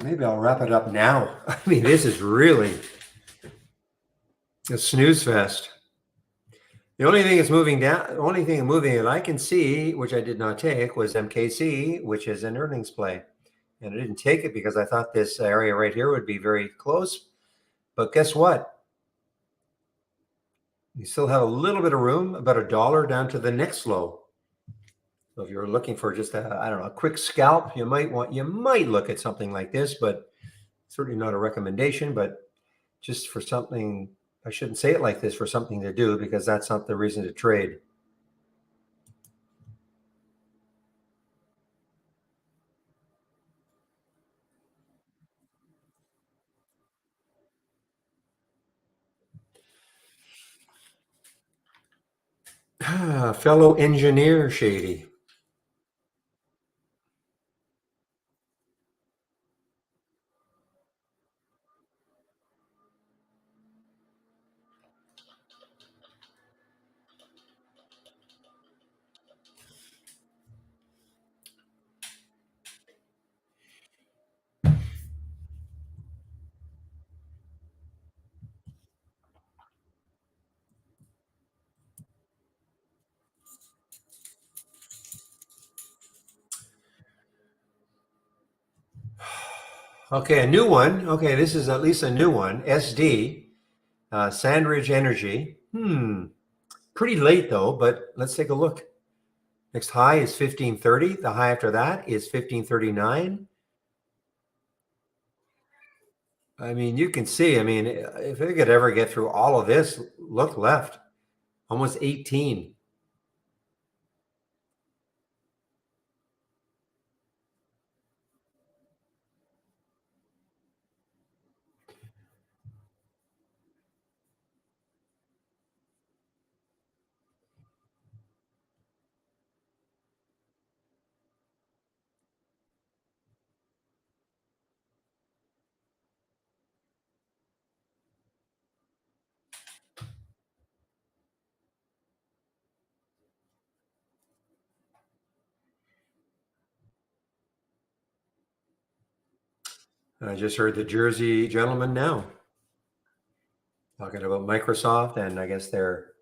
Maybe I'll wrap it up now. I mean, this is really a snooze fest. The only thing that's moving down, the only thing moving that I can see, which I did not take, was MKC, which is an earnings play. And I didn't take it because I thought this area right here would be very close. But guess what? You still have a little bit of room, about $1 down to the next low. So if you're looking for just a, I don't know, a quick scalp, you might look at something like this, but certainly not a recommendation, but just for something, I shouldn't say it like this, for something to do, because that's not the reason to trade. Fellow engineer Shady. Okay, a new one. Okay, this is at least a new one. SD, Sandridge Energy. Pretty late though, but let's take a look. Next high is 1530. The high after that is 1539. I mean, you can see, I mean, if it could ever get through all of this, look left, almost 18. I just heard the Jersey gentleman now talking about Microsoft, and I guess they're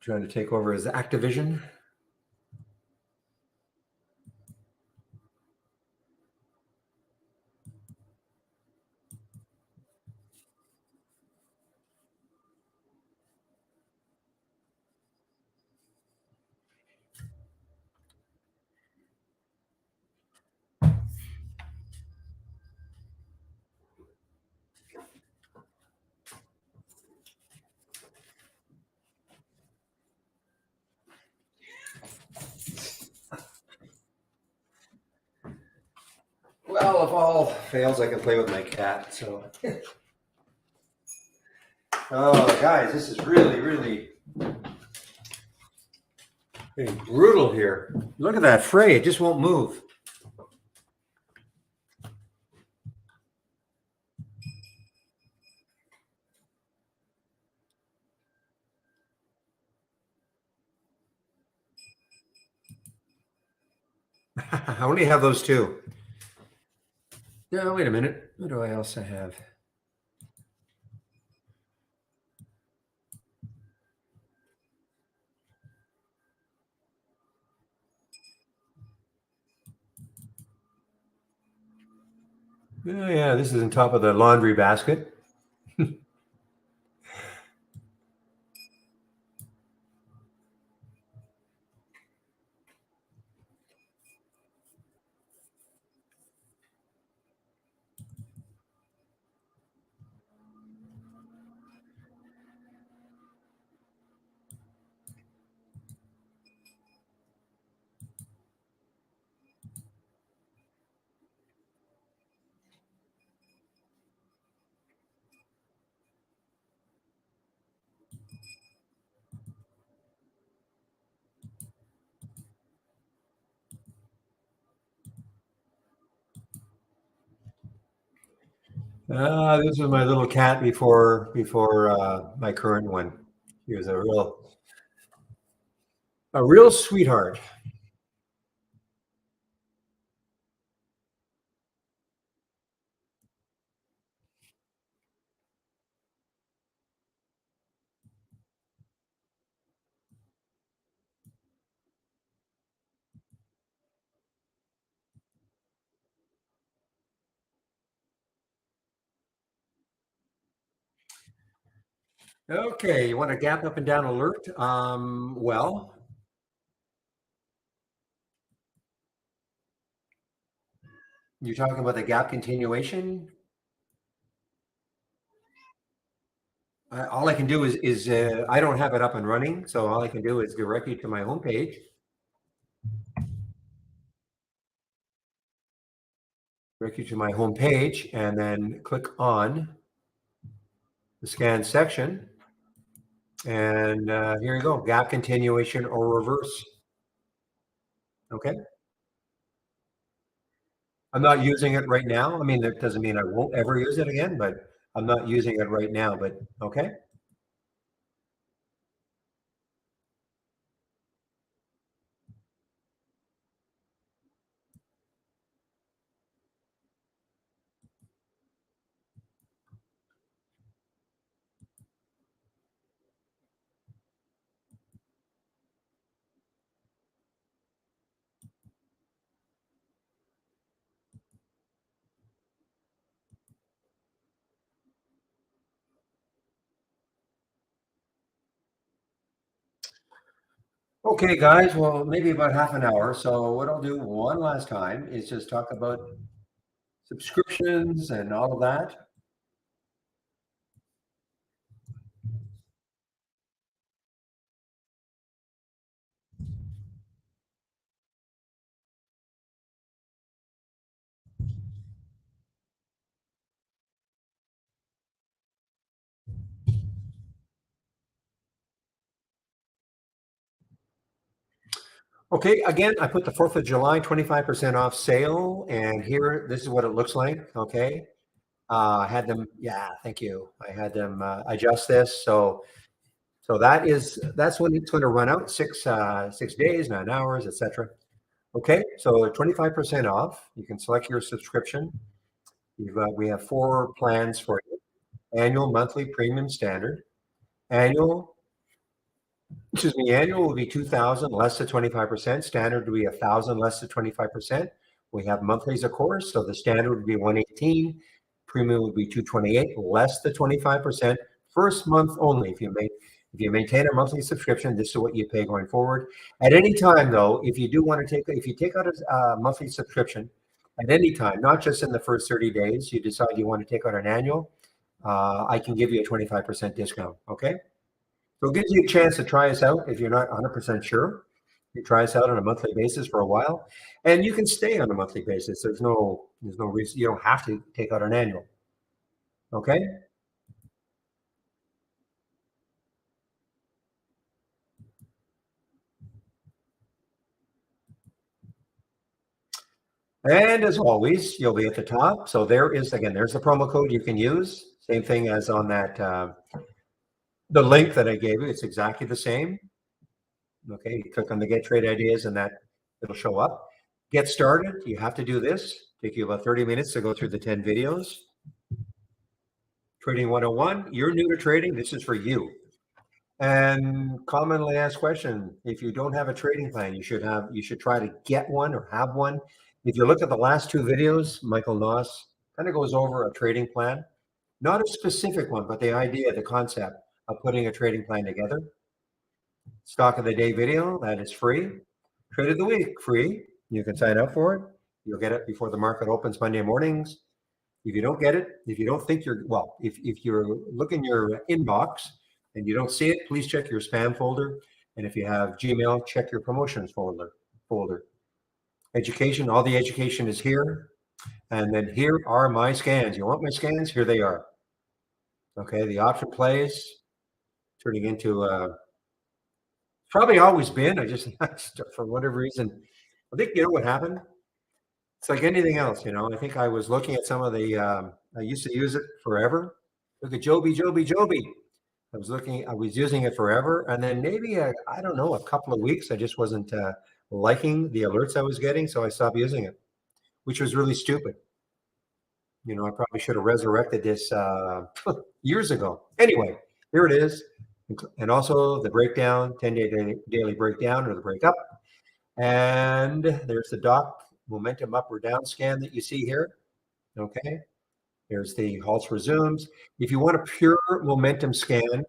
trying to take over as Activision. Well, if all fails, I can play with my cat. So, oh, guys, this is really, really getting brutal here. Look at that fray; it just won't move. I only have those two. No, wait a minute. What do I also have? Oh, yeah, this is on top of the laundry basket. This was my little cat before my current one. He was a real sweetheart. Okay, you want a gap up and down alert? Well, you're talking about the gap continuation. All I can do is I don't have it up and running, so all I can do is direct you to my homepage. Direct you to my homepage, and then click on the scan section. And here you go, gap continuation or reverse. Okay. I'm not using it right now. I mean, that doesn't mean I won't ever use it again, but I'm not using it right now, but okay. Okay, guys, well, maybe about half an hour. So what I'll do one last time is just talk about subscriptions and all of that. Okay, again, I put the 4th of July 25% off sale, and here, this is what it looks like, okay? I had them, yeah, thank you. I had them adjust this, so that's when it's going to run out, 6 days, 9 hours, etc. Okay, so 25% off. You can select your subscription. We have 4 plans for you: annual, monthly, premium, standard. Annual, annual will be 2,000 less than 25%. Standard will be 1,000 less than 25%. We have monthlies, of course. So the standard would be 118, premium would be 228, less than 25%. First month only. If you maintain a monthly subscription, this is what you pay going forward. At any time, though, if you do want to if you take out a monthly subscription at any time, not just in the first 30 days, you decide you want to take out an annual, I can give you a 25% discount. Okay. So it gives you a chance to try us out if you're not 100% sure. You try us out on a monthly basis for a while, and you can stay on a monthly basis. There's no reason you don't have to take out an annual. Okay. And as always, you'll be at the top. So there's the promo code you can use. Same thing as on that, the link that I gave you. It's exactly the same. Okay, you click on the Get Trade Ideas and that it'll show up. Get started. You have to do this. Take you about 30 minutes to go through the 10 videos. Trading 101. You're new to trading. This is for you. And commonly asked question: if you don't have a trading plan, you should try to get one or have one. If you look at the last 2 videos, Michael Noss kind of goes over a trading plan, not a specific one, but the idea, the concept of putting a trading plan together. Stock of the day video, that is free. Trade of the week, free. You can sign up for it. You'll get it before the market opens Monday mornings. If you don't get it, if you don't think if you're looking your inbox and you don't see it, please check your spam folder. And if you have Gmail, check your promotions folder. Education, all the education is here. And then here are my scans. You want my scans? Here they are. Okay, the option plays, turning into probably always been. I just for whatever reason, I think you know what happened. It's like anything else, I think I was looking at some of the. I used to use it forever. Look at Joby. I was using it forever, and then maybe I don't know, a couple of weeks, I just wasn't liking the alerts I was getting, so I stopped using it, which was really stupid. I probably should have resurrected this years ago. Anyway, here it is, and also the breakdown, 10-day daily breakdown or the breakup, and there's the doc momentum up or down scan that you see here. Okay, there's the halts resumes. If you want a pure momentum scan,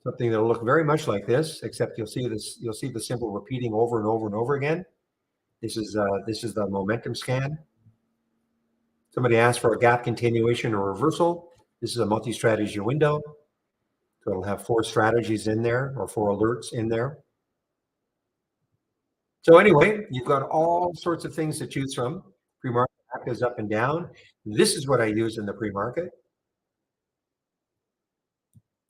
Something that'll look very much like this, except you'll see the symbol repeating over and over and over again. This is the momentum scan. Somebody asked for a gap continuation or reversal. This is a multi-strategy window. So it'll have 4 strategies in there, or 4 alerts in there. So anyway, you've got all sorts of things to choose from. Pre-market goes up and down. This is what I use in the pre-market.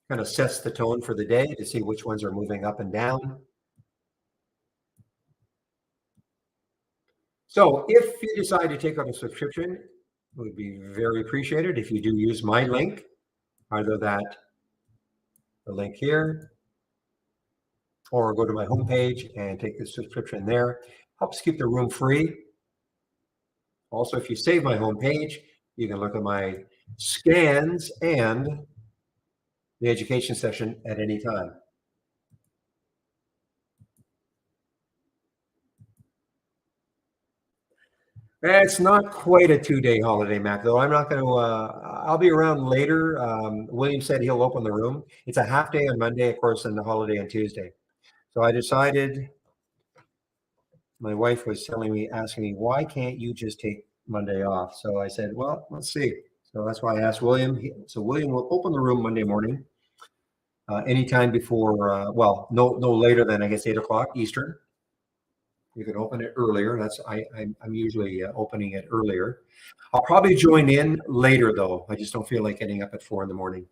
Kind of sets the tone for the day to see which ones are moving up and down. So if you decide to take out a subscription, it would be very appreciated if you do use my link, either the link here, or go to my homepage and take the subscription there. Helps keep the room free. Also, if you save my homepage, you can look at my scans and the education session at any time. It's not quite a 2-day holiday, Mac, though. I'm not going to, I'll be around later. William said he'll open the room. It's a half day on Monday, of course, and the holiday on Tuesday. So I decided, my wife was asking me, why can't you just take Monday off? So I said, well, let's see. So that's why I asked William. So William will open the room Monday morning, anytime before, no later than, I guess, 8 o'clock Eastern. You can open it earlier. I'm usually opening it earlier. I'll probably join in later, though. I just don't feel like getting up at 4 in the morning.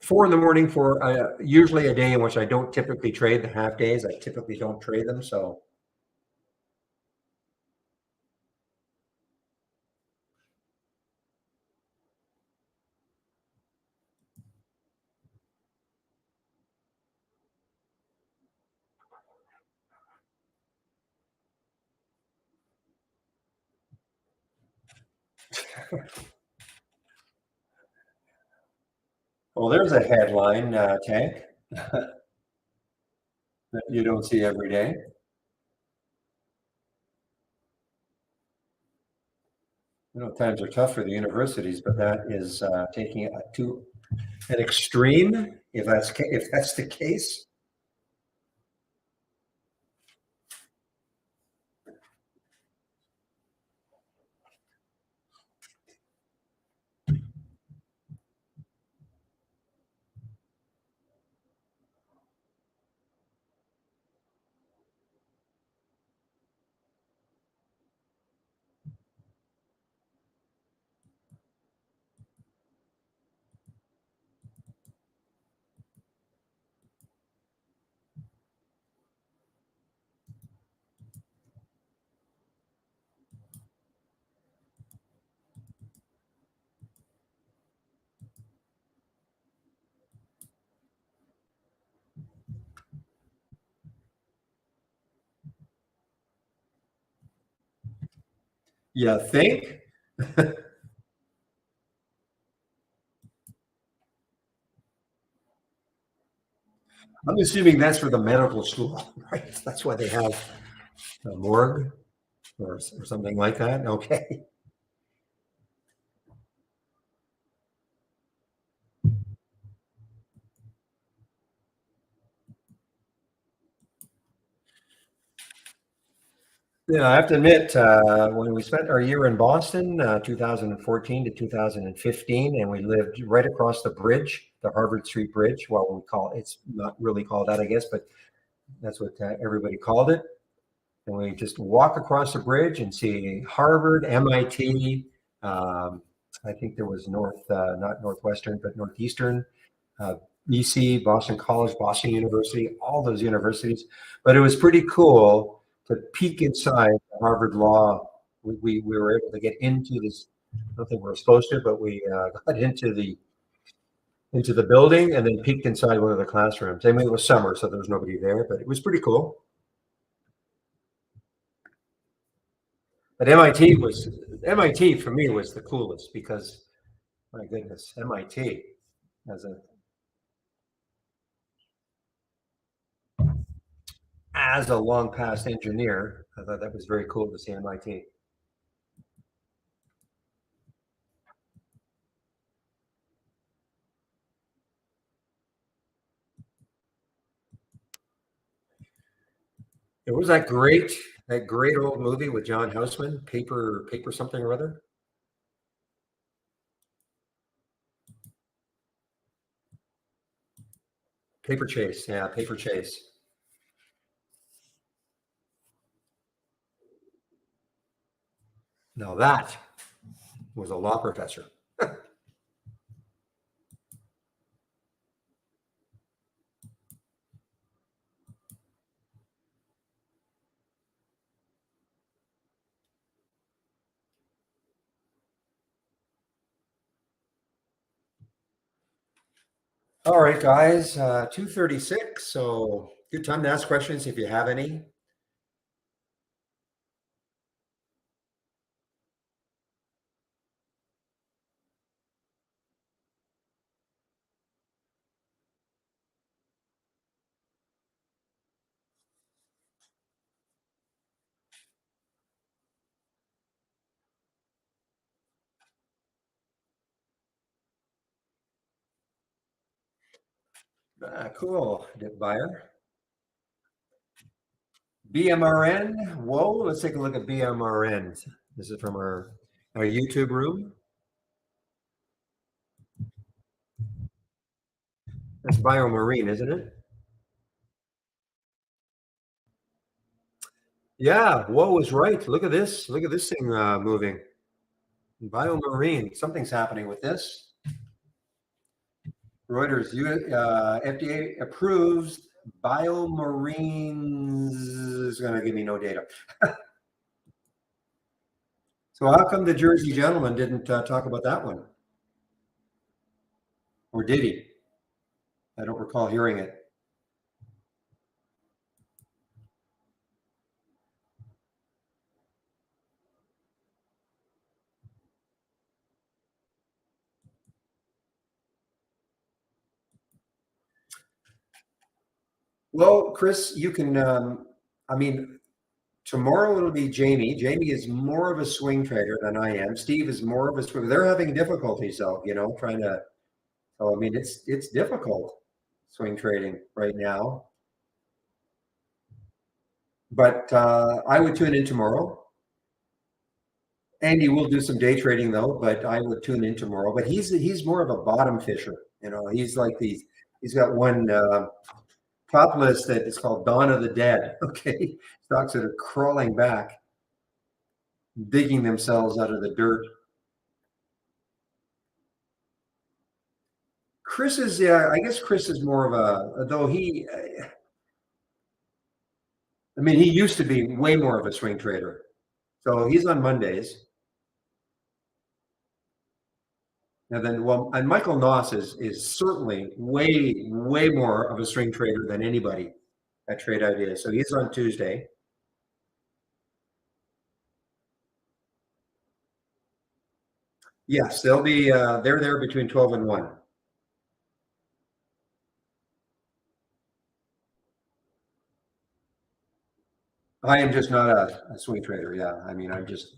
Four in the morning for usually a day in which I don't typically trade the half days. I typically don't trade them, so. Well, there's a headline, Tank, that you don't see every day. Times are tough for the universities, but that is taking it to an extreme, if that's the case. You think? I'm assuming that's for the medical school, right? That's why they have a morgue or something like that. Okay. Yeah, I have to admit, when we spent our year in Boston, 2014 to 2015, and we lived right across the bridge, the Harvard Street Bridge. Well, it's not really called that, I guess, but that's what everybody called it. And we just walk across the bridge and see Harvard, MIT. I think there was not Northwestern, but Northeastern, BC, Boston College, Boston University, all those universities. But it was pretty cool to peek inside Harvard Law. We were able to get into this. I don't think we were supposed to, but we got into the building and then peeked inside one of the classrooms. I mean, it was summer, so there was nobody there, but it was pretty cool. But MIT for me was the coolest because, my goodness, MIT as a long past engineer, I thought that was very cool to see MIT. It was that great old movie with John Houseman, Paper something or other. Paper Chase. Yeah, Paper Chase. Now that was a law professor. All right, guys, 2:36. So good time to ask questions if you have any. Cool, Dip Buyer. BMRN. Whoa, let's take a look at BMRN. This is from our YouTube room. That's Biomarine, isn't it? Yeah, Whoa was right. Look at this. Look at this thing moving. Biomarine. Something's happening with this. Reuters, FDA approves Biomarines is going to give me no data. So how come the Jersey gentleman didn't talk about that one? Or did he? I don't recall hearing it. Well, Chris, you can, I mean, tomorrow it'll be Jamie. Jamie is more of a swing trader than I am. Steve is more of a swing. They're having difficulties though, trying to, so I mean, it's difficult swing trading right now. But I would tune in tomorrow. Andy will do some day trading though, but I would tune in tomorrow. But he's more of a bottom fisher. He's like he's got one top list that is called Dawn of the Dead. Okay. Stocks that are crawling back, digging themselves out of the dirt. Chris is, yeah, I guess Chris is more of though he, I mean, he used to be way more of a swing trader. So he's on Mondays. And then, well, and Michael Noss is certainly way more of a swing trader than anybody at Trade Ideas. So he's on Tuesday. Yes, they'll be they're there between 12 and 1. I am just not a swing trader. Yeah. I mean, I'm just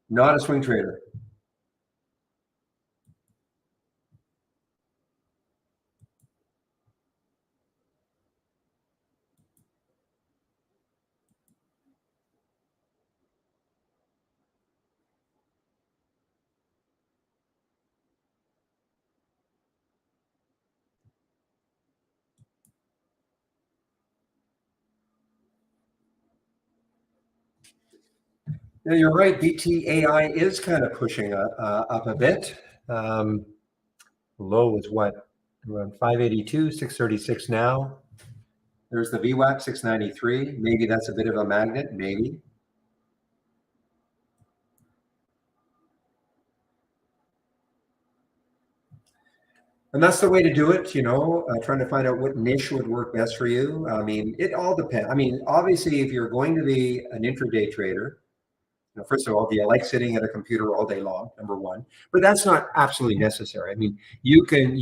not a swing trader. Yeah, you're right. BTAI is kind of pushing up a bit. Low is what? Around 582, 636 now. There's the VWAP 693. Maybe that's a bit of a magnet. Maybe. And that's the way to do it, trying to find out what niche would work best for you. I mean, it all depends. I mean, obviously, if you're going to be an intraday trader, first of all, do you like sitting at a computer all day long? Number one, but that's not absolutely necessary. I mean, you can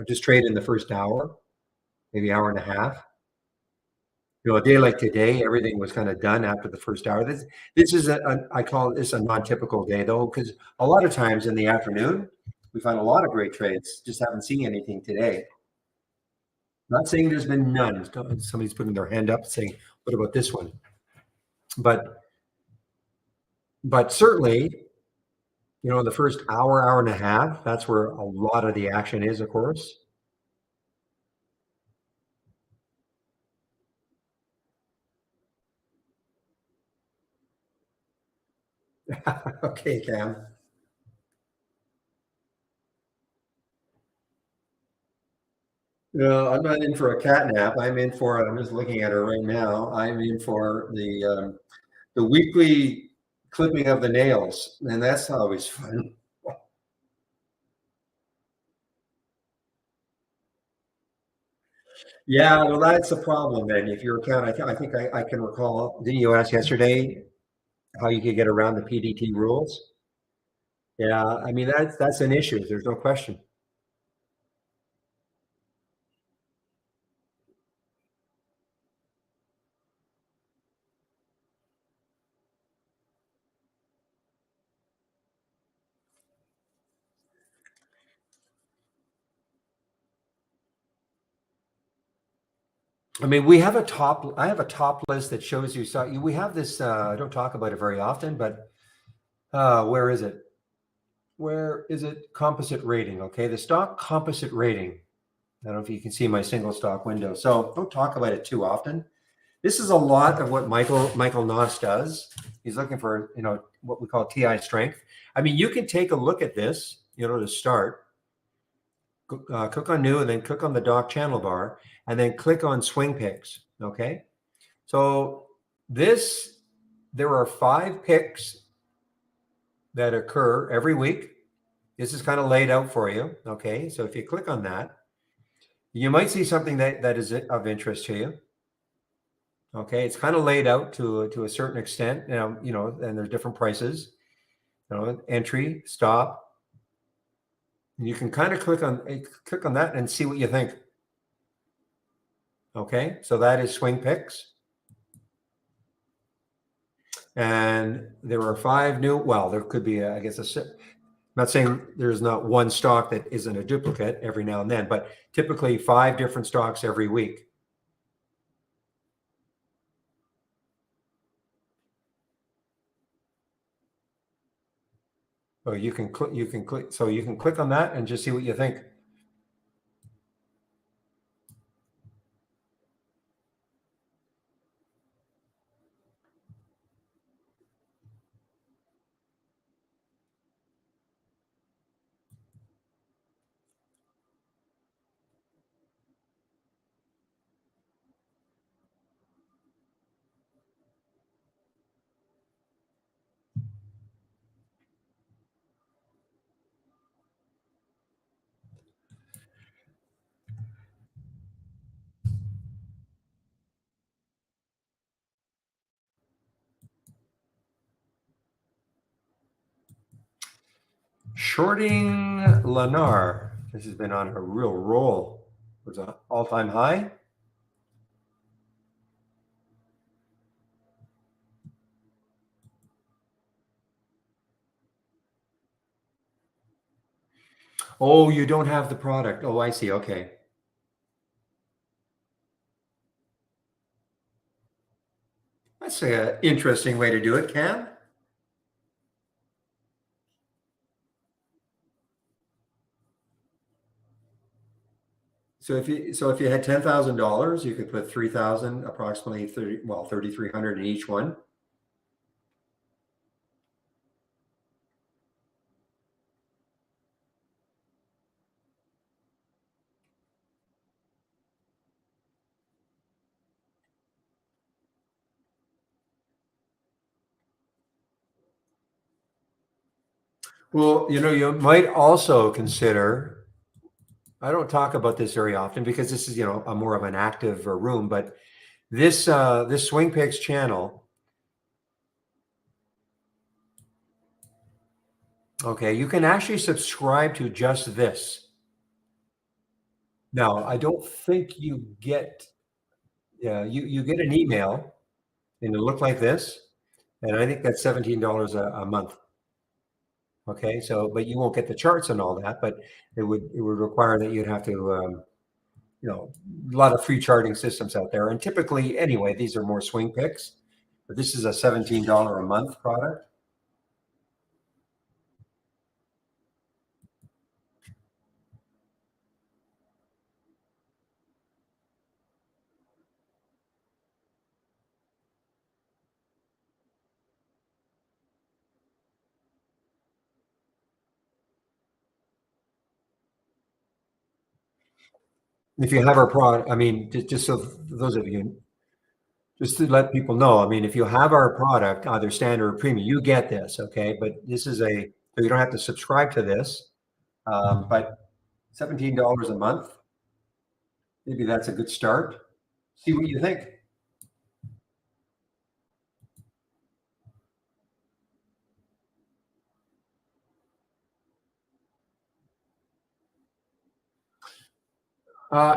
just trade in the first hour, maybe hour and a half. A day like today, everything was kind of done after the first hour. This is I call this a non-typical day though, because a lot of times in the afternoon we find a lot of great trades. Just haven't seen anything today. Not saying there's been none. Somebody's putting their hand up saying, what about this one? But certainly, the first hour, hour and a half, that's where a lot of the action is, of course. Okay, Cam. No, I'm not in for a cat nap. I'm just looking at her right now. I'm in for the weekly clipping of the nails, and that's always fun. Yeah, well, that's the problem then. If you're a cat, I think I can recall, didn't you ask yesterday how you could get around the PDT rules? Yeah, I mean, that's an issue. There's no question. I mean, I have a top list that shows you. So we have this, I don't talk about it very often, but where is it? Where is it? Composite rating. Okay. The stock composite rating. I don't know if you can see my single stock window. So don't talk about it too often. This is a lot of what Michael Noss does. He's looking for, what we call TI strength. I mean, you can take a look at this, to start. Click on new and then click on the dock channel bar and then click on swing picks. Okay. So there are 5 picks that occur every week. This is kind of laid out for you. Okay. So if you click on that, you might see something that is of interest to you. Okay. It's kind of laid out to a certain extent. Now, and there's different prices, entry, stop. And you can kind of click on that and see what you think. Okay. So that is swing picks. And there are 5 new, well, there could be, I guess, I'm not saying there's not one stock that isn't a duplicate every now and then, but typically 5 different stocks every week. So you can click on that and just see what you think. Shorting Lennar. This has been on a real roll. It was an all-time high. Oh, you don't have the product. Oh, I see. Okay. That's an interesting way to do it, Cam. So if you had $10,000, you could put 3,000, approximately 3,300 in each one. Well, you might also consider, I don't talk about this very often because this is, a more of an active room, but this Swing Picks channel, okay, you can actually subscribe to just this. Now, I don't think you get, yeah, you get an email and it'll look like this, and I think that's $17 a month. Okay, so but you won't get the charts and all that, but it would require that you'd have to a lot of free charting systems out there. And typically, anyway, these are more swing picks. But this is a $17 a month product. If you have our product, I mean, just so those of you, just to let people know, I mean, if you have our product, either standard or premium, you get this, okay? But this is so you don't have to subscribe to this. But $17 a month, maybe that's a good start. See what you think.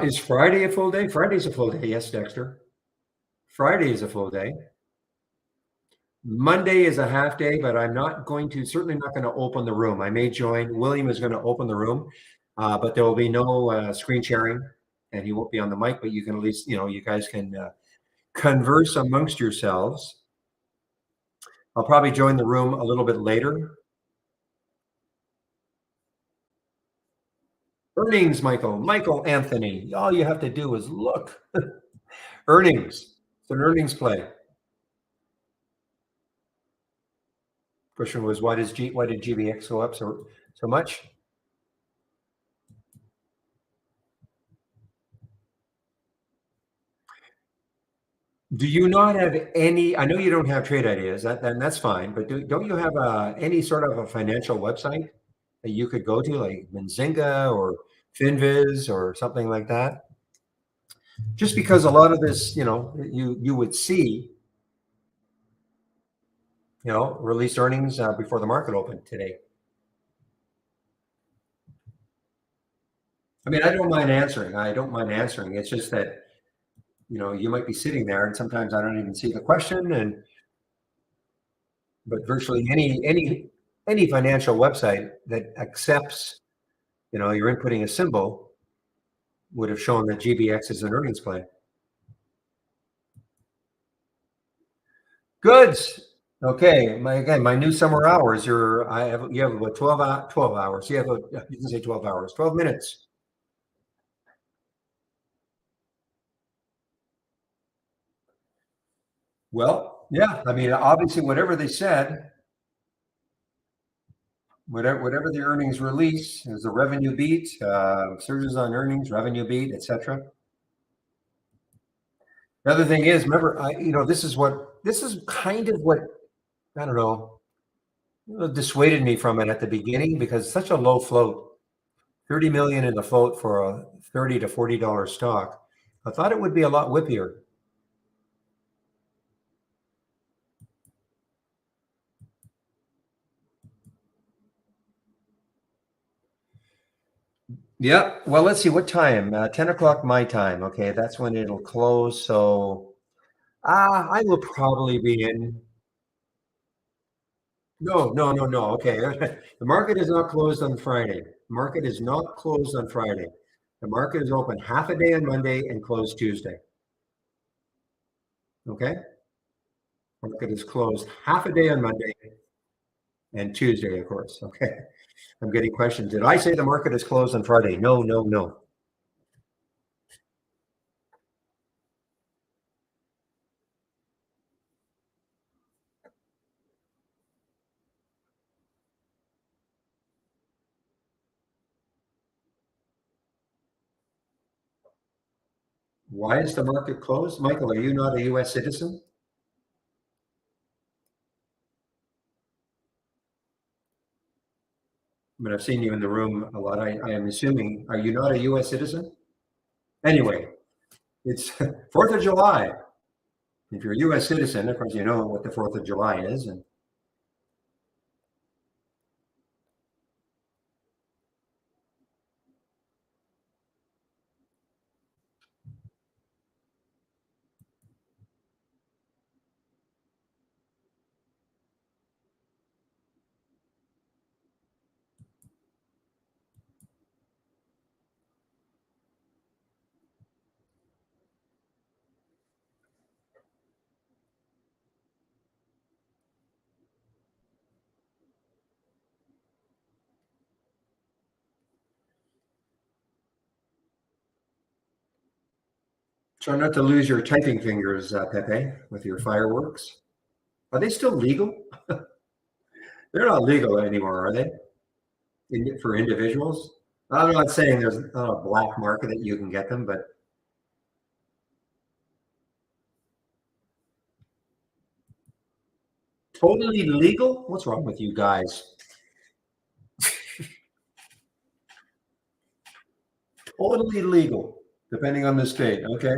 Is Friday a full day? Friday's a full day. Yes, Dexter. Friday is a full day. Monday is a half day, but I'm certainly not going to open the room. I may join. William is going to open the room, but there will be no screen sharing, and he won't be on the mic. But you can at least, you guys can converse amongst yourselves. I'll probably join the room a little bit later. Earnings, Michael Anthony. All you have to do is look. Earnings. It's an earnings play. Question was, why did GBX go up so much? Do you not have any? I know you don't have trade ideas, that's fine. But don't you have any sort of a financial website that you could go to, like Benzinga or Finviz or something like that? Just because a lot of this, you would see, released earnings before the market opened today. I mean, I don't mind answering. It's just that, you might be sitting there and sometimes I don't even see the question. But virtually any financial website that accepts, you're inputting a symbol would have shown that GBX is an earnings play. Goods. Okay. My new summer hours. You have about 12 hours. You can say 12 hours, 12 minutes. Well, yeah. I mean, obviously, whatever they said, whatever the earnings release is a revenue beat, surges on earnings, revenue beat, etc. The other thing is, remember, this is kind of what, I don't know, dissuaded me from it at the beginning because such a low float, 30 million in the float for a $30 to $40 stock. I thought it would be a lot whippier. Yeah. Well, let's see what time. 10 o'clock my time. Okay, that's when it'll close. So I will probably be in. No, no, no, no. Okay. The market is not closed on Friday. The market is not closed on Friday. The market is open half a day on Monday and closed Tuesday. Okay. Market is closed half a day on Monday and Tuesday, of course. Okay. I'm getting questions. Did I say the market is closed on Friday? No, no, no. Why is the market closed? Michael, are you not a US citizen? I mean, I've seen you in the room a lot. I am assuming, are you not a US citizen? Anyway, it's 4th of July. If you're a US citizen, of course, you know what the 4th of July is. And Try not to lose your typing fingers, Pepe, with your fireworks. Are they still legal? They're not legal anymore, are they? For individuals? I'm not saying there's not a black market that you can get them, but totally legal? What's wrong with you guys? Totally legal, depending on the state. Okay.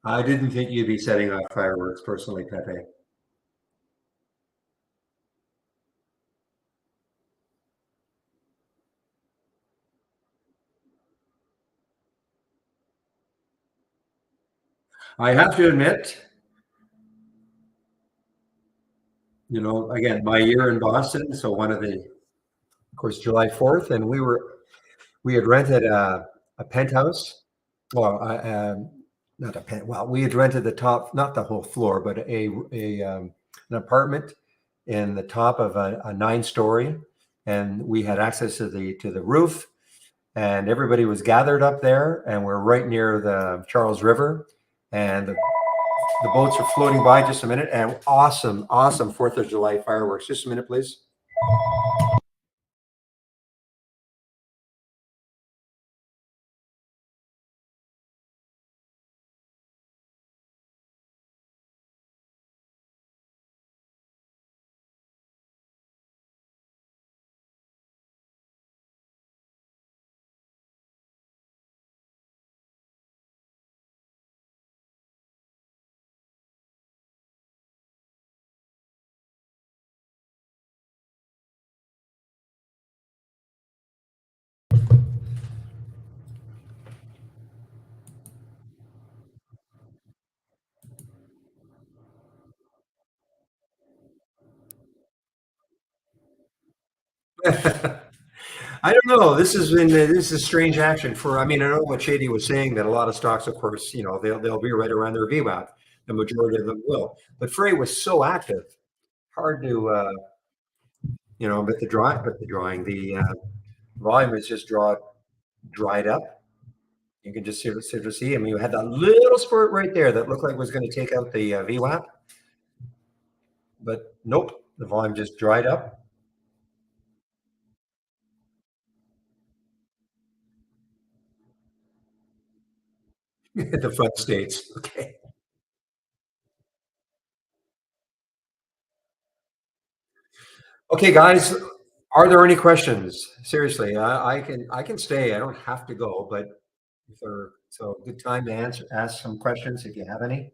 I didn't think you'd be setting off fireworks personally, Pepe. I have to admit, again, my year in Boston, so one of the, of course, July 4th, and we had rented a penthouse. Well, not a pen. Well, we had rented the top, not the whole floor, but an apartment in the top of a 9-story, and we had access to the roof, and everybody was gathered up there, and we're right near the Charles River, and the boats are floating by. Just a minute, and awesome, awesome 4th of July fireworks. Just a minute, please. I don't know. This is strange action for. I mean, I know what Shady was saying that a lot of stocks, of course, they'll be right around their VWAP. The majority of them will. But Frey was so active, hard to but the drawing the volume is just dried up. You can just see. I mean, you had that little spurt right there that looked like it was going to take out the VWAP, but nope, the volume just dried up. The front states. Okay. Okay, guys, are there any questions? Seriously, I can stay. I don't have to go, but if there, so good time to ask some questions if you have any.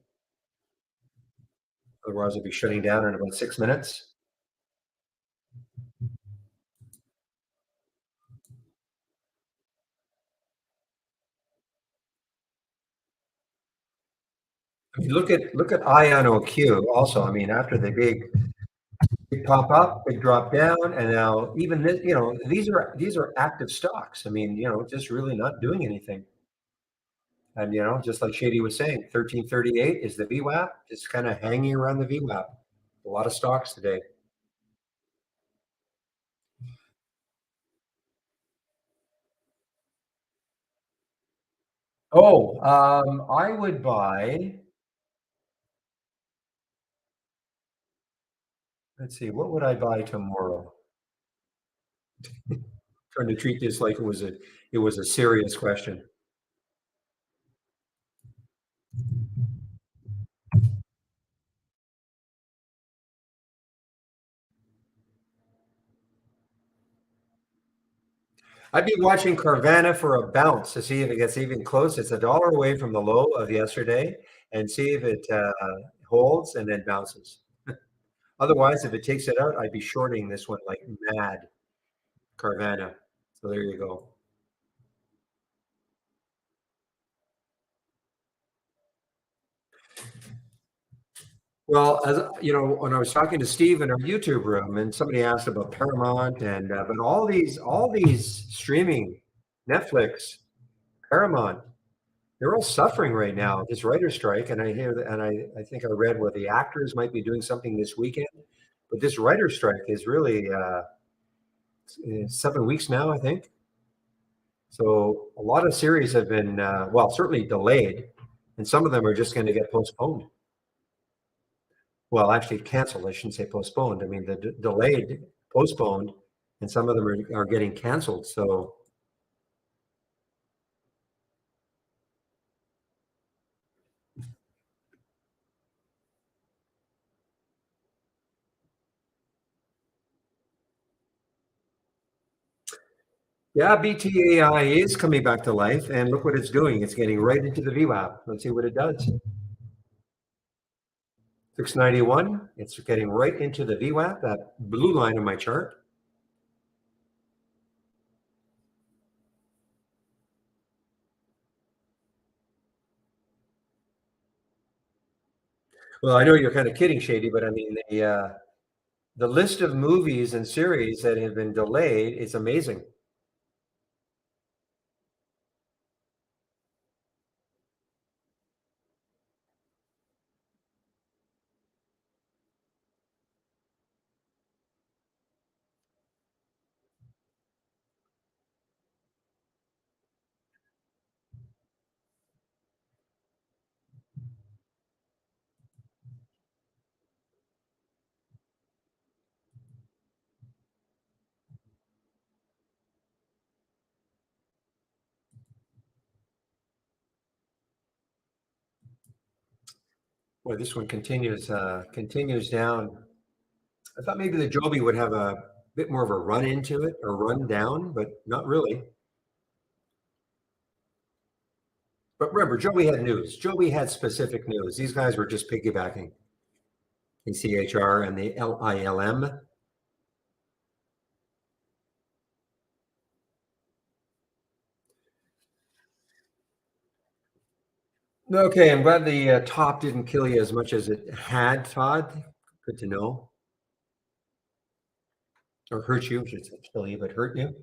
Otherwise, I'll be shutting down in about 6 minutes. I mean, look at IONOQ also. I mean, after the big pop up, big drop down, and now even this, these are active stocks. I mean, just really not doing anything. And just like Shady was saying, 1338 is the VWAP, just kind of hanging around the VWAP. A lot of stocks today. Oh, I would buy. Let's see, what would I buy tomorrow? Trying to treat this like it was a serious question. I'd be watching Carvana for a bounce to see if it gets even close. It's $1 away from the low of yesterday, and see if it holds and then bounces. Otherwise, if it takes it out, I'd be shorting this one like mad. Carvana. So there you go. Well, as you know, when I was talking to Steve in our YouTube room, and somebody asked about Paramount, and but all these streaming, Netflix, Paramount, they're all suffering right now. This writer strike, and I hear that, and I think I read where the actors might be doing something this weekend, but this writer strike is really 7 weeks now, I think. So a lot of series have been well, certainly delayed, and some of them are just going to get postponed. Well, actually canceled. I shouldn't say postponed. I mean, the delayed, postponed, and some of them are getting canceled. So, yeah, BTAI is coming back to life, and look what it's doing. It's getting right into the VWAP. Let's see what it does. 691. It's getting right into the VWAP, that blue line on my chart. Well, I know you're kind of kidding, Shady, but I mean the list of movies and series that have been delayed is amazing. Boy, this one continues down. I thought maybe the Joby would have a bit more of a run into it or run down, but not really. But remember, Joby had news. Joby had specific news. These guys were just piggybacking the CHR and the LILM. Okay, I'm glad the top didn't kill you as much as it had, Todd. Good to know. Or hurt you, I should say kill you, but hurt you.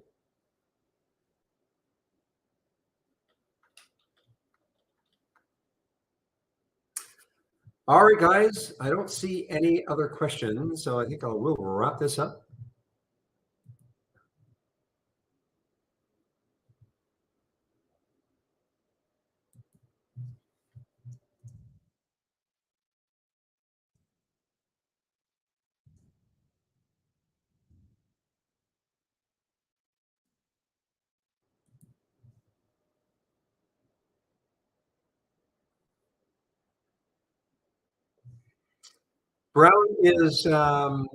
All right, guys. I don't see any other questions, so I think we'll wrap this up. Brown is brown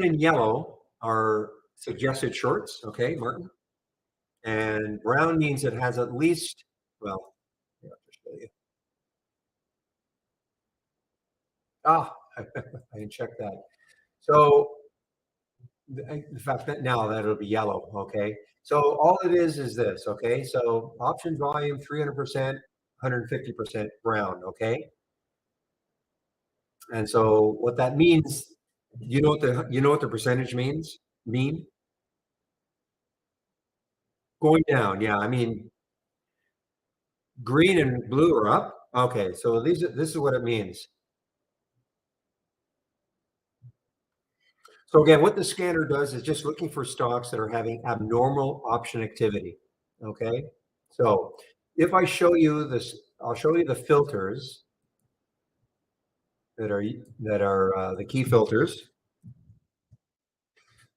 and yellow are suggested shorts. Okay, Martin. And brown means it has at least, well, here, I'll just show you. Ah, I didn't check that. So the fact that now that it'll be yellow, okay? So all it is this, okay? So option volume 300%, 150% brown, okay? And so what that means, you know what the percentage mean? Going down, yeah. I mean, green and blue are up. Okay, so this is what it means. So again, what the scanner does is just looking for stocks that are having abnormal option activity. Okay. So if I show you this, I'll show you the filters that are the key filters.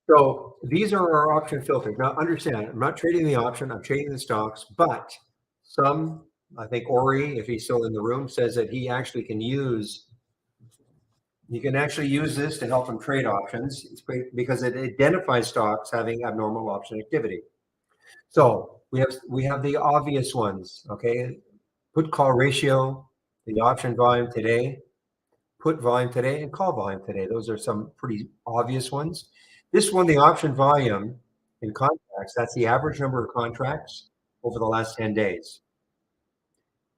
So these are our option filters. Now understand, I'm not trading the option, I'm trading the stocks, but some, I think Ori, if he's still in the room, says that he actually can use You can actually use this to help them trade options. It's great because it identifies stocks having abnormal option activity. So we have the obvious ones, okay? Put call ratio, the option volume today, put volume today, and call volume today. Those are some pretty obvious ones. This one, the option volume in contracts, that's the average number of contracts over the last 10 days.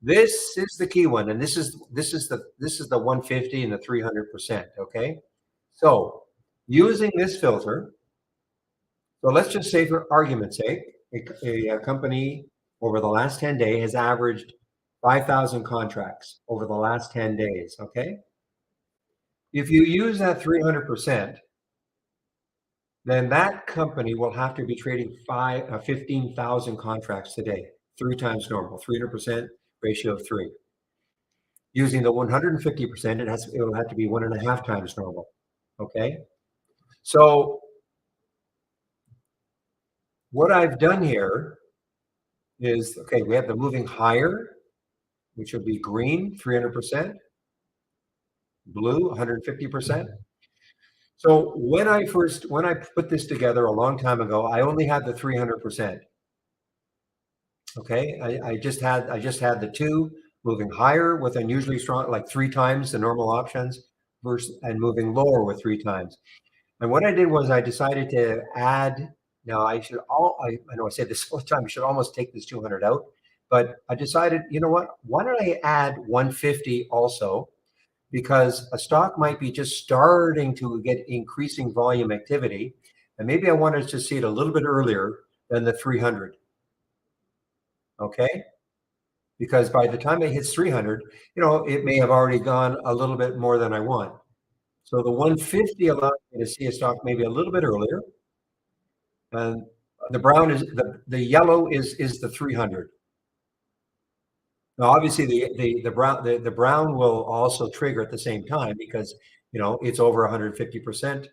This is the key one, and this is the 150 and the 300%. Okay, so using this filter, so let's just say for argument's sake, a company over the last 10 days has averaged 5,000 contracts over the last 10 days. Okay, if you use that 300%, then that company will have to be trading 15,000 contracts today, 3 times normal, 300% ratio of 3. Using the 150%, it will have to be 1.5 times normal. Okay, so what I've done here is, okay, we have the moving higher, which will be green, 300%, blue, 150%. So when I put this together a long time ago, I only had the 300%. Okay, I just had the two moving higher with unusually strong, like 3 times the normal options, and moving lower with 3 times. And what I did was I decided to add. Now I know I said this all the time. I should almost take this 200 out, but I decided, you know what? Why don't I add 150 also? Because a stock might be just starting to get increasing volume activity, and maybe I wanted to see it a little bit earlier than the 300. Okay, because by the time it hits 300, it may have already gone a little bit more than I want. So the 150 allows me to see a stock maybe a little bit earlier, and the yellow is the 300. Now, obviously, the brown will also trigger at the same time because it's over 150%.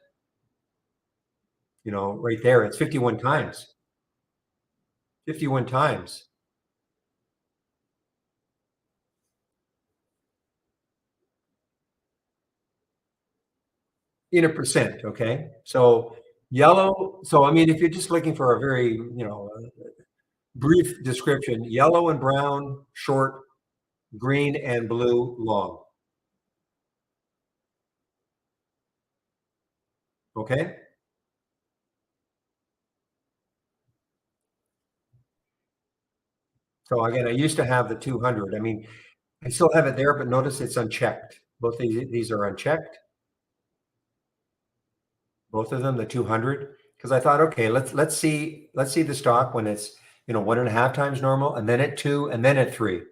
Right there, it's 51 times. 51 times. In a percent, okay? So yellow. So I mean, if you're just looking for a very brief description, yellow and brown short, green and blue long. Okay. So again, I used to have the 200. I mean, I still have it there, but notice it's unchecked. Both these are unchecked. Both of them, the 200, because I thought, okay, let's see the stock when it's 1.5 times normal, and then at 2, and then at 3.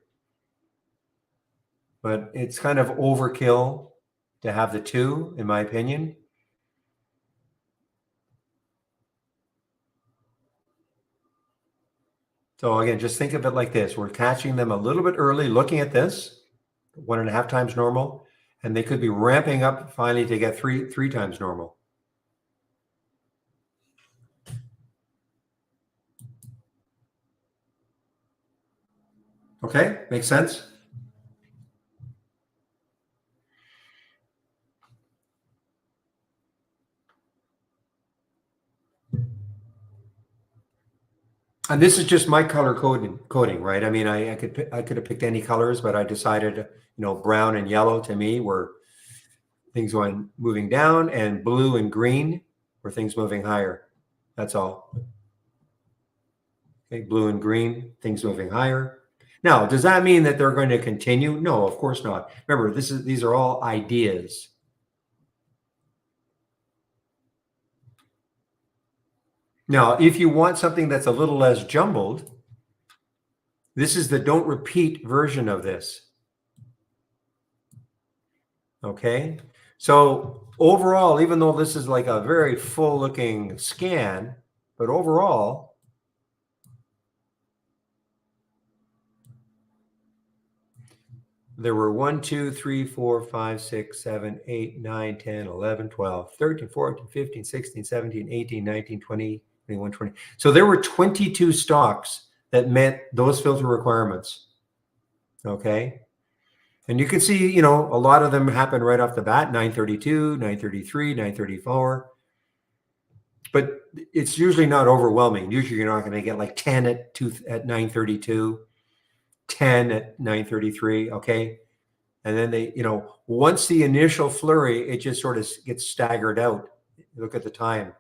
But it's kind of overkill to have the 2, in my opinion. So again, just think of it like this: we're catching them a little bit early, looking at this 1.5 times normal, and they could be ramping up finally to get 3 times normal. Okay, makes sense? And this is just my color coding, right? I mean, I could have picked any colors, but I decided, brown and yellow to me were things moving down, and blue and green were things moving higher. That's all. Okay, blue and green, things moving higher. Now, does that mean that they're going to continue? No, of course not. Remember, these are all ideas. Now, if you want something that's a little less jumbled, this is the don't repeat version of this. Okay, so overall, even though this is like a very full looking scan, but overall, there were 1, 2, 3, 4, 5, 6, 7, 8, 9, 10, 11, 12, 13, 14, 15, 16, 17, 18, 19, 20, 21, 20. So there were 22 stocks that met those filter requirements. Okay. And you can see, a lot of them happen right off the bat: 932, 933, 934. But it's usually not overwhelming. Usually you're not going to get like 10 at 932, 10 at 933. Okay. And then once the initial flurry, it just sort of gets staggered out. Look at the time.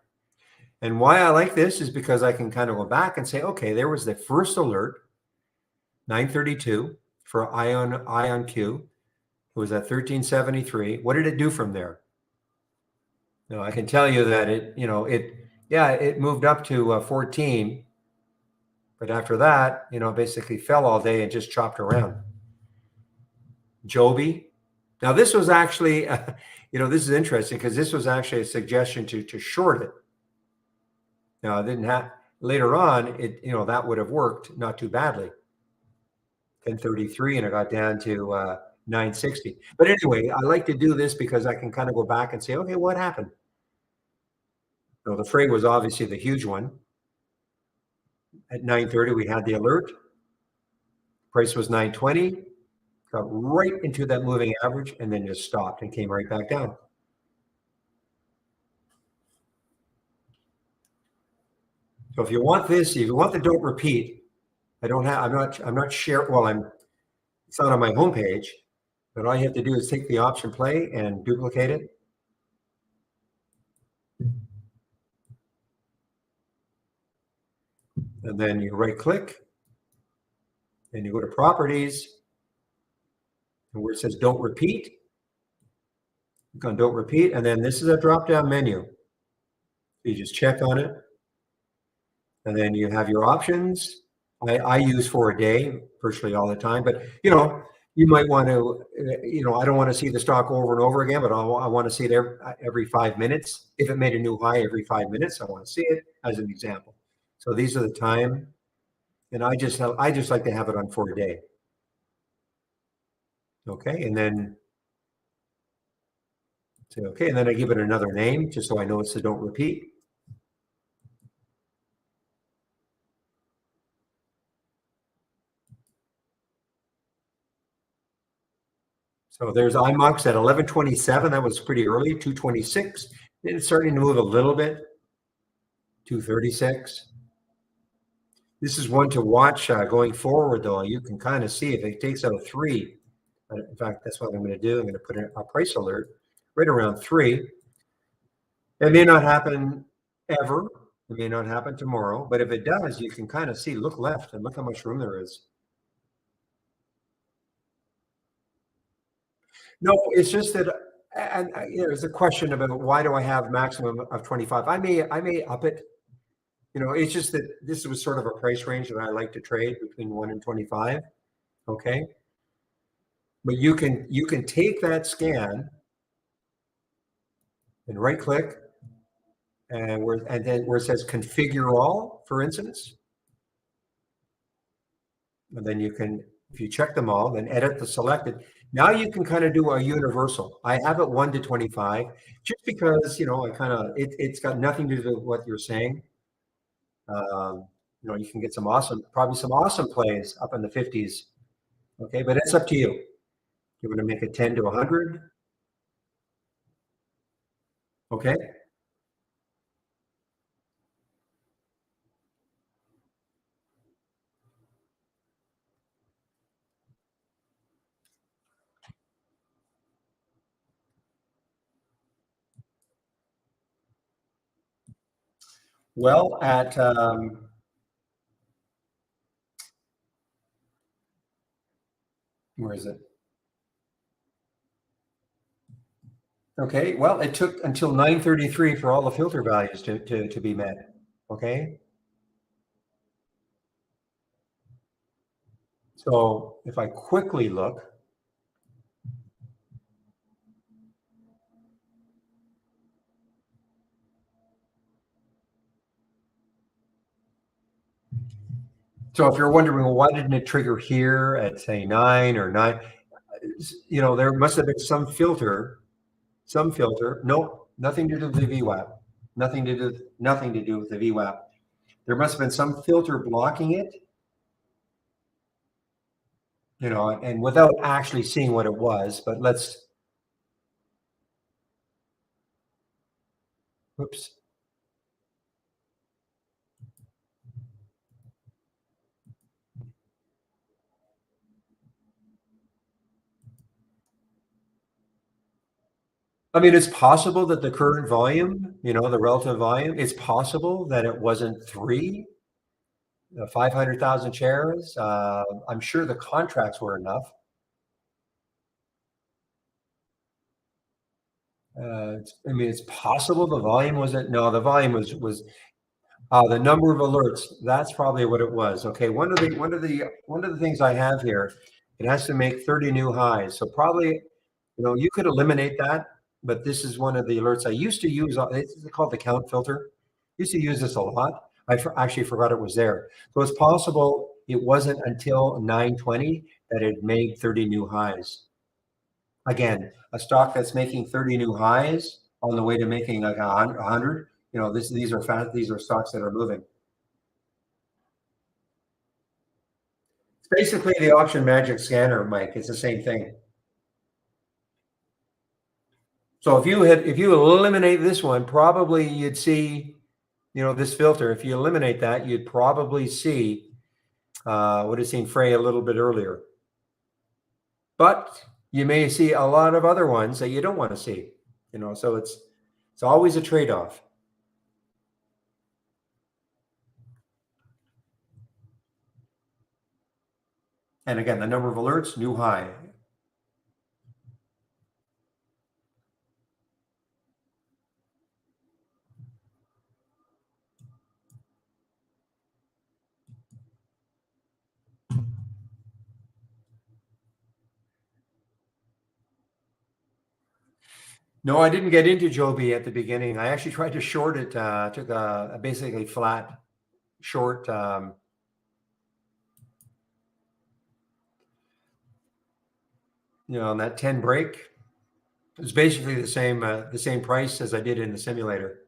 And why I like this is because I can kind of go back and say, okay, there was the first alert, 932. for IonQ. It was at 1373. What did it do from there? No, I can tell you that it moved up to 14, but after that, basically fell all day and just chopped around. Joby. Now this was actually, this is interesting because this was actually a suggestion to short it. Now it didn't have, later on, that would have worked not too badly. 1033 and it got down to 960. But anyway, I like to do this because I can kind of go back and say, okay, what happened? The fray was obviously the huge one. At 930, we had the alert. Price was 920. Got right into that moving average and then just stopped and came right back down. So if you want this, if you want the don't repeat, I'm not sure. Well, it's not on my homepage, but all you have to do is take the option play and duplicate it. And then you right click and you go to properties and where it says don't repeat, click on don't repeat. And then this is a drop down menu. You just check on it. And then you have your options. I use for a day virtually all the time, but you might want to, I don't want to see the stock over and over again, but I want to see it every 5 minutes. If it made a new high every 5 minutes, I want to see it as an example. So these are the time, and I just like to have it on for a day. Okay, and then say okay, and then I give it another name just so I know it's the don't repeat. So there's IMOX at 1127. That was pretty early. 226. It's starting to move a little bit. 236. This is one to watch going forward, though. You can kind of see if it takes out 3. In fact, that's what I'm going to do. I'm going to put a price alert right around 3. It may not happen ever. It may not happen tomorrow. But if it does, you can kind of see, look left and look how much room there is. No, it's just that, and there's a question about why do I have maximum of 25? I may up it. It's just that this was sort of a price range that I like to trade between 1 and 25. Okay, but you can take that scan and right click and then where it says configure all, for instance, and then you can, if you check them all, then edit the selected. Now you can kind of do a universal. I have it 1 to 25 just because, it's got nothing to do with what you're saying. You can get probably some awesome plays up in the 50s. Okay, but it's up to you. You're going to make it 10 to 100. Okay. Well, at where is it? Okay, well, it took until 9:33 for all the filter values to be met. Okay. So if I quickly look, so if you're wondering, well, why didn't it trigger here at say 9 or 9? There must have been some filter. No, nothing to do with the VWAP. Nothing to do with the VWAP. There must have been some filter blocking it. And without actually seeing what it was, but oops. I mean, it's possible that the current volume, the relative volume, it's possible that it wasn't 3. 500,000 shares. I'm sure the contracts were enough. I mean, it's possible the volume wasn't. No, the volume was the number of alerts. That's probably what it was. Okay, one of the things I have here, it has to make 30 new highs. So probably, you could eliminate that. But this is one of the alerts I used to use. It's called the count filter. Used to use this a lot. Actually forgot it was there. So it's possible it wasn't until 9:20 that it made 30 new highs. Again, a stock that's making 30 new highs on the way to making like 100. These are fast. These are stocks that are moving. It's basically the auction magic scanner, Mike. It's the same thing. So if you eliminate this one, probably you'd see, this filter. If you eliminate that, you'd probably see would have seen Frey a little bit earlier. But you may see a lot of other ones that you don't want to see. So it's always a trade-off. And again, the number of alerts, new high. No, I didn't get into Joby at the beginning. I actually tried to short it, took a basically flat short. On that 10 break, it was basically the same price as I did in the simulator.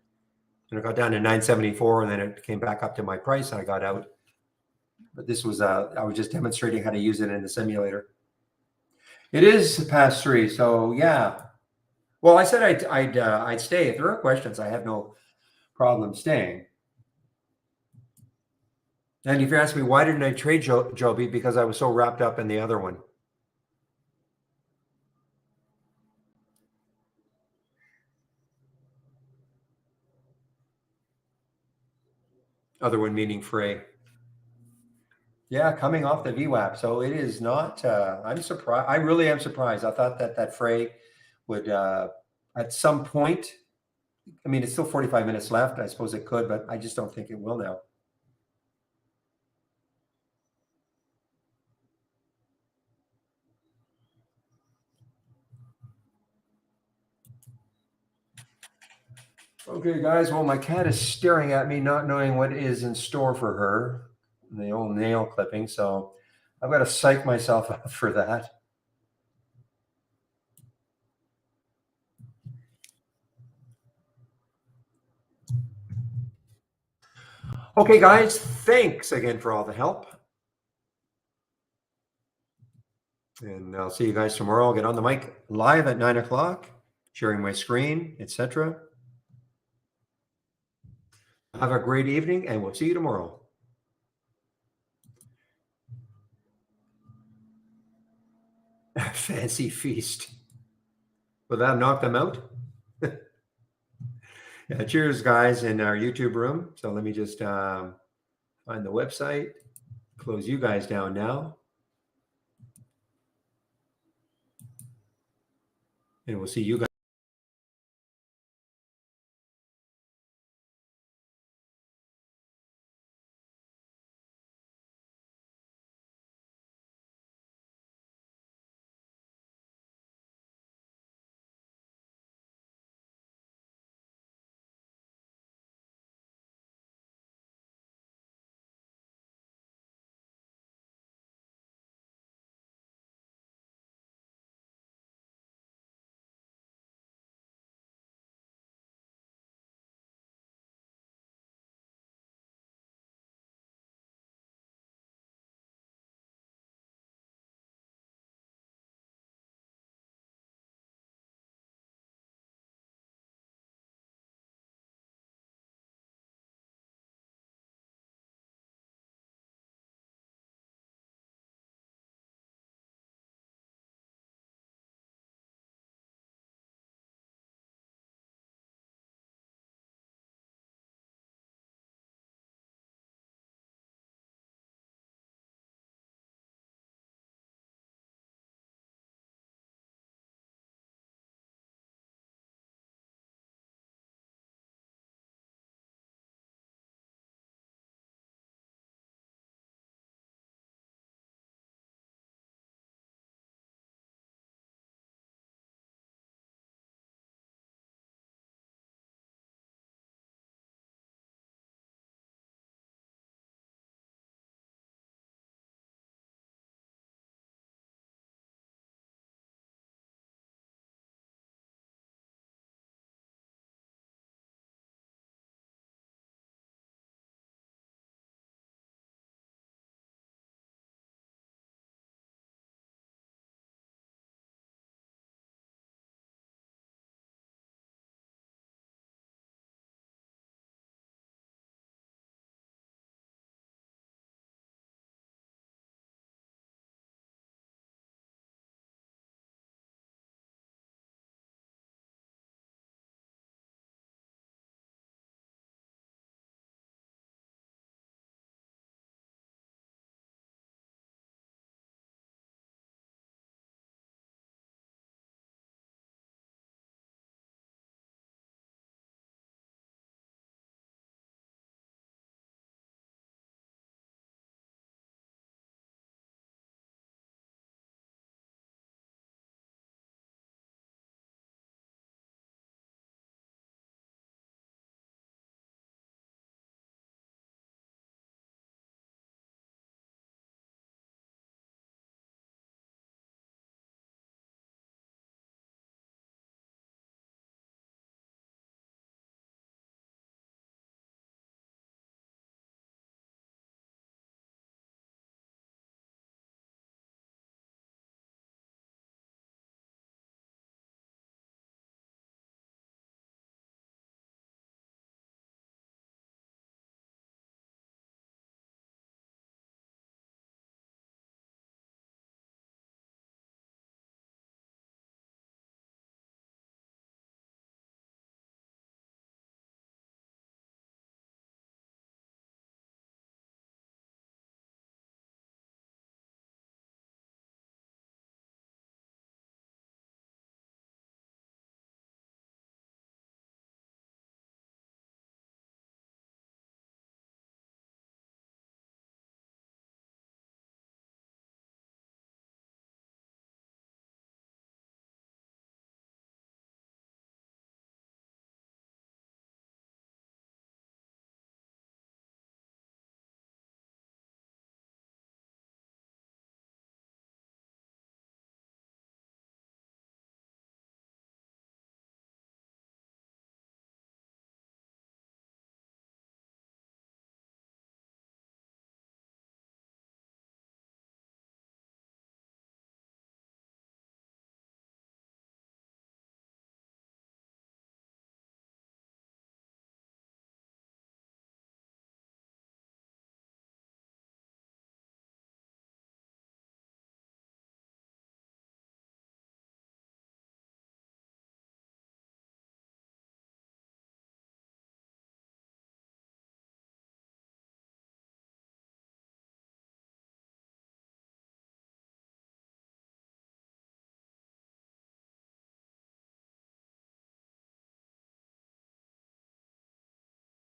And it got down to 974, and then it came back up to my price, and I got out. But this was I was just demonstrating how to use it in the simulator. It is past 3, so yeah. Well, I said I'd stay. If there are questions, I have no problem staying. And if you ask me why didn't I trade Joby, because I was so wrapped up in the other one. Other one meaning Frey. Yeah, coming off the VWAP. So it is not, I'm surprised. I really am surprised. I thought that Frey would, at some point, I mean, it's still 45 minutes left. I suppose it could, but I just don't think it will now. Okay, guys. Well, my cat is staring at me, not knowing what is in store for her. The old nail clipping. So I've got to psych myself up for that. Okay, guys. Thanks again for all the help. And I'll see you guys tomorrow. I'll get on the mic live at 9 o'clock, sharing my screen, etc. Have a great evening, and we'll see you tomorrow. Fancy feast. Will that knock them out? Yeah, cheers, guys, in our YouTube room. So let me just find the website, close you guys down now. And we'll see you guys.